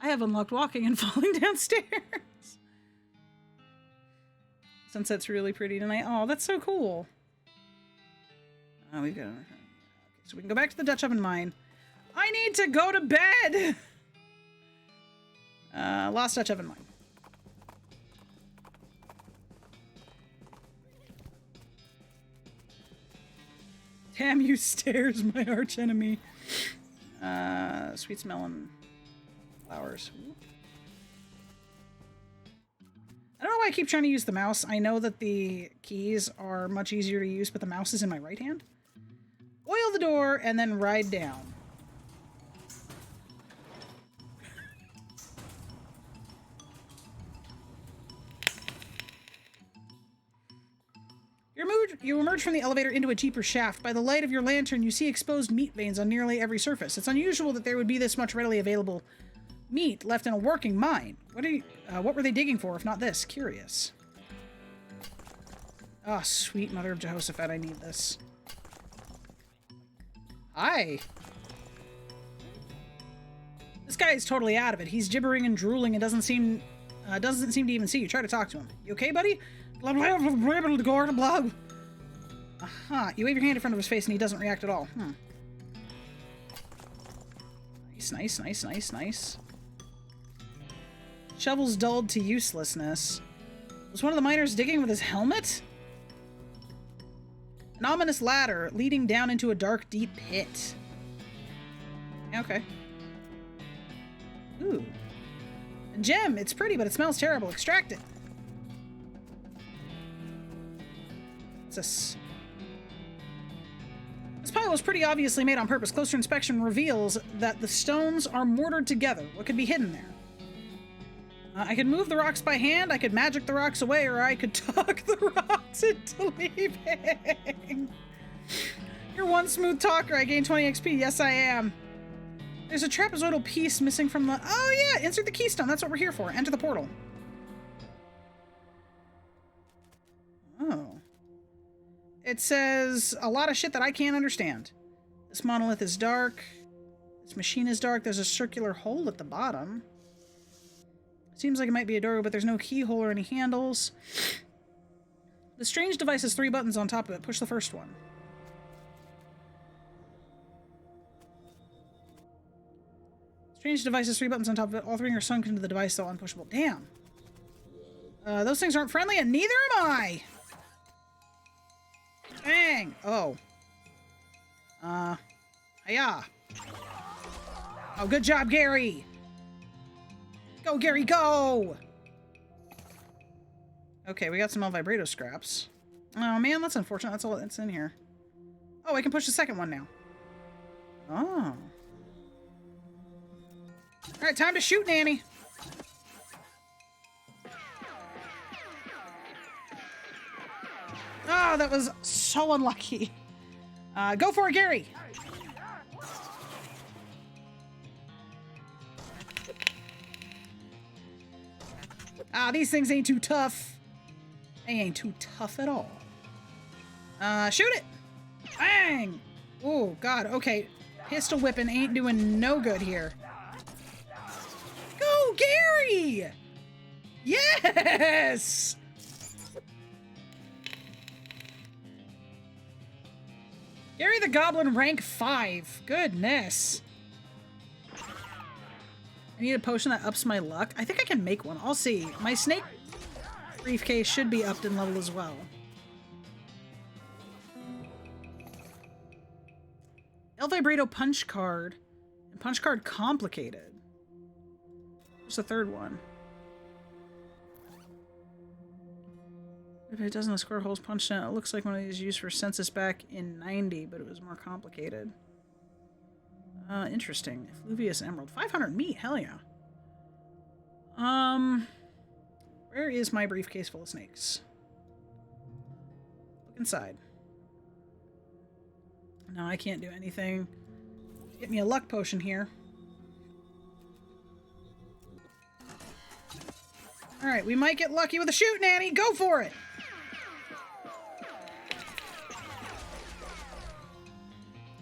I have unlocked walking and falling downstairs. Sunset's really pretty tonight. Oh, that's so cool. Oh, we've got... Okay, so we can go back to the Dutch oven mine. I need to go to bed! Lost Dutch oven mine. Damn you stairs, my arch enemy. Sweet smelling flowers. Ooh. I don't know why I keep trying to use the mouse. I know that the keys are much easier to use, but the mouse is in my right hand. Oil the door and then ride down. You emerge from the elevator into a deeper shaft. By the light of your lantern, you see exposed meat veins on nearly every surface. It's unusual that there would be this much readily available meat left in a working mine. What were they digging for, if not this? Curious. Oh, sweet mother of Jehoshaphat, I need this. Hi. This guy is totally out of it. He's gibbering and drooling and doesn't seem to even see you. Try to talk to him. You okay, buddy? Blah, blah, blah, blah, blah, blah, blah. Aha. You wave your hand in front of his face and he doesn't react at all. Nice, nice, nice, nice, nice. Shovels dulled to uselessness. Was one of the miners digging with his helmet? An ominous ladder leading down into a dark, deep pit. Okay. Ooh. A gem. It's pretty, but it smells terrible. Extract it. What's this? This pile was pretty obviously made on purpose. Closer inspection reveals that the stones are mortared together. What could be hidden there? I could move the rocks by hand, I could magic the rocks away, or I could talk the rocks into leaving. You're one smooth talker. I gain 20 XP. Yes, I am. There's a trapezoidal piece missing from the... Oh, yeah! Insert the keystone. That's what we're here for. Enter the portal. Oh. It says a lot of shit that I can't understand. This monolith is dark. This machine is dark. There's a circular hole at the bottom. Seems like it might be a door, but there's no keyhole or any handles. The strange device has 3 buttons on top of it. Push the first one. Strange device has 3 buttons on top of it. All 3 are sunk into the device, though unpushable. Damn. Those things aren't friendly, and neither am I! Dang! Oh. Hiya. Oh, good job, Gary! Go, Gary, go! Okay, we got some El Vibrato scraps. Oh, man, that's unfortunate. That's all that's in here. Oh, I can push the second one now. Oh. Alright, time to shoot, Nanny. Oh, that was so unlucky. Go for it, Gary! Ah, these things ain't too tough. They ain't too tough at all. Shoot it! Bang! Oh, God, okay. Pistol whipping ain't doing no good here. Go, Gary! Yes! Gary the Goblin, rank 5. Goodness. I need a potion that ups my luck. I think I can make one. I'll see. My snake briefcase should be upped in level as well. El Vibrato punch card. And punch card complicated. What's the third one? If it doesn't, the square holes punched in. It looks like one of these used for census back in 90, but it was more complicated. Interesting. Effluvious Emerald. 500 meat. Hell yeah. Where is my briefcase full of snakes? Look inside. No, I can't do anything. Get me a luck potion here. Alright, we might get lucky with a shoot, Nanny. Go for it!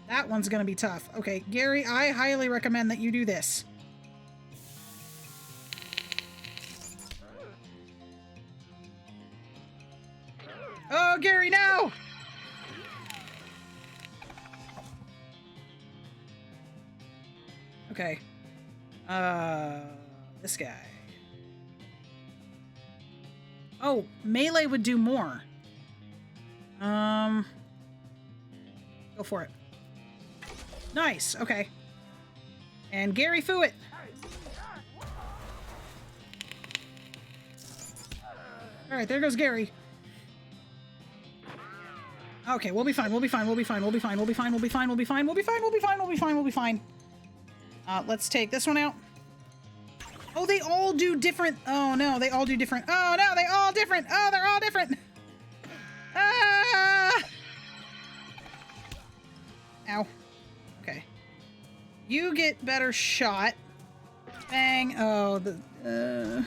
That one's gonna be tough. Okay, Gary, I highly recommend that you do this. Oh, Gary, no! Okay. This guy. Oh, melee would do more. Go for it. Nice, okay. And Gary Foo it. Alright, there goes Gary. Okay, we'll be fine, we'll be fine, we'll be fine, we'll be fine, we'll be fine, we'll be fine, we'll be fine, we'll be fine, we'll be fine, we'll be fine, we'll be fine. Let's take this one out. Oh, they all do different. Oh no, they all do different. Oh no, they all different. Oh, they're all different. Ah! Ow. Okay. You get better shot. Bang. Oh, the...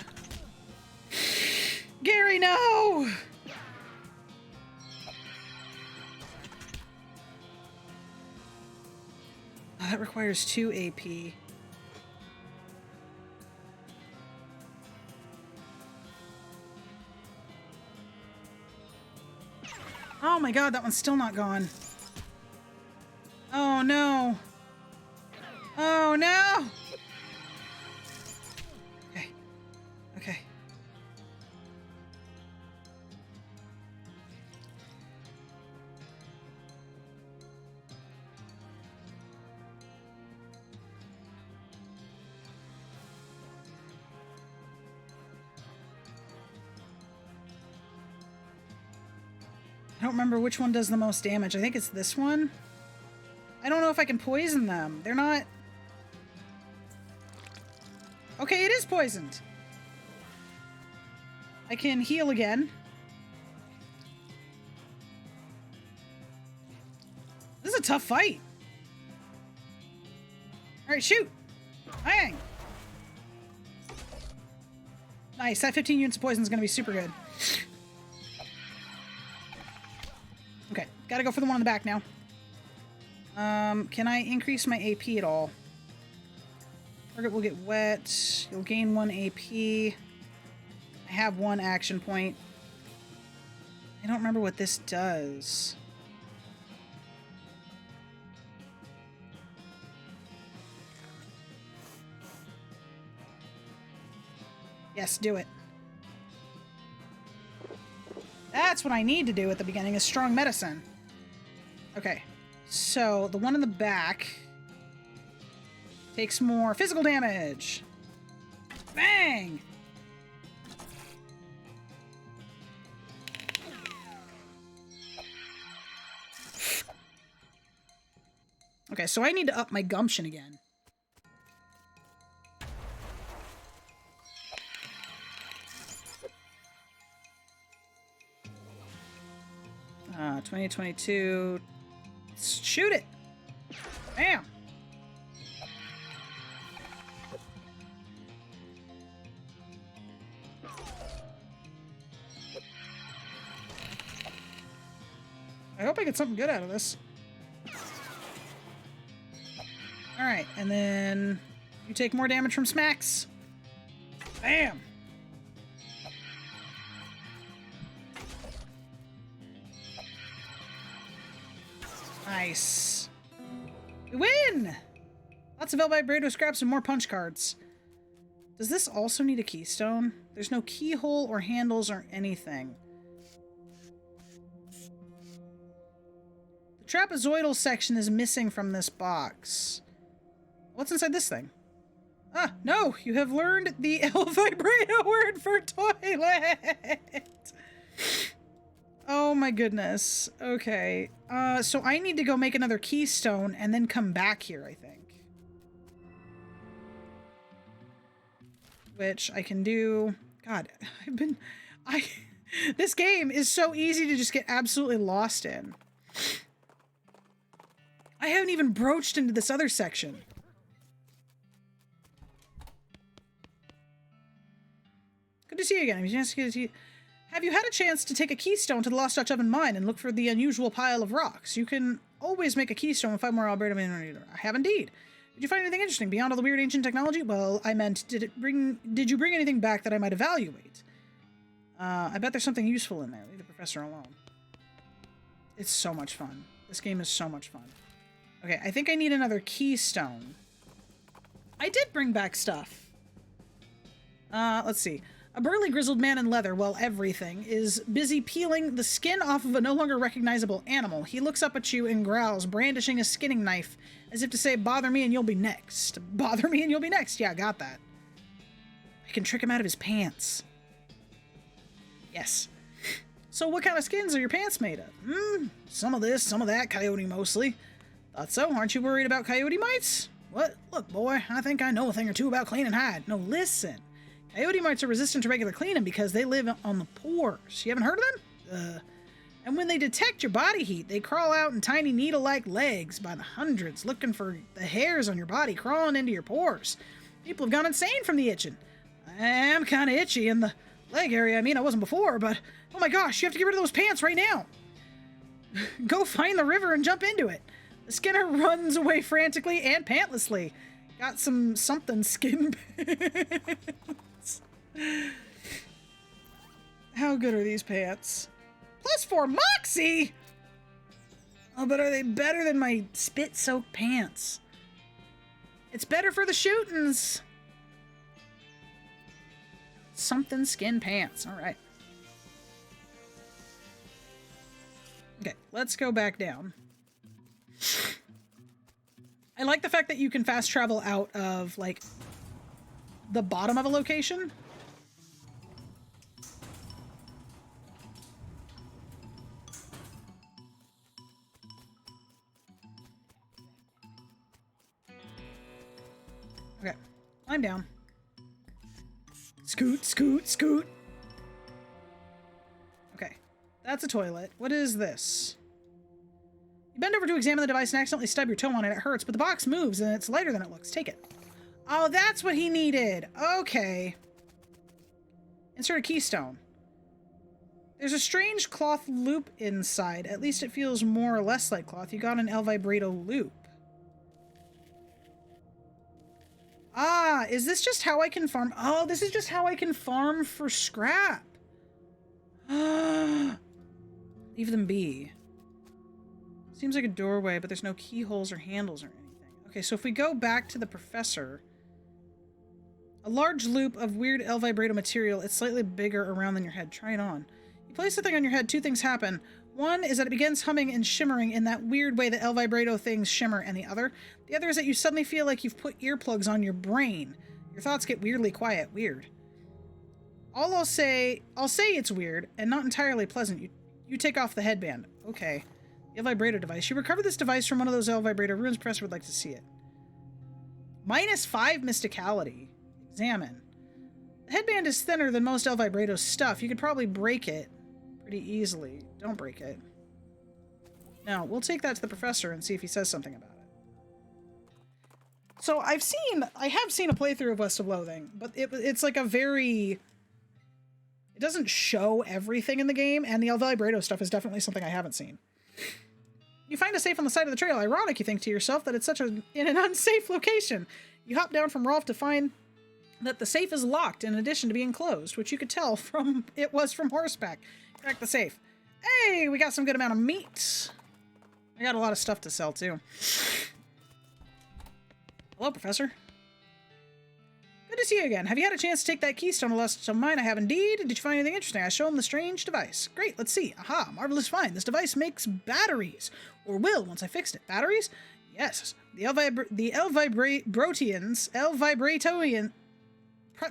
Gary, no! That requires 2 AP. Oh my god, that one's still not gone. Oh no. Oh no! Okay. Okay. I don't remember which one does the most damage. I think it's this one. I don't know if I can poison them. They're not... Okay, it is poisoned. I can heal again. This is a tough fight. Alright, shoot! Bang! Nice, that 15 units of poison is going to be super good. Okay, gotta go for the one on the back now. Can I increase my AP at all? Target will get wet. You'll gain 1 AP. I have 1 action point. I don't remember what this does. Yes, do it. That's what I need to do at the beginning, is strong medicine. Okay, so the one in the back takes more physical damage. Bang! Okay, so I need to up my gumption again. 2022. Shoot it! Bam! I hope I get something good out of this. Alright, and then you take more damage from smacks. Bam! Nice. We win! Lots of Elvibrato scraps and more punch cards. Does this also need a keystone? There's no keyhole or handles or anything. The trapezoidal section is missing from this box. What's inside this thing? Ah, no! You have learned the Elvibrato word for toilet! Oh my goodness. Okay. So I need to go make another keystone and then come back here, I think. Which I can do... God, this game is so easy to just get absolutely lost in. I haven't even broached into this other section. Good to see you again. Have you had a chance to take a keystone to the Lost Dutch Oven mine and look for the unusual pile of rocks? You can always make a keystone with 5 more Alberta mineral. I have indeed. Did you find anything interesting beyond all the weird ancient technology? Well, I meant, did you bring anything back that I might evaluate? I bet there's something useful in there. Leave the professor alone. It's so much fun. This game is so much fun. Okay, I think I need another keystone. I did bring back stuff. Let's see. A burly grizzled man in leather, well, everything, is busy peeling the skin off of a no longer recognizable animal. He looks up at you and growls, brandishing a skinning knife, as if to say, bother me and you'll be next. Bother me and you'll be next. Yeah, got that. I can trick him out of his pants. Yes. So what kind of skins are your pants made of? Some of this, some of that, coyote mostly. Thought so. Aren't you worried about coyote mites? What? Look, boy, I think I know a thing or two about cleaning hide. No, listen. Coyote mites are resistant to regular cleaning because they live on the pores. You haven't heard of them? And when they detect your body heat, they crawl out in tiny needle-like legs by the hundreds, looking for the hairs on your body crawling into your pores. People have gone insane from the itching. I am kind of itchy in the leg area. I mean, I wasn't before, but oh my gosh, you have to get rid of those pants right now. Go find the river and jump into it. The Skinner runs away frantically and pantlessly. Got something skin pants. How good are these pants? +4 Moxie! Oh, but are they better than my spit-soaked pants? It's better for the shootings. Something skin pants. All right. Okay, let's go back down. I like the fact that you can fast travel out of, like, the bottom of a location. Okay, climb down. Scoot, scoot, scoot. Okay, that's a toilet. What is this? You bend over to examine the device and accidentally stub your toe on it. It hurts, but the box moves and it's lighter than it looks. Take it. Oh, that's what he needed. Okay. Insert a keystone. There's a strange cloth loop inside. At least it feels more or less like cloth. You got an El Vibrato loop. Ah, is this just how I can farm? Oh, this is just how I can farm for scrap. Leave them be. Seems like a doorway, but there's no keyholes or handles or anything. Okay, so if we go back to the professor, a large loop of weird El Vibrato material. It's slightly bigger around than your head. Try it on. You place the thing on your head, two things happen. One is that it begins humming and shimmering in that weird way that El Vibrato things shimmer, and the other is that you suddenly feel like you've put earplugs on your brain. Your thoughts get weirdly quiet. Weird. I'll say it's weird and not entirely pleasant. You take off the headband. Okay. The El Vibrato device. You recovered this device from one of those El Vibrato ruins. Professor would like to see it. -5 mysticality. Examine. The headband is thinner than most El Vibrato stuff. You could probably break it pretty easily. Don't break it. No, we'll take that to the professor and see if he says something about it. So I have seen a playthrough of West of Loathing, but it's like a very... It doesn't show everything in the game, and the El Vibrato stuff is definitely something I haven't seen. You find a safe on the side of the trail. Ironic, you think to yourself, that it's in an unsafe location. You hop down from Rolf to find that the safe is locked in addition to being closed, which you could tell from horseback. Crack the safe. Hey, we got some good amount of meat. I got a lot of stuff to sell too. Hello, Professor. Good to see you again. Have you had a chance to take that keystone lesson of mine? I have indeed. Did you find anything interesting? I show him the strange device. Great, let's see. Aha, marvelous find. This device makes batteries. Or will, once I fixed it. Batteries? Yes. The El Vibratoians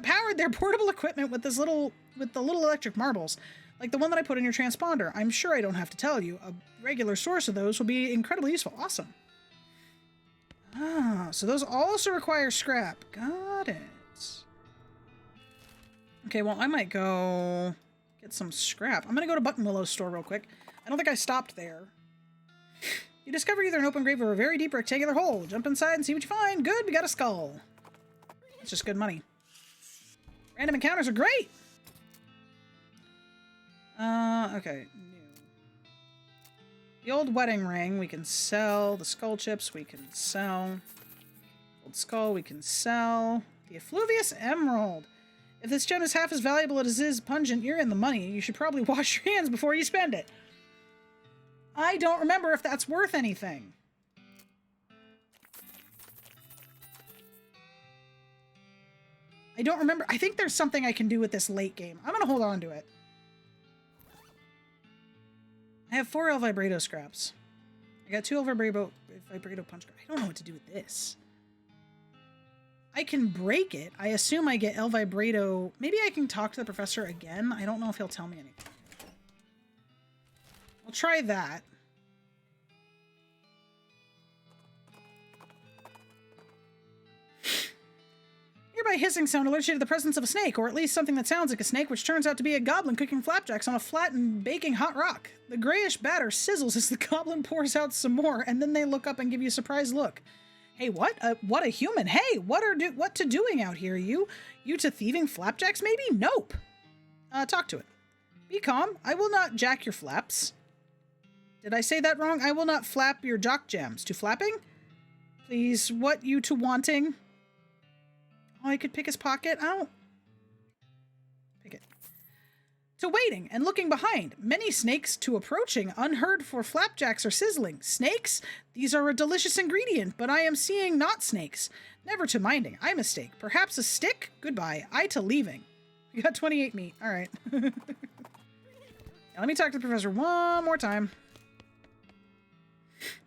powered their portable equipment with the little electric marbles, like the one that I put in your transponder. I'm sure I don't have to tell you. A regular source of those will be incredibly useful. Awesome. Ah, so those also require scrap. Got it. Okay, well, I might go get some scrap. I'm gonna go to Buttonwillow's store real quick. I don't think I stopped there. You discover either an open grave or a very deep rectangular hole. Jump inside and see what you find. Good, we got a skull. It's just good money. Random encounters are great! Okay. New. The old wedding ring we can sell. The skull chips we can sell. Old skull we can sell. The effluvious emerald. If this gem is half as valuable as it is pungent, you're in the money. You should probably wash your hands before you spend it. I don't remember if that's worth anything. I don't remember. I think there's something I can do with this late game. I'm going to hold on to it. I have 4 El Vibrato scraps. I got 2 El Vibrato punch scraps. I don't know what to do with this. I can break it. I assume I get El Vibrato. Maybe I can talk to the professor again. I don't know if he'll tell me anything. I'll try that. Nearby hissing sound alerts you to the presence of a snake, or at least something that sounds like a snake, which turns out to be a goblin cooking flapjacks on a flat and baking hot rock. The grayish batter sizzles as the goblin pours out some more, and then they look up and give you a surprised look. Hey, what? What a human! Hey, what to doing out here? You to thieving flapjacks? Maybe? Nope. Talk to it. Be calm. I will not jack your flaps. Did I say that wrong? I will not flap your jock jams. To flapping? Please, what you to wanting? Oh, I could pick his pocket? I don't... Pick it. To waiting and looking behind. Many snakes to approaching. Unheard for flapjacks or sizzling. Snakes? These are a delicious ingredient, but I am seeing not snakes. Never to minding. I mistake. Perhaps a stick? Goodbye. I to leaving. We got 28 meat. All right. Now, let me talk to the professor one more time.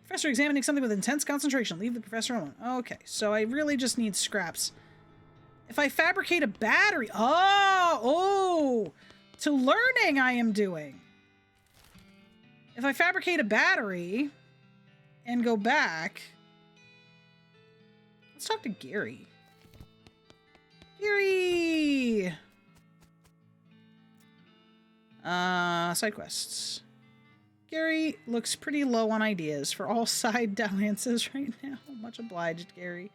Professor examining something with intense concentration. Leave the professor alone. Okay, so I really just need scraps. If I fabricate a battery... Oh! To learning I am doing. If I fabricate a battery and go back... Let's talk to Gary. Gary! Side quests. Gary looks pretty low on ideas for all side dalliances right now. Much obliged, Gary.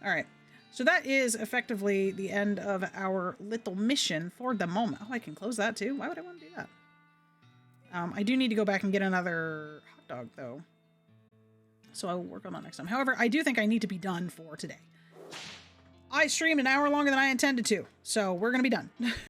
All right. So that is effectively the end of our little mission for the moment. Oh, I can close that too. Why would I want to do that? I do need to go back and get another hot dog, though. So I will work on that next time. However, I do think I need to be done for today. I streamed an hour longer than I intended to, so we're going to be done.